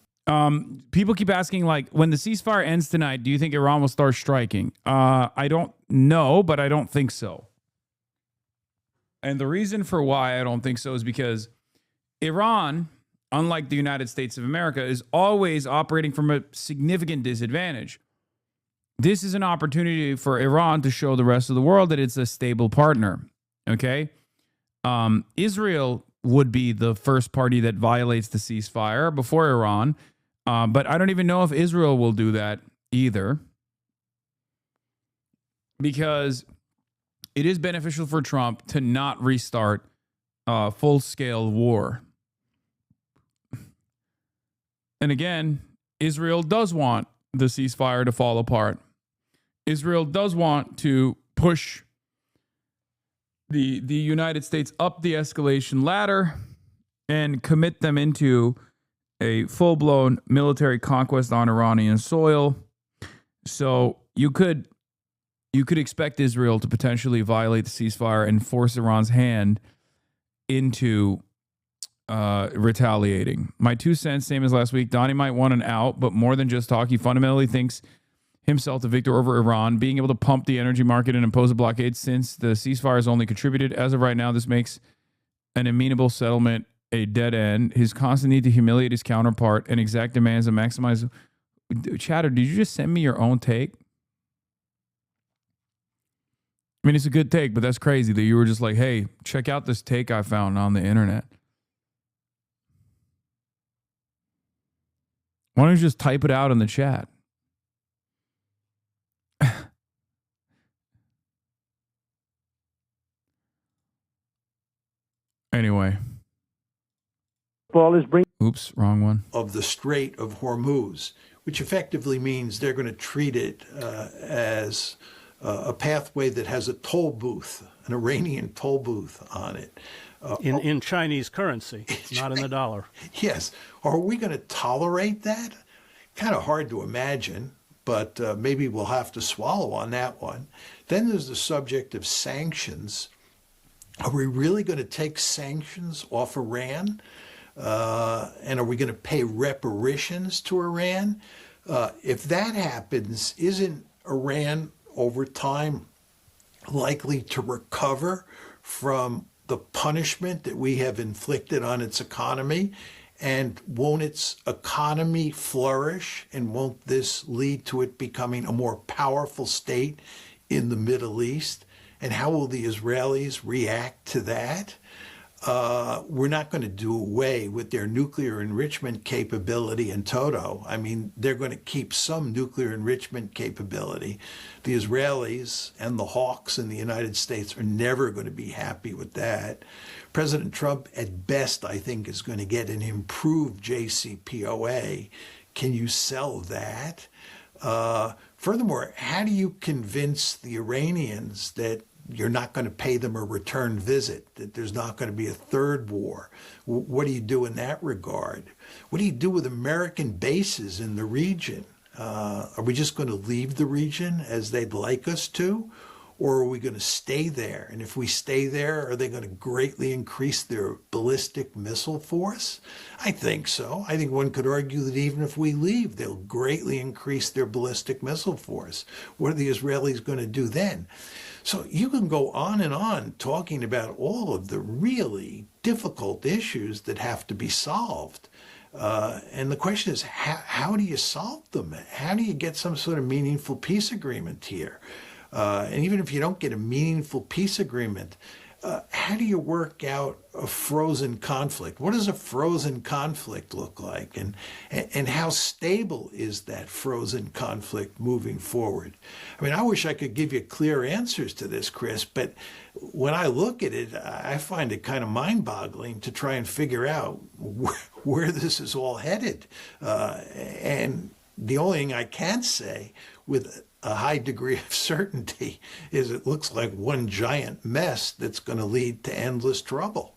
S10: People keep asking, when the ceasefire ends tonight, do you think Iran will start striking? I don't know, but I don't think so. And the reason for why I don't think so is because Iran, unlike the United States of America, is always operating from a significant disadvantage. This is an opportunity for Iran to show the rest of the world that it's a stable partner. Okay? Israel would be the first party that violates the ceasefire before Iran. But I don't even know if Israel will do that either. Because it is beneficial for Trump to not restart full-scale war. And again, Israel does want the ceasefire to fall apart. Israel does want to push the United States up the escalation ladder and commit them into a full-blown military conquest on Iranian soil. So you could expect Israel to potentially violate the ceasefire and force Iran's hand into retaliating. My 2 cents, same as last week. Donnie might want an out, but more than just talk. He fundamentally thinks himself the victor over Iran, being able to pump the energy market and impose a blockade since the ceasefire has only contributed. As of right now, this makes an amenable settlement a dead end, his constant need to humiliate his counterpart and exact demands to maximize. Chatter, did you just send me your own take? I mean, it's a good take, but that's crazy that you were just like, hey, check out this take I found on the internet. Why don't you just type it out in the chat? Anyway. Oops, wrong one.
S3: Of the Strait of Hormuz, which effectively means they're going to treat it as a pathway that has a toll booth, an Iranian toll booth on it.
S6: In Chinese currency, not in the dollar.
S3: Yes. Are we going to tolerate that? Kind of hard to imagine, but maybe we'll have to swallow on that one. Then there's the subject of sanctions. Are we really going to take sanctions off Iran? And are we going to pay reparations to Iran? If that happens, isn't Iran over time likely to recover from the punishment that we have inflicted on its economy? And won't its economy flourish? And won't this lead to it becoming a more powerful state in the Middle East? And how will the Israelis react to that? We're not going to do away with their nuclear enrichment capability in toto. I mean, they're going to keep some nuclear enrichment capability. The Israelis and the hawks in the United States are never going to be happy with that. President Trump, at best, I think, is going to get an improved JCPOA. Can you sell that? Furthermore, how do you convince the Iranians that you're not going to pay them a return visit, that there's not going to be a third war? What do you do in that regard? What do you do with American bases in the region? Are we just going to leave the region as they'd like us to? Or are we going to stay there? And if we stay there, are they going to greatly increase their ballistic missile force? I think so. I think one could argue that even if we leave, they'll greatly increase their ballistic missile force. What are the Israelis going to do then? So you can go on and on talking about all of the really difficult issues that have to be solved. And the question is, how do you solve them? How do you get some sort of meaningful peace agreement here? And even if you don't get a meaningful peace agreement, how do you work out a frozen conflict? What does a frozen conflict look like? And how stable is that frozen conflict moving forward? I mean, I wish I could give you clear answers to this, Chris, but when I look at it, I find it kind of mind-boggling to try and figure out where this is all headed. And the only thing I can say with a high degree of certainty is it looks like one giant mess that's going to lead to endless trouble.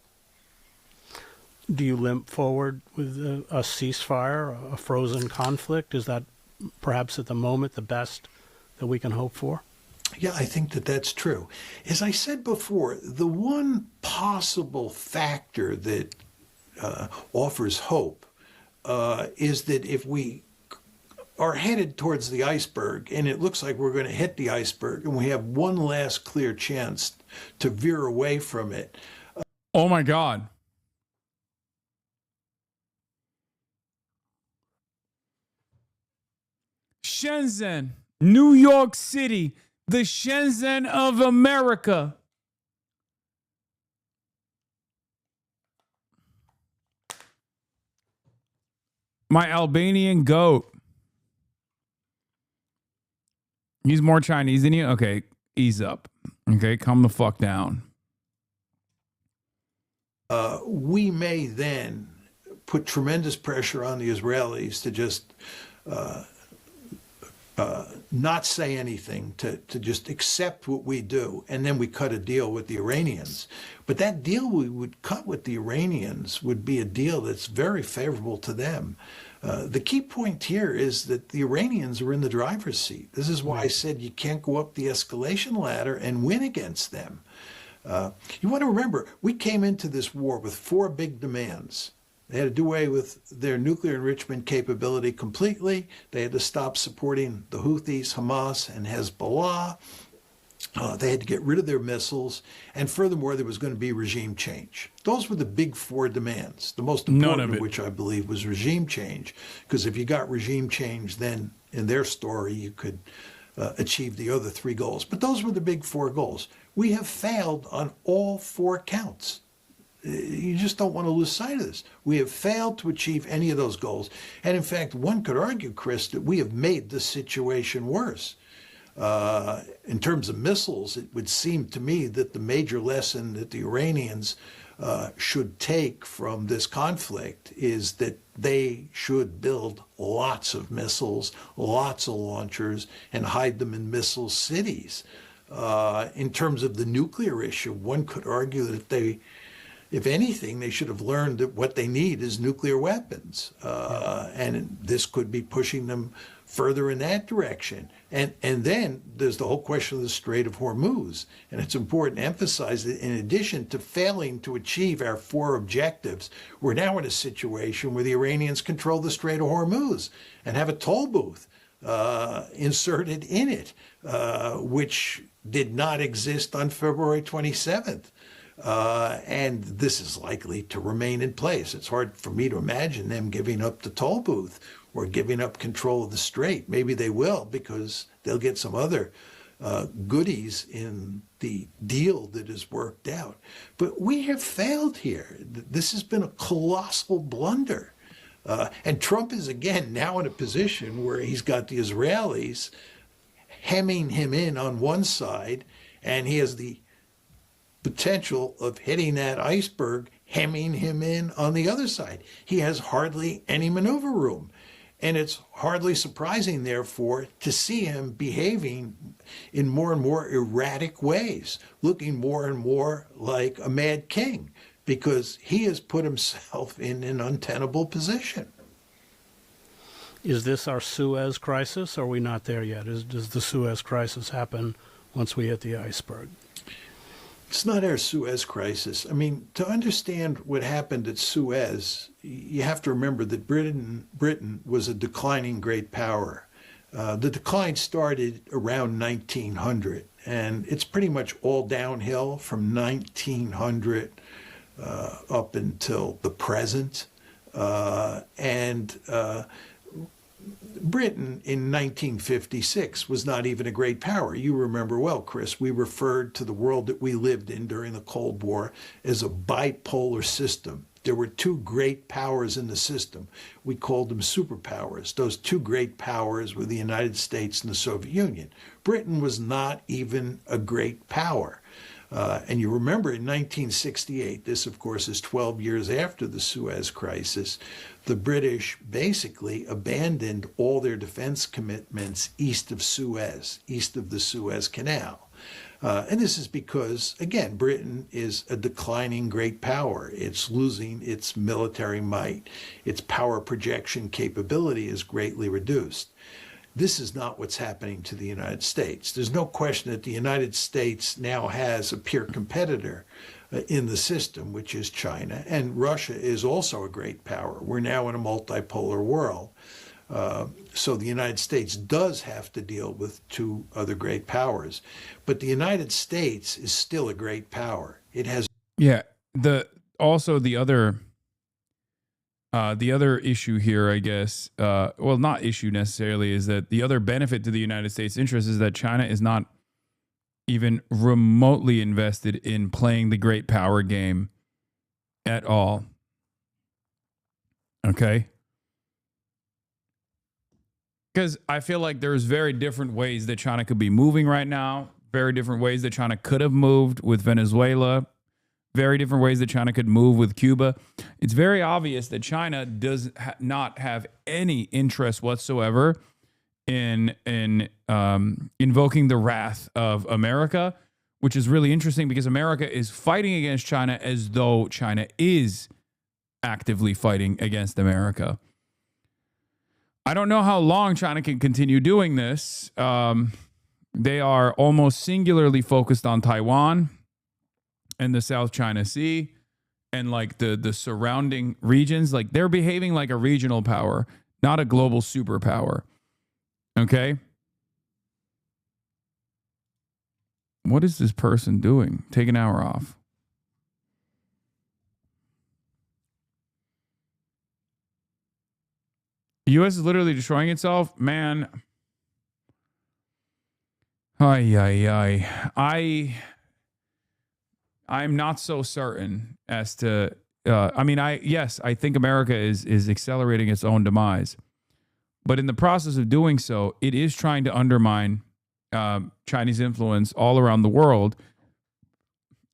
S6: Do you limp forward with a ceasefire, a frozen conflict? Is that perhaps at the moment the best that we can hope for?
S3: Yeah, I think that that's true. As I said before, the one possible factor that offers hope is that if we are headed towards the iceberg and it looks like we're going to hit the iceberg and we have one last clear chance to veer away from it.
S10: Oh my God. Shenzhen, New York City, the Shenzhen of America. My Albanian goat. He's more Chinese than you? Okay, ease up. Okay, calm the fuck down.
S3: We may then put tremendous pressure on the Israelis to just not say anything, to just accept what we do, and then we cut a deal with the Iranians. But that deal we would cut with the Iranians would be a deal that's very favorable to them. The key point here is that the Iranians are in the driver's seat. This is why I said you can't go up the escalation ladder and win against them. You want to remember, we came into this war with 4 big demands. They had to do away with their nuclear enrichment capability completely. They had to stop supporting the Houthis, Hamas, and Hezbollah. They had to get rid of their missiles, and furthermore, there was going to be regime change. Those were the big four demands, the most important of which I believe was regime change, because if you got regime change, then in their story, you could achieve the other three goals. But those were the big four goals. We have failed on all four counts. You just don't want to lose sight of this. We have failed to achieve any of those goals. And in fact, one could argue, Chris, that we have made the situation worse. In terms of missiles, it would seem to me that the major lesson that the Iranians should take from this conflict is that they should build lots of missiles, lots of launchers, and hide them in missile cities. In terms of the nuclear issue, one could argue that they, if anything, they should have learned that what they need is nuclear weapons. And this could be pushing them further in that direction. And then there's the whole question of the Strait of Hormuz. And it's important to emphasize that in addition to failing to achieve our four objectives, we're now in a situation where the Iranians control the Strait of Hormuz and have a toll booth inserted in it, which did not exist on February 27th. And this is likely to remain in place. It's hard for me to imagine them giving up the toll booth or giving up control of the strait. Maybe they will, because they'll get some other goodies in the deal that is worked out. But we have failed here. This has been a colossal blunder. And Trump is again now in a position where he's got the Israelis hemming him in on one side, and he has the potential of hitting that iceberg, hemming him in on the other side. He has hardly any maneuver room. And it's hardly surprising, therefore, to see him behaving in more and more erratic ways, looking more and more like a mad king, because he has put himself in an untenable position.
S6: Is this our Suez crisis, or are we not there yet? Does the Suez crisis happen once we hit the iceberg?
S3: It's not our Suez crisis. I mean, to understand what happened at Suez, you have to remember that Britain was a declining great power. The decline started around 1900, and it's pretty much all downhill from 1900 up until the present. Britain in 1956 was not even a great power. You remember well, Chris, we referred to the world that we lived in during the Cold War as a bipolar system. There were two great powers in the system. We called them superpowers. Those two great powers were the United States and the Soviet Union. Britain was not even a great power. And you remember in 1968, this of course is 12 years after the Suez crisis, the British basically abandoned all their defense commitments east of Suez, east of the Suez Canal. And this is because, again, Britain is a declining great power. It's losing its military might. Its power projection capability is greatly reduced. This is not what's happening to the United States. There's no question that the United States now has a peer competitor in the system, which is China, and Russia is also a great power. We're now in a multipolar world. So the United States does have to deal with two other great powers. But the United States is still a great power. It has...
S10: Yeah, the other issue here, I guess, well, not issue necessarily, is that the other benefit to the United States' interest is that China is not even remotely invested in playing the great power game at all. Okay? Because I feel like there's very different ways that China could be moving right now, very different ways that China could have moved with Venezuela, very different ways that China could move with Cuba. It's very obvious that China does not have any interest whatsoever in invoking the wrath of America, which is really interesting because America is fighting against China as though China is actively fighting against America. I don't know how long China can continue doing this. They are almost singularly focused on Taiwan and the South China Sea and like the surrounding regions. Like they're behaving like a regional power, not a global superpower. Okay? What is this person doing? Take an hour off. The U.S. is literally destroying itself. Man. I'm not so certain as to, I think America is accelerating its own demise. But in the process of doing so, it is trying to undermine Chinese influence all around the world.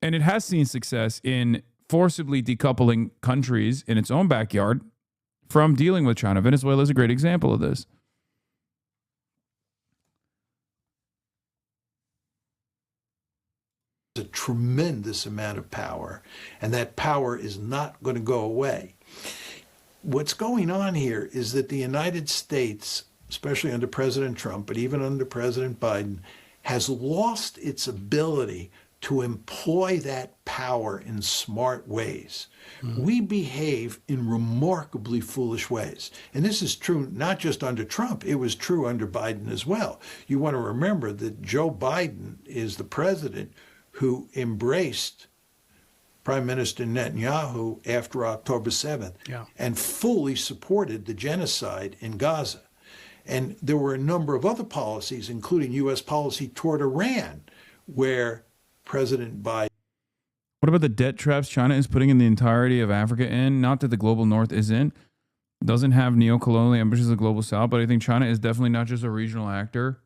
S10: And it has seen success in forcibly decoupling countries in its own backyard from dealing with China. Venezuela is a great example of this.
S3: A tremendous amount of power, and that power is not going to go away. What's going on here is that the United States, especially under President Trump, but even under President Biden, has lost its ability to employ that power in smart ways. We behave in remarkably foolish ways. And this is true not just under Trump, it was true under Biden as well. You want to remember that Joe Biden is the president who embraced Prime Minister Netanyahu after October 7th and fully supported the genocide in Gaza. And there were a number of other policies, including U.S. policy toward Iran, where President Biden...
S10: What about the debt traps China is putting in the entirety of Africa in? Not that the global north isn't. Doesn't have neo-colonial ambitions of the global south, but I think China is definitely not just a regional actor.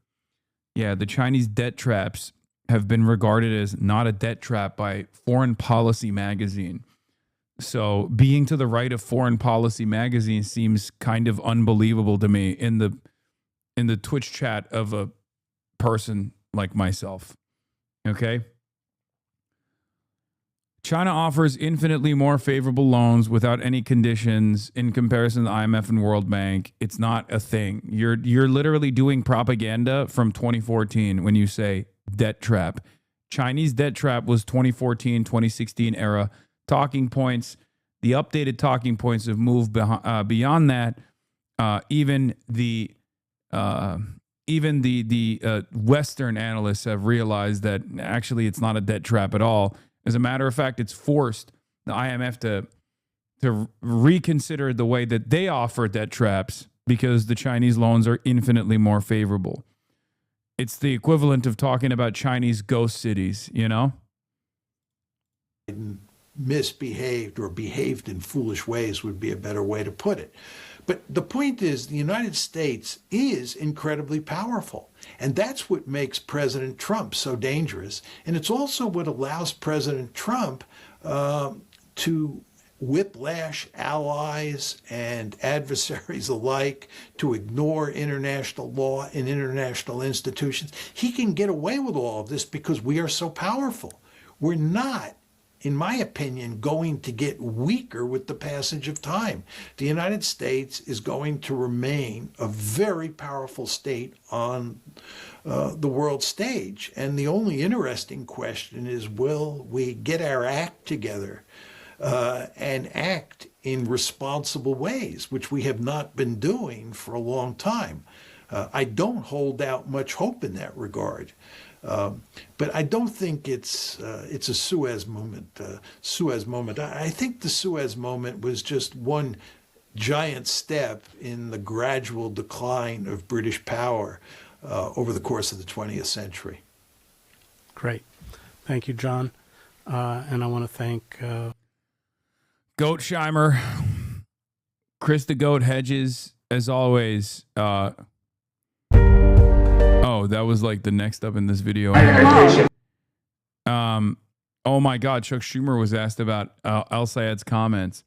S10: Yeah, the Chinese debt traps have been regarded as not a debt trap by Foreign Policy magazine. So being to the right of Foreign Policy magazine seems kind of unbelievable to me in the Twitch chat of a person like myself. Okay? China offers infinitely more favorable loans without any conditions in comparison to the IMF and World Bank. It's not a thing. You're literally doing propaganda from 2014 when you say debt trap. Chinese debt trap was 2014, 2016 era talking points. The updated talking points have moved beyond that. Even the Western analysts have realized that actually it's not a debt trap at all. As a matter of fact, it's forced the IMF to reconsider the way that they offer debt traps because the Chinese loans are infinitely more favorable. It's the equivalent of talking about Chinese ghost cities, you know?
S3: Misbehaved or behaved in foolish ways would be a better way to put it. But the point is, the United States is incredibly powerful. And that's what makes President Trump so dangerous. And it's also what allows President Trump to whiplash allies and adversaries alike, to ignore international law and international institutions. He can get away with all of this because we are so powerful. We're not, in my opinion, going to get weaker with the passage of time. The United States is going to remain a very powerful state on the world stage. And the only interesting question is, will we get our act together and act in responsible ways, which we have not been doing for a long time? I don't hold out much hope in that regard. But I don't think it's a Suez moment. I think the Suez moment was just one giant step in the gradual decline of British power over the course of the 20th century.
S6: Great. Thank you, John. And I want to thank
S10: Goatsheimer, Chris the Goat Hedges, as always. Oh, that was like the next up in this video. Oh my God, Chuck Schumer was asked about El Sayed's comments.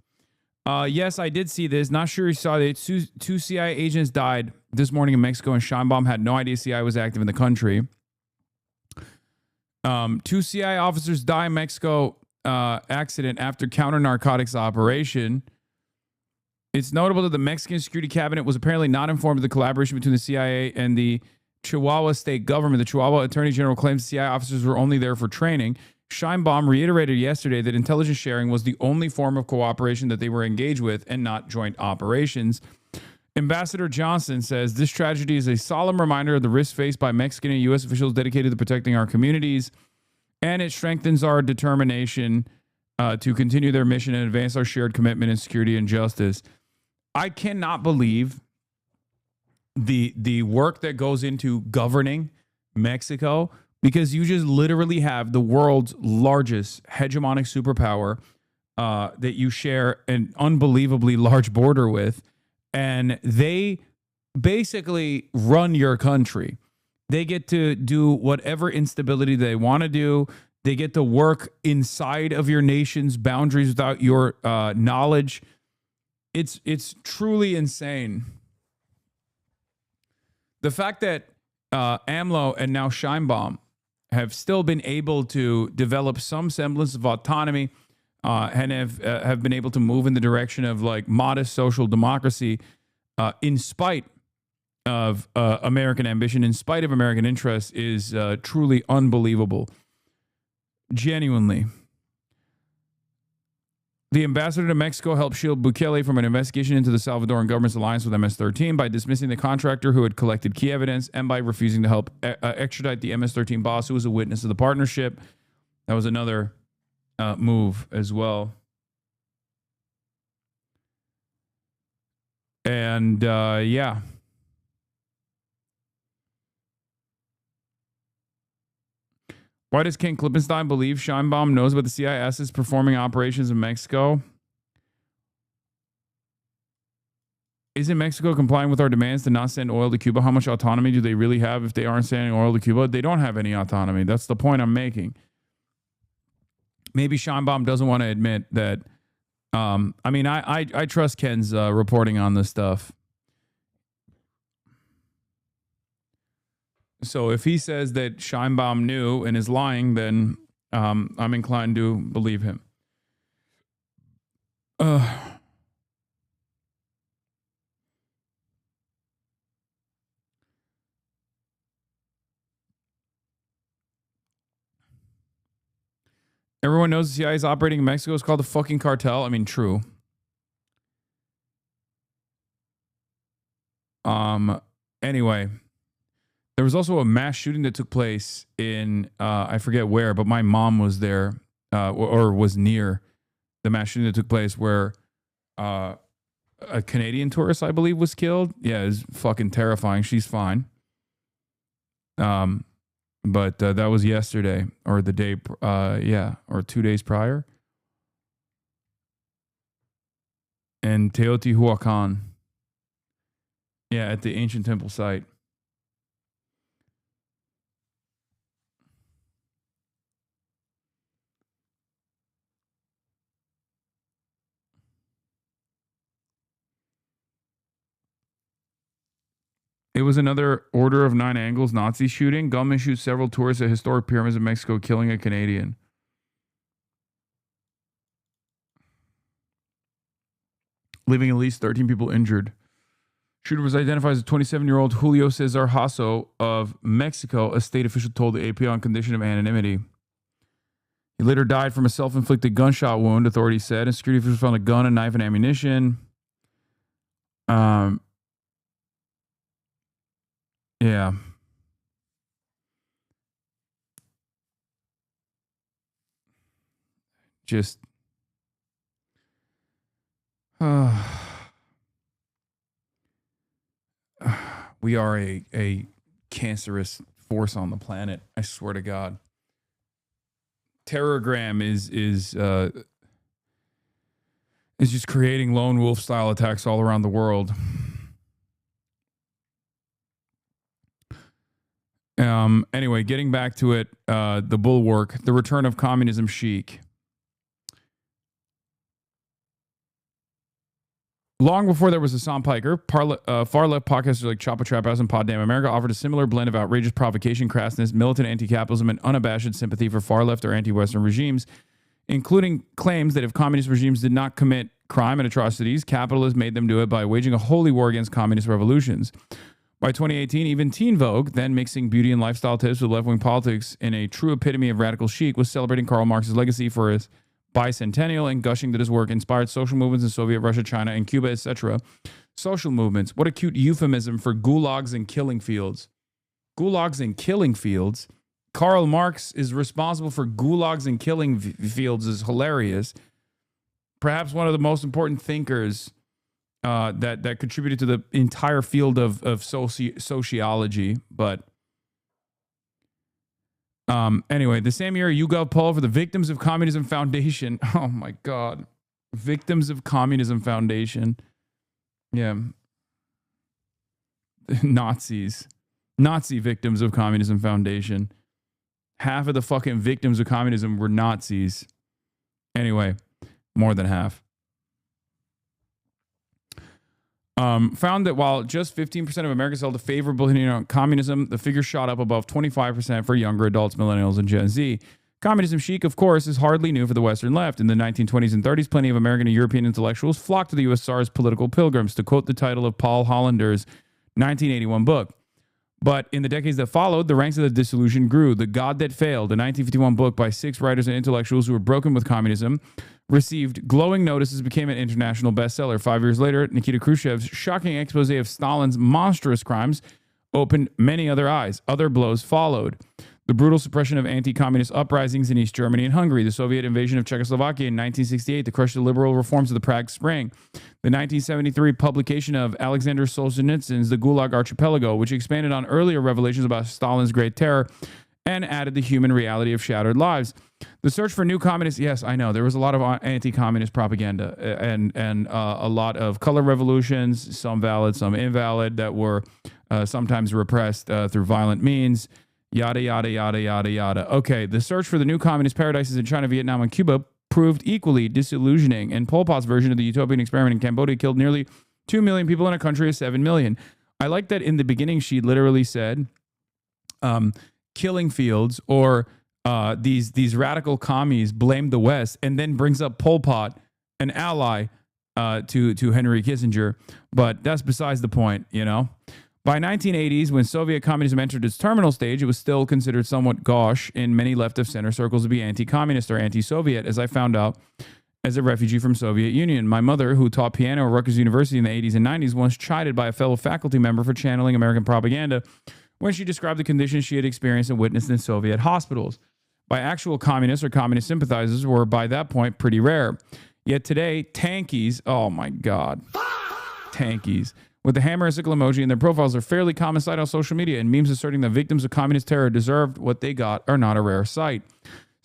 S10: Yes, I did see this. Not sure you saw it. Two CIA agents died this morning in Mexico, and Scheinbaum had no idea CIA was active in the country. Two CIA officers die in Mexico accident after counter-narcotics operation. It's notable that the Mexican security cabinet was apparently not informed of the collaboration between the CIA and the Chihuahua state government. The Chihuahua Attorney General claims CIA officers were only there for training. Scheinbaum reiterated yesterday that intelligence sharing was the only form of cooperation that they were engaged with and not joint operations. Ambassador Johnson says this tragedy is a solemn reminder of the risks faced by Mexican and U.S. officials dedicated to protecting our communities. and it strengthens our determination to continue their mission and advance our shared commitment in security and justice. I cannot believe the work that goes into governing Mexico, because you just literally have the world's largest hegemonic superpower that you share an unbelievably large border with, and they basically run your country. They get to do whatever instability they want to do. They get to work inside of your nation's boundaries without your knowledge. It's truly insane. The fact that AMLO and now Sheinbaum have still been able to develop some semblance of autonomy and have been able to move in the direction of like modest social democracy in spite of American ambition, in spite of American interests, is truly unbelievable. Genuinely. The ambassador to Mexico helped shield Bukele from an investigation into the Salvadoran government's alliance with MS-13 by dismissing the contractor who had collected key evidence and by refusing to help extradite the MS-13 boss who was a witness of the partnership. That was another move as well. And yeah. Why does Ken Klippenstein believe Sheinbaum knows about the CIS's performing operations in Mexico? Isn't Mexico complying with our demands to not send oil to Cuba? How much autonomy do they really have if they aren't sending oil to Cuba? They don't have any autonomy. That's the point I'm making. Maybe Sheinbaum doesn't want to admit that. I mean, I trust Ken's reporting on this stuff. So if he says that Sheinbaum knew and is lying, then I'm inclined to believe him. Everyone knows the CIA is operating in Mexico. It's called the fucking cartel. I mean, true. Anyway. There was also a mass shooting that took place in, I forget where, but my mom was there, or was near the mass shooting that took place where a Canadian tourist, I believe, was killed. Yeah, it was fucking terrifying. She's fine. But that was yesterday, or the day, or 2 days prior. And Teotihuacan. Yeah, at the ancient temple site. It was another Order of Nine Angles Nazi shooting. Gunmen shoot several tourists at historic pyramids in Mexico, killing a Canadian. Leaving at least 13 people injured. Shooter was identified as a 27-year-old Julio Cesar Hasso of Mexico, a state official told the AP on condition of anonymity. He later died from a self-inflicted gunshot wound, authorities said, and security officials found a gun, a knife, and ammunition. Yeah. Just we are a cancerous force on the planet. I swear to God. Terrorgram is just creating lone wolf style attacks all around the world. Anyway, getting back to it, the bulwark, the return of communism chic. Long before there was Hasan Piker, far-left podcasters like Choppa Trap House and Pod Damn America offered a similar blend of outrageous provocation, crassness, militant anti-capitalism, and unabashed sympathy for far-left or anti-Western regimes, including claims that if communist regimes did not commit crime and atrocities, capitalists made them do it by waging a holy war against communist revolutions. By 2018, even Teen Vogue, then mixing beauty and lifestyle tips with left-wing politics in a true epitome of radical chic, was celebrating Karl Marx's legacy for his bicentennial and gushing that his work inspired social movements in Soviet Russia, China, and Cuba, etc. Social movements. What a cute euphemism for gulags and killing fields. Gulags and killing fields Karl Marx is responsible for gulags and killing fields is hilarious. Perhaps one of the most important thinkers that contributed to the entire field of sociology. But anyway, the same year, YouGov poll for the Victims of Communism Foundation. Oh my God. Victims of Communism Foundation. Yeah. Nazis. Nazi Victims of Communism Foundation. Half of the fucking victims of communism were Nazis. Anyway, more than half. Found that while just 15% of Americans held a favorable opinion on communism, the figure shot up above 25% for younger adults, millennials, and Gen Z. Communism chic, of course, is hardly new for the Western left. In the 1920s and 30s, plenty of American and European intellectuals flocked to the USSR's political pilgrims, to quote the title of Paul Hollander's 1981 book. But in the decades that followed, the ranks of the disillusion grew. The God That Failed, a 1951 book by 6 writers and intellectuals who were broken with communism, received glowing notices, became an international bestseller. 5 years later, Nikita Khrushchev's shocking expose of Stalin's monstrous crimes opened many other eyes. Other blows followed. The brutal suppression of anti-communist uprisings in East Germany and Hungary, the Soviet invasion of Czechoslovakia in 1968 to crush the liberal reforms of the Prague Spring, the 1973 publication of Alexander Solzhenitsyn's The Gulag Archipelago, which expanded on earlier revelations about Stalin's Great Terror and added the human reality of shattered lives. The search for new communists, yes, I know, there was a lot of anti-communist propaganda and a lot of color revolutions, some valid, some invalid, that were sometimes repressed through violent means. Yada, yada, yada, yada, yada. Okay, the search for the new communist paradises in China, Vietnam, and Cuba proved equally disillusioning, and Pol Pot's version of the utopian experiment in Cambodia killed nearly 2 million people in a country of 7 million. I like that in the beginning she literally said killing fields or these radical commies blamed the West, and then brings up Pol Pot, an ally to Henry Kissinger. But that's besides the point, you know. By 1980s, when Soviet communism entered its terminal stage, it was still considered somewhat gauche in many left-of-center circles to be anti-communist or anti-Soviet, as I found out as a refugee from Soviet Union. My mother, who taught piano at Rutgers University in the 80s and 90s, once chided by a fellow faculty member for channeling American propaganda when she described the conditions she had experienced and witnessed in Soviet hospitals. By actual communists or communist sympathizers were, by that point, pretty rare. Yet today, tankies, oh my God, tankies, with the hammer and sickle emoji in their profiles are fairly common sight on social media, and memes asserting that victims of communist terror deserved what they got are not a rare sight.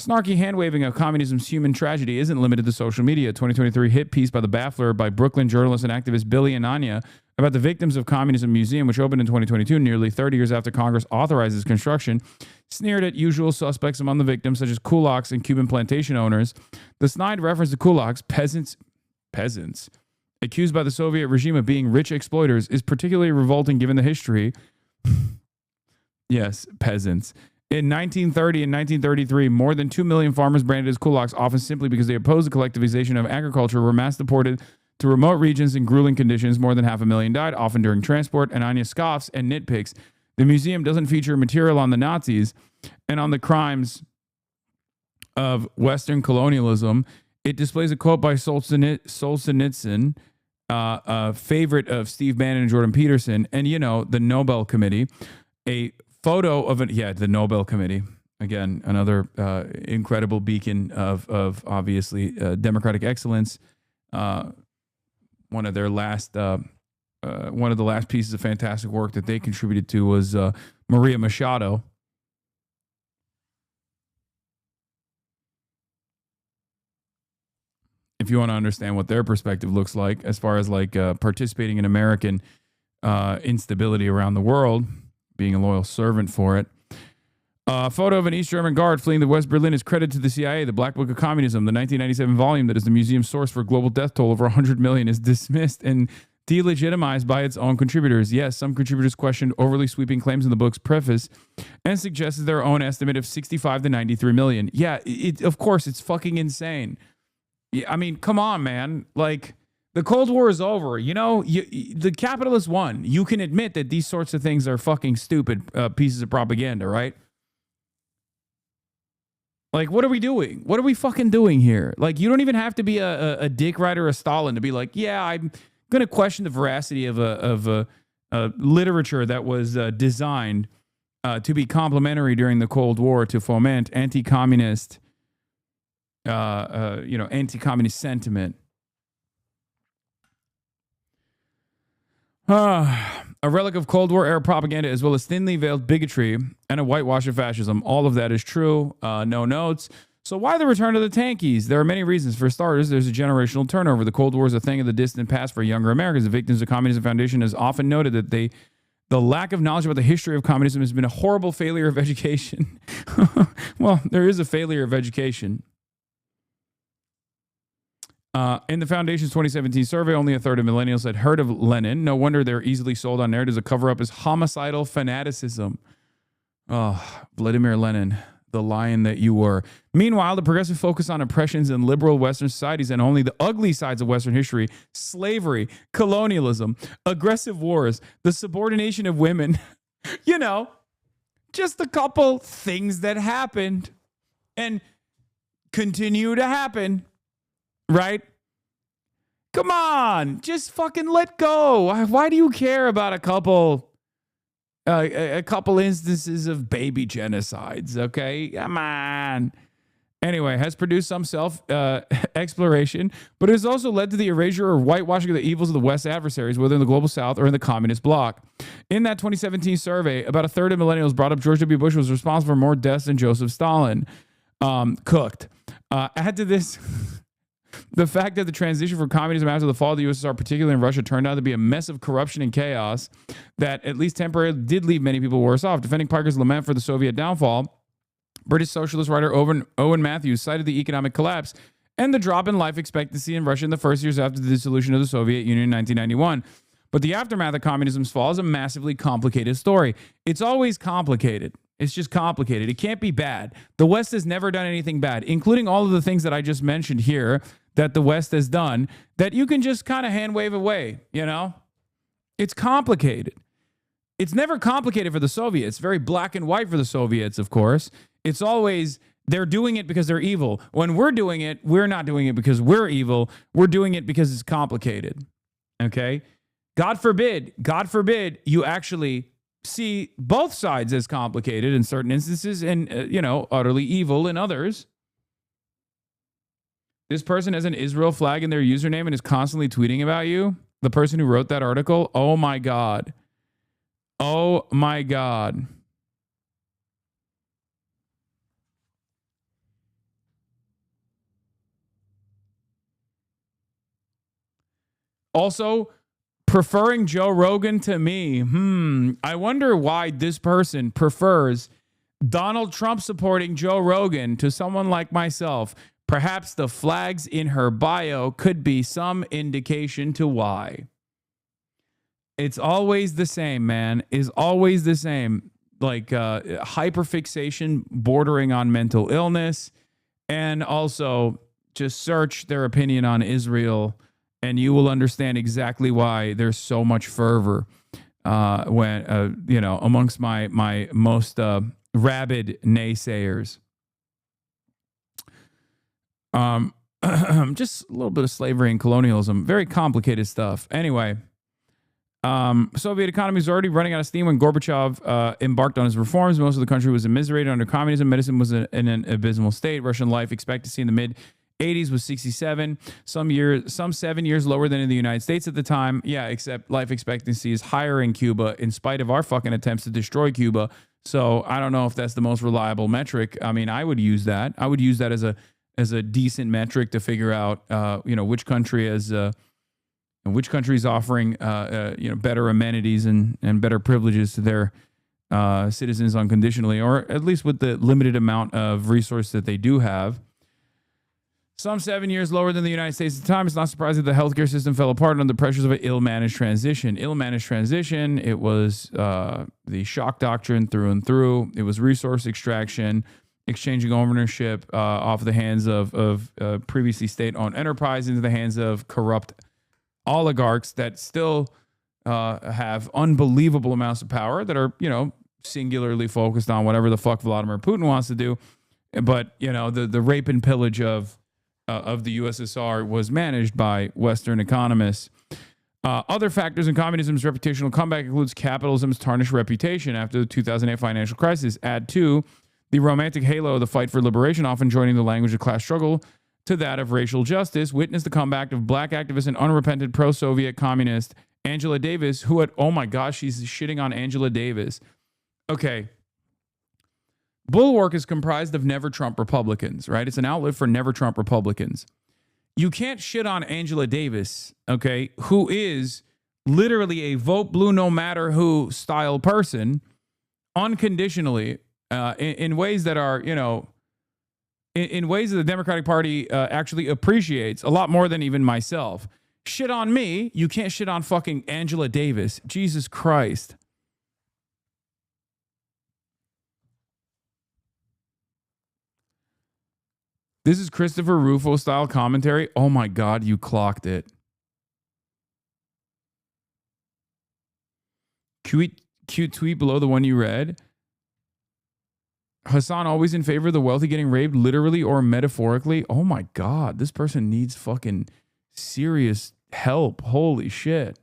S10: Snarky hand-waving of communism's human tragedy isn't limited to social media. A 2023 hit piece by The Baffler by Brooklyn journalist and activist Billy Anania about the Victims of Communism Museum, which opened in 2022, nearly 30 years after Congress authorized its construction, sneered at usual suspects among the victims, such as kulaks and Cuban plantation owners. The snide reference to kulaks, peasants, accused by the Soviet regime of being rich exploiters, is particularly revolting given the history. Yes, peasants. In 1930 and 1933, more than 2 million farmers branded as kulaks, often simply because they opposed the collectivization of agriculture, were mass deported to remote regions in grueling conditions. More than 500,000 died, often during transport. And Anya scoffs and nitpicks. The museum doesn't feature material on the Nazis and on the crimes of Western colonialism. It displays a quote by Solzhenitsyn, a favorite of Steve Bannon and Jordan Peterson, and, you know, the Nobel Committee, a photo of the Nobel Committee, again, another incredible beacon of obviously democratic excellence. One of the last pieces of fantastic work that they contributed to was Maria Machado. If you want to understand what their perspective looks like as far as like participating in American instability around the world, being a loyal servant for it. A photo of an East German guard fleeing the West Berlin is credited to the CIA. The Black Book of Communism, the 1997 volume that is the museum's source for global death toll over 100 million, is dismissed and delegitimized by its own contributors. Yes, some contributors questioned overly sweeping claims in the book's preface and suggested their own estimate of 65 to 93 million. Yeah, of course, it's fucking insane. Yeah, I mean, come on, man. Like, the Cold War is over. You know, the capitalists won. You can admit that these sorts of things are fucking stupid pieces of propaganda, right? Like, what are we doing? What are we fucking doing here? Like, you don't even have to be a Dick Rider or a Stalin to be like, yeah, I'm going to question the veracity of a literature that was designed to be complementary during the Cold War to foment anti-communist, anti-communist sentiment. A relic of Cold War era propaganda, as well as thinly veiled bigotry and a whitewash of fascism. All of that is true. No notes. So why the return of the tankies? There are many reasons. For starters, there's a generational turnover. The Cold War is a thing of the distant past for younger Americans. The Victims of Communism Foundation has often noted that the lack of knowledge about the history of communism has been a horrible failure of education. Well, there is a failure of education. In the Foundation's 2017 survey, only a third of millennials had heard of Lenin. No wonder they're easily sold on narratives that cover up his homicidal fanaticism. Oh, Vladimir Lenin, the lion that you were. Meanwhile, the progressive focus on oppressions in liberal Western societies and only the ugly sides of Western history, slavery, colonialism, aggressive wars, the subordination of women, just a couple things that happened and continue to happen. Right? Come on, just fucking let go. Why do you care about a couple instances of baby genocides? Okay, come on. Anyway, has produced some self-exploration, but it has also led to the erasure or whitewashing of the evils of the West adversaries, whether in the global South or in the communist bloc. In that 2017 survey, about a third of millennials brought up George W. Bush was responsible for more deaths than Joseph Stalin. Cooked. Add to this the fact that the transition from communism after the fall of the USSR, particularly in Russia, turned out to be a mess of corruption and chaos that at least temporarily did leave many people worse off. Defending Parker's lament for the Soviet downfall, British socialist writer Owen Matthews cited the economic collapse and the drop in life expectancy in Russia in the first years after the dissolution of the Soviet Union in 1991. But the aftermath of communism's fall is a massively complicated story. It's always complicated. It's just complicated. It can't be bad. The West has never done anything bad, including all of the things that I just mentioned here that the West has done that you can just kind of hand wave away, It's complicated. It's never complicated for the Soviets. Very black and white for the Soviets, of course. It's always they're doing it because they're evil. When we're doing it, we're not doing it because we're evil. We're doing it because it's complicated. Okay? God forbid you actually see both sides as complicated in certain instances and, utterly evil in others. This person has an Israel flag in their username and is constantly tweeting about you. The person who wrote that article, oh my God. Oh my God. Also, preferring Joe Rogan to me. I wonder why this person prefers Donald Trump supporting Joe Rogan to someone like myself. Perhaps the flags in her bio could be some indication to why. It's always the same, man. Is always the same. Like hyperfixation bordering on mental illness. And also just search their opinion on Israel and you will understand exactly why there's so much fervor when amongst my most rabid naysayers. Just a little bit of slavery and colonialism, very complicated stuff. Anyway, Soviet economy was already running out of steam when Gorbachev embarked on his reforms. Most of the country was immiserated under communism. Medicine was in an abysmal state. Russian life expectancy in the mid-80s was 67, some 7 years lower than in the United States at the time. Yeah, except life expectancy is higher in Cuba in spite of our fucking attempts to destroy Cuba. So I don't know if that's the most reliable metric. I mean, I would use that. I would use that as a decent metric to figure out, which country is offering, better amenities and better privileges to their citizens unconditionally, or at least with the limited amount of resource that they do have. Some 7 years lower than the United States at the time. It's not surprising the healthcare system fell apart under the pressures of an ill-managed transition. It was the shock doctrine through and through. It was resource extraction, exchanging ownership off the hands of previously state-owned enterprise into the hands of corrupt oligarchs that still have unbelievable amounts of power that are, singularly focused on whatever the fuck Vladimir Putin wants to do. But, the rape and pillage of the USSR was managed by Western economists. Other factors in communism's reputational comeback includes capitalism's tarnished reputation after the 2008 financial crisis. Add to the romantic halo of the fight for liberation, often joining the language of class struggle to that of racial justice. Witness the comeback of black activist and unrepentant pro-Soviet communist Angela Davis, who had, oh my gosh, she's shitting on Angela Davis. Okay. Bulwark is comprised of never Trump Republicans, right? It's an outlet for never Trump Republicans. You can't shit on Angela Davis, okay, who is literally a vote blue no matter who style person unconditionally in ways that are, you know, in ways that the Democratic Party actually appreciates a lot more than even myself. Shit on me, you can't shit on fucking Angela Davis. Jesus Christ. This is Christopher Rufo style commentary. Oh my God, you clocked it. Cute tweet below the one you read. Hasan always in favor of the wealthy getting raped, literally or metaphorically. Oh my God, this person needs fucking serious help. Holy shit.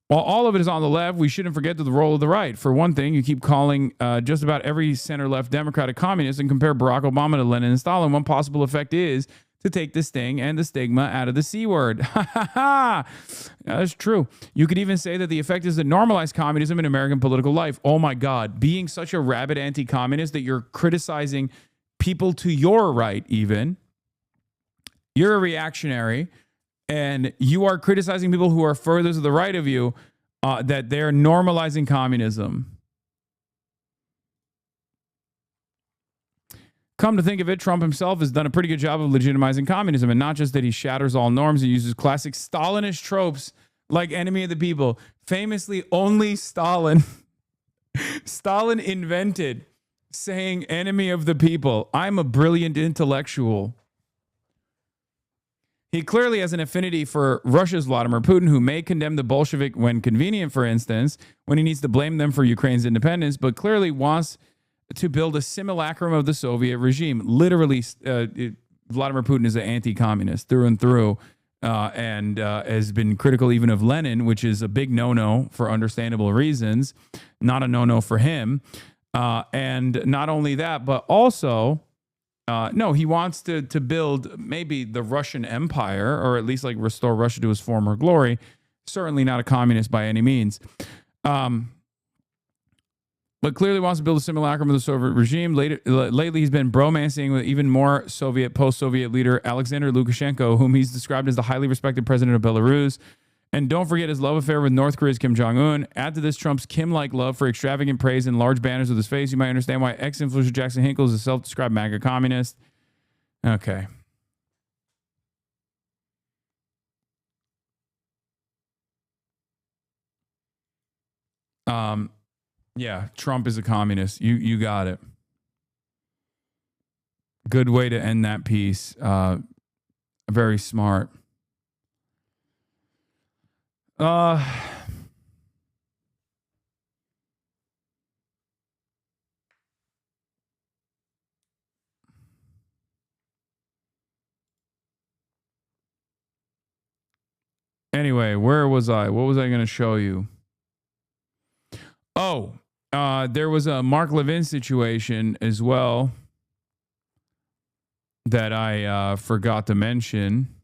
S10: While all of it is on the left, we shouldn't forget the role of the right. For one thing, you keep calling just about every center-left Democrat a communist and compare Barack Obama to Lenin and Stalin. One possible effect is to take the sting and the stigma out of the C word. Ha ha ha! That's true. You could even say that the effect is to normalize communism in American political life. Oh my God, being such a rabid anti-communist that you're criticizing people to your right even. You're a reactionary. And you are criticizing people who are further to the right of you that they're normalizing communism. Come to think of it, Trump himself has done a pretty good job of legitimizing communism. And not just that he shatters all norms, he uses classic Stalinist tropes like enemy of the people. Famously, only Stalin invented saying enemy of the people. I'm a brilliant intellectual. He clearly has an affinity for Russia's Vladimir Putin, who may condemn the Bolshevik when convenient, for instance, when he needs to blame them for Ukraine's independence, but clearly wants to build a simulacrum of the Soviet regime. Literally, Vladimir Putin is an anti-communist through and through, and has been critical even of Lenin, which is a big no-no for understandable reasons, not a no-no for him. And not only that, but also... no, he wants to build maybe the Russian Empire, or at least like restore Russia to its former glory. Certainly not a communist by any means. But clearly wants to build a simulacrum of the Soviet regime. Lately, he's been bromancing with even more post-Soviet leader Alexander Lukashenko, whom he's described as the highly respected president of Belarus. And don't forget his love affair with North Korea's Kim Jong-un. Add to this Trump's Kim-like love for extravagant praise and large banners with his face. You might understand why ex-influencer Jackson Hinkle is a self-described MAGA communist. Okay. Yeah, Trump is a communist. You got it. Good way to end that piece. Very smart. Anyway, where was I? What was I going to show you? Oh, there was a Mark Levin situation as well that I forgot to mention.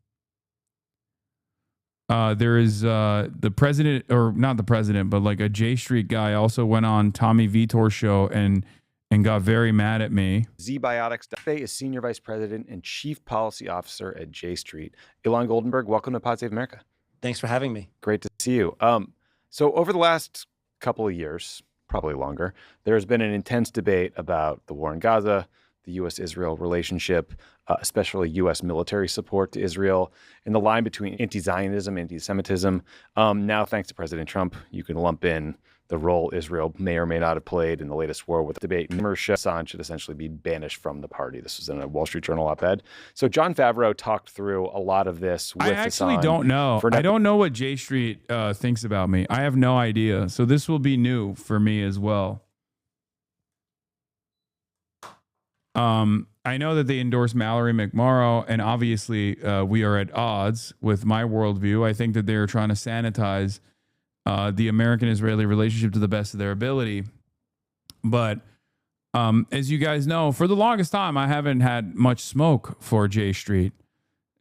S10: There is the president, or not the president, but like a J Street guy also went on Tommy Vitor's show and got very mad at me.
S4: ZBiotics is Senior Vice President and Chief Policy Officer at J Street. Elon Goldenberg, welcome to Pod Save America.
S5: Thanks for having me.
S4: Great to see you. So over the last couple of years, probably longer, there's been an intense debate about the war in Gaza, the U.S.-Israel relationship, especially U.S. military support to Israel, and the line between anti-Zionism and anti-Semitism. Now, thanks to President Trump, you can lump in the role Israel may or may not have played in the latest war with the debate. Hasan should essentially be banished from the party. This was in a Wall Street Journal op-ed. So John Favreau talked through a lot of this with Hasan.
S10: I actually don't know. I don't know what J Street thinks about me. I have no idea. So this will be new for me as well. I know that they endorse Mallory McMorrow, and obviously we are at odds with my worldview. I think that they're trying to sanitize the American-Israeli relationship to the best of their ability. But as you guys know, for the longest time, I haven't had much smoke for J Street.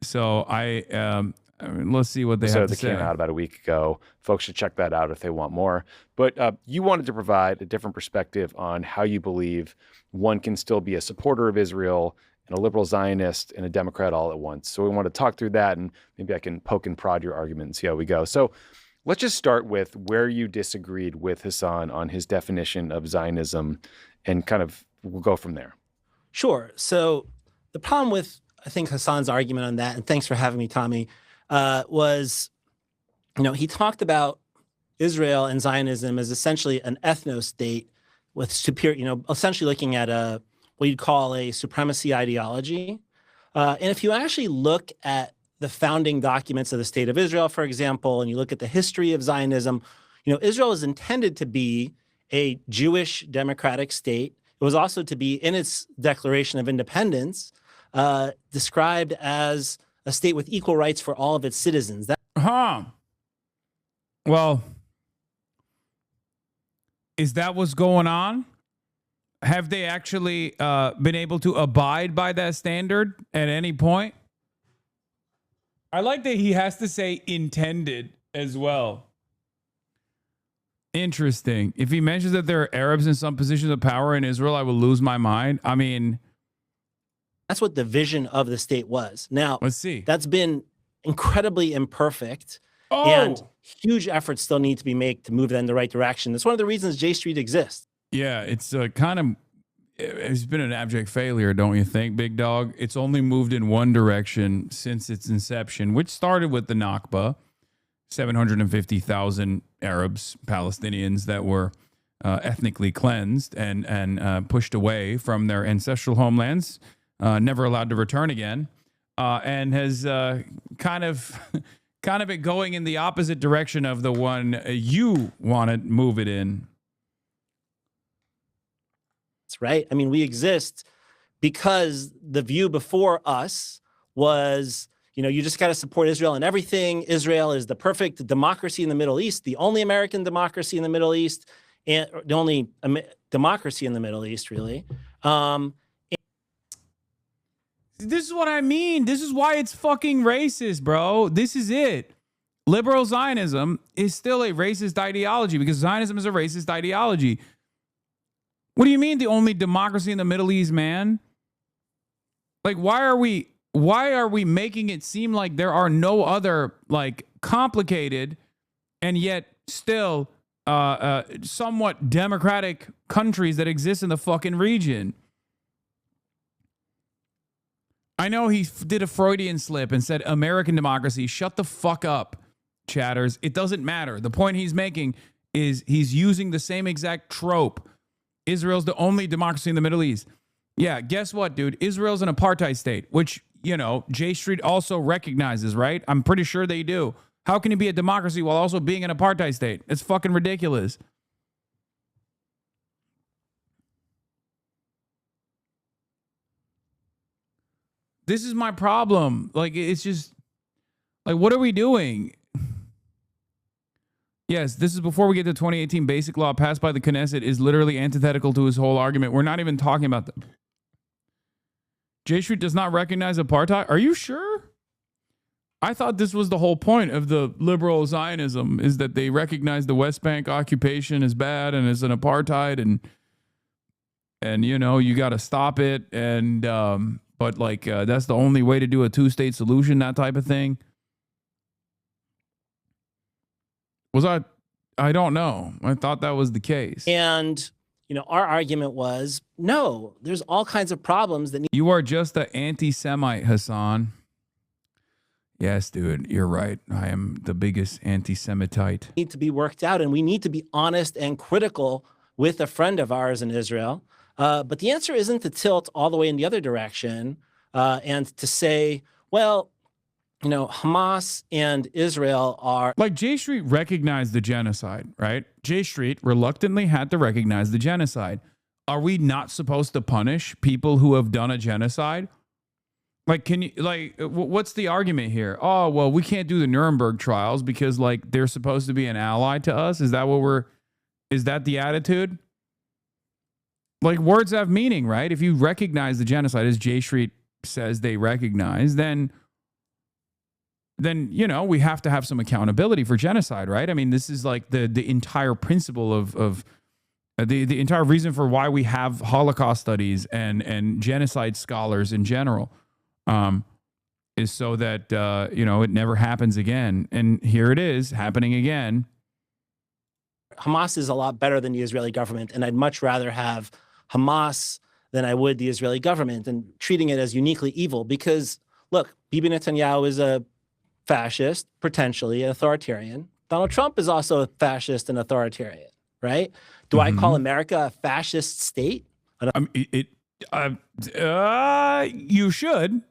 S10: So I mean, let's see what they have to say.
S4: Came out about a week ago. Folks should check that out if they want more. But you wanted to provide a different perspective on how you believe one can still be a supporter of Israel and a liberal Zionist and a Democrat all at once. So we want to talk through that, and maybe I can poke and prod your argument and see how we go. So let's just start with where you disagreed with Hasan on his definition of Zionism, and kind of we'll go from there.
S5: Sure. So the problem with, I think, Hasan's argument on that, and thanks for having me, Tommy, was, he talked about Israel and Zionism as essentially an ethno-state with superior, essentially looking at what you'd call a supremacy ideology. And if you actually look at the founding documents of the State of Israel, for example, and you look at the history of Zionism, Israel is intended to be a Jewish democratic state. It was also to be, in its Declaration of Independence, described as a state with equal rights for all of its citizens.
S10: Well, is that what's going on? Have they actually been able to abide by that standard at any point? I like that he has to say intended as well. Interesting. If he mentions that there are Arabs in some positions of power in Israel, I will lose my mind. I mean,
S5: that's what the vision of the state was. Now,
S10: let's see.
S5: That's been incredibly imperfect,
S10: and
S5: huge efforts still need to be made to move it in the right direction. That's one of the reasons J Street exists.
S10: Yeah, it's it's been an abject failure, don't you think, big dog? It's only moved in one direction since its inception, which started with the Nakba, 750,000 Arabs, Palestinians that were ethnically cleansed and pushed away from their ancestral homelands, never allowed to return again, and has kind of been going in the opposite direction of the one you want to move it in.
S5: That's right. I mean, we exist because the view before us was, you just got to support Israel in everything. Israel is the perfect democracy in the Middle East, the only American democracy in the Middle East, and the only democracy in the Middle East, really.
S10: This is what I mean. This is why it's fucking racist, bro. This is it. Liberal Zionism is still a racist ideology because Zionism is a racist ideology. What do you mean the only democracy in the Middle East, man? Like, why are we making it seem like there are no other, like, complicated and yet still somewhat democratic countries that exist in the fucking region? I know he did a Freudian slip and said American democracy. Shut the fuck up, chatters. It doesn't matter. The point he's making is he's using the same exact trope. Israel's the only democracy in the Middle East. Yeah, guess what, dude? Israel's an apartheid state, which, J Street also recognizes, right? I'm pretty sure they do. How can it be a democracy while also being an apartheid state? It's fucking ridiculous. This is my problem. Like, it's just, like, what are we doing? Yes, this is before we get to 2018 basic law passed by the Knesset is literally antithetical to his whole argument. We're not even talking about the... J Street does not recognize apartheid? Are you sure? I thought this was the whole point of the liberal Zionism, is that they recognize the West Bank occupation is bad and is an apartheid, and you got to stop it, and but that's the only way to do a two-state solution, that type of thing. I don't know. I thought that was the case.
S5: And, our argument was, no, there's all kinds of problems that need...
S10: You are just an anti-Semite, Hasan. Yes, dude, you're right. I am the biggest anti-Semitite.
S5: Need to be worked out, and we need to be honest and critical with a friend of ours in Israel. But the answer isn't to tilt all the way in the other direction and to say, well, Hamas and Israel are...
S10: Like, J Street recognized the genocide, right? J Street reluctantly had to recognize the genocide. are we not supposed to punish people who have done a genocide? Like, can you, like, what's the argument here? Oh, well, we can't do the Nuremberg trials because, like, they're supposed to be an ally to us. Is that the attitude? Like, words have meaning, right? If you recognize the genocide, as J Street says they recognize, then, you know, we have to have some accountability for genocide, right? I mean, this is like the entire principle of the entire reason for why we have Holocaust studies and genocide scholars in general. Is so that, you know, it never happens again. And here it is happening again.
S5: Hamas is a lot better than the Israeli government, and I'd much rather have Hamas than I would the Israeli government, and treating it as uniquely evil because, look, Bibi Netanyahu is a fascist, potentially authoritarian. Donald Trump is also a fascist and authoritarian, right? Do I call America a fascist state?
S10: You should.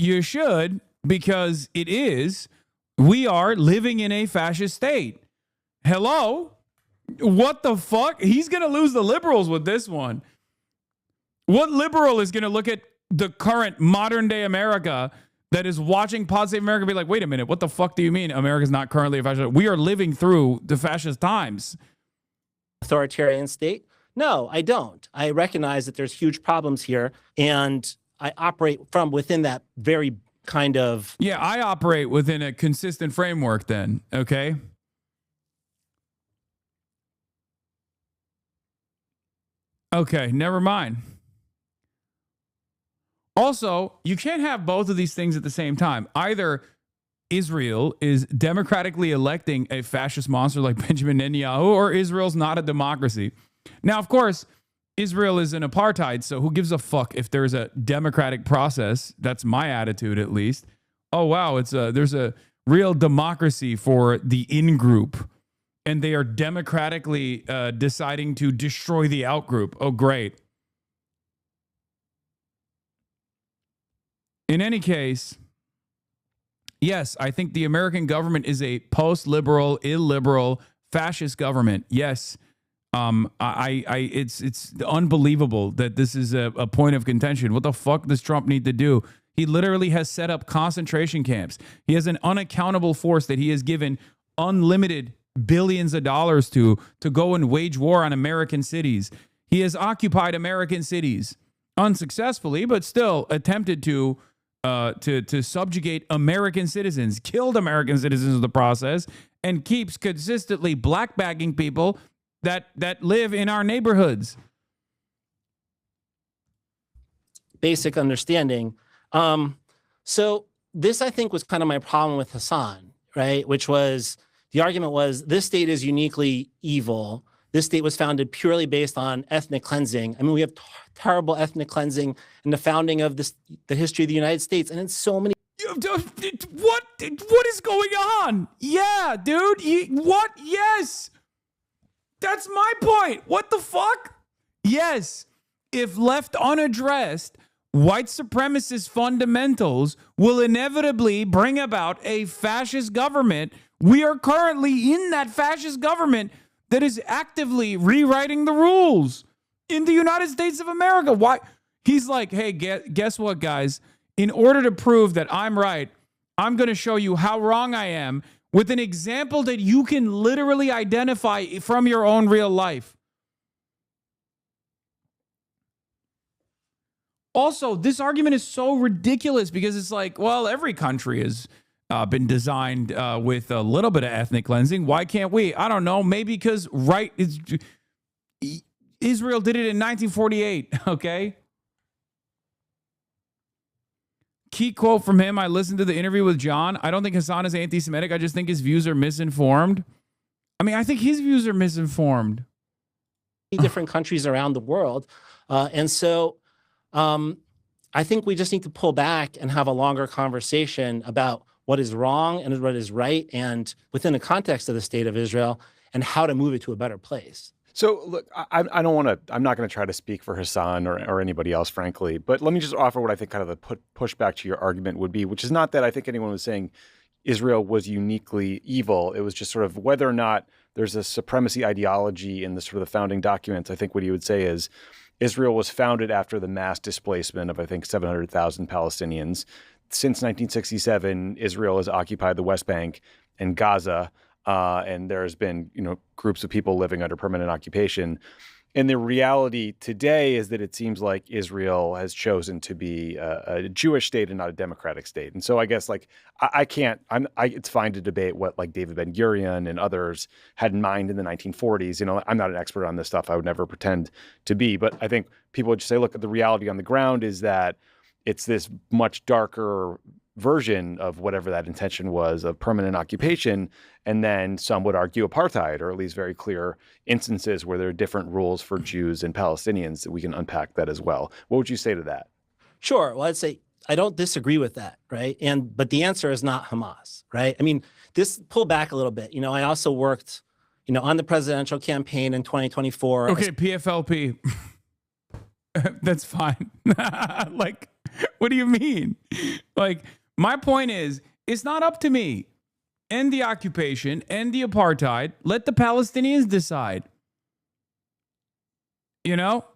S10: You should, because it is. We are living in a fascist state. Hello? What the fuck? He's going to lose the liberals with this one. What liberal is going to look at the current modern day America that is watching Pod Save America and be like, wait a minute, what the fuck do you mean America's not currently a fascist? We are living through the fascist times.
S5: Authoritarian state? No, I don't. I recognize that there's huge problems here, and I operate from within that very kind of...
S10: Yeah, I operate within a consistent framework then, okay? Okay, never mind. Also, you can't have both of these things at the same time. Either Israel is democratically electing a fascist monster like Benjamin Netanyahu, or Israel's not a democracy. Now, of course, Israel is an apartheid, so who gives a fuck if there's a democratic process? That's my attitude, at least. Oh, wow, there's a real democracy for the in-group, and they are democratically deciding to destroy the out-group. Oh, great. In any case, yes, I think the American government is a post-liberal, illiberal, fascist government. Yes, it's unbelievable that this is a point of contention. What the fuck does Trump need to do? He literally has set up concentration camps. He has an unaccountable force that he has given unlimited billions of dollars to go and wage war on American cities. He has occupied American cities unsuccessfully, but still attempted to subjugate American citizens, killed American citizens in the process, and keeps consistently blackbagging people that live in our neighborhoods.
S5: Basic understanding. So this, I think, was kind of my problem with Hasan, right? Which was, the argument was, this state is uniquely evil. This state was founded purely based on ethnic cleansing. I mean, we have terrible ethnic cleansing in the founding of the history of the United States, and in so many...
S10: What is going on? Yeah, dude. What? Yes. That's my point. What the fuck? Yes. If left unaddressed, white supremacist fundamentals will inevitably bring about a fascist government. We are currently in that fascist government that is actively rewriting the rules in the United States of America. Why? He's like, hey, guess what, guys? In order to prove that I'm right, I'm going to show you how wrong I am with an example that you can literally identify from your own real life. Also, this argument is so ridiculous because it's like, well, every country has been designed with a little bit of ethnic cleansing. Why can't we? I don't know. Maybe because Israel did it in 1948, okay? Key quote from him, I listened to the interview with John. I don't think Hasan is anti-Semitic. I just think his views are misinformed. I mean, I think his views are misinformed.
S5: Different countries around the world. And so I think we just need to pull back and have a longer conversation about what is wrong and what is right, and within the context of the state of Israel, and how to move it to a better place.
S4: So look, I don't want to, I'm not going to try to speak for Hasan or anybody else, frankly, but let me just offer what I think kind of the pushback to your argument would be, which is not that I think anyone was saying Israel was uniquely evil. It was just sort of whether or not there's a supremacy ideology in the sort of the founding documents. I think what he would say is Israel was founded after the mass displacement of, I think, 700,000 Palestinians. Since 1967, Israel has occupied the West Bank and Gaza, and there's been, groups of people living under permanent occupation. And the reality today is that it seems like Israel has chosen to be a Jewish state and not a democratic state. And so I guess it's fine to debate what like David Ben-Gurion and others had in mind in the 1940s. I'm not an expert on this stuff. I would never pretend to be. But I think people would just say, look, the reality on the ground is that it's this much darker version of whatever that intention was of permanent occupation. And then some would argue apartheid, or at least very clear instances where there are different rules for Jews and Palestinians. That we can unpack that as well. What would you say to that?
S5: Sure. Well, I'd say I don't disagree with that, right? But the answer is not Hamas, right? I mean, pull back a little bit. I also worked, on the presidential campaign in 2024.
S10: Okay, PFLP. That's fine. What do you mean? My point is, it's not up to me. End the occupation, end the apartheid. Let the Palestinians decide. I'm not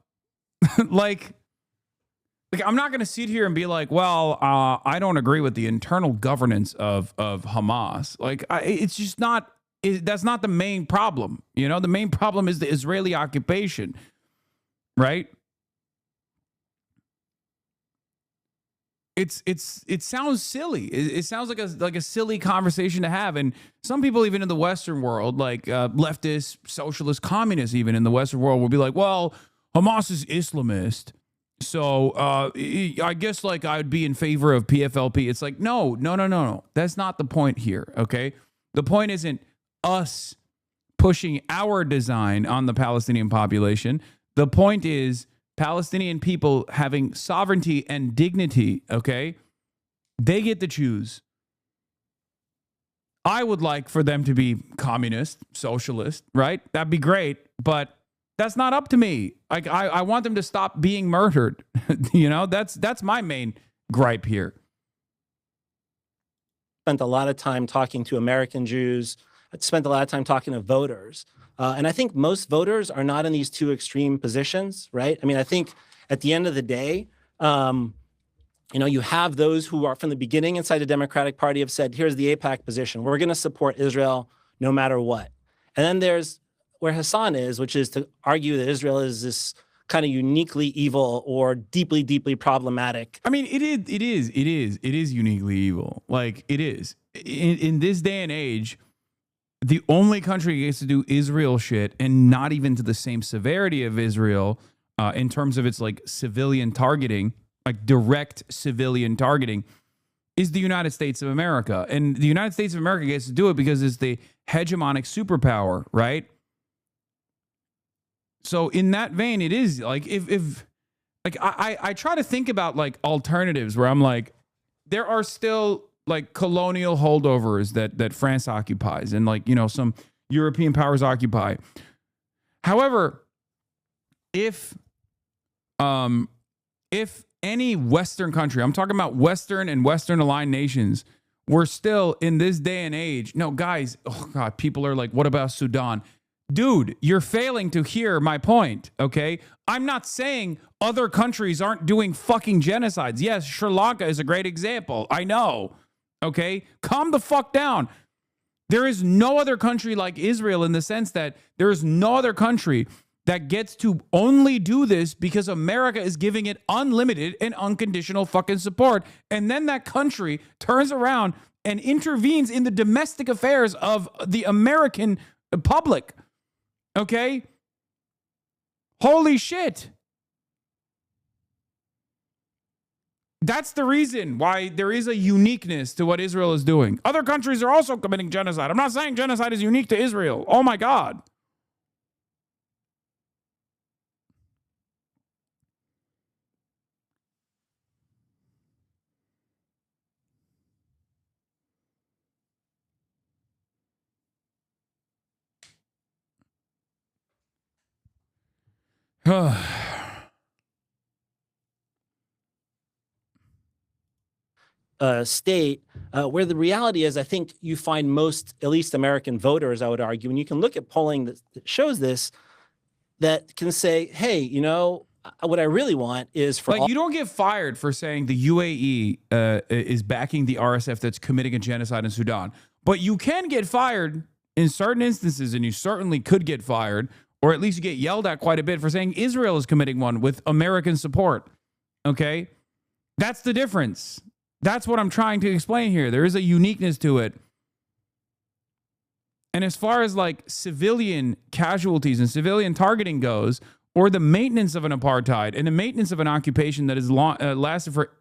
S10: going to sit here and be like, well, I don't agree with the internal governance of Hamas. It's just not. That's not the main problem. The main problem is the Israeli occupation, right? It sounds silly. It sounds like a silly conversation to have. And some people, even in the Western world, like leftist, socialist, communists, even in the Western world, will be like, well, Hamas is Islamist, so I guess I'd be in favor of PFLP. It's like, no. That's not the point here. Okay, the point isn't us pushing our design on the Palestinian population. The point is Palestinian people having sovereignty and dignity, okay? They get to choose. I would like for them to be communist, socialist, right? That'd be great, but that's not up to me. I want them to stop being murdered. That's my main gripe here.
S5: Spent a lot of time talking to American Jews. I spent a lot of time talking to voters. And I think most voters are not in these two extreme positions, right? I mean, I think at the end of the day, you have those who are from the beginning inside the Democratic Party have said, here's the AIPAC position. We're going to support Israel no matter what. And then there's where Hasan is, which is to argue that Israel is this kind of uniquely evil or deeply, deeply problematic.
S10: I mean, it is uniquely evil. It is. In this day and age, the only country that gets to do Israel shit, and not even to the same severity of Israel in terms of its civilian targeting, direct civilian targeting, is the United States of America. And the United States of America gets to do it because it's the hegemonic superpower, right? So in that vein, it is I try to think about alternatives where I'm there are still colonial holdovers that France occupies and some European powers occupy. However, if any Western country, I'm talking about Western and Western aligned nations, were still in this day and age, no, guys, oh God, people are what about Sudan? Dude, you're failing to hear my point, okay? I'm not saying other countries aren't doing fucking genocides. Yes, Sri Lanka is a great example. I know. Okay, calm the fuck down. There is no other country like Israel in the sense that there is no other country that gets to only do this because America is giving it unlimited and unconditional fucking support. And then that country turns around and intervenes in the domestic affairs of the American public. Okay? Holy shit. That's the reason why there is a uniqueness to what Israel is doing. Other countries are also committing genocide. I'm not saying genocide is unique to Israel. Oh my God.
S5: State Where the reality is, I think you find most, at least American voters, I would argue, and you can look at polling that shows this, that can say, hey, you know, what I really want is for
S10: like, you don't get fired for saying the UAE is backing the RSF that's committing a genocide in Sudan. But you can get fired in certain instances, and you certainly could get fired, or at least you get yelled at quite a bit for saying Israel is committing one with American support. Okay? That's the difference. That's what I'm trying to explain here. There is a uniqueness to it. And as far as like civilian casualties and civilian targeting goes, or the maintenance of an apartheid and the maintenance of an occupation that has lasted for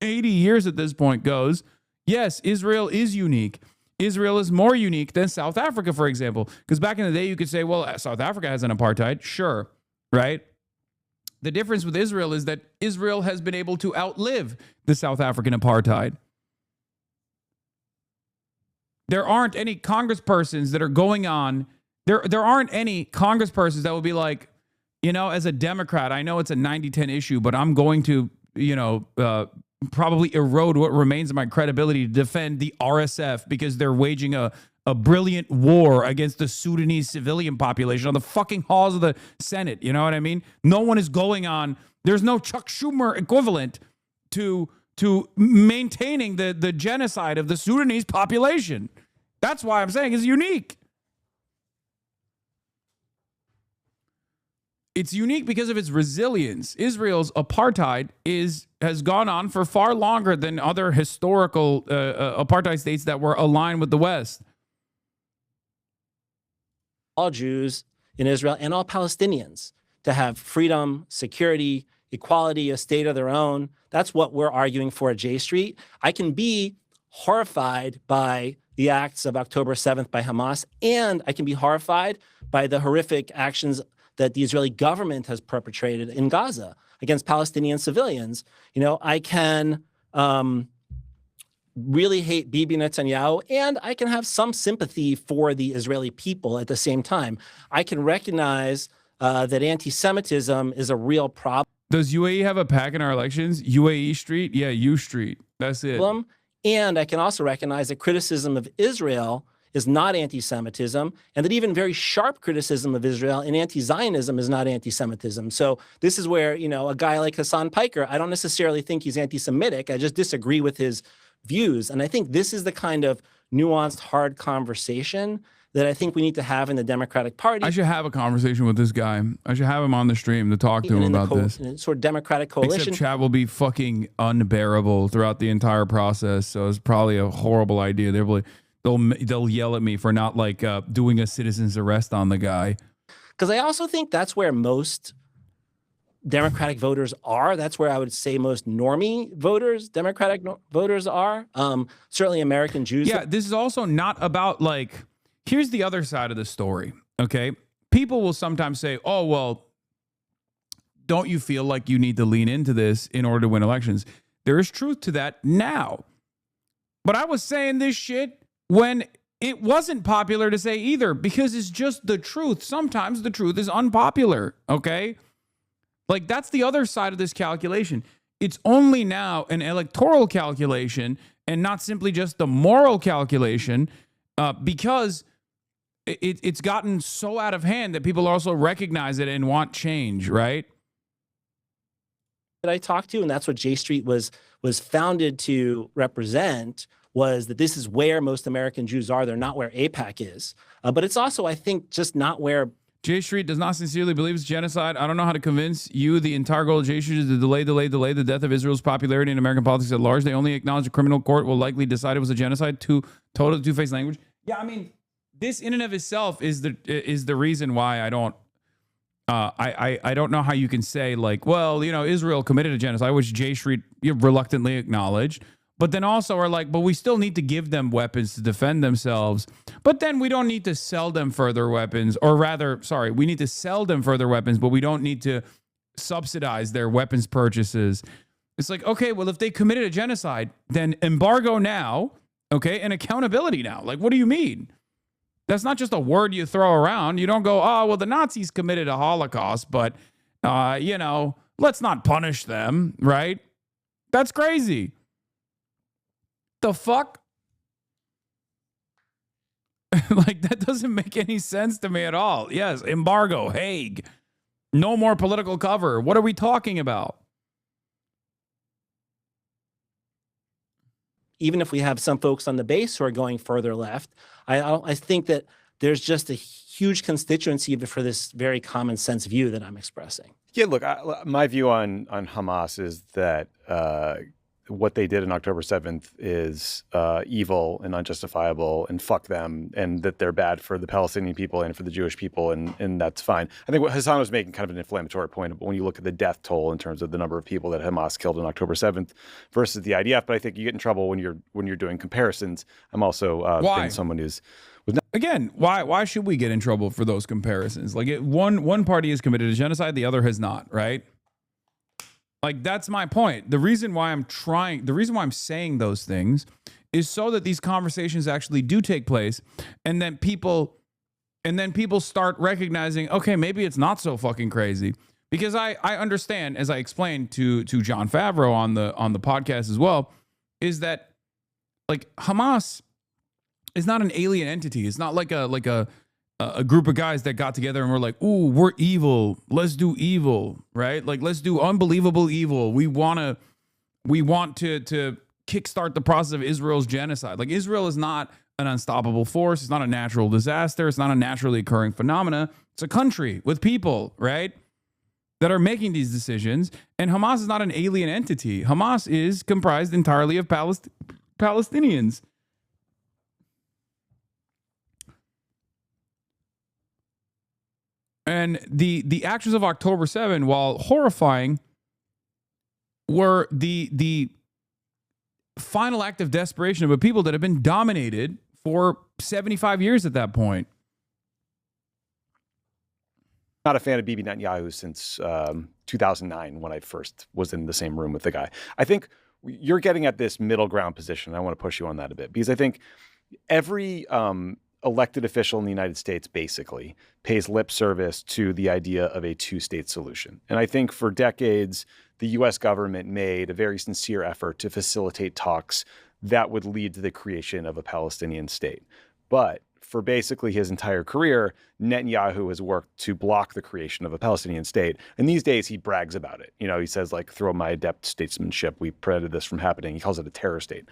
S10: 80 years at this point goes, yes, Israel is unique. Israel is more unique than South Africa, for example. Because back in the day, you could say, well, South Africa has an apartheid. Sure, right? The difference with Israel is that Israel has been able to outlive the South African apartheid. There aren't any congresspersons that are going on. There aren't any congresspersons that will be like, you know, as a Democrat, I know it's a 90-10 issue, but I'm going to, you know, probably erode what remains of my credibility to defend the RSF because they're waging a brilliant war against the Sudanese civilian population on the fucking halls of the Senate. You know what I mean? No one is going on. There's no Chuck Schumer equivalent to maintaining the genocide of the Sudanese population. That's why I'm saying it's unique. It's unique because of its resilience. Israel's apartheid has gone on for far longer than other historical apartheid states that were aligned with the West.
S5: All Jews in Israel and all Palestinians to have freedom, security, equality, a state of their own. That's what we're arguing for at J Street. I can be horrified by the acts of October 7th by Hamas, and I can be horrified by the horrific actions that the Israeli government has perpetrated in Gaza against Palestinian civilians. You know, I can really hate Bibi Netanyahu, and I can have some sympathy for the Israeli people at the same time. I can recognize that anti-Semitism is a real problem.
S10: Does UAE have a PAC in our elections? UAE Street? Yeah, U Street. That's it.
S5: And I can also recognize that criticism of Israel is not anti-Semitism, and that even very sharp criticism of Israel and anti-Zionism is not anti-Semitism. So this is where, you know, a guy like Hasan Piker, I don't necessarily think he's anti-Semitic. I just disagree with his views. And I think this is the kind of nuanced, hard conversation that I think we need to have in the Democratic Party.
S10: I should have a conversation with this guy. I should have him on the stream to talk to him about this.
S5: Sort of Democratic coalition.
S10: Except chat will be fucking unbearable throughout the entire process. So it's probably a horrible idea. They'll yell at me for not like doing a citizen's arrest on the guy.
S5: Because I also think that's where most Democratic voters are. That's where I would say most normie voters, Democratic voters are. Certainly American Jews.
S10: Yeah, this is also not about like, here's the other side of the story, okay? People will sometimes say, oh, well, don't you feel like you need to lean into this in order to win elections? There is truth to that now. But I was saying this shit when it wasn't popular to say either, because it's just the truth. Sometimes the truth is unpopular, okay? Like, that's the other side of this calculation. It's only now an electoral calculation and not simply just the moral calculation because it's gotten so out of hand that people also recognize it and want change, right?
S5: That I talked to, and that's what J Street was founded to represent, was that this is where most American Jews are. They're not where AIPAC is. But it's also, I think, just not where...
S10: J Street does not sincerely believe it's genocide. I don't know how to convince you. The entire goal of J Street is to delay the death of Israel's popularity in American politics at large. They only acknowledge a criminal court will likely decide it was a genocide. Total two-faced language. Yeah, I mean, this in and of itself is the reason why I don't I don't know how you can say like, well, you know, Israel committed a genocide, which J Street reluctantly acknowledged, but then also are like, but we still need to give them weapons to defend themselves. But then we don't need to sell them further weapons, or rather, sorry, we need to sell them further weapons, but we don't need to subsidize their weapons purchases. It's like, okay, well, if they committed a genocide, then embargo now, okay, and accountability now. Like, what do you mean? That's not just a word you throw around. You don't go, oh, well, the Nazis committed a Holocaust, but, you know, let's not punish them, right? That's crazy. the fuck? Like, that doesn't make any sense to me at all. Yes, embargo, Hague. No more political cover. What are we talking about?
S5: Even if we have some folks on the base who are going further left, I think that there's just a huge constituency for this very common sense view that I'm expressing.
S4: Yeah, look, my view on Hamas is that what they did on October 7th is evil and unjustifiable, and fuck them, and that they're bad for the Palestinian people and for the Jewish people, and that's fine. I think what Hasan was making kind of an inflammatory point when you look at the death toll in terms of the number of people that Hamas killed on October 7th versus the IDF, but I think you get in trouble when you're doing comparisons. I'm also been someone who's
S10: again, why should we get in trouble for those comparisons? Like, one party has committed a genocide, the other has not, right? Like, that's my point. The reason why I'm saying those things is so that these conversations actually do take place, and then people start recognizing, okay, maybe it's not so fucking crazy. Because I understand, as I explained to John Favreau on the podcast as well, is that, like, Hamas is not an alien entity. It's not like a group of guys that got together and were like, ooh, we're evil. Let's do evil, right? Like, let's do unbelievable evil. We want to kickstart the process of Israel's genocide. Like, Israel is not an unstoppable force. It's not a natural disaster. It's not a naturally occurring phenomena. It's a country with people, right, that are making these decisions. And Hamas is not an alien entity. Hamas is comprised entirely of Palestinians. And the actions of October 7, while horrifying, were the final act of desperation of a people that have been dominated for 75 years at that point.
S4: Not a fan of Bibi Netanyahu since 2009, when I first was in the same room with the guy. I think you're getting at this middle ground position. I want to push you on that a bit, because I think every elected official in the United States basically pays lip service to the idea of a two-state solution. And I think for decades, the U.S. government made a very sincere effort to facilitate talks that would lead to the creation of a Palestinian state. But for basically his entire career, Netanyahu has worked to block the creation of a Palestinian state. And these days he brags about it. You know, he says, like, through my adept statesmanship, we prevented this from happening. He calls it a terror state.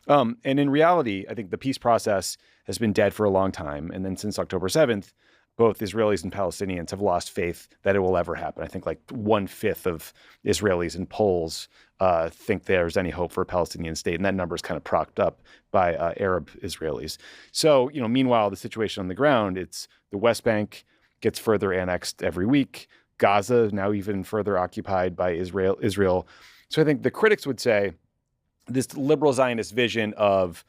S4: And in reality, I think the peace process has been dead for a long time. And then since October 7th, both Israelis and Palestinians have lost faith that it will ever happen. I think like 1/5 of Israelis and Poles think there's any hope for a Palestinian state. And that number is kind of propped up by Arab Israelis. So, you know, meanwhile, the situation on the ground, it's the West Bank gets further annexed every week. Gaza now even further occupied by Israel. So I think the critics would say this liberal Zionist vision of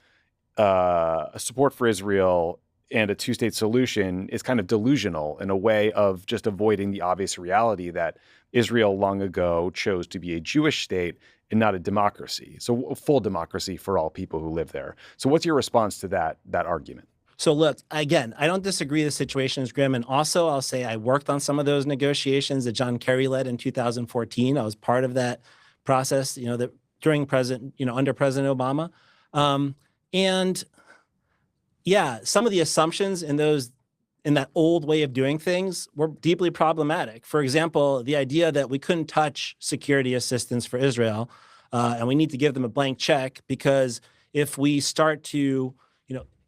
S4: support for Israel and a two-state solution is kind of delusional, in a way of just avoiding the obvious reality that Israel long ago chose to be a Jewish state and not a democracy. So a full democracy for all people who live there. So what's your response to that argument?
S5: So look, again, I don't disagree the situation is grim. And also, I'll say I worked on some of those negotiations that John Kerry led in 2014. I was part of that process, that during under President Obama. And yeah, some of the assumptions in that old way of doing things were deeply problematic. For example, the idea that we couldn't touch security assistance for Israel, and we need to give them a blank check, because if we start to,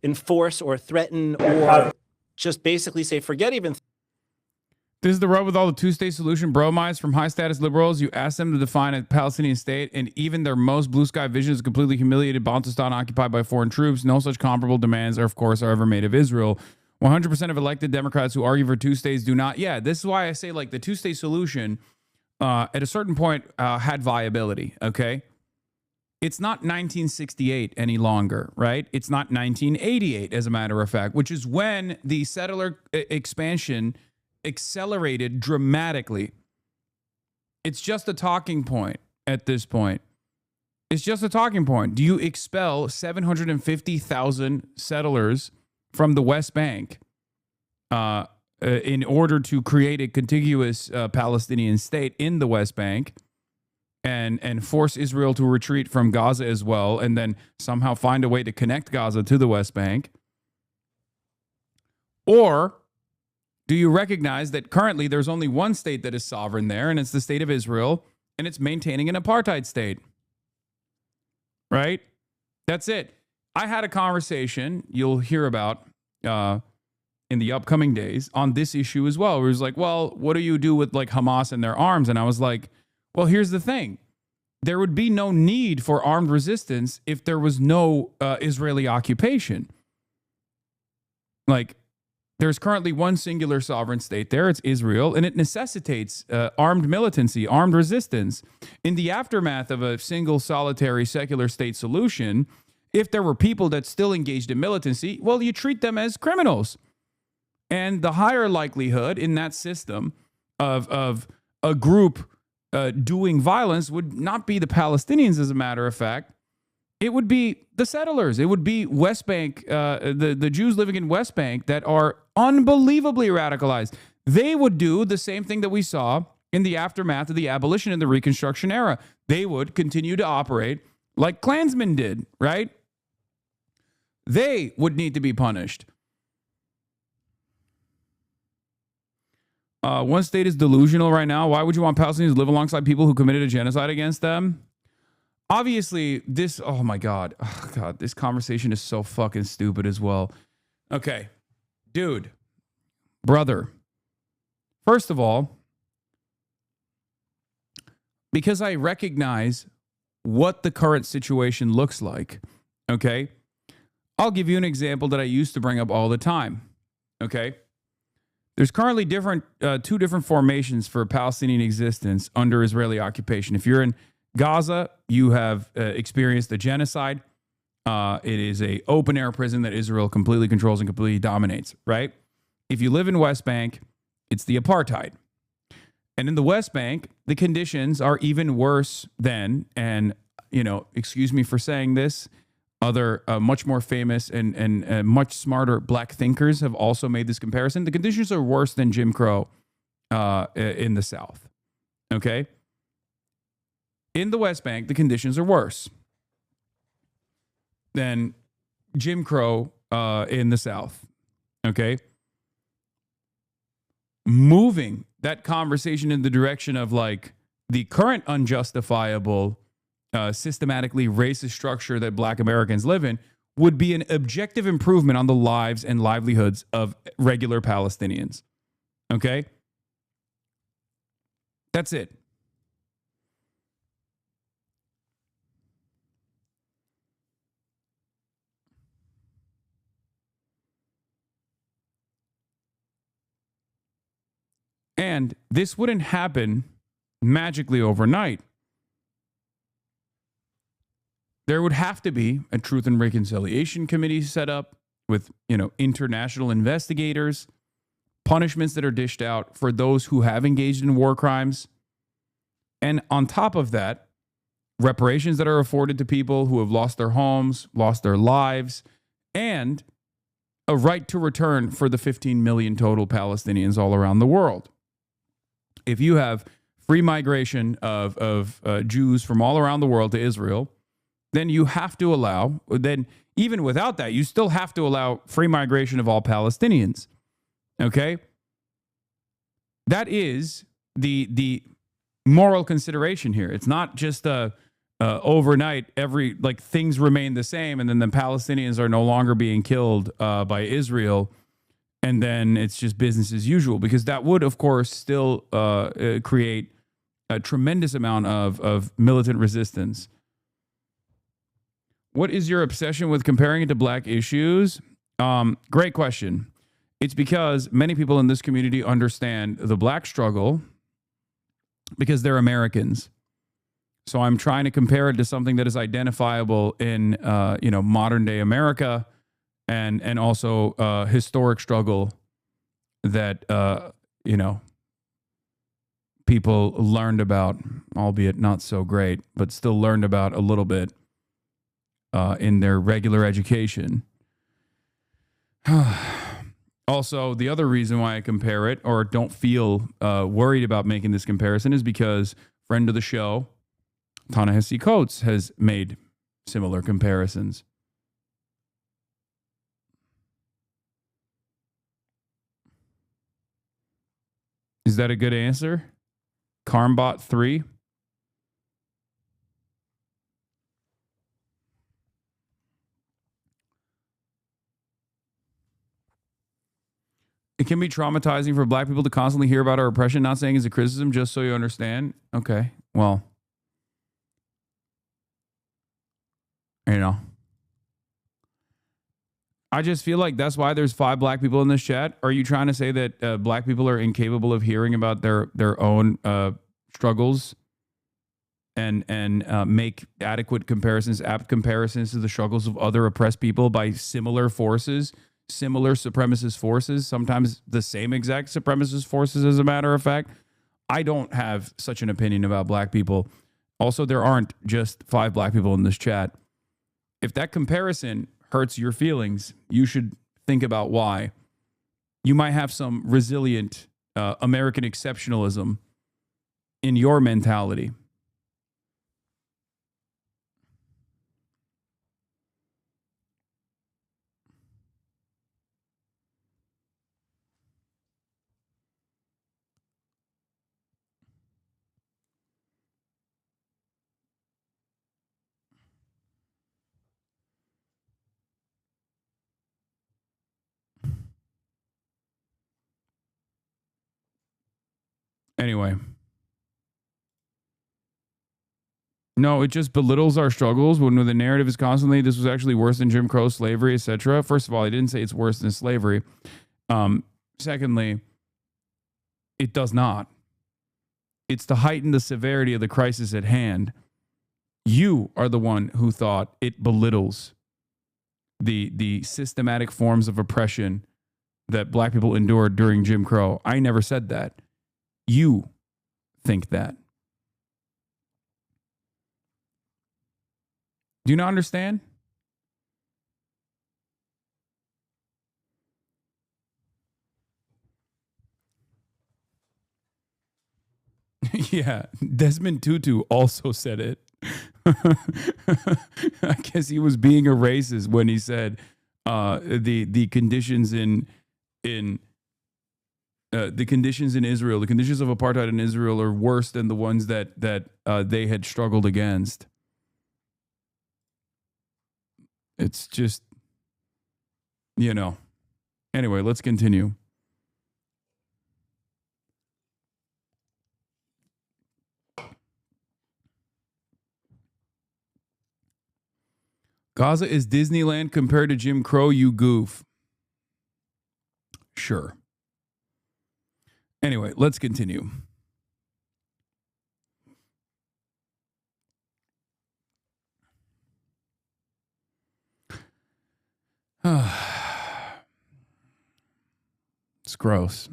S5: enforce or threaten or just basically say, forget even.
S10: This is the rub with all the two-state solution bromides from high-status liberals. You ask them to define a Palestinian state, and even their most blue-sky vision is completely humiliated Baltistan occupied by foreign troops. No such comparable demands are ever made of Israel. 100% of elected Democrats who argue for two states do not. Yeah, this is why I say, like, the two-state solution at a certain point had viability, okay? It's not 1968 any longer, right? It's not 1988, as a matter of fact, which is when the settler expansion accelerated dramatically. It's just a talking point at this point. It's just a talking point. Do you expel 750,000 settlers from the West Bank in order to create a contiguous Palestinian state in the West Bank? and force Israel to retreat from Gaza as well, and then somehow find a way to connect Gaza to the West Bank? Or do you recognize that currently there's only one state that is sovereign there, and it's the state of Israel, and it's maintaining an apartheid state? Right? That's it. I had a conversation you'll hear about in the upcoming days on this issue as well, where it was like, well, what do you do with like Hamas and their arms? And I was like, well, here's the thing. There would be no need for armed resistance if there was no Israeli occupation. Like, there's currently one singular sovereign state there. It's Israel, and it necessitates armed militancy, armed resistance. In the aftermath of a single solitary secular state solution, if there were people that still engaged in militancy, well, you treat them as criminals. And the higher likelihood in that system of a group doing violence would not be the Palestinians, as a matter of fact. It would be the settlers. It would be West Bank, the Jews living in West Bank that are unbelievably radicalized. They would do the same thing that we saw in the aftermath of the abolition and the Reconstruction era. They would continue to operate like Klansmen did, right? They would need to be punished. One state is delusional right now. Why would you want Palestinians to live alongside people who committed a genocide against them? Obviously, this, oh my God. Oh God, this conversation is so fucking stupid as well. Okay. Dude, brother. First of all, because I recognize what the current situation looks like, okay? I'll give you an example that I used to bring up all the time, okay? There's currently two different formations for Palestinian existence under Israeli occupation. If you're in Gaza, you have experienced a genocide. It is an open-air prison that Israel completely controls and completely dominates, right? If you live in West Bank, it's the apartheid. And in the West Bank, the conditions are even worse than, and, you know, excuse me for saying this, other much more famous and much smarter black thinkers have also made this comparison. The conditions are worse than Jim Crow in the South, okay? In the West Bank, the conditions are worse than Jim Crow in the South, okay? Moving that conversation in the direction of like the current unjustifiable, systematically racist structure that black Americans live in would be an objective improvement on the lives and livelihoods of regular Palestinians, okay? That's it. And this wouldn't happen magically overnight. There would have to be a Truth and Reconciliation Committee set up with, you know, international investigators, punishments that are dished out for those who have engaged in war crimes. And on top of that, reparations that are afforded to people who have lost their homes, lost their lives, and a right to return for the 15 million total Palestinians all around the world. If you have free migration of Jews from all around the world to Israel, then you have to allow, then even without that, you still have to allow free migration of all Palestinians. Okay? That is the moral consideration here. It's not just overnight, things remain the same and then the Palestinians are no longer being killed by Israel, and then it's just business as usual, because that would, of course, still create a tremendous amount of militant resistance. What is your obsession with comparing it to black issues? Great question. It's because many people in this community understand the black struggle because they're Americans. So I'm trying to compare it to something that is identifiable in modern day America, and also historic struggle that people learned about, albeit not so great, but still learned about a little bit in their regular education. Also, the other reason why I compare it, or don't feel worried about making this comparison, is because friend of the show, Ta-Nehisi Coates has made similar comparisons. Is that a good answer? Carmbot 3? It can be traumatizing for black people to constantly hear about our oppression, not saying it's a criticism, just so you understand. Okay, well, you know. I just feel like that's why there's 5 black people in this chat. Are you trying to say that black people are incapable of hearing about their own struggles and make adequate comparisons, apt comparisons to the struggles of other oppressed people by similar forces, similar supremacist forces, sometimes the same exact supremacist forces, as a matter of fact? I don't have such an opinion about black people. Also, there aren't just 5 black people in this chat. If that comparison hurts your feelings, you should think about why. You might have some resilient American exceptionalism in your mentality. Anyway. No, it just belittles our struggles when the narrative is constantly, this was actually worse than Jim Crow, slavery, etc. First of all, I didn't say it's worse than slavery. Secondly, it does not. It's to heighten the severity of the crisis at hand. You are the one who thought it belittles the systematic forms of oppression that black people endured during Jim Crow. I never said that. You think that. Do you not understand? Yeah, Desmond Tutu also said it. I guess he was being a racist when he said the conditions in the conditions in Israel, the conditions of apartheid in Israel are worse than the ones that they had struggled against. It's just, you know. Anyway, let's continue. Gaza is Disneyland compared to Jim Crow, you goof. Sure. Anyway, let's continue. It's gross.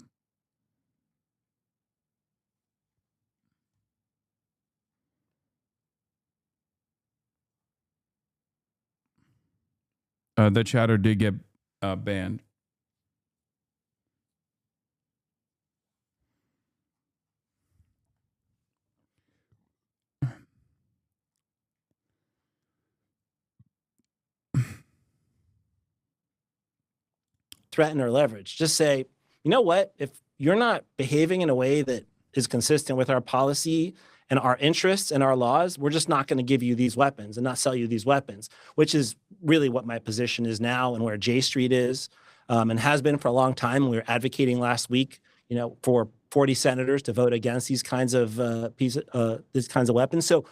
S10: The chatter did get banned.
S5: Threaten or leverage. Just say, you know what? If you're not behaving in a way that is consistent with our policy and our interests and our laws, we're just not going to give you these weapons and not sell you these weapons, which is really what my position is now and where J Street is and has been for a long time. We were advocating last week, for 40 senators to vote against these kinds of weapons. So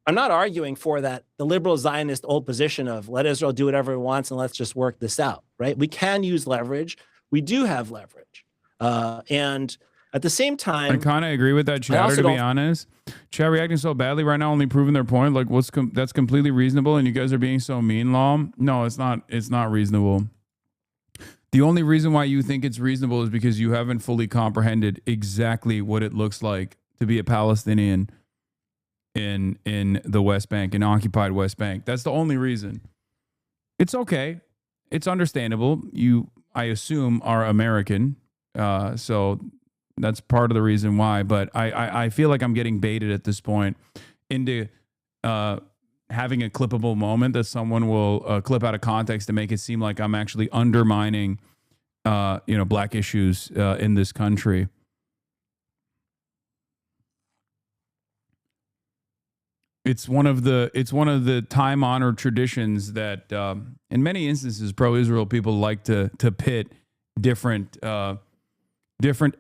S5: I'm not arguing for that, the liberal Zionist old position of let Israel do whatever it wants and let's just work this out, right? We can use leverage. We do have leverage. And at the same time,
S10: I kind of agree with that chatter, to be honest. Chat reacting so badly right now, only proving their point. Like, that's completely reasonable, and you guys are being so mean, Lom. No, it's not. It's not reasonable. The only reason why you think it's reasonable is because you haven't fully comprehended exactly what it looks like to be a Palestinian in the West Bank, in occupied West Bank. That's the only reason. It's okay. It's understandable. You, I assume, are American, so that's part of the reason why. But I feel like I'm getting baited at this point into having a clippable moment that someone will clip out of context to make it seem like I'm actually undermining, black issues in this country. It's one of the time-honored traditions that, in many instances, pro-Israel people like to pit different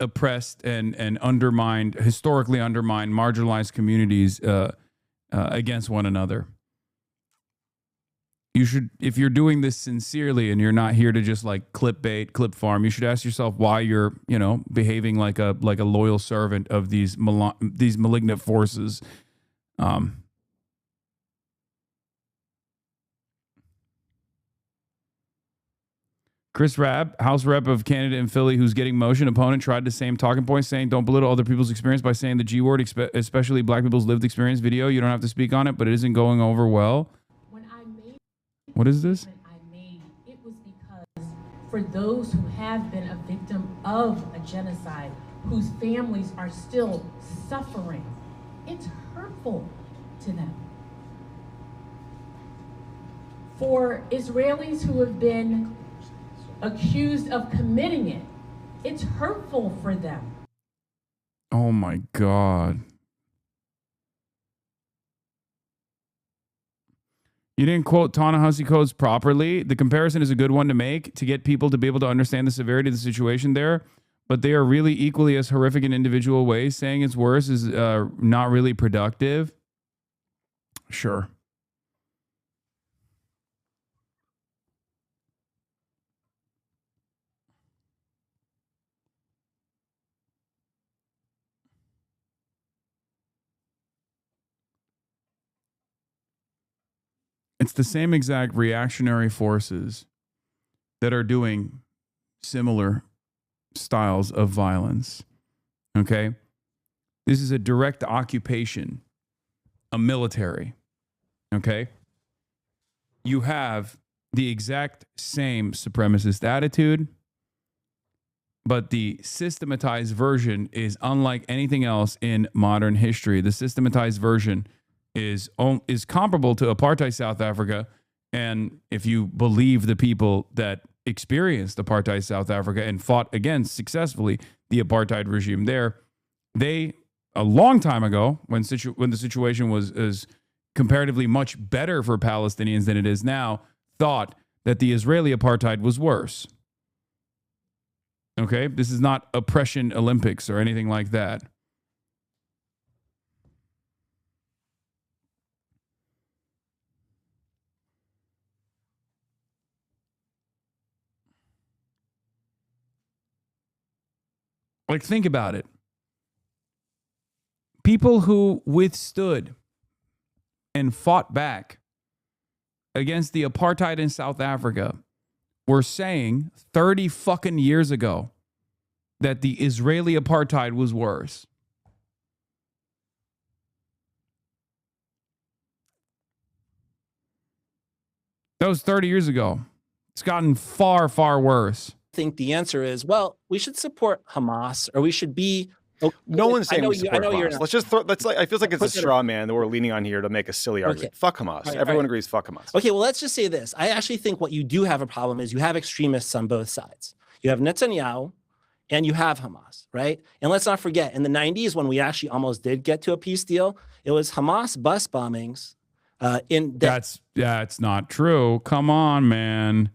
S10: oppressed and undermined, historically undermined, marginalized communities against one another. You should, if you're doing this sincerely and you're not here to just like clickbait, clip farm, you should ask yourself why you're, behaving like a loyal servant of these malignant forces. Chris Rabb, House Rep of Canada in Philly, who's getting motion, opponent tried the same talking point, saying don't belittle other people's experience by saying the G word, especially black people's lived experience video. You don't have to speak on it, but it isn't going over well. What is this?
S20: It was because for those who have been a victim of a genocide, whose families are still suffering, it's hurtful to them. For Israelis who have been accused of committing it, it's hurtful for them.
S10: Oh my God. You didn't quote Ta-Nehisi Coates properly. The comparison is a good one to make to get people to be able to understand the severity of the situation there, but they are really equally as horrific in individual ways. Saying it's worse is not really productive. Sure. It's the same exact reactionary forces that are doing similar styles of violence. Okay? This is a direct occupation, a military. Okay? You have the exact same supremacist attitude, but the systematized version is unlike anything else in modern history. The systematized version is comparable to apartheid South Africa. And if you believe the people that experienced apartheid South Africa and fought against successfully the apartheid regime there, they, a long time ago, when the situation was comparatively much better for Palestinians than it is now, thought that the Israeli apartheid was worse. Okay? This is not oppression Olympics or anything like that. Like, think about it. People who withstood and fought back against the apartheid in South Africa were saying 30 fucking years ago that the Israeli apartheid was worse. That was 30 years ago. It's gotten far, far worse.
S5: I think the answer is, well, we should support Hamas, or we should be.
S4: No one's saying we support Hamas.
S5: Not.
S4: Let's just throw. I feel like it's a straw man that we're leaning on here to make a silly argument.
S5: Okay.
S4: Fuck Hamas.
S5: Right,
S4: Everyone agrees. Fuck Hamas.
S5: Okay, well, let's just say this. I actually think what you do have a problem is you have extremists on both sides. You have Netanyahu, and you have Hamas, right? And let's not forget, in the 90s, when we actually almost did get to a peace deal, it was Hamas bus bombings.
S10: That's not true. Come on, man.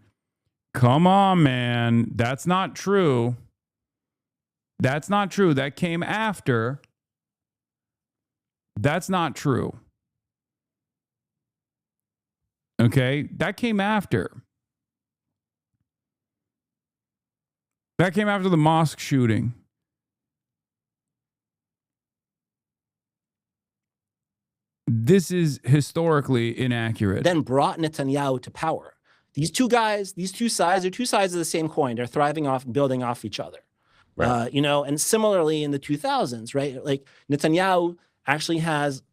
S10: Come on, man. That's not true. That's not true. That came after. That's not true. Okay? That came after. That came after the mosque shooting. This is historically inaccurate.
S5: Then brought Netanyahu to power. These two guys, these two sides, are two sides of the same coin. They're thriving off, building off each other. Right. And similarly in the 2000s, right? Like Netanyahu actually has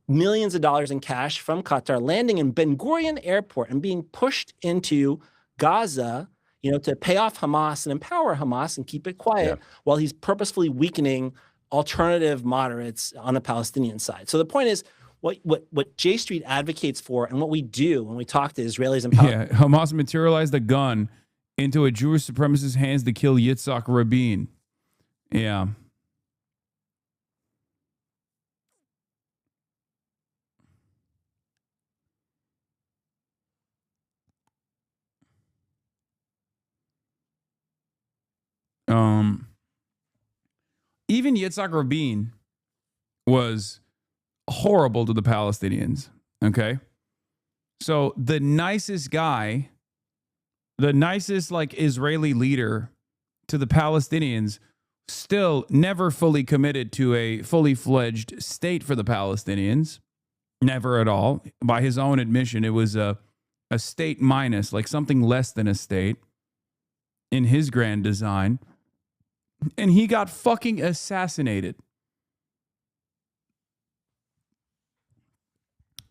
S5: millions of dollars in cash from Qatar landing in Ben Gurion Airport and being pushed into Gaza, to pay off Hamas and empower Hamas and keep it quiet while he's purposefully weakening alternative moderates on the Palestinian side. So the point is, what J Street advocates for and what we do when we talk to Israelis and Palestinians.
S10: Yeah, Hamas materialized a gun into a Jewish supremacist's hands to kill Yitzhak Rabin. Yeah. Even Yitzhak Rabin was horrible to the Palestinians. Okay. So the nicest guy, the nicest like Israeli leader to the Palestinians, still never fully committed to a fully fledged state for the Palestinians. Never at all. By his own admission, it was a state minus, like something less than a state in his grand design. And he got fucking assassinated.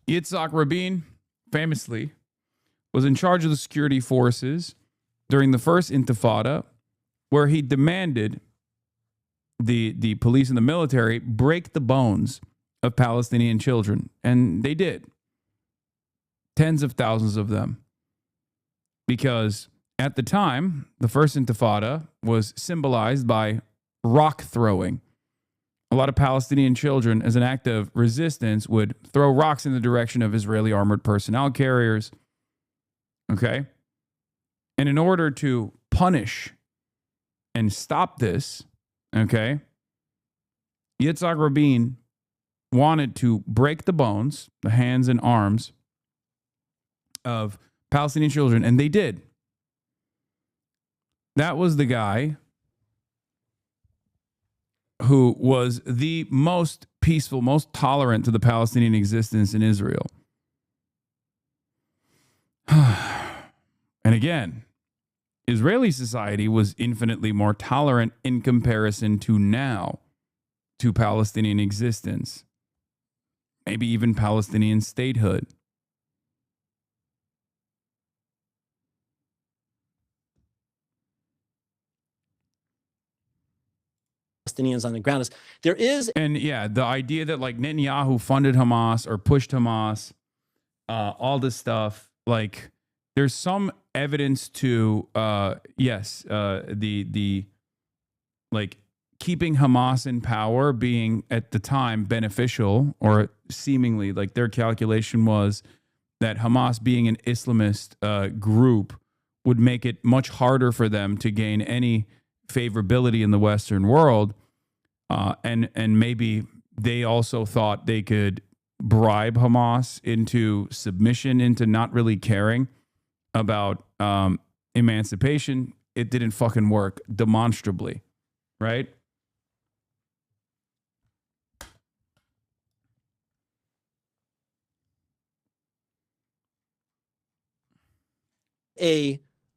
S10: Yitzhak Rabin, famously, was in charge of the security forces during the first Intifada, where he demanded the police and the military break the bones of Palestinian children. And they did. Tens of thousands of them. Because at the time, the first Intifada was symbolized by rock throwing. A lot of Palestinian children, as an act of resistance, would throw rocks in the direction of Israeli armored personnel carriers. Okay? And in order to punish and stop this, okay, Yitzhak Rabin wanted to break the bones, the hands and arms of Palestinian children, and they did. That was the guy who was the most peaceful, most tolerant to the Palestinian existence in Israel. And again, Israeli society was infinitely more tolerant in comparison to now to Palestinian existence, maybe even Palestinian statehood.
S5: Palestinians on the ground is there is,
S10: and yeah, the idea that like Netanyahu funded Hamas or pushed Hamas, all this stuff, like there's some evidence to the like keeping Hamas in power being at the time beneficial, or seemingly, like their calculation was that Hamas being an Islamist group would make it much harder for them to gain any favorability in the Western world, and maybe they also thought they could bribe Hamas into submission, into not really caring about emancipation. It didn't fucking work demonstrably, right?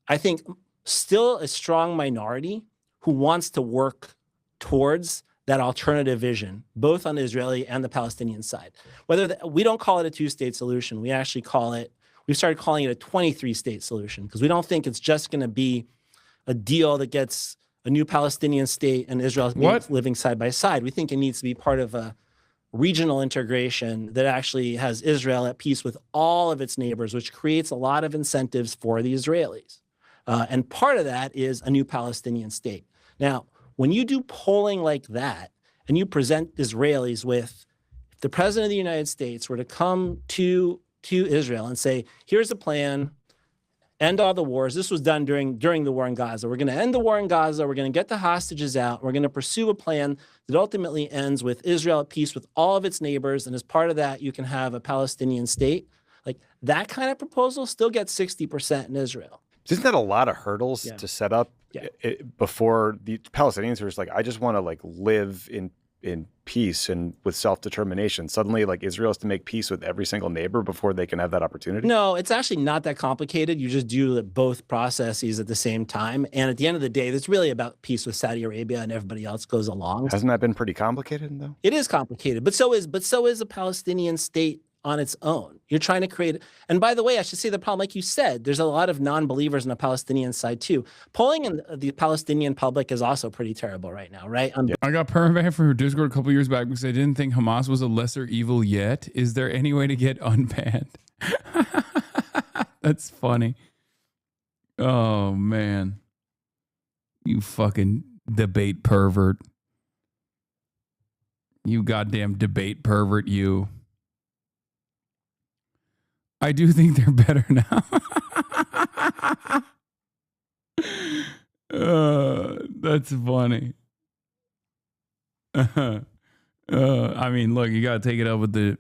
S5: I think, still a strong minority who wants to work towards that alternative vision, both on the Israeli and the Palestinian side. We don't call it a two-state solution. We actually we've started calling it a 23-state solution, because we don't think it's just going to be a deal that gets a new Palestinian state and Israel living side by side. We think it needs to be part of a regional integration that actually has Israel at peace with all of its neighbors, which creates a lot of incentives for the Israelis. And part of that is a new Palestinian state. Now, when you do polling like that, and you present Israelis with, if the president of the United States were to come to Israel and say, here's a plan, end all the wars. This was done during the war in Gaza. We're going to end the war in Gaza. We're going to get the hostages out. We're going to pursue a plan that ultimately ends with Israel at peace with all of its neighbors. And as part of that, you can have a Palestinian state. Like, that kind of proposal still gets 60% in Israel.
S4: Isn't that a lot of hurdles to set up before the Palestinians are just like, I just want to like live in peace and with self-determination? Suddenly, like, Israel has to make peace with every single neighbor before they can have that opportunity?
S5: No, it's actually not that complicated. You just do both processes at the same time. And at the end of the day, it's really about peace with Saudi Arabia, and everybody else goes along.
S4: Hasn't that been pretty complicated, though?
S5: It is complicated, but so is a Palestinian state on its own. You're trying to create, and by the way, I should say the problem, like you said, there's a lot of non-believers on the Palestinian side too. Polling in the Palestinian public is also pretty terrible right now, right?
S10: I got permabanned from Discord a couple years back because I didn't think Hamas was a lesser evil yet. Is there any way to get unbanned? That's funny. Oh, man. You fucking debate pervert. You goddamn debate pervert, you. I do think they're better now. That's funny. I mean, look, you gotta take it up with the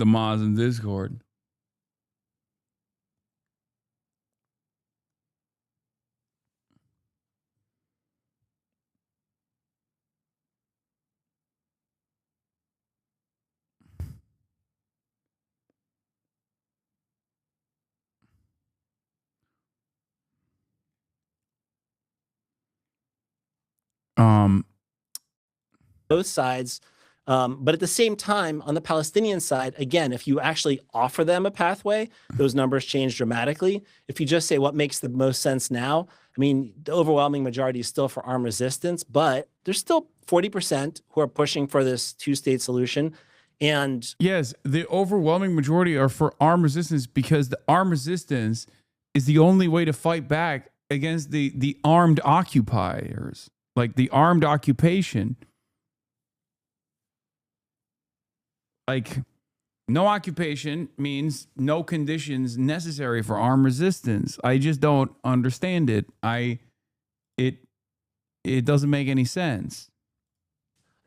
S10: mods in Discord.
S5: Both sides. But at the same time, on the Palestinian side, again, if you actually offer them a pathway, those numbers change dramatically. If you just say what makes the most sense now, I mean, the overwhelming majority is still for armed resistance, but there's still 40% who are pushing for this two-state solution. And
S10: yes, the overwhelming majority are for armed resistance because the armed resistance is the only way to fight back against the armed occupiers, like the armed occupation. Like, no occupation means no conditions necessary for armed resistance. I just don't understand it. It doesn't make any sense.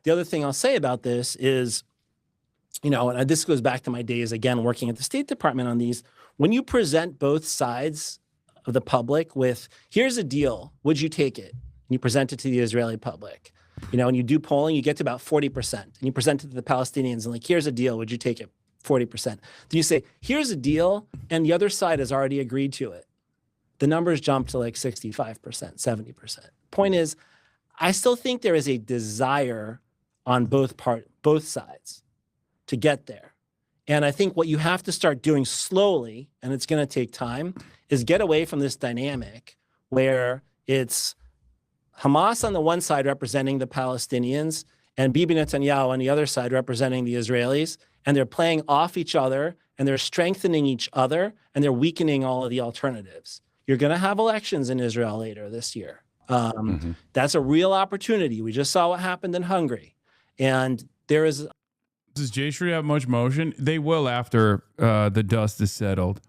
S5: The other thing I'll say about this is, you know, and this goes back to my days, again, working at the State Department on these. When you present both sides of the public with, here's a deal, would you take it? And you present it to the Israeli public. You know, and you do polling, you get to about 40%. And you present it to the Palestinians and like, here's a deal, would you take it? 40%. Then you say, here's a deal, and the other side has already agreed to it. The numbers jump to like 65%, 70%. Point is, I still think there is a desire on both sides to get there. And I think what you have to start doing slowly, and it's going to take time, is get away from this dynamic where it's Hamas on the one side representing the Palestinians and Bibi Netanyahu on the other side representing the Israelis, and they're playing off each other and they're strengthening each other and they're weakening all of the alternatives. You're going to have elections in Israel later this year. That's a real opportunity. We just saw what happened in Hungary. And there is...
S10: Does J Street have much motion? They will after the dust is settled.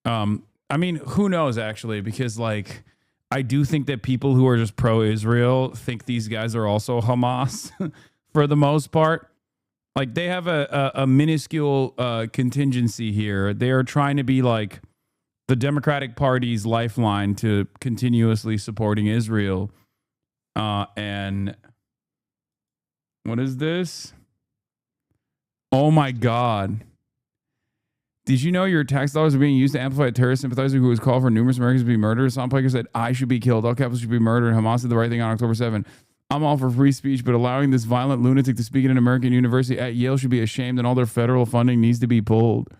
S10: I mean, who knows, actually, because, like, I do think that people who are just pro-Israel think these guys are also Hamas for the most part. Like, they have a minuscule contingency here. They are trying to be like the Democratic Party's lifeline to continuously supporting Israel. And what is this? Oh, my God. Did you know your tax dollars are being used to amplify a terrorist sympathizer who has called for numerous Americans to be murdered? Some Piker said, I should be killed. All capitals should be murdered. Hamas did the right thing on October 7th. I'm all for free speech, but allowing this violent lunatic to speak at an American university at Yale should be ashamed, and all their federal funding needs to be pulled.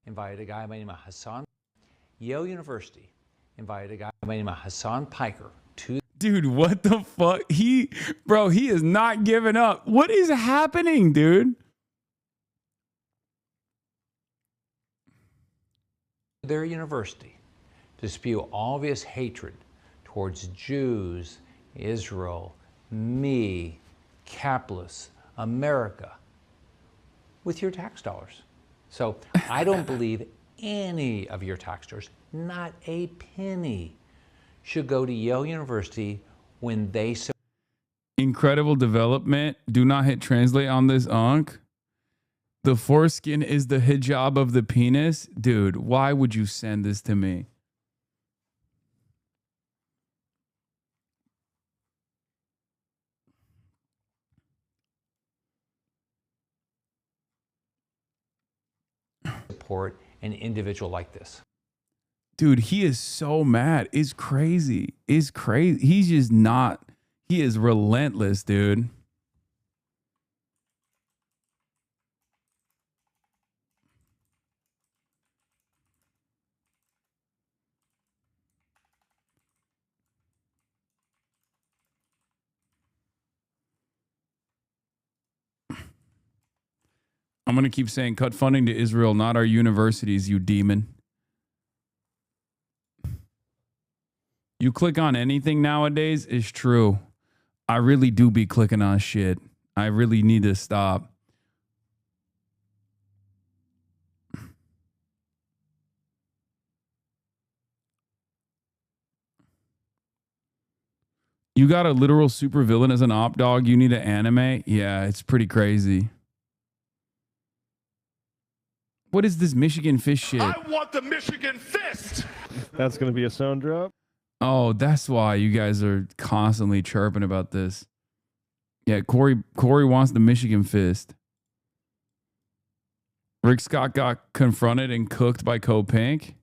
S21: Invited a guy by the name of Hasan. Yale University invited a guy by the name of Hasan Piker to...
S10: Dude, what the fuck? He is not giving up. What is happening, dude?
S21: their university to spew obvious hatred towards Jews, Israel, me, capitalists, America, with your tax dollars. So I don't believe any of your tax dollars, not a penny, should go to Yale University when they...
S10: Incredible development. Do not hit translate on this, Unc. The foreskin is the hijab of the penis. Dude, why would you send this to me?
S21: Support an individual like this.
S10: Dude, he is so mad. It's crazy. It's crazy. He's just not... He is relentless, dude. going to keep saying cut funding to Israel, not our universities, you demon. You click on anything nowadays, it's true. I really do be clicking on shit. I really need to stop. You got a literal supervillain as an op dog you need to animate? Yeah, it's pretty crazy. What is this Michigan fish shit?
S15: I want the Michigan fist.
S7: That's going to be a sound drop.
S10: Oh, that's why you guys are constantly chirping about this. Yeah, Corey wants the Michigan fist. Rick Scott got confronted and cooked by Pink.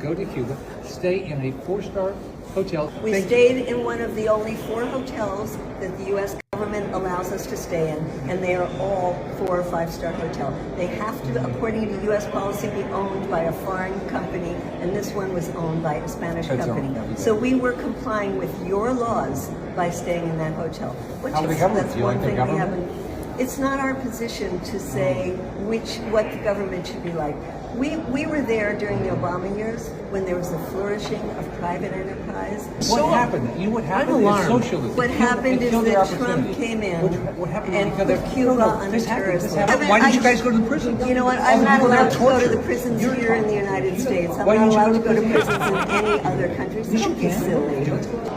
S22: Go to Cuba, stay in a 4-star hotel.
S23: We stayed in one of the only 4 hotels that the U.S. government allows us to stay in, and they are all 4 or 5-star hotels. They have to, according to U.S. policy, be owned by a foreign company, and this one was owned by a Spanish company. So we were complying with your laws by staying in that hotel. That's one thing we haven't. It's not our position to say what the government should be like. We were there during the Obama years when there was a flourishing of private enterprise.
S22: What happened? What happened is socialism.
S23: What happened is that Trump came in and put Cuba on the terrorist list.
S22: Why did you guys go to the prison?
S23: You know what? I'm not allowed to go to the prisons here in the United States. I'm not allowed to go to prisons in any other countries. Don't be silly.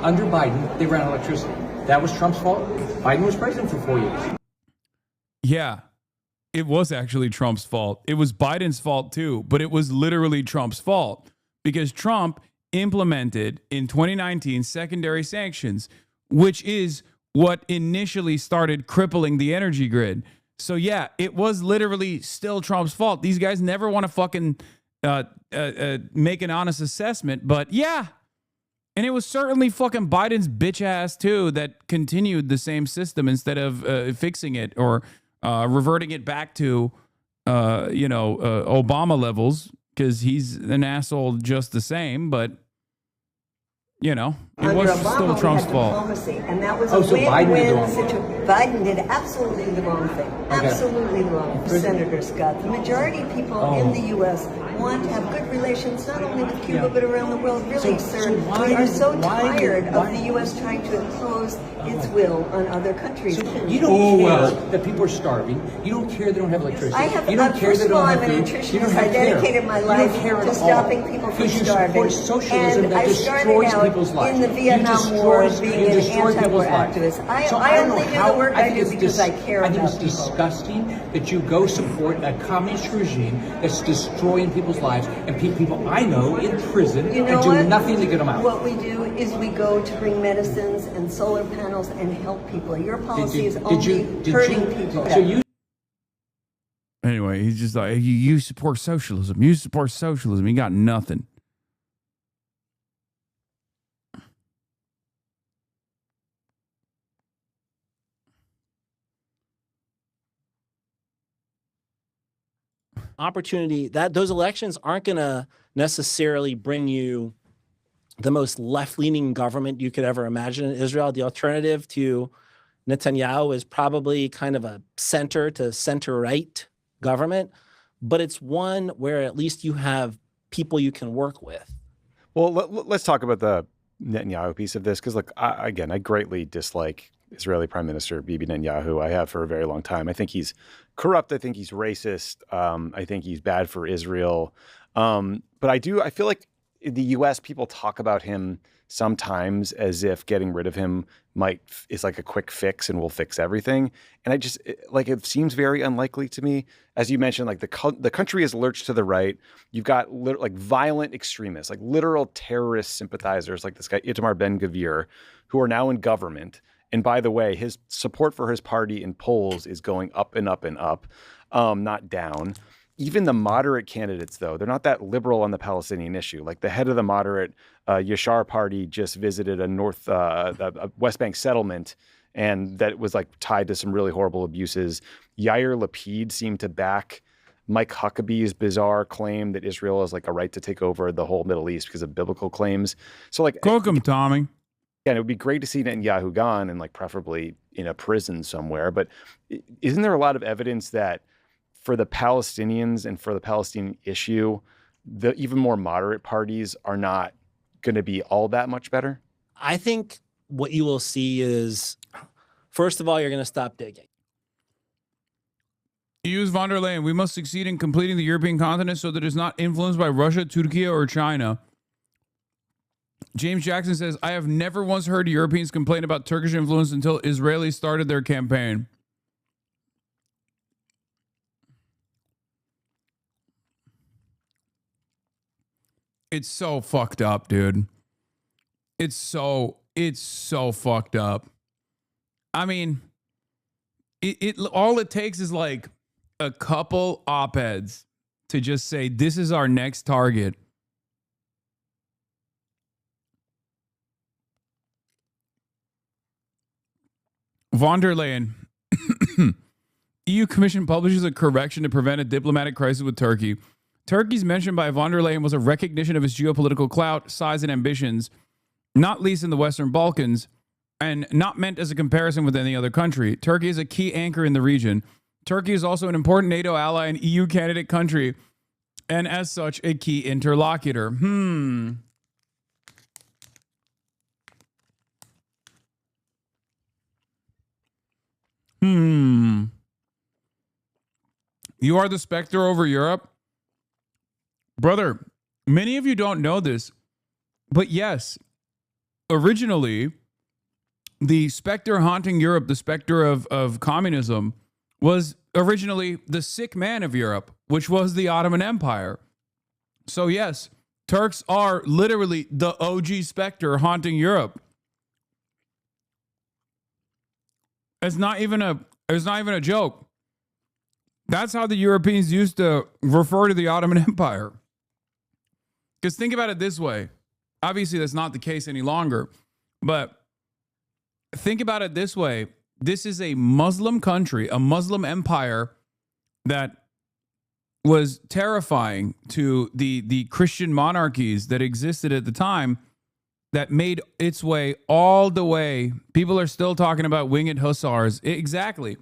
S22: Under Biden, they ran out of electricity. That was Trump's fault. Biden was president for 4 years.
S10: Yeah, it was actually Trump's fault. It was Biden's fault too, but it was literally Trump's fault because Trump implemented in 2019 secondary sanctions, which is what initially started crippling the energy grid. So yeah, it was literally still Trump's fault. These guys never want to fucking make an honest assessment, but yeah. And it was certainly fucking Biden's bitch ass too that continued the same system instead of fixing it or reverting it back to, Obama levels because he's an asshole just the same. But, it was
S23: Obama,
S10: still Trump's fault.
S23: Diplomacy, and that was a win-win situation. Biden did absolutely the wrong thing. Okay. Absolutely wrong. Senator Scott, the majority of people in the U.S. want to have good relations not only with Cuba but around the world. Really, sir, we are so tired of the U.S. trying to impose its will on other countries.
S22: You don't care that people are starving. You don't care they don't have electricity. You don't care they don't have food.
S23: I'm a nutritionist. I dedicated my life to stopping people from starving.
S22: Because you support socialism
S23: and
S22: that destroys people's lives.
S23: In the Vietnam War, being an anti-war activist. I only do the work I do because I care about people.
S22: I think it's disgusting that you go support a communist regime that's destroying people's lives and people I know in prison and do nothing to get them out.
S23: What we do is we go to bring medicines and solar panels and help people. Your policy is only hurting people.
S10: Anyway, he's just like, you support socialism. You support socialism. You got nothing.
S5: Opportunity that those elections aren't going to necessarily bring you the most left-leaning government you could ever imagine in Israel. The alternative to Netanyahu is probably kind of a center to center-right government, but it's one where at least you have people you can work with.
S4: Well, let's talk about the Netanyahu piece of this because, look, I greatly dislike Israeli Prime Minister Bibi Netanyahu. I have for a very long time. I think he's corrupt. I think he's racist. I think he's bad for Israel. But I feel like in the U.S., people talk about him sometimes as if getting rid of him is like a quick fix and will fix everything. And it seems very unlikely to me. As you mentioned, like the country is lurched to the right. You've got violent extremists, like literal terrorist sympathizers, like this guy Itamar Ben-Gvir, who are now in government. And by the way, his support for his party in polls is going up and up and up, not down. Even the moderate candidates, though, they're not that liberal on the Palestinian issue. Like the head of the moderate Yashar party just visited a West Bank settlement, and that was like tied to some really horrible abuses. Yair Lapid seemed to back Mike Huckabee's bizarre claim that Israel has like a right to take over the whole Middle East because of biblical claims. So like,
S10: cook him, Tommy.
S4: it would be great to see Netanyahu gone and like preferably in a prison somewhere. But isn't there a lot of evidence that for the Palestinians and for the Palestinian issue, the even more moderate parties are not going to be all that much better?
S5: I think what you will see is, first of all, you're going to stop digging.
S10: Use von der Leyen. We must succeed in completing the European continent so that it is not influenced by Russia, Turkey, or China. James Jackson says, I have never once heard Europeans complain about Turkish influence until Israelis started their campaign. It's so fucked up, dude. It's so fucked up. I mean, it all it takes is like a couple op-eds to just say, this is our next target. Von der Leyen. EU Commission publishes a correction to prevent a diplomatic crisis with Turkey. Turkey's mention by von der Leyen was a recognition of its geopolitical clout, size, and ambitions, not least in the Western Balkans, and not meant as a comparison with any other country. Turkey is a key anchor in the region. Turkey is also an important NATO ally and EU candidate country, and as such, a key interlocutor. You are the specter over Europe? Brother, many of you don't know this, but yes, originally, the specter haunting Europe, the specter of communism, was originally the sick man of Europe, which was the Ottoman Empire. So yes, Turks are literally the OG specter haunting Europe. It's not even a joke. That's how the Europeans used to refer to the Ottoman Empire. Because think about it this way. Obviously, that's not the case any longer. But think about it this way. This is a Muslim country, a Muslim empire that was terrifying to the Christian monarchies that existed at the time, that made its way all the way. People are still talking about winged hussars. Exactly.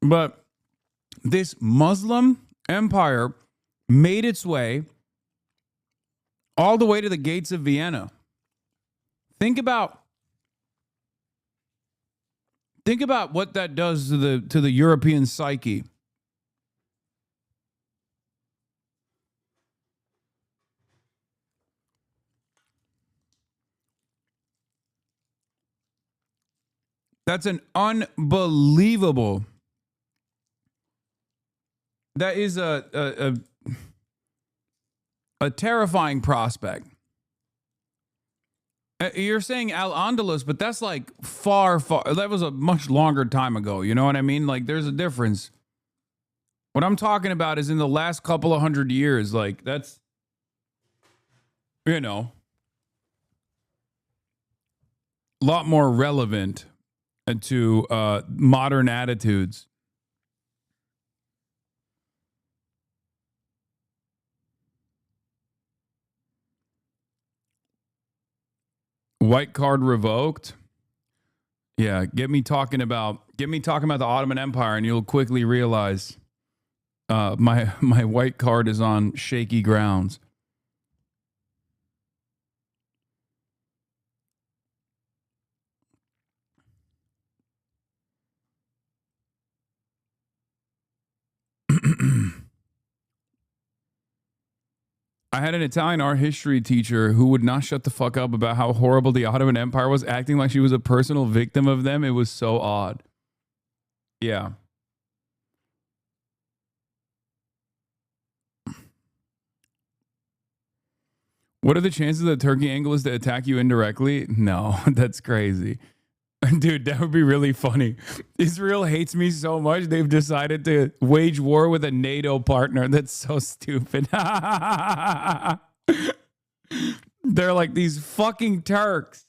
S10: But this Muslim empire made its way all the way to the gates of Vienna. Think about what that does to the European psyche. That's an unbelievable. That is a terrifying prospect. You're saying Al-Andalus, but that's like far. That was a much longer time ago. You know what I mean? Like, there's a difference. What I'm talking about is in the last couple of 100 years. Like, that's, a lot more relevant to modern attitudes. White card revoked. Yeah, get me talking about the Ottoman Empire, and you'll quickly realize my white card is on shaky grounds. I had an Italian art history teacher who would not shut the fuck up about how horrible the Ottoman Empire was, acting like she was a personal victim of them. It was so odd. Yeah. What are the chances that Turkey angle is to attack you indirectly? No, that's crazy. Dude, that would be really funny. Israel hates me so much, they've decided to wage war with a NATO partner. That's so stupid. They're like, these fucking Turks.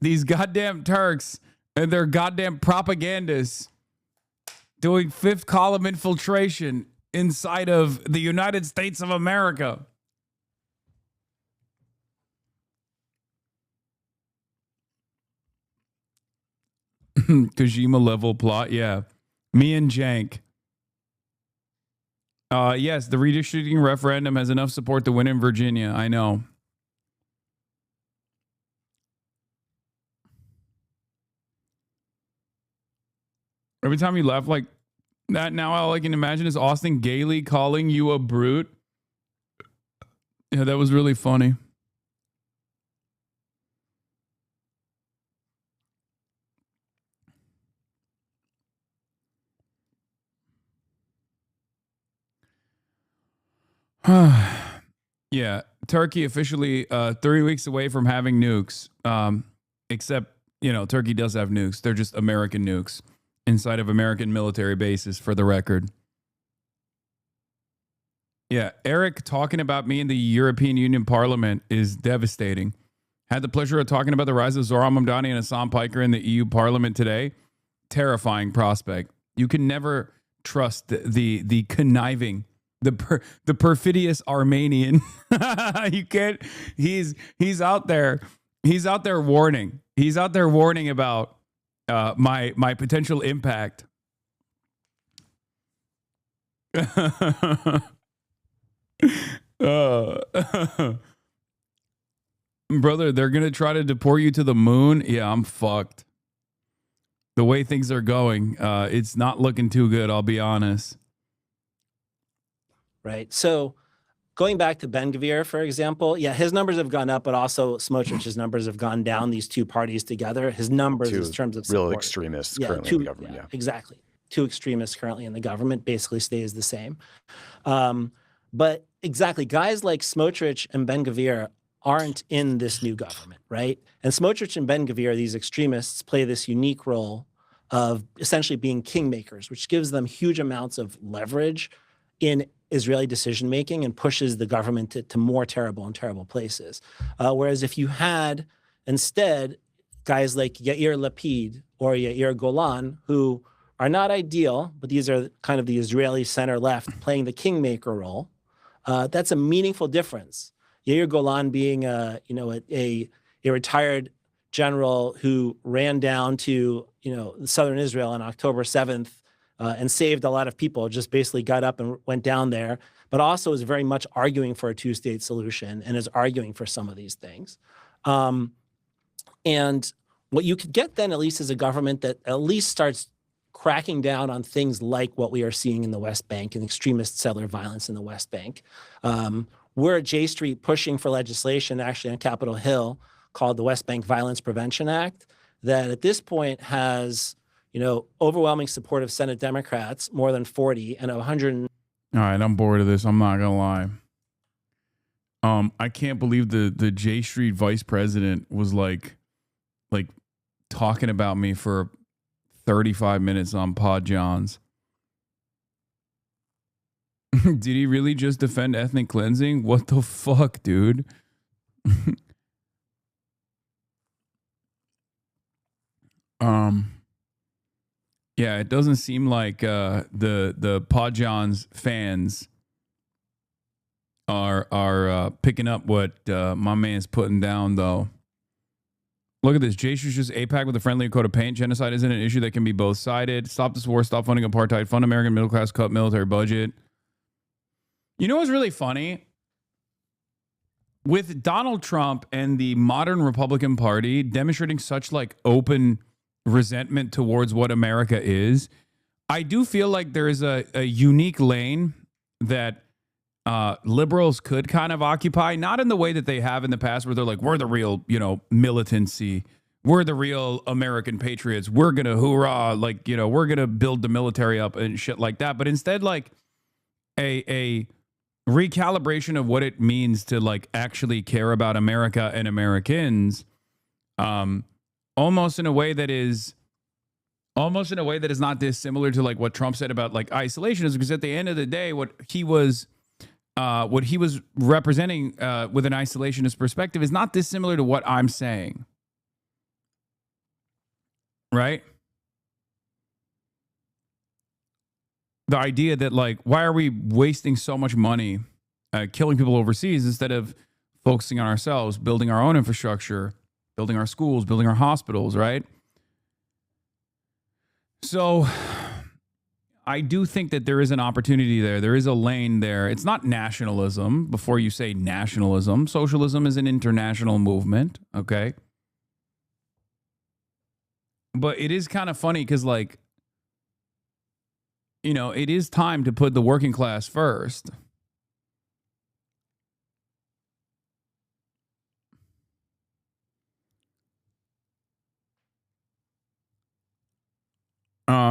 S10: These goddamn Turks and their goddamn propagandists doing fifth column infiltration inside of the United States of America. Kojima level plot, yeah. Me and Jank. Yes, the redistricting referendum has enough support to win in Virginia. I know. Every time you laugh like that, now all I can imagine is Austin Gailey calling you a brute. Yeah, that was really funny. Yeah, Turkey officially 3 weeks away from having nukes. Except, Turkey does have nukes. They're just American nukes inside of American military bases, for the record. Yeah, Eric talking about me in the European Union Parliament is devastating. Had the pleasure of talking about the rise of Zohran Mamdani and Hassan Piker in the EU Parliament today. Terrifying prospect. You can never trust the conniving, the perfidious Armenian. You can't. He's out there. He's out there warning. He's out there warning about my potential impact. Brother, they're gonna try to deport you to the moon. Yeah, I'm fucked. The way things are going, it's not looking too good, I'll be honest.
S5: Right. So going back to Ben-Gvir, for example, yeah, his numbers have gone up, but also Smotrich's numbers have gone down, these two parties together. His numbers in terms of support.
S4: Real extremists currently in the government, yeah.
S5: Exactly. Two extremists currently in the government basically stays the same. But exactly, guys like Smotrich and Ben-Gvir aren't in this new government, right? And Smotrich and Ben-Gvir, these extremists, play this unique role of essentially being kingmakers, which gives them huge amounts of leverage in Israeli decision-making and pushes the government to more terrible and terrible places. Whereas if you had instead guys like Yair Lapid or Yair Golan, who are not ideal, but these are kind of the Israeli center-left playing the kingmaker role, that's a meaningful difference. Yair Golan being a retired general who ran down to southern Israel on October 7th and saved a lot of people, just basically got up and went down there, but also is very much arguing for a two-state solution and is arguing for some of these things. And what you could get then at least is a government that at least starts cracking down on things like what we are seeing in the West Bank and extremist settler violence in the West Bank. We're at J Street pushing for legislation actually on Capitol Hill called the West Bank Violence Prevention Act that at this point has, overwhelming support of Senate Democrats, more than 40, and 100.
S10: All right, I'm bored of this. I'm not gonna lie. I can't believe the J Street vice president was like talking about me for 35 minutes on Pod Johns. Did he really just defend ethnic cleansing? What the fuck, dude? Yeah, it doesn't seem like the Pod Johns fans are picking up what my man's putting down, though. Look at this. Jay just AIPAC with a friendly coat of paint. Genocide isn't an issue that can be both-sided. Stop this war. Stop funding apartheid. Fund American middle class. Cut military budget. You know what's really funny? With Donald Trump and the modern Republican Party demonstrating such open resentment towards what America is, I do feel like there is a unique lane that liberals could kind of occupy, not in the way that they have in the past where they're like, we're the real, militancy. We're the real American patriots. We're going to hoorah. We're going to build the military up and shit like that. But instead, a recalibration of what it means to actually care about America and Americans, almost in a way that is not dissimilar to what Trump said about isolationism, because at the end of the day, what he was representing with an isolationist perspective is not dissimilar to what I'm saying. Right? the idea that, like, why are we wasting so much money killing people overseas instead of focusing on ourselves, building our own infrastructure, building our schools, building our hospitals, right? So I do think that there is an opportunity there. There is a lane there. It's not nationalism before you say nationalism. Socialism is an international movement, okay? But it is kind of funny because, like, you know, it is time to put the working class first.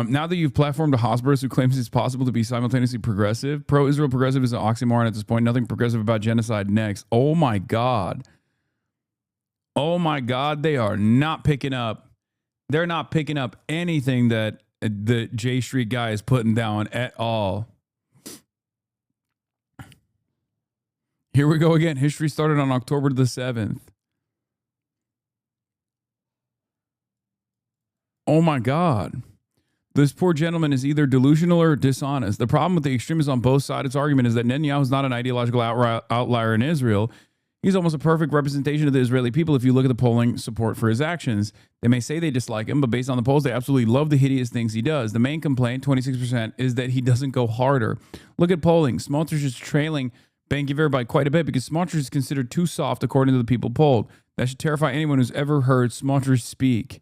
S10: Now that you've platformed a hospitalist who claims it's possible to be simultaneously progressive, pro-Israel progressive is an oxymoron at this point. Nothing progressive about genocide next. Oh my God. Oh my God. They are not picking up. They're not picking up anything that the J Street guy is putting down at all. Here we go again. History started on October the 7th. Oh my God. This poor gentleman is either delusional or dishonest. The problem with the extremists on both sides of this argument is that Netanyahu is not an ideological outlier in Israel. He's almost a perfect representation of the Israeli people if you look at the polling support for his actions. They may say they dislike him, but based on the polls, they absolutely love the hideous things he does. The main complaint, 26%, is that he doesn't go harder. Look at polling. Smotrich is trailing Ben-Gvir by quite a bit because Smotrich is considered too soft according to the people polled. That should terrify anyone who's ever heard Smotrich speak.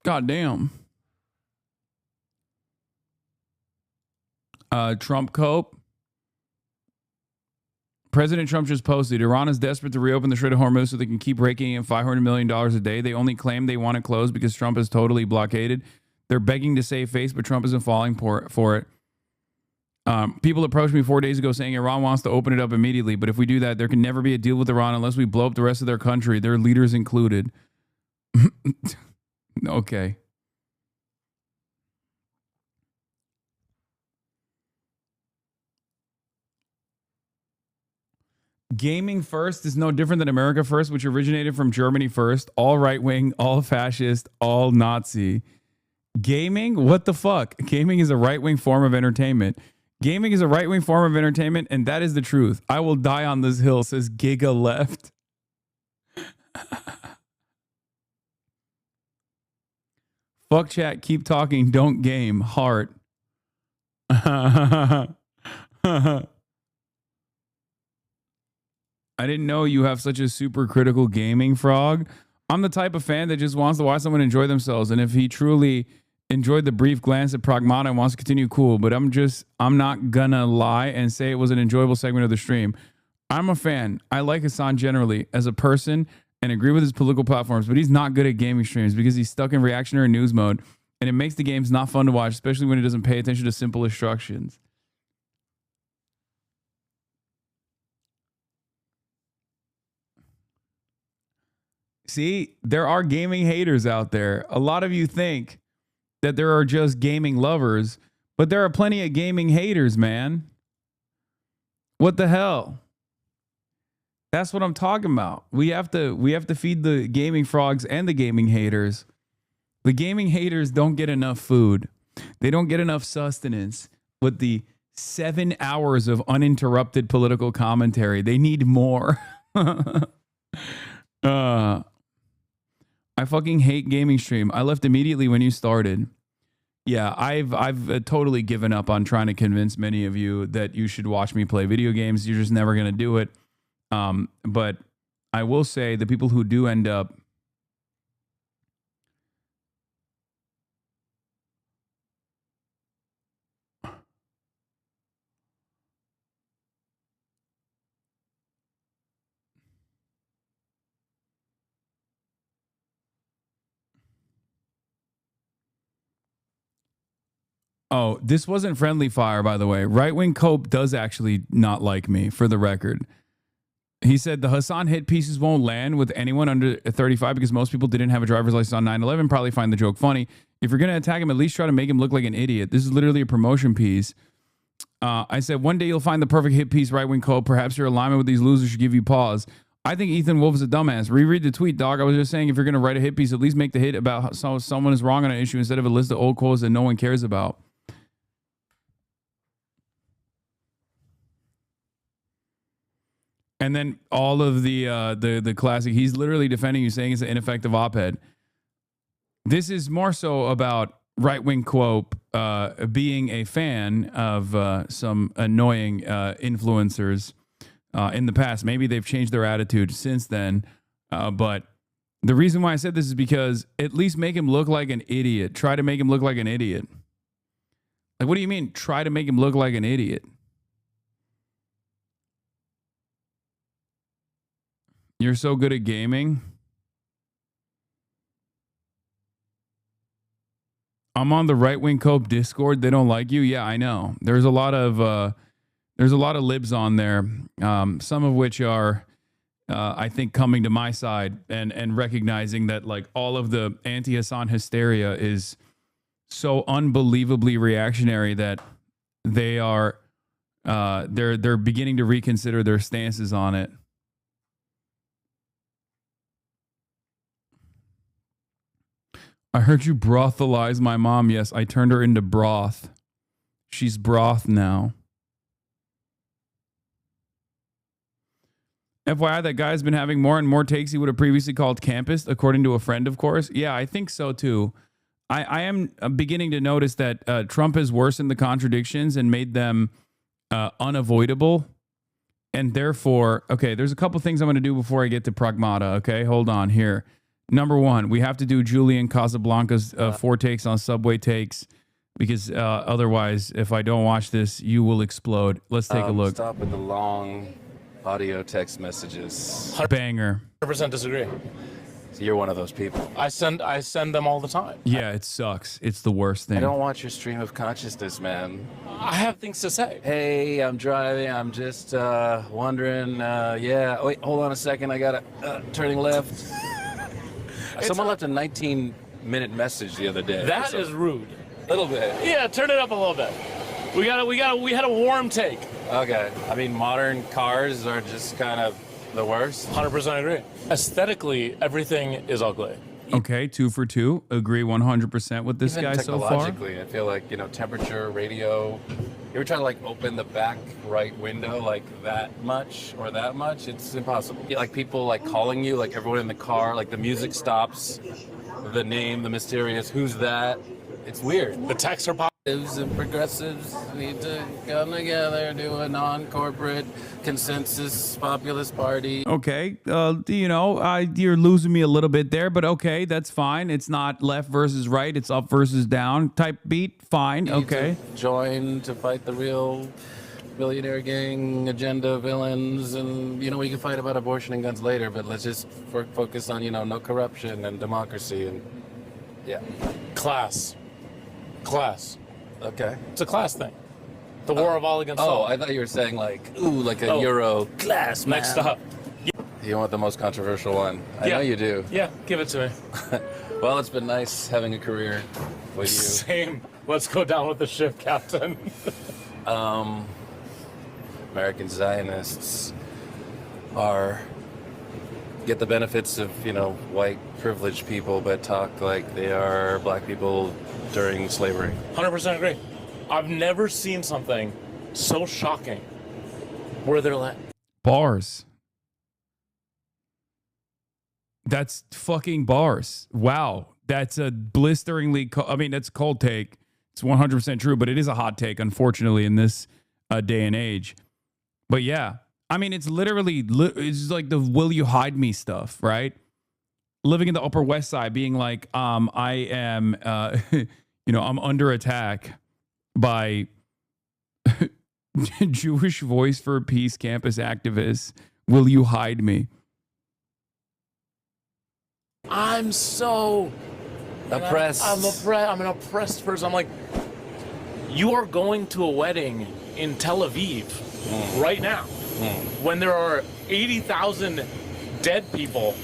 S10: God damn. Trump cope. President Trump just posted, Iran is desperate to reopen the Strait of Hormuz so they can keep raking in $500 million a day. They only claim they want it closed because Trump is totally blockaded. They're begging to save face, but Trump isn't falling for it. People approached me 4 days ago saying Iran wants to open it up immediately, but if we do that, there can never be a deal with Iran unless we blow up the rest of their country, their leaders included. Okay. Gaming first is no different than America first, which originated from Germany first. All right-wing, all fascist, all Nazi. Gaming? What the fuck? Gaming is a right-wing form of entertainment. Gaming is a right-wing form of entertainment, and that is the truth. I will die on this hill, says Giga Left. Fuck chat, keep talking, don't game. Heart. I didn't know you have such a super critical gaming frog. I'm the type of fan that just wants to watch someone enjoy themselves. And if he truly enjoyed the brief glance at Pragmata and wants to continue, cool. But I'm not gonna lie and say it was an enjoyable segment of the stream. I'm a fan. I like Hasan generally as a person and agree with his political platforms, but he's not good at gaming streams because he's stuck in reactionary news mode. And it makes the games not fun to watch, especially when he doesn't pay attention to simple instructions. See, there are gaming haters out there. A lot of you think that there are just gaming lovers, but there are plenty of gaming haters, man. What the hell? That's what I'm talking about. We have to feed the gaming frogs and the gaming haters. The gaming haters don't get enough food. They don't get enough sustenance with the 7 hours of uninterrupted political commentary. They need more. I fucking hate gaming stream. I left immediately when you started. Yeah, I've totally given up on trying to convince many of you that you should watch me play video games. You're just never going to do it. But I will say the people who do end up Oh, this wasn't friendly fire, by the way. Right-wing Cope does actually not like me, for the record. He said the Hasan hit pieces won't land with anyone under 35 because most people didn't have a driver's license on 9/11. Probably find the joke funny. If you're going to attack him, at least try to make him look like an idiot. This is literally a promotion piece. I said, one day you'll find the perfect hit piece, right-wing code. Perhaps your alignment with these losers should give you pause. I think Ethan Wolf is a dumbass. Reread the tweet, dog. I was just saying, if you're going to write a hit piece, at least make the hit about how someone is wrong on an issue instead of a list of old quotes that no one cares about. And then all of the classic, he's literally defending you, saying it's an ineffective op-ed. This is more so about right-wing quote being a fan of some annoying influencers in the past. Maybe they've changed their attitude since then. But the reason why I said this is because at least make him look like an idiot. Try to make him look like an idiot. Like, what do you mean, try to make him look like an idiot? You're so good at gaming. I'm on the right-wing cope Discord. They don't like you. Yeah, I know. There's a lot of libs on there. Some of which are, I think, coming to my side and recognizing that like all of the anti-Hasan hysteria is so unbelievably reactionary that they are they're beginning to reconsider their stances on it. I heard you brothelize my mom. Yes, I turned her into broth. She's broth now. FYI, that guy's been having more and more takes he would have previously called campus, according to a friend, of course. Yeah, I think so, too. I am beginning to notice that Trump has worsened the contradictions and made them unavoidable. And therefore, okay, there's a couple things I'm going to do before I get to Pragmata, okay? Hold on here. Number one, we have to do Julian Casablanca's 4 takes on Subway takes because otherwise, if I don't watch this, you will explode. Let's take a look.
S9: Stop with the long audio text messages.
S10: Banger.
S9: 100% disagree. So you're one of those people. I send them all the time.
S10: Yeah, it sucks. It's the worst thing.
S9: I don't want your stream of consciousness, man. I have things to say. Hey, I'm driving. I'm just wondering. Yeah. Wait, hold on a second. I got turning left. Someone left a 19-minute message the other day.
S12: That is rude.
S9: A little bit.
S12: Yeah, turn it up a little bit. We had a warm take.
S9: Okay. I mean, modern cars are just kind of the worst.
S12: 100% agree. Aesthetically, everything is ugly.
S10: Okay, 2 for 2. Agree 100% with this guy so far.
S9: Technologically, I feel like, temperature, radio. You ever try to like open the back right window like that much or that much? It's impossible. Like people like calling you, like everyone in the car, like the music stops, the name, the mysterious, who's that? It's weird.
S12: The texts are positives
S9: and progressives need to come together, do a non-corporate consensus populist party.
S10: Okay, you're losing me a little bit there, but okay, that's fine. It's not left versus right, it's up versus down type beat. Fine, okay.
S9: Join to fight the real billionaire gang agenda villains, and we can fight about abortion and guns later, but let's just focus on no corruption and democracy and
S12: class.
S9: Okay.
S12: It's a class thing. The war of all against all.
S9: Oh, I thought you were saying like a Euro class.
S12: Next up.
S9: You want the most controversial one? I know you do.
S12: Yeah, give it to me.
S9: Well, it's been nice having a career with you.
S12: Same. Let's go down with the ship, Captain.
S9: American Zionists get the benefits of, white privileged people, but talk like they are black people during slavery.
S12: 100% agree. I've never seen something so shocking where they're like...
S10: Bars. That's fucking bars. Wow. That's a blisteringly... that's a cold take. It's 100% true, but it is a hot take, unfortunately, in this day and age. But yeah. It's literally... It's like the will you hide me stuff, right? Living in the Upper West Side, being like, I am, I'm under attack by Jewish Voice for Peace campus activists. Will you hide me?
S12: I'm so
S9: oppressed.
S12: I'm an oppressed person. I'm like, you are going to a wedding in Tel Aviv right now when there are 80,000 dead people,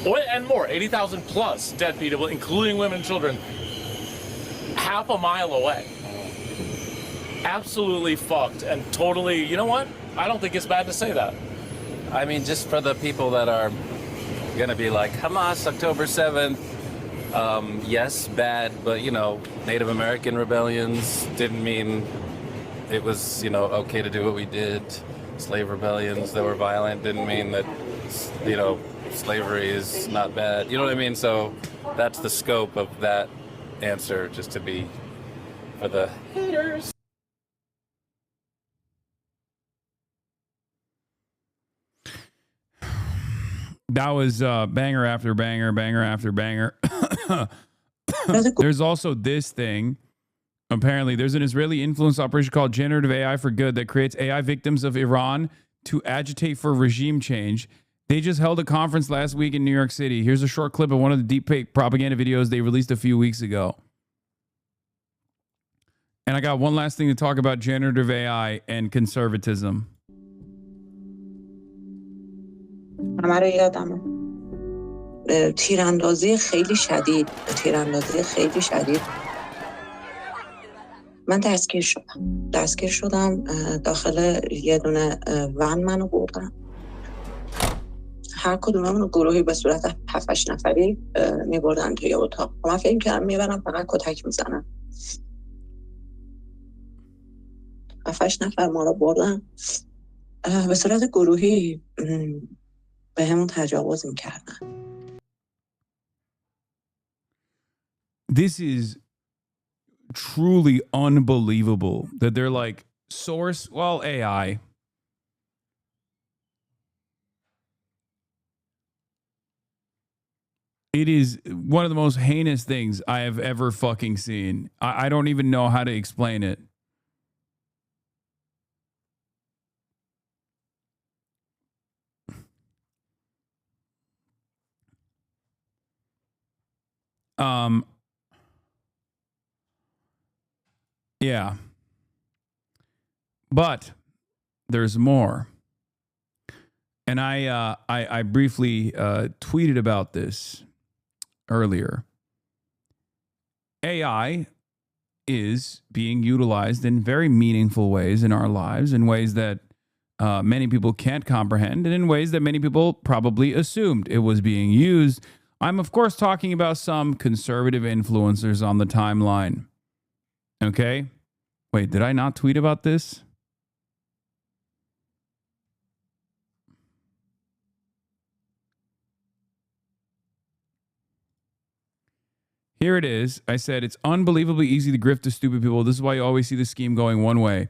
S12: and more, 80,000 plus dead people, including women and children, half a mile away. Absolutely fucked and totally, you know what? I don't think it's bad to say that.
S9: I mean, just for the people that are going to be like, Hamas, October 7th, yes, bad, but, you know, Native American rebellions didn't mean it was, you know, okay to do what we did. Slave rebellions that were violent didn't mean that, you know, slavery is not bad. You know what I mean? So that's the scope of that answer, just to be for the haters.
S10: That was banger after banger, banger after banger. There's also this thing. Apparently, there's an Israeli influence operation called Generative AI for Good that creates AI victims of Iran to agitate for regime change. They just held a conference last week in New York City. Here's a short clip of one of the deep fake propaganda videos they released a few weeks ago. And I got one last thing to talk about generative AI and conservatism.
S17: همه رو یادمه تیراندازی خیلی شدید من دستگیر شدم داخل یه دونه ون منو بردن هر کدوممون گروهی به صورت 7-8 نفری میبردن توی اتاق من فکر کردم میبرم فقط کتک میزنن 7-8 نفر ما رو بردن به صورت گروهی به همون تجاوز میکردن.
S10: This is truly unbelievable that they're like, source, well, AI. It is one of the most heinous things I have ever fucking seen. I don't even know how to explain it. Yeah. But there's more. And I briefly tweeted about this earlier. AI is being utilized in very meaningful ways in our lives, in ways that many people can't comprehend, and in ways that many people probably assumed it was being used. I'm, of course, talking about some conservative influencers on the timeline. Okay? Wait, did I not tweet about this? Here it is. I said, it's unbelievably easy to grift to stupid people. This is why you always see the scheme going one way.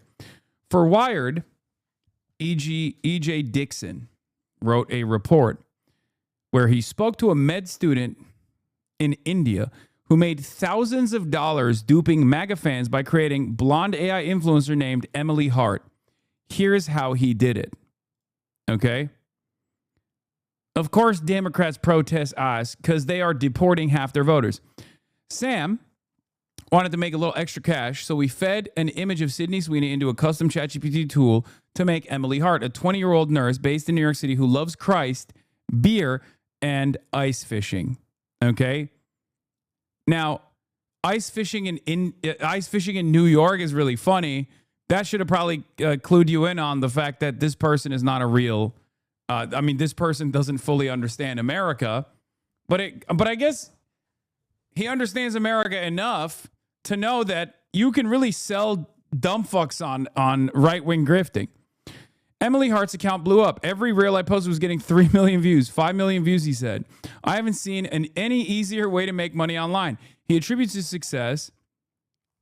S10: For Wired, E.J. Dixon wrote a report where he spoke to a med student in India who made thousands of dollars duping MAGA fans by creating blonde AI influencer named Emily Hart. Here's how he did it. Okay? Of course, Democrats protest us because they are deporting half their voters. Sam wanted to make a little extra cash, so we fed an image of Sydney Sweeney into a custom ChatGPT tool to make Emily Hart, a 20-year-old nurse based in New York City who loves Christ, beer, and ice fishing. Okay? Now, ice fishing in New York is really funny. That should have probably clued you in on the fact that this person is not a real. This person doesn't fully understand America, but I guess he understands America enough to know that you can really sell dumb fucks on right-wing grifting. Emily Hart's account blew up. Every reel I posted was getting 3 million views, 5 million views, he said. I haven't seen any easier way to make money online. He attributes his success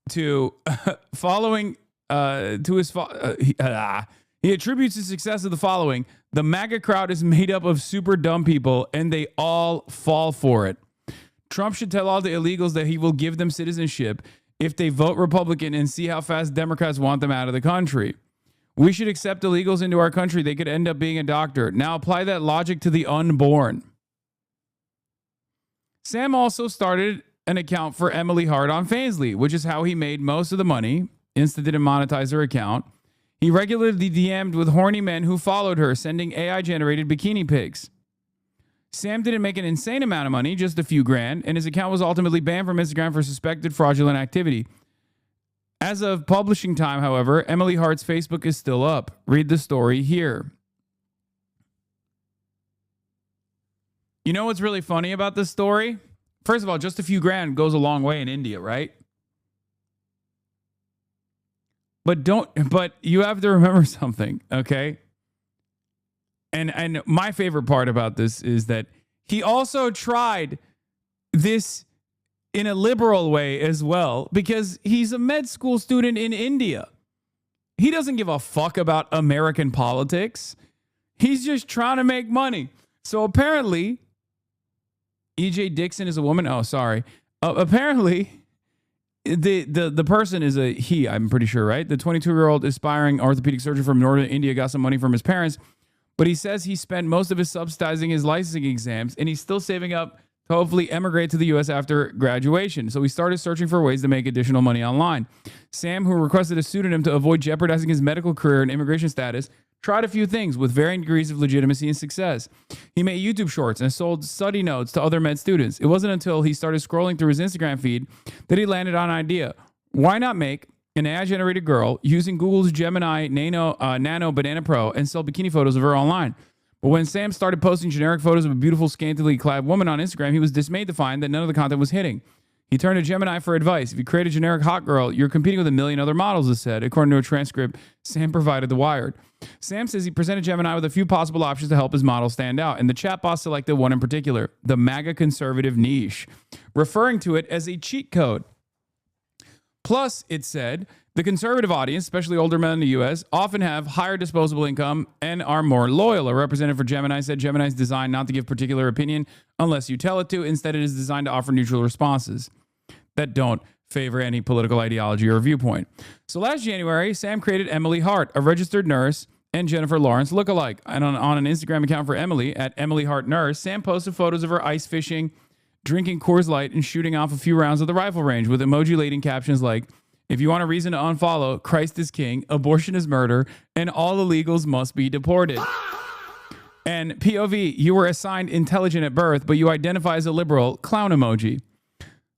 S10: to following, he attributes his success to the following. The MAGA crowd is made up of super dumb people, and they all fall for it. Trump should tell all the illegals that he will give them citizenship if they vote Republican and see how fast Democrats want them out of the country. We should accept illegals into our country. They could end up being a doctor. Now apply that logic to the unborn. Sam also started an account for Emily Hart on Fansly, which is how he made most of the money. Insta didn't monetize her account. He regularly DM'd with horny men who followed her, sending AI-generated bikini pics. Sam didn't make an insane amount of money, just a few grand, and his account was ultimately banned from Instagram for suspected fraudulent activity. As of publishing time, however, Emily Hart's Facebook is still up. Read the story here. You know what's really funny about this story? First of all, just a few grand goes a long way in India, right? But you have to remember something, okay? And my favorite part about this is that he also tried this in a liberal way as well, because he's a med school student in India. He doesn't give a fuck about American politics. He's just trying to make money. So apparently, E.J. Dixon is a woman. Oh, sorry. Apparently, the person is a he, I'm pretty sure, right? The 22-year-old aspiring orthopedic surgeon from northern India got some money from his parents, but he says he spent most of his subsidizing his licensing exams, and he's still saving up to hopefully emigrate to the U.S. after graduation. So he started searching for ways to make additional money online. Sam, who requested a pseudonym to avoid jeopardizing his medical career and immigration status, tried a few things with varying degrees of legitimacy and success. He made YouTube shorts and sold study notes to other med students. It wasn't until he started scrolling through his Instagram feed that he landed on an idea. Why not make an AI-generated girl using Google's Gemini Nano Banana Pro and sell bikini photos of her online? But when Sam started posting generic photos of a beautiful, scantily clad woman on Instagram, he was dismayed to find that none of the content was hitting. He turned to Gemini for advice. If you create a generic hot girl, you're competing with a million other models, it said, according to a transcript Sam provided The Wired. Sam says he presented Gemini with a few possible options to help his model stand out, and the chatbot selected one in particular, the MAGA conservative niche, referring to it as a cheat code. Plus, it said, the conservative audience, especially older men in the U.S., often have higher disposable income and are more loyal. A representative for Gemini said Gemini is designed not to give particular opinion unless you tell it to. Instead, it is designed to offer neutral responses that don't favor any political ideology or viewpoint. So last January, Sam created Emily Hart, a registered nurse, and Jennifer Lawrence lookalike. And on an Instagram account for Emily, at Emily Hart Nurse, Sam posted photos of her ice fishing, drinking Coors Light, and shooting off a few rounds at the rifle range with emoji-laden captions like, if you want a reason to unfollow, Christ is king, abortion is murder, and all illegals must be deported. And POV, you were assigned intelligent at birth, but you identify as a liberal, clown emoji.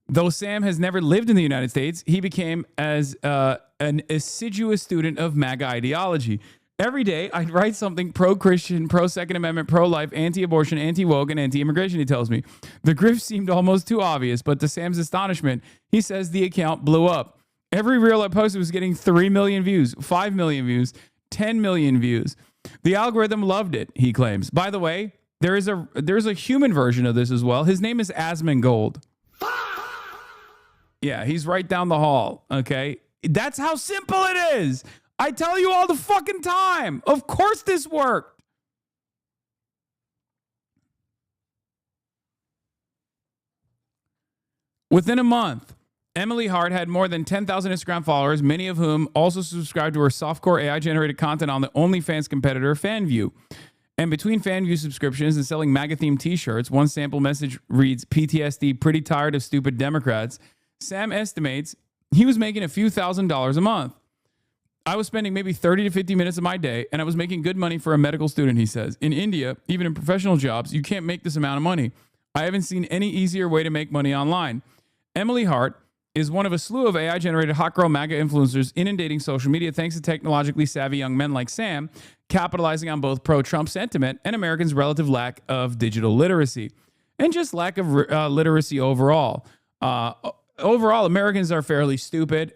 S10: Though Sam has never lived in the United States, he became as an assiduous student of MAGA ideology. Every day, I'd write something pro-Christian, pro-Second Amendment, pro-life, anti-abortion, anti-woke, and anti-immigration, he tells me. The grift seemed almost too obvious, but to Sam's astonishment, he says the account blew up. Every reel I posted was getting 3 million views, 5 million views, 10 million views. The algorithm loved it, he claims. By the way, there's a human version of this as well. His name is Asmongold. Yeah, he's right down the hall, okay? That's how simple it is. I tell you all the fucking time. Of course this worked. Within a month, Emily Hart had more than 10,000 Instagram followers, many of whom also subscribed to her softcore AI-generated content on the OnlyFans competitor FanView. And between FanView subscriptions and selling MAGA-themed t-shirts, one sample message reads, PTSD, pretty tired of stupid Democrats. Sam estimates he was making a few $1,000s a month. I was spending maybe 30 to 50 minutes of my day, and I was making good money for a medical student, he says. In India, even in professional jobs, you can't make this amount of money. I haven't seen any easier way to make money online. Emily Hart is one of a slew of AI-generated hot girl MAGA influencers inundating social media thanks to technologically savvy young men like Sam, capitalizing on both pro-Trump sentiment and Americans' relative lack of digital literacy, and just lack of literacy overall. Overall, Americans are fairly stupid,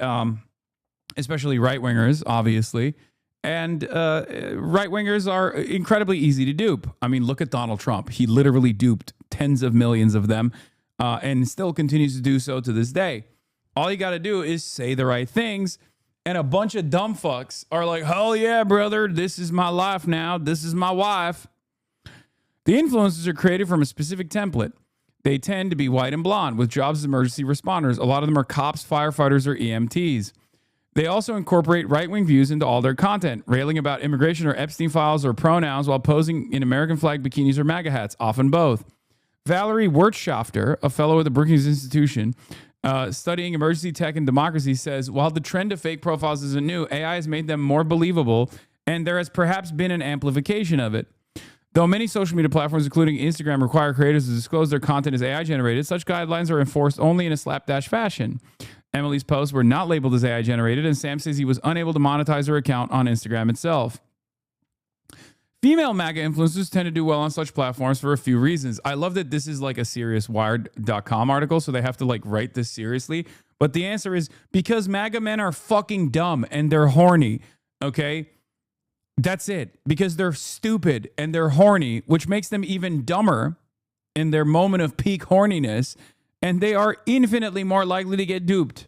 S10: especially right-wingers, obviously, and right-wingers are incredibly easy to dupe. I mean, look at Donald Trump. He literally duped tens of millions of them and still continues to do so to this day. All you got to do is say the right things, and a bunch of dumb fucks are like, hell yeah, brother, this is my life now. This is my wife. The influencers are created from a specific template. They tend to be white and blonde with jobs as emergency responders. A lot of them are cops, firefighters, or EMTs. They also incorporate right-wing views into all their content, railing about immigration or Epstein files or pronouns while posing in American flag bikinis or MAGA hats, often both. Valerie Wirtschafter, a fellow at the Brookings Institution, Studying emergency tech and democracy says, while the trend of fake profiles isn't new, AI has made them more believable, and there has perhaps been an amplification of it. Though many social media platforms, including Instagram, require creators to disclose their content as AI generated, such guidelines are enforced only in a slapdash fashion. Emily's posts were not labeled as AI generated, and Sam says he was unable to monetize her account on Instagram itself. Female MAGA influencers tend to do well on such platforms for a few reasons. I love that this is like a serious Wired.com article, so they have to like write this seriously. But the answer is because MAGA men are fucking dumb and they're horny, okay? That's it. Because they're stupid and they're horny, which makes them even dumber in their moment of peak horniness, and they are infinitely more likely to get duped.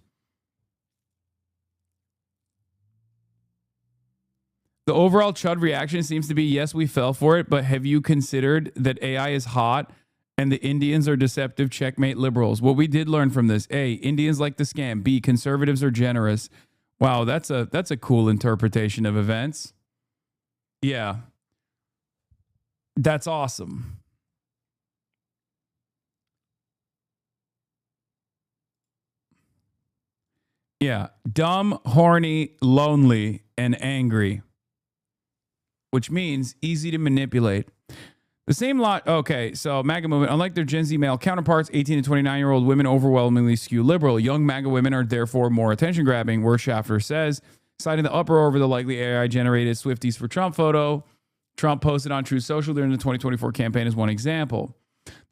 S10: The overall chud reaction seems to be, yes, we fell for it, but have you considered that AI is hot and the Indians are deceptive, checkmate liberals? What we did learn from this: A, Indians like the scam. B, conservatives are generous. Wow, that's a cool interpretation of events. Yeah. That's awesome. Yeah. Dumb, horny, lonely, and angry. Which means easy to manipulate. The same lot. Okay, so MAGA movement, unlike their Gen Z male counterparts, 18 to 29-year-old women overwhelmingly skew liberal. Young MAGA women are therefore more attention-grabbing, Wershafter says, citing the uproar over the likely AI-generated Swifties for Trump photo Trump posted on Truth Social during the 2024 campaign as one example.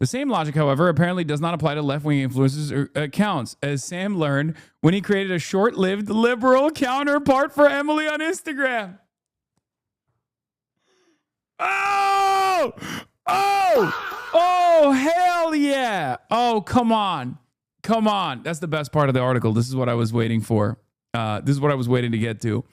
S10: The same logic, however, apparently does not apply to left-wing influencers or accounts, as Sam learned when he created a short-lived liberal counterpart for Emily on Instagram. Oh! Oh! Oh, hell yeah! Oh, come on. Come on. That's the best part of the article. This is what I was waiting for. This is what I was waiting to get to.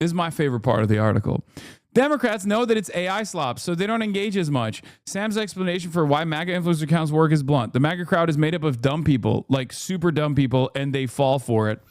S10: This is my favorite part of the article. Democrats know that it's AI slop, so they don't engage as much. Sam's explanation for why MAGA influencer accounts work is blunt. The MAGA crowd is made up of dumb people, like super dumb people, and they fall for it.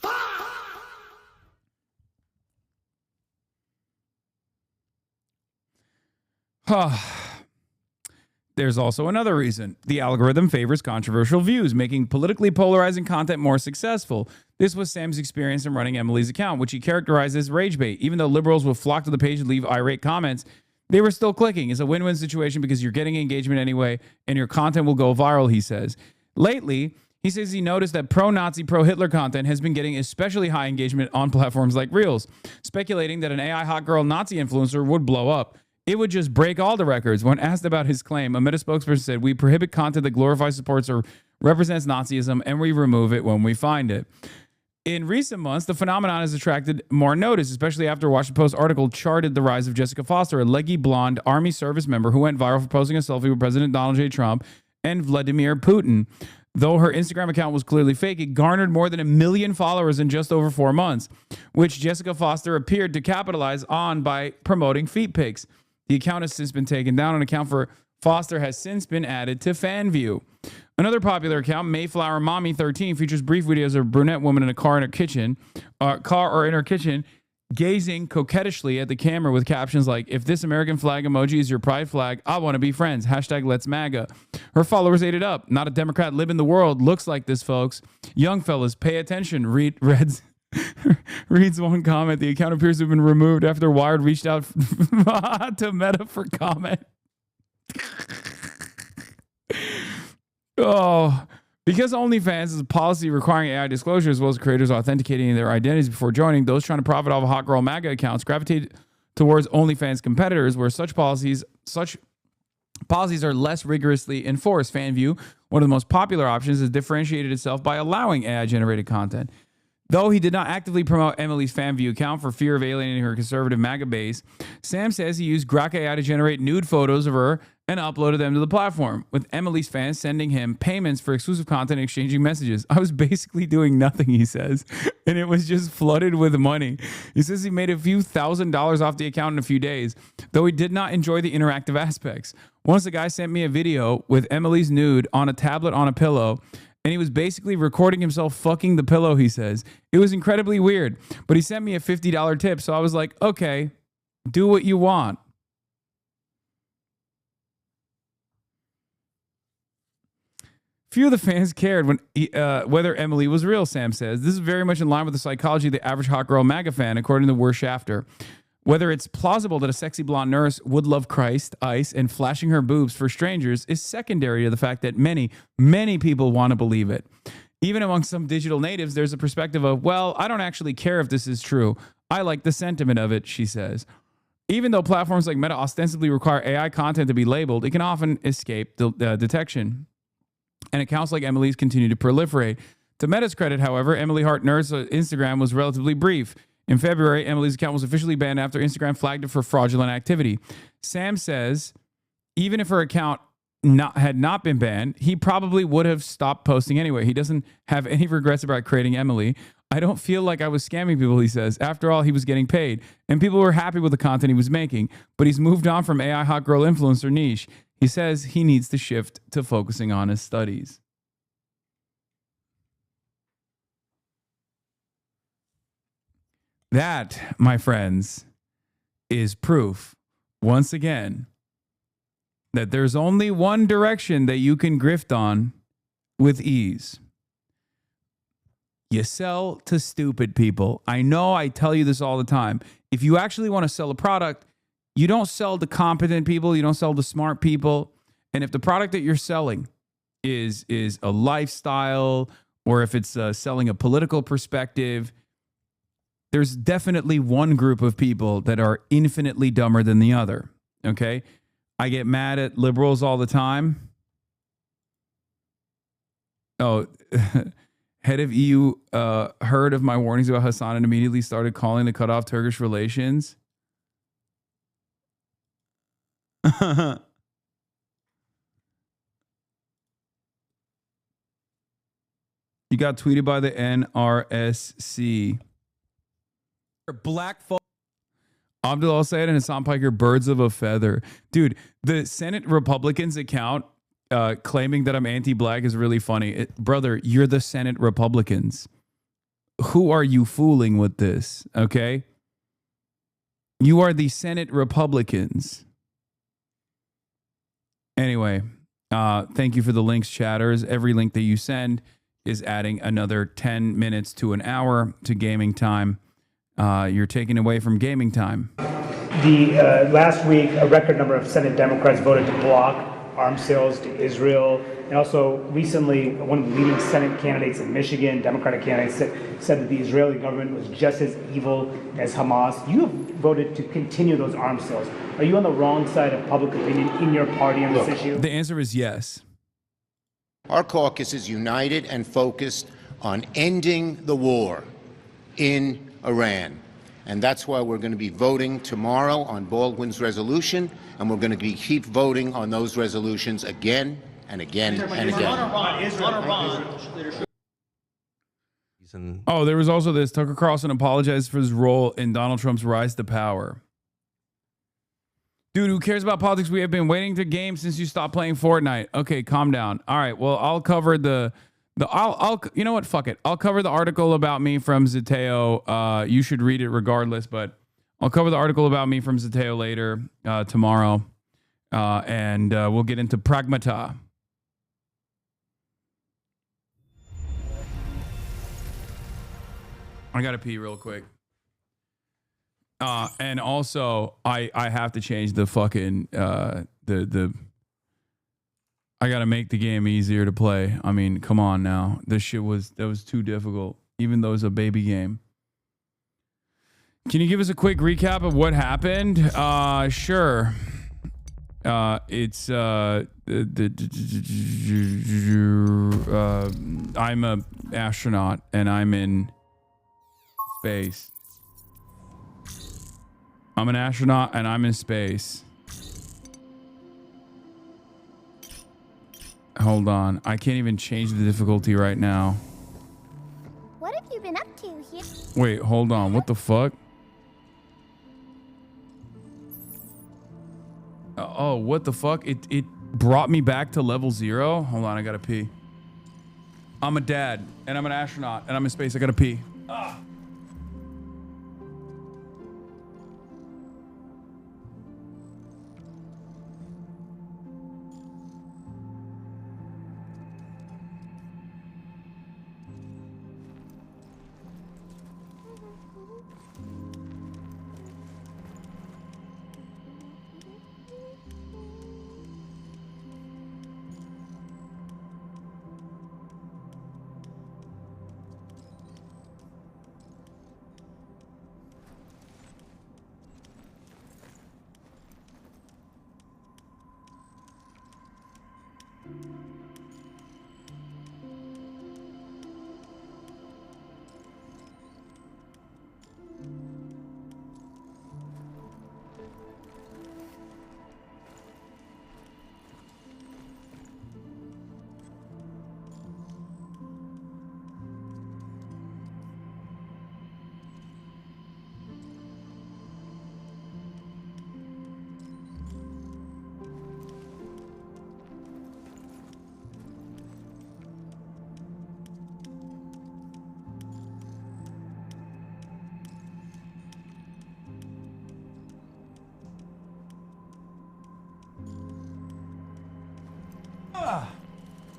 S10: There's also another reason. The algorithm favors controversial views, making politically polarizing content more successful. This was Sam's experience in running Emily's account, which he characterized as rage bait. Even though liberals will flock to the page and leave irate comments, they were still clicking. It's a win-win situation because you're getting engagement anyway, and your content will go viral, he says. Lately, he says he noticed that pro-Nazi, pro-Hitler content has been getting especially high engagement on platforms like Reels, speculating that an AI hot girl Nazi influencer would blow up. It would just break all the records. When asked about his claim, a Meta spokesperson said, "We prohibit content that glorifies, supports, or represents Nazism, and we remove it when we find it." In recent months, the phenomenon has attracted more notice, especially after a Washington Post article charted the rise of Jessica Foster, a leggy blonde Army service member who went viral for posting a selfie with President Donald J. Trump and Vladimir Putin. Though her Instagram account was clearly fake, it garnered more than 1 million followers in just over 4 months, which Jessica Foster appeared to capitalize on by promoting feet pics. The account has since been taken down. An account for Foster has since been added to FanView. Another popular account, Mayflower Mommy 13, features brief videos of a brunette woman in a car in her kitchen, gazing coquettishly at the camera with captions like, "If this American flag emoji is your pride flag, I want to be friends. #Let'sMAGA." Her followers ate it up. Not a Democrat live in the world looks like this, folks. Young fellas, pay attention. Reads one comment. The account appears to have been removed after Wired reached out to Meta for comment. Because OnlyFans is a policy requiring AI disclosure as well as creators authenticating their identities before joining, those trying to profit off of hot girl MAGA accounts gravitate towards OnlyFans competitors where such policies are less rigorously enforced. FanView, one of the most popular options, has differentiated itself by allowing AI-generated content. Though he did not actively promote Emily's FanView account for fear of alienating her conservative MAGA base, Sam says he used Grok AI to generate nude photos of her and uploaded them to the platform, with Emily's fans sending him payments for exclusive content and exchanging messages. "I was basically doing nothing," he says, and it was just flooded with money. He says he made a few $1,000s off the account in a few days, though he did not enjoy the interactive aspects. Once a guy sent me a video with Emily's nude on a tablet on a pillow, and he was basically recording himself fucking the pillow, he says. It was incredibly weird, but he sent me a $50 tip, so I was like, okay, do what you want. Few of the fans cared when whether Emily was real, Sam says. This is very much in line with the psychology of the average hot girl MAGA fan, according to We're Shafter. Whether it's plausible that a sexy blonde nurse would love Christ, ice, and flashing her boobs for strangers is secondary to the fact that many, many people want to believe it. Even among some digital natives, there's a perspective of, well, I don't actually care if this is true. I like the sentiment of it, she says. Even though platforms like Meta ostensibly require AI content to be labeled, it can often escape detection. And accounts like Emily's continue to proliferate. To Meta's credit, however, Emily Hart Nerd's Instagram was relatively brief. In February, Emily's account was officially banned after Instagram flagged it for fraudulent activity. Sam says, even if her account had not been banned, he probably would have stopped posting anyway. He doesn't have any regrets about creating Emily. I don't feel like I was scamming people, he says. After all, he was getting paid, and people were happy with the content he was making. But he's moved on from AI hot girl influencer niche. He says he needs to shift to focusing on his studies. That, my friends, is proof, once again, that there's only one direction that you can grift on with ease. You sell to stupid people. I know I tell you this all the time. If you actually want to sell a product, you don't sell to competent people. You don't sell to smart people. And if the product that you're selling is a lifestyle, or if it's selling a political perspective, there's definitely one group of people that are infinitely dumber than the other. Okay? I get mad at liberals all the time. Oh, head of EU heard of my warnings about Hasan and immediately started calling to cut off Turkish relations. You got tweeted by the NRSC. Black folk. Abdul Al-Sayed and Hasan Piker, birds of a feather. Dude, the Senate Republicans account claiming that I'm anti-black is really funny. Brother, you're the Senate Republicans. Who are you fooling with this? Okay? You are the Senate Republicans. Anyway, thank you for the links, chatters. Every link that you send is adding another 10 minutes to an hour to gaming time. You're taking away from gaming time.
S8: Last week, a record number of Senate Democrats voted to block arms sales to Israel. And also recently, one of the leading Senate candidates in Michigan, Democratic candidates, said that the Israeli government was just as evil as Hamas. You have voted to continue those arms sales. Are you on the wrong side of public opinion in your party on this issue?
S10: The answer is yes.
S18: Our caucus is united and focused on ending the war in Iran. And that's why we're going to be voting tomorrow on Baldwin's resolution, and we're going to keep voting on those resolutions again and again and again.
S10: Oh, there was also this. Tucker Carlson apologized for his role in Donald Trump's rise to power. Dude, who cares about politics? We have been waiting to game since you stopped playing Fortnite. Okay, calm down. All right, well, I'll cover I'll you know what? Fuck it. I'll cover the article about me from Zeteo. You should read it regardless, but I'll cover the article about me from Zeteo later tomorrow, and we'll get into Pragmata. I gotta pee real quick. And also, I have to change the fucking I gotta make the game easier to play. I mean, come on now. That was too difficult, even though it's a baby game. Can you give us a quick recap of what happened? Sure. It's I'm a astronaut and I'm in space. I'm an astronaut and I'm in space. Hold on. I can't even change the difficulty right now.
S19: What have you been up to here?
S10: Wait, hold on. What the fuck? Oh, what the fuck? It brought me back to level 0. Hold on, I gotta pee. I'm a dad, and I'm an astronaut, and I'm in space. I gotta pee. Ah.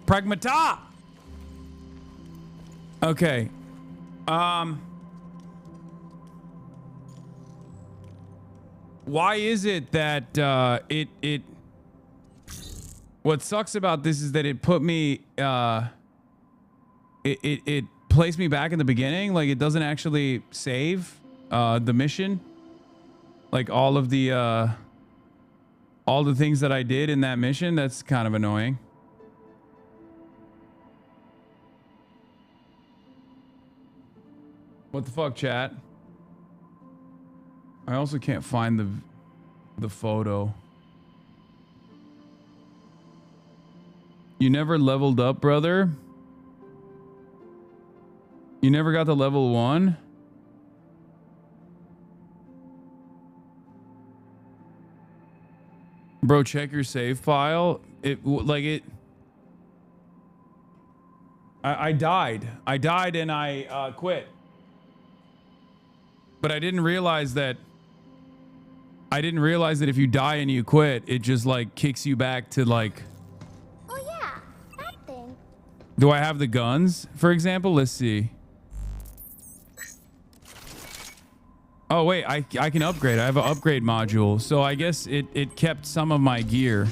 S10: Pragmata. Okay. Why is it that it what sucks about this is that it put me it placed me back in the beginning, like it doesn't actually save the mission, like all the things that I did in that mission. That's kind of annoying. What the fuck, chat? I also can't find the photo. You never leveled up, brother? You never got to level 1? Bro, check your save file. I died. I died and I quit. But I didn't realize that if you die and you quit, it just like kicks you back to like.
S19: Oh yeah, that thing.
S10: Do I have the guns, for example? Let's see. Oh wait, I can upgrade. I have an upgrade module. So I guess it kept some of my gear.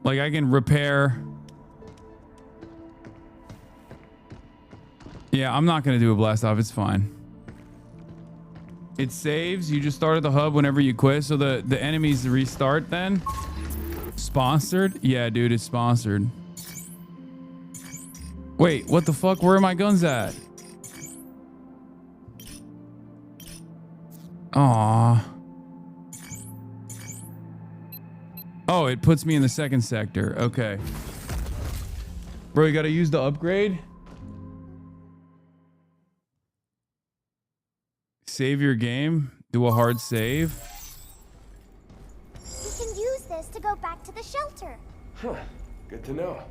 S10: Like I can repair. Yeah, I'm not going to do a blast off. It's fine. It saves. You just start at the hub whenever you quit. So the enemies restart then. Sponsored? Yeah, dude, it's sponsored. Wait, what the fuck? Where are my guns at? Aww. Oh, it puts me in the second sector. Okay. Bro, you got to use the upgrade? Save your game. Do a hard save.
S19: We can use this to go back to the shelter.
S1: Huh. Good to know.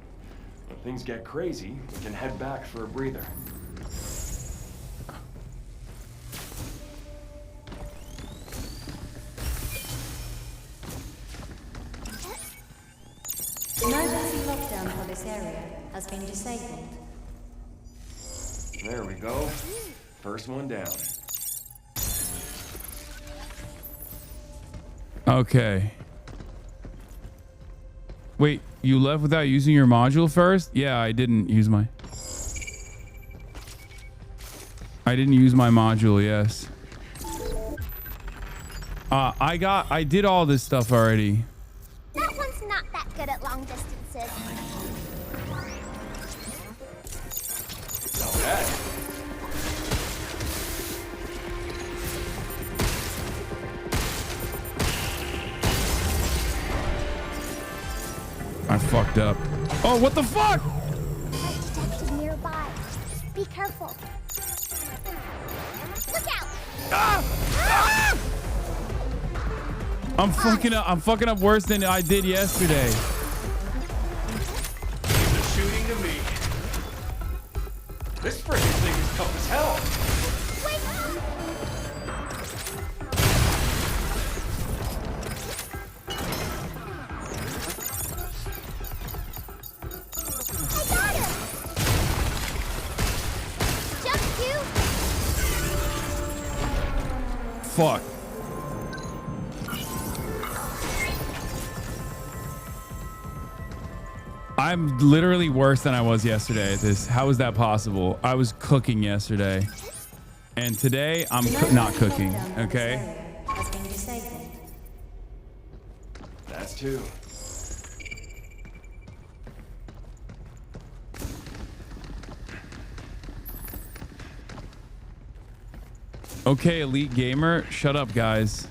S1: When things get crazy, we can head back for a breather.
S14: Emergency lockdown for this area has been disabled.
S1: There we go. First one down.
S10: Okay. Wait, you left without using your module first? Yeah, I didn't use my module, yes. I did all this stuff already.
S19: That one's not that good at long distances.
S1: Not bad.
S10: I fucked up. Oh, what the fuck?
S19: A detective nearby. Be careful. Look out!
S10: Ah! I'm fucking up worse than I did yesterday.
S1: They're shooting to me. This freaking thing is tough as hell.
S10: fuck? I'm literally worse than I was yesterday at this. How is that possible? I was cooking yesterday. And today, I'm not cooking, okay?
S1: That's two.
S10: Okay, Elite Gamer, shut up, guys.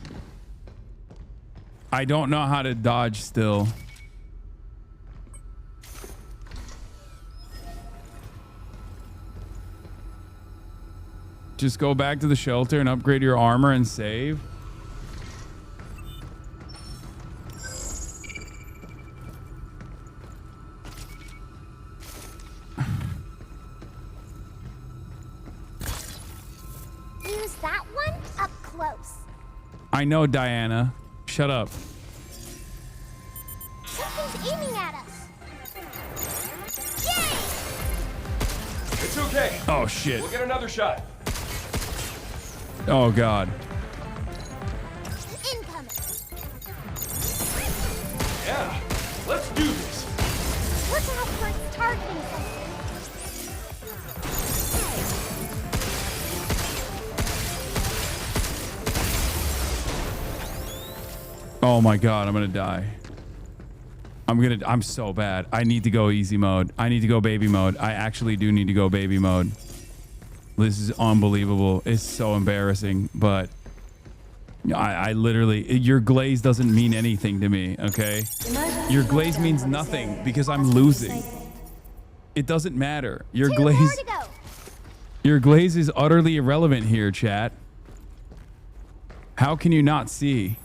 S10: I don't know how to dodge still. Just go back to the shelter and upgrade your armor and save.
S19: Use that one up close.
S10: I know, Diana. Shut up.
S19: Something's aiming at us. Yay!
S1: It's okay.
S10: Oh, shit.
S1: We'll get another shot.
S10: Oh, God.
S19: Incoming.
S1: Yeah, let's do this.
S19: Look out for its targeting something.
S10: Oh my God, I'm gonna die. I'm so bad. I need to go easy mode. I need to go baby mode. I actually do need to go baby mode. This is unbelievable. It's so embarrassing, but I literally, your glaze doesn't mean anything to me, okay? Your glaze means nothing because I'm losing. It doesn't matter. Your glaze is utterly irrelevant here, chat. How can you not see?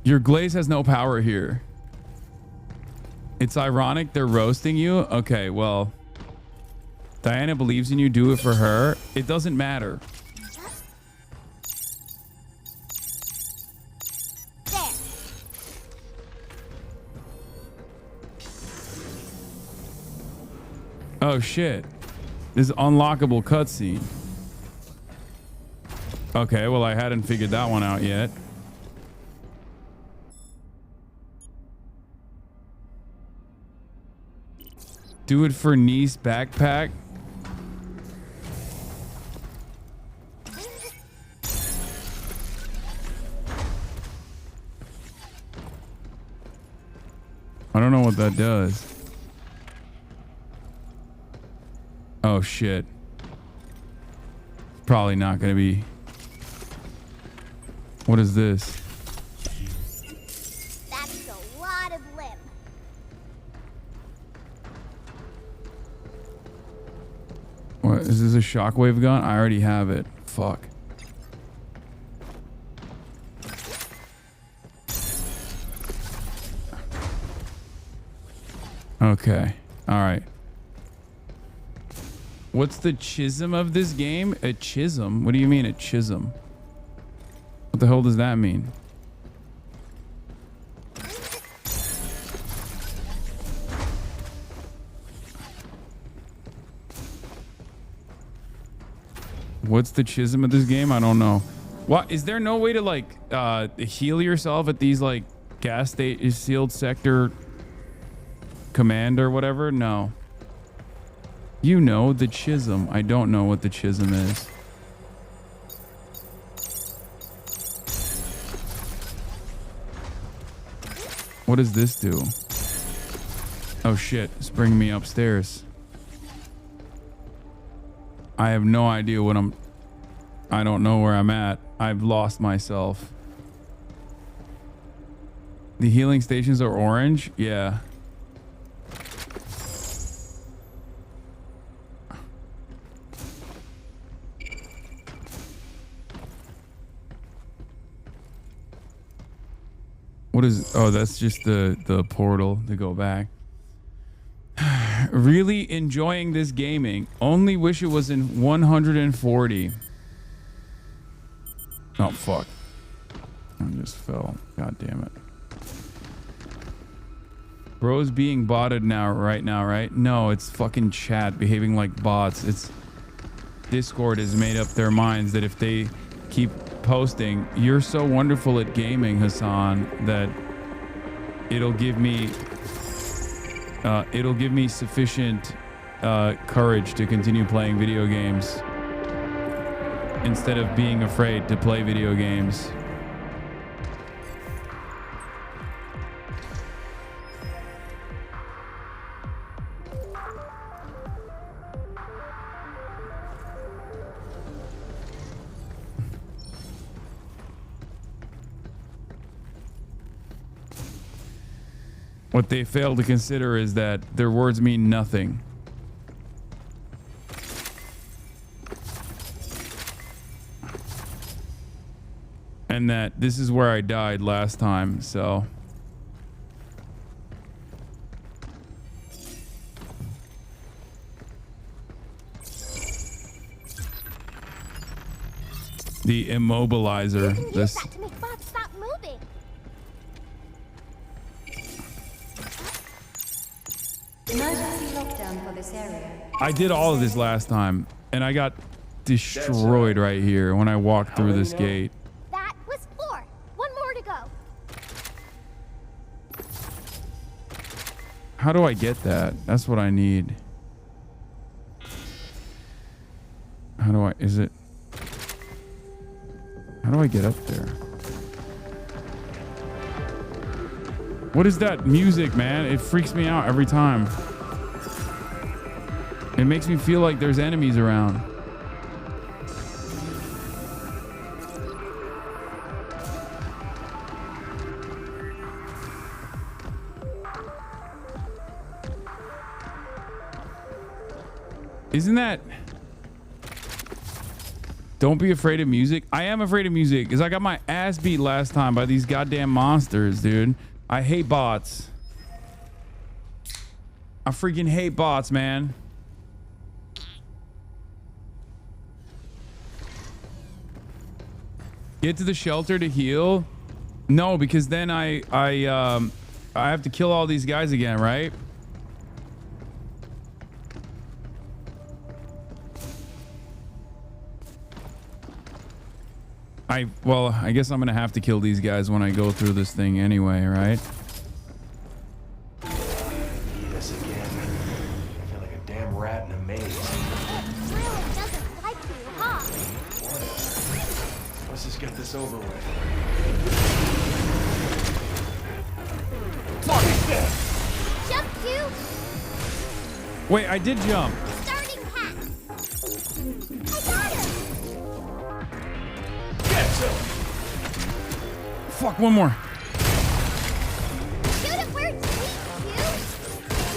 S10: Your glaze has no power here. It's ironic they're roasting you. Okay, well, Diana believes in you. Do it for her. It doesn't matter.
S19: There.
S10: Oh shit. This is unlockable cutscene. Okay, well, I hadn't figured that one out yet. Do it for niece backpack. I don't know what that does. Oh shit. Probably not gonna be. What is this?
S19: That's a lot of limb.
S10: What is this, a shockwave gun? I already have it. Fuck. Okay. All right. What's the chism of this game? A chism? What do you mean a chism? What the hell does that mean? What's the chism of this game? I don't know. What is there no way to like heal yourself at these like gas station sealed sector command or whatever? No. You know the chism. I don't know what the chism is. What does this do? Oh shit, it's bringing me upstairs. I have no idea what I don't know where I'm at. I've lost myself. The healing stations are orange? Yeah. What is, oh, that's just the portal to go back. Really enjoying this gaming. Only wish it was in 140. Oh, fuck. I just fell. God damn it. Bro's being botted right now, right? No, it's fucking chat behaving like bots. It's Discord has made up their minds that if they keep posting, you're so wonderful at gaming, Hasan, that it'll give me sufficient courage to continue playing video games instead of being afraid to play video games. What they fail to consider is that their words mean nothing. And that this is where I died last time, so. The immobilizer. This.
S19: To make bots stop moving.
S14: Emergency lockdown for this area.
S10: I did all of this last time, and I got destroyed right here when I walked through this gate.
S19: That was 4. One more to go.
S10: How do I get that? That's what I need. How do I, is it? How do I get up there? What is that music, man? It freaks me out every time. It makes me feel like there's enemies around. Isn't that... Don't be afraid of music. I am afraid of music because I got my ass beat last time by these goddamn monsters, dude. I hate bots. I freaking hate bots, man. Get to the shelter to heal? No, because then I have to kill all these guys again, right? Well, I guess I'm gonna have to kill these guys when I go through this thing anyway, right?
S1: This again. I feel like a damn rat in a maze.
S19: It really doesn't like you, huh?
S1: Let's just get this over with. Fuck is this?
S19: Jump to
S10: Wait, I did jump.
S19: starting hat. I got him.
S10: Fuck, one more.
S19: Shoot it where it's weak, you.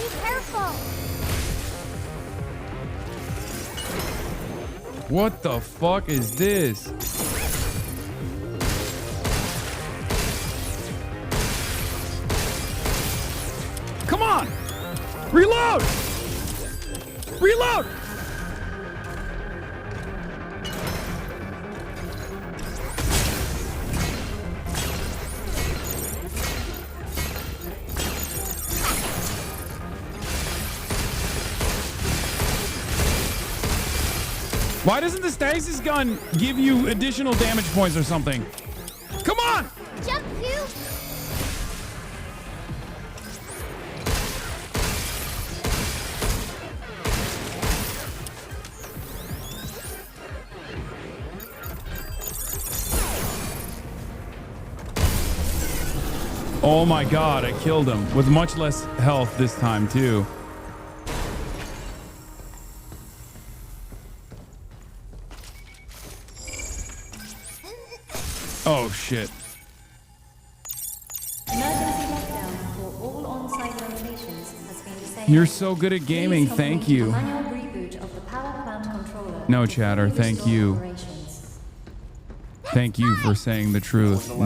S19: Be careful.
S10: What the fuck is this? Come on! Reload! Reload! Why doesn't the stasis gun give you additional damage points or something? Come on!
S19: Jump to
S10: Oh my god, I killed him with much less health this time too. Oh shit.
S14: Emergency lockdown for all on-site locations has been disabled.
S10: You're so good at gaming, thank you.
S14: Manual reboot of the power plant controller.
S10: No chatter, thank you. Thank you for saying the truth.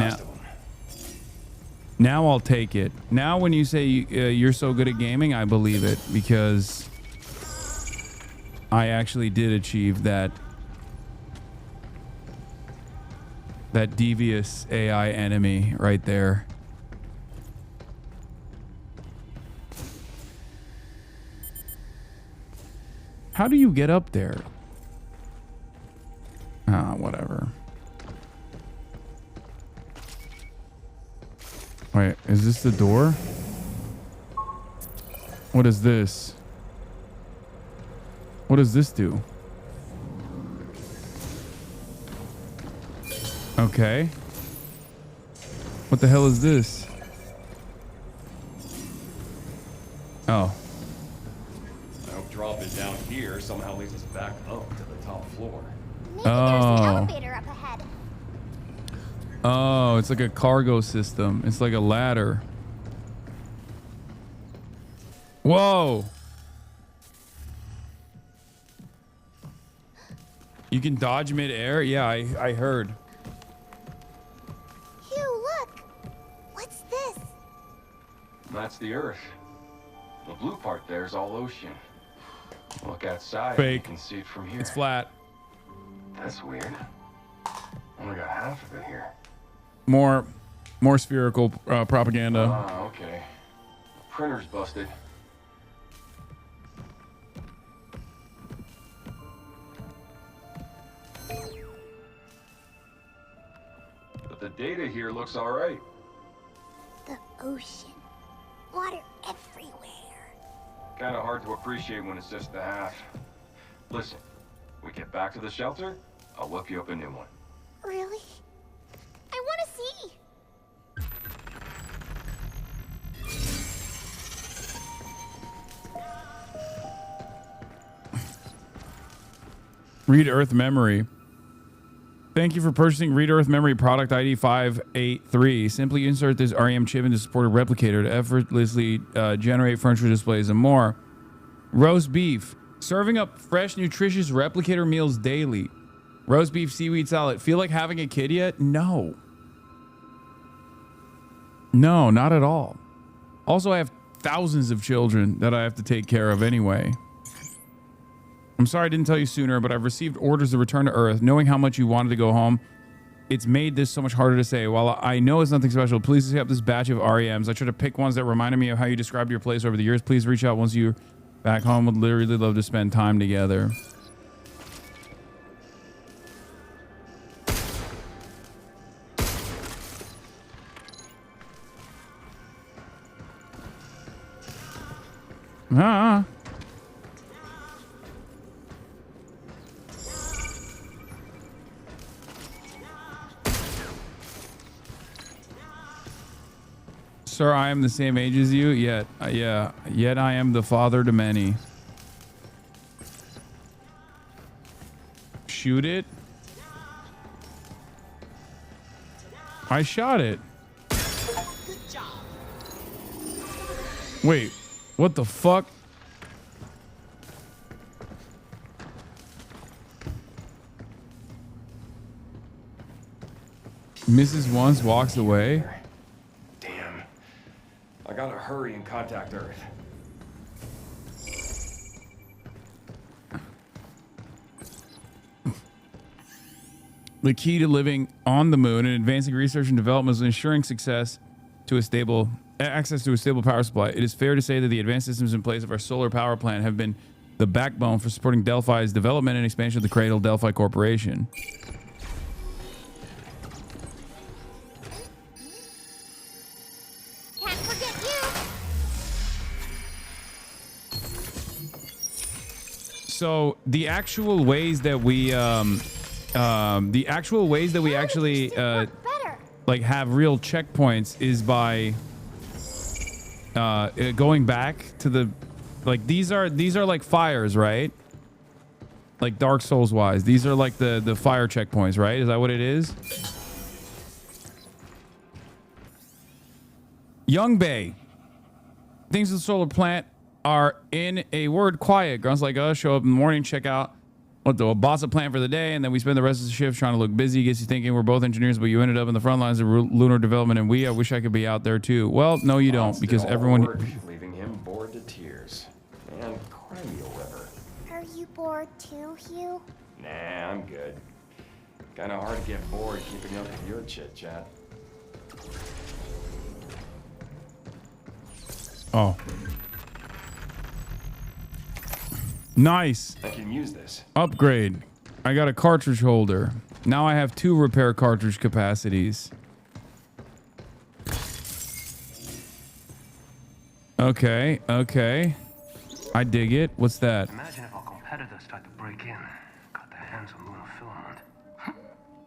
S10: Now I'll take it. Now when you say you're so good at gaming, I believe it because I actually did achieve that. That devious AI enemy right there. How do you get up there? Ah, whatever. Wait, is this the door? What is this? What does this do? Okay. What the hell is this? Oh.
S1: I hope dropping it down here somehow leads us back up to the top floor.
S19: Maybe there's an elevator up ahead.
S10: Oh, it's like a cargo system. It's like a ladder. Whoa. You can dodge mid-air? Yeah, I heard.
S19: Hugh, look. What's this?
S1: That's the Earth. The blue part there is all ocean. Look outside.
S10: Fake.
S1: You can see it from here.
S10: It's flat.
S1: That's weird. Only got half of it here.
S10: More spherical propaganda.
S1: Ah, okay. Printer's busted. But the data here looks all right.
S19: The ocean. Water everywhere.
S1: Kind of hard to appreciate when it's just the half. Listen, we get back to the shelter, I'll whip you up a new one.
S19: Really? I want to see.
S10: Read Earth Memory. Thank you for purchasing Read Earth Memory product ID 583. Simply insert this REM chip into support a replicator to effortlessly generate furniture displays and more. Roast beef. Serving up fresh, nutritious replicator meals daily. Roast beef, seaweed salad. Feel like having a kid yet? No. No, not at all. Also, I have thousands of children that I have to take care of anyway. I'm sorry I didn't tell you sooner, but I've received orders to return to Earth. Knowing how much you wanted to go home, it's made this so much harder to say. While I know it's nothing special, please accept this batch of REMs. I try to pick ones that reminded me of how you described your place over the years. Please reach out once you're back home. Would literally love to spend time together. Ah. Sir, I am the same age as you, yet I am the father to many. Shoot it. I shot it. Wait, what the fuck? Mrs. Once walks away.
S1: Damn. I gotta hurry and contact Earth.
S10: The key to living on the moon and advancing research and development is ensuring access to a stable power supply. It is fair to say that the advanced systems in place of our solar power plant have been the backbone for supporting Delphi's development and expansion of the Cradle Delphi Corporation.
S19: Can't forget you.
S10: So the actual ways that we actually like have real checkpoints is by going back to the, like, these are like fires, right? Like Dark Souls wise, these are like the fire checkpoints, right? Is that what it is? Young Bay. Things of the solar plant are in a word quiet. Grunts like us show up in the morning, check out what the boss plan for the day, and then we spend the rest of the shift trying to look busy. Gets you thinking we're both engineers, but you ended up in the front lines of lunar development, and I wish I could be out there too. Well, no, you don't, because everyone.
S1: Leaving him bored to tears. Man, cry me a river.
S19: Are you bored too, Hugh?
S1: Nah, I'm good. Kinda hard to get bored keeping up with your chit-chat.
S10: Oh. Nice.
S1: I can use this.
S10: Upgrade. I got a cartridge holder. Now I have 2 repair cartridge capacities. Okay, okay. I dig it. What's that?
S2: Imagine if our competitors tried to break in, got their hands on lunar filament.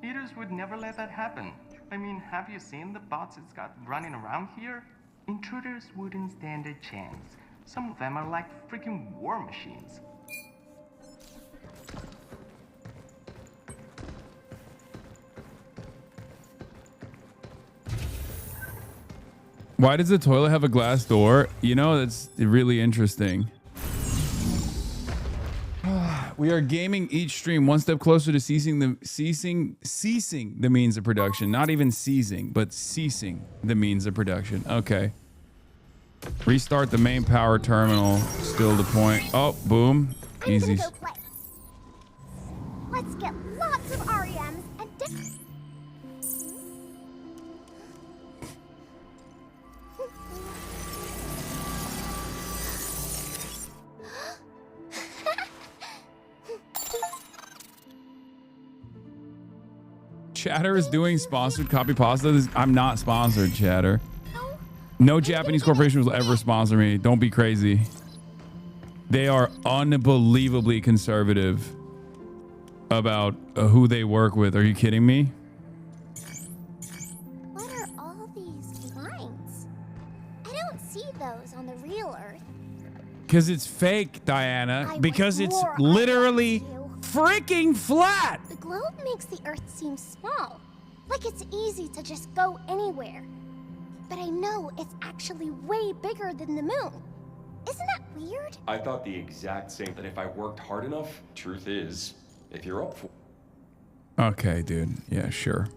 S11: Eaters would never let that happen. I mean, have you seen the bots it's got running around here? Intruders wouldn't stand a chance. Some of them are like freaking war machines.
S10: Why does the toilet have a glass door? You know, that's really interesting. We are gaming each stream one step closer to ceasing the means of production. Not even seizing, but ceasing the means of production. Okay. Restart the main power terminal. Still the point. Oh, boom. Easy.
S19: Let's get lots of REMs and
S10: Chatter is doing sponsored copy pasta. I'm not sponsored, Chatter. No Japanese corporation will ever sponsor me. Don't be crazy. They are unbelievably conservative about who they work with. Are you kidding me?
S19: What are all these lines? I don't see those on the real Earth.
S10: Because it's fake, Diana. Because it's literally freaking flat.
S19: The globe makes the Earth seem small, like it's easy to just go anywhere. But I know it's actually way bigger than the moon. Isn't that weird?
S1: I thought the exact same, that if I worked hard enough, truth is, if you're up for...
S10: Okay, dude. Yeah, sure.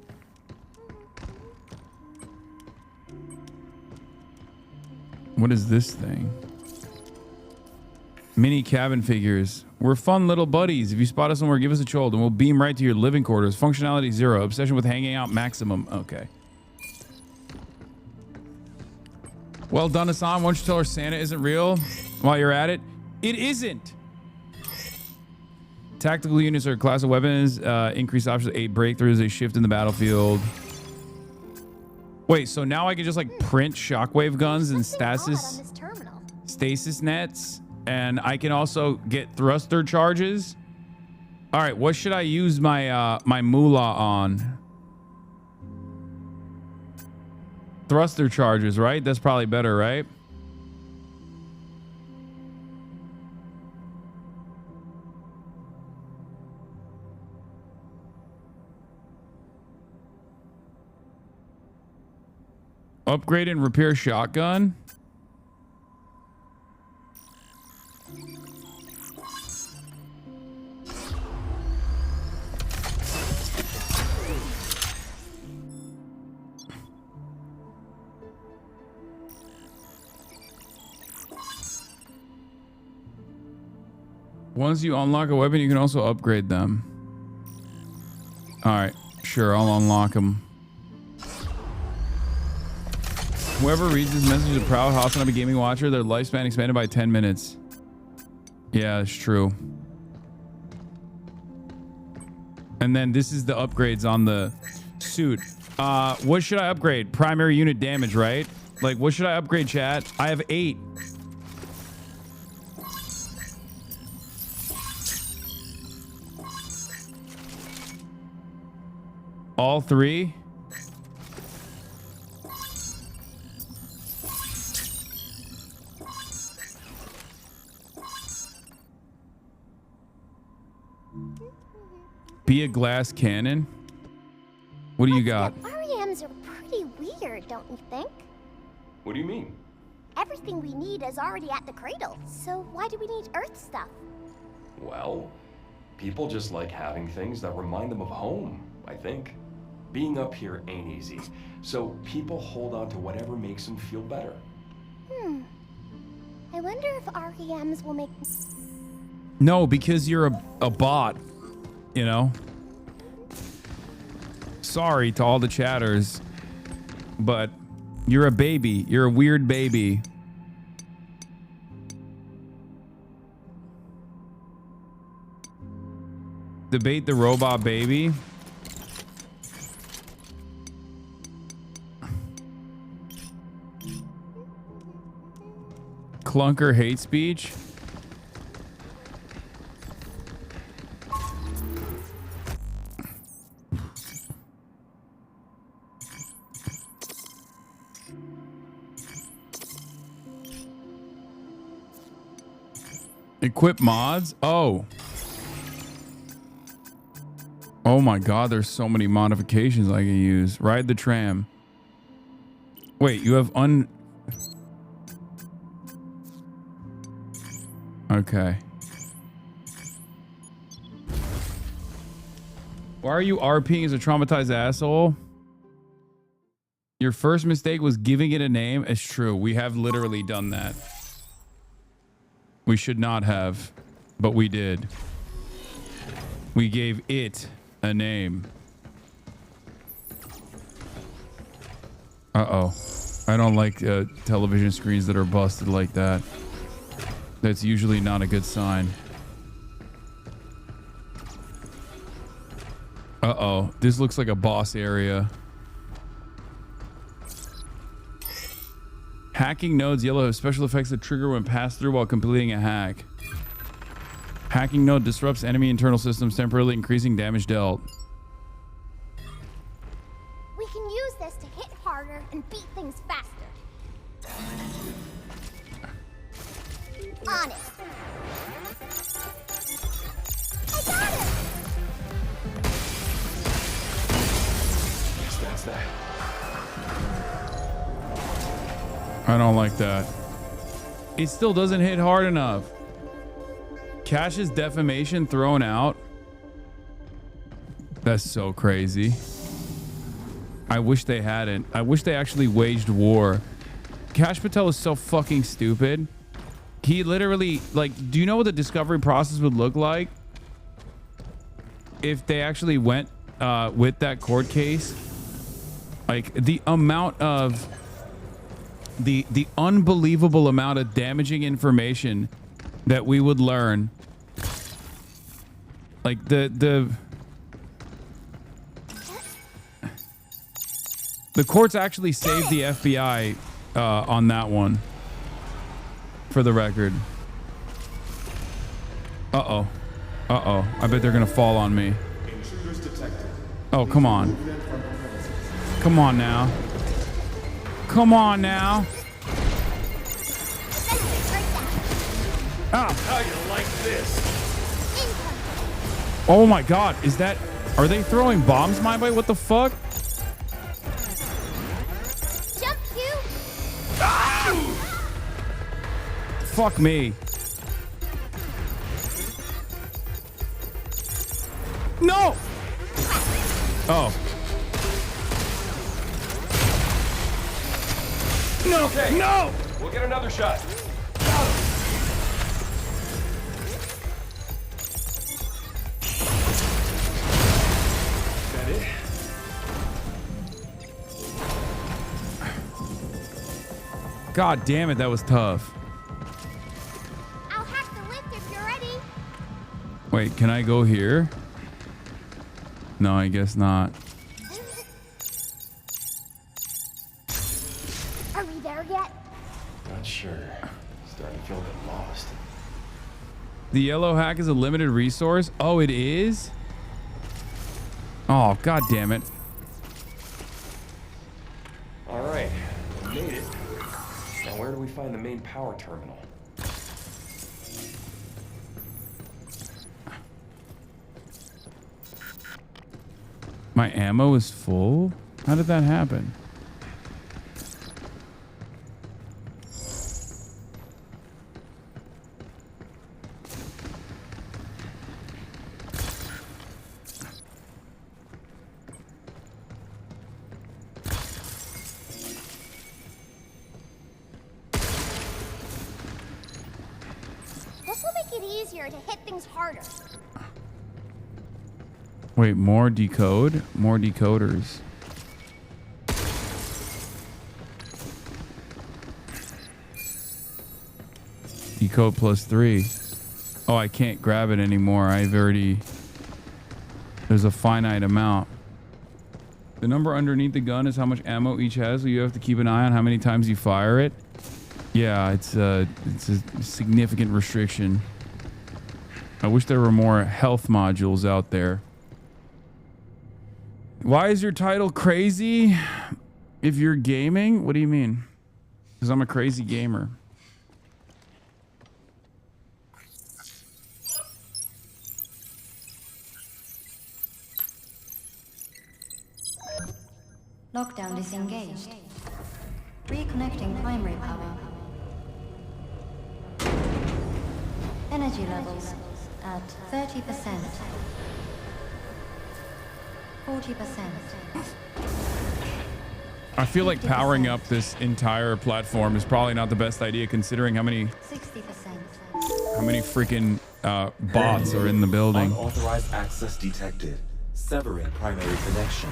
S10: What is this thing? Mini cabin figures. We're fun little buddies. If you spot us somewhere, give us a chold and we'll beam right to your living quarters. Functionality 0. Obsession with hanging out maximum. Okay. Well done, Hasan. Why don't you tell her Santa isn't real while you're at it? It isn't. Tactical units are a class of weapons. Increased options, 8 breakthroughs, a shift in the battlefield. Wait, so now I can just like print shockwave guns and stasis nets, and I can also get thruster charges. All right, what should I use my my moolah on? Thruster charges, right? That's probably better, right? Upgrade and repair shotgun. Once you unlock a weapon, you can also upgrade them. All right, sure, I'll unlock them. Whoever reads this message is a proud HasanAbi gaming watcher. Their lifespan expanded by 10 minutes. Yeah, it's true. And then this is the upgrades on the suit. What should I upgrade? Primary unit damage, right? Like, what should I upgrade, chat? I have 8. All 3? Be a glass cannon? What do you got?
S19: REMs are pretty weird, don't you think?
S1: What do you mean?
S19: Everything we need is already at the cradle, so why do we need Earth stuff?
S1: Well, people just like having things that remind them of home, I think. Being up here ain't easy, so people hold on to whatever makes them feel better.
S19: I wonder if REMs will make...
S10: No, because you're a bot, you know? sorry to all the chatters, but you're a baby. You're a weird baby. Debate the robot baby. Clunker hate speech. Equip mods? Oh. Oh my god, there's so many modifications I can use. Ride the tram. Wait, you have Okay. Why are you RPing as a traumatized asshole? Your first mistake was giving it a name. It's true. We have literally done that. We should not have, but we did. We gave it a name. Uh-oh. I don't like television screens that are busted like that. That's usually not a good sign. Uh-oh. This looks like a boss area. Hacking nodes yellow have special effects that trigger when passed through while completing a hack. Hacking node disrupts enemy internal systems, temporarily increasing damage dealt.
S19: We can use this to hit harder and beat things faster. On it. I got it.
S1: Yes, that's that.
S10: I don't like that. It still doesn't hit hard enough. Cash's defamation thrown out. That's so crazy. I wish they hadn't. I wish they actually waged war. Cash Patel is so fucking stupid. He literally, like, do you know what the discovery process would look like if they actually went with that court case? Like, the amount of the unbelievable amount of damaging information that we would learn. Like the courts actually saved the FBI on that one, for the record. Uh-oh. Uh-oh. I bet they're gonna fall on me.
S1: Intruders detected.
S10: Oh, come on. Come on now. Come on now. Ah.
S1: How you like this?
S10: Oh my god, is that... Are they throwing bombs my way? What the fuck?
S19: Jump you.
S1: Ah!
S10: Fuck me. No! Oh. No!
S1: Okay.
S10: No!
S1: We'll get another shot.
S10: God damn it, that was tough.
S19: I'll hack the lift if you're ready.
S10: Wait, can I go here? No, I guess not.
S19: Are we there yet?
S1: Not sure. Starting to feel a bit lost.
S10: The yellow hack is a limited resource? Oh, it is? Oh, god damn it.
S1: All right, we made it. Now where do we find the main power terminal?
S10: My ammo is full? How did that happen?
S19: This will make it easier to hit things harder.
S10: Wait, more decode? More decoders. Decode +3. Oh, I can't grab it anymore. I've already... There's a finite amount. The number underneath the gun is how much ammo each has, so you have to keep an eye on how many times you fire it. Yeah, it's a significant restriction. I wish there were more health modules out there. Why is your title crazy? If you're gaming? What do you mean? Because I'm a crazy gamer.
S14: Lockdown disengaged. Reconnecting primary power. Energy levels at 30%. 40%.
S10: I feel like powering up this entire platform is probably not the best idea considering how many
S14: 60%.
S10: how many freaking bots are in the building.
S3: Unauthorized access detected. Severing primary connection.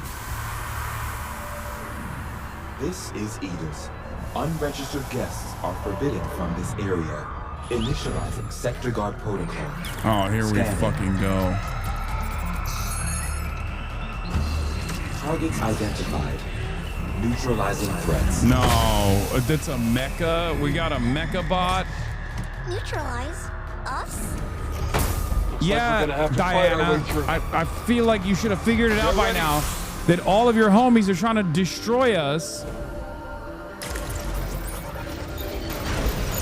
S3: This is Edith. Unregistered guests are forbidden from this area. Initializing sector guard protocol.
S10: Oh, here we fucking go.
S3: Targets identified. Neutralizing threats.
S10: No, that's a mecha. We got a mecha bot.
S19: Neutralize us?
S10: Yeah, Diana. I feel like you should have figured it out by now that all of your homies are trying to destroy us.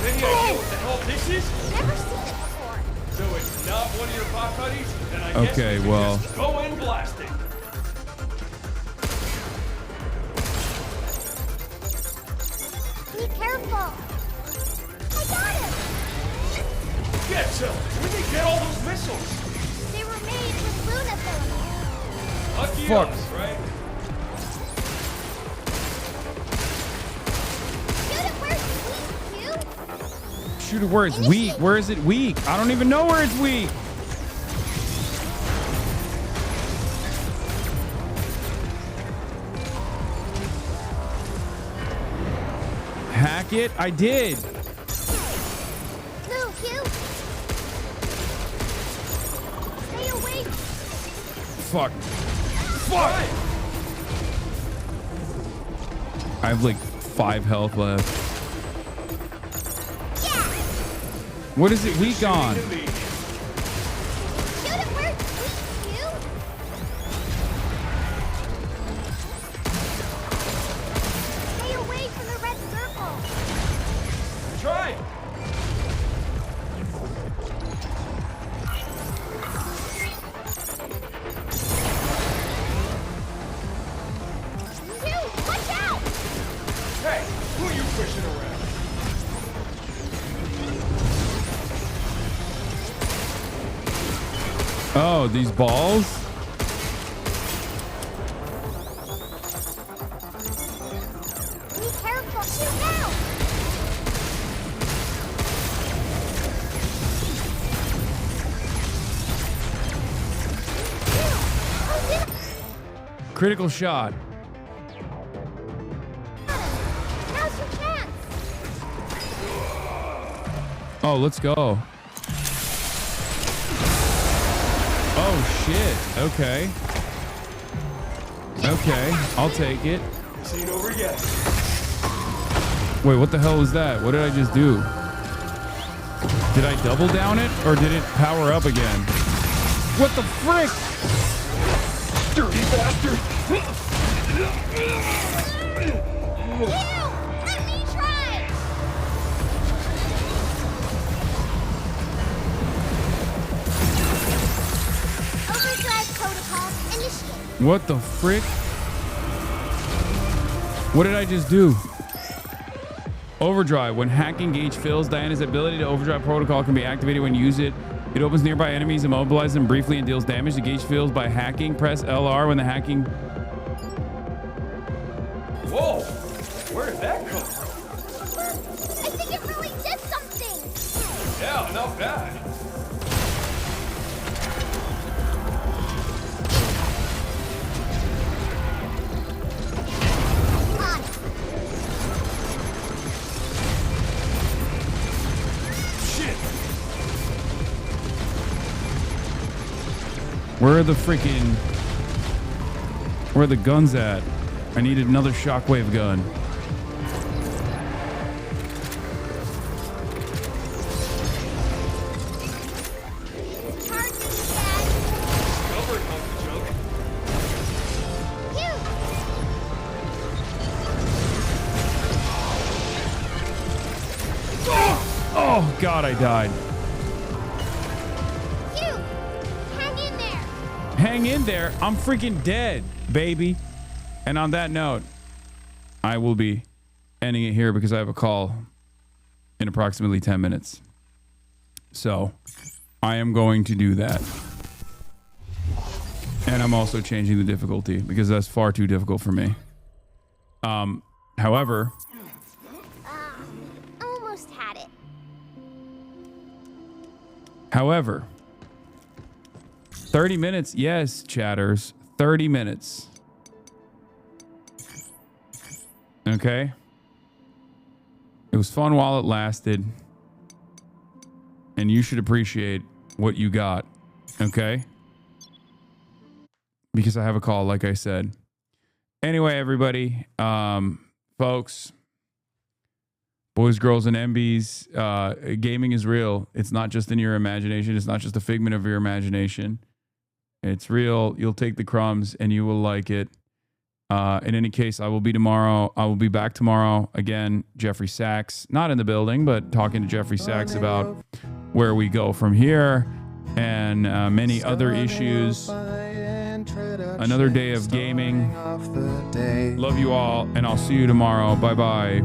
S1: Any idea what the hell this is?
S19: Never seen it before.
S1: So it's not one of your pot buddies? Then I guess
S10: Okay,
S1: we can
S10: well.
S1: just go in blasting.
S19: Be careful. I got him.
S1: Get some. Where'd they get all those missiles?
S19: They were made with Luna filament.
S1: Lucky
S10: Fuck.
S1: us, right?
S19: Shoot it where it's weak, Q.
S10: Shoot it where it's weak. Where is it weak? I don't even know where it's weak. Hack it? I did.
S19: No, Q. Stay away.
S10: Fuck. Fuck. I have like 5 health left.
S19: Yeah.
S10: What is it weak on?
S19: Shoot it where it's weak, Q. Stay away from the red circle.
S1: Try.
S19: Q, watch out.
S1: Hey, who are you pushing around?
S10: Oh, these balls?
S19: Be careful. Shoot now.
S10: Critical shot.
S19: Now's your chance.
S10: Oh, let's go. Oh, shit. Okay. Okay, I'll take it.
S1: This ain't over yet.
S10: Wait, what the hell was that? What did I just do? Did I double down it, or did it power up again? What the frick?
S1: Dirty bastard!
S19: Let me try. Overdrive protocol initiate.
S10: What the frick? What did I just do? Overdrive. When hacking gauge fills, Diana's ability to overdrive protocol can be activated when you use it. It opens nearby enemies, immobilizes them briefly, and deals damage. The gauge fills by hacking. Press LR when the hacking...
S1: Whoa! Where did that come from?
S19: I think it really did something.
S1: Yeah, not bad.
S10: Where are the guns at? I needed another shockwave gun. Oh God, I died.
S19: Hang in there.
S10: Hang in there. I'm freaking dead, baby. And on that note, I will be ending it here because I have a call in approximately 10 minutes. So I am going to do that. And I'm also changing the difficulty because that's far too difficult for me. However,
S19: Almost had it.
S10: However, 30 minutes. Yes, chatters. 30 minutes. Okay. It was fun while it lasted. And you should appreciate what you got. Okay. Because I have a call, like I said. Anyway, everybody, folks, boys, girls, and MBs, gaming is real. It's not just in your imagination. It's not just a figment of your imagination. It's real. You'll take the crumbs and you will like it. In any case, I will be back tomorrow. Again, Jeffrey Sachs, not in the building, but talking to Jeffrey Sachs about where we go from here and many other issues. Another day of gaming. Love you all, and I'll see you tomorrow. Bye-bye.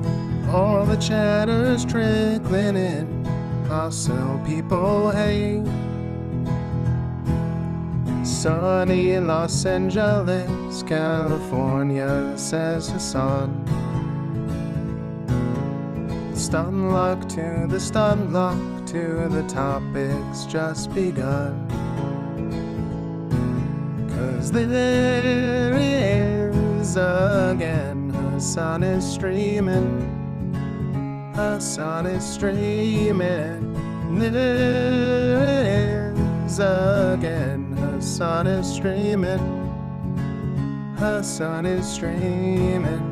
S6: All the chatter's trickling in. I'll sell people hay. Sunny Los Angeles, California, says Hasan. Stun luck to the stun luck to the topics just begun. 'Cause there he is again. Hasan is streaming. Hasan is streaming. There is again. Hasan is streaming. Hasan is streaming.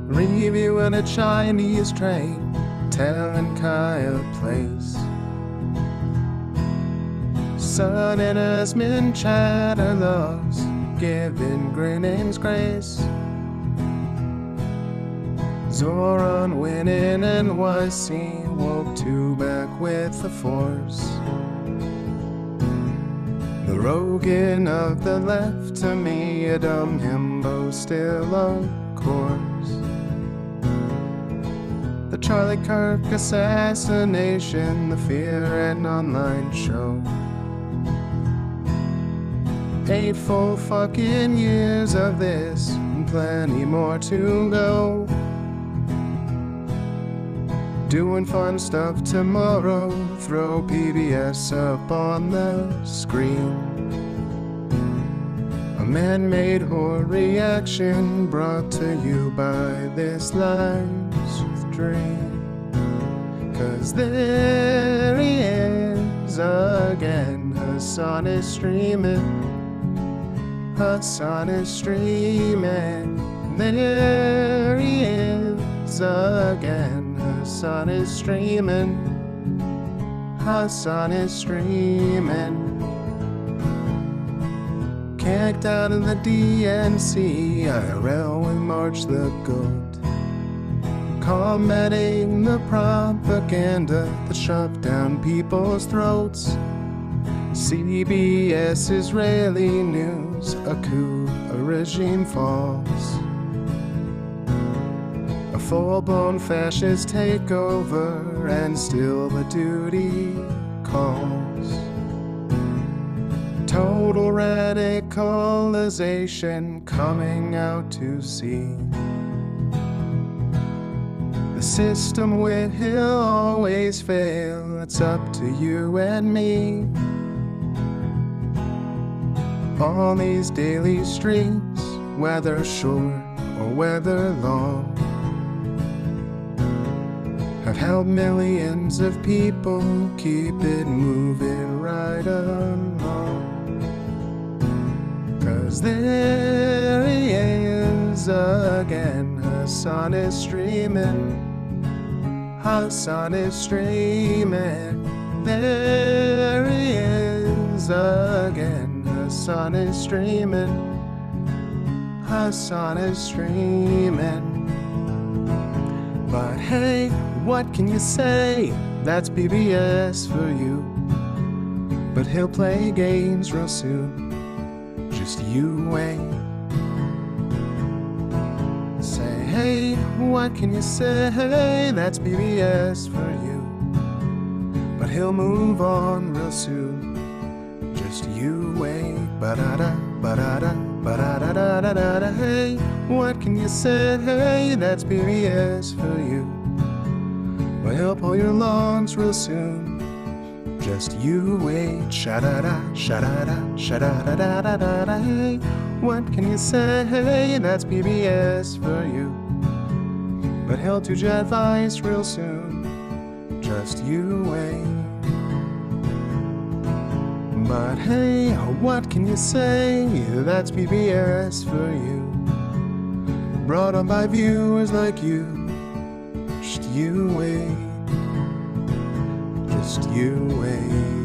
S6: Reviewing a Chinese train, telling Kaya place. Sun and Asmin chatter loves, giving grinning's grace. Zoran winning NYC, woke two back with the force. The Rogan of the left, to me a dumb himbo still of course. The Charlie Kirk assassination, the Fear and Online show. 8 full fucking years of this, and plenty more to go. Doing fun stuff tomorrow, throw PBS up on the screen. A man-made horror reaction brought to you by this live stream. 'Cause there he is again, Hasan is streaming. Hasan is streaming. There he is again. Hasan is streaming. Hasan is streaming. Kicked out of the DNC, IRL with March the Goat. Combating the propaganda that shoved down people's throats. CBS Israeli news, a coup, a regime falls. A full-blown fascist takeover, and still the duty calls. Total radicalization coming out to sea. The system will always fail, it's up to you and me. On these daily streets, whether short or whether long, have helped millions of people keep it moving right up. 'Cause there he is again. Hasan is streaming. Hasan is streaming. There he is again. Hasan is streaming. Hasan is streaming. But hey, what can you say? That's PBS for you. But he'll play games real soon. Just you wait. Say, hey, what can you say? That's PBS for you. But he'll move on real soon. Just you wait. Ba-da-da, ba-da-da, ba-da-da-da-da-da. Hey, what can you say? That's PBS for you. But he'll pull your lungs real soon. Just you wait. Sha-da-da, sha-da-da, sha-da-da-da-da-da. Hey, what can you say? That's PBS for you. But he'll do chadvice real soon. Just you wait. But hey, what can you say? That's PBS for you. Brought on by viewers like you. Just you wait. Just you wait.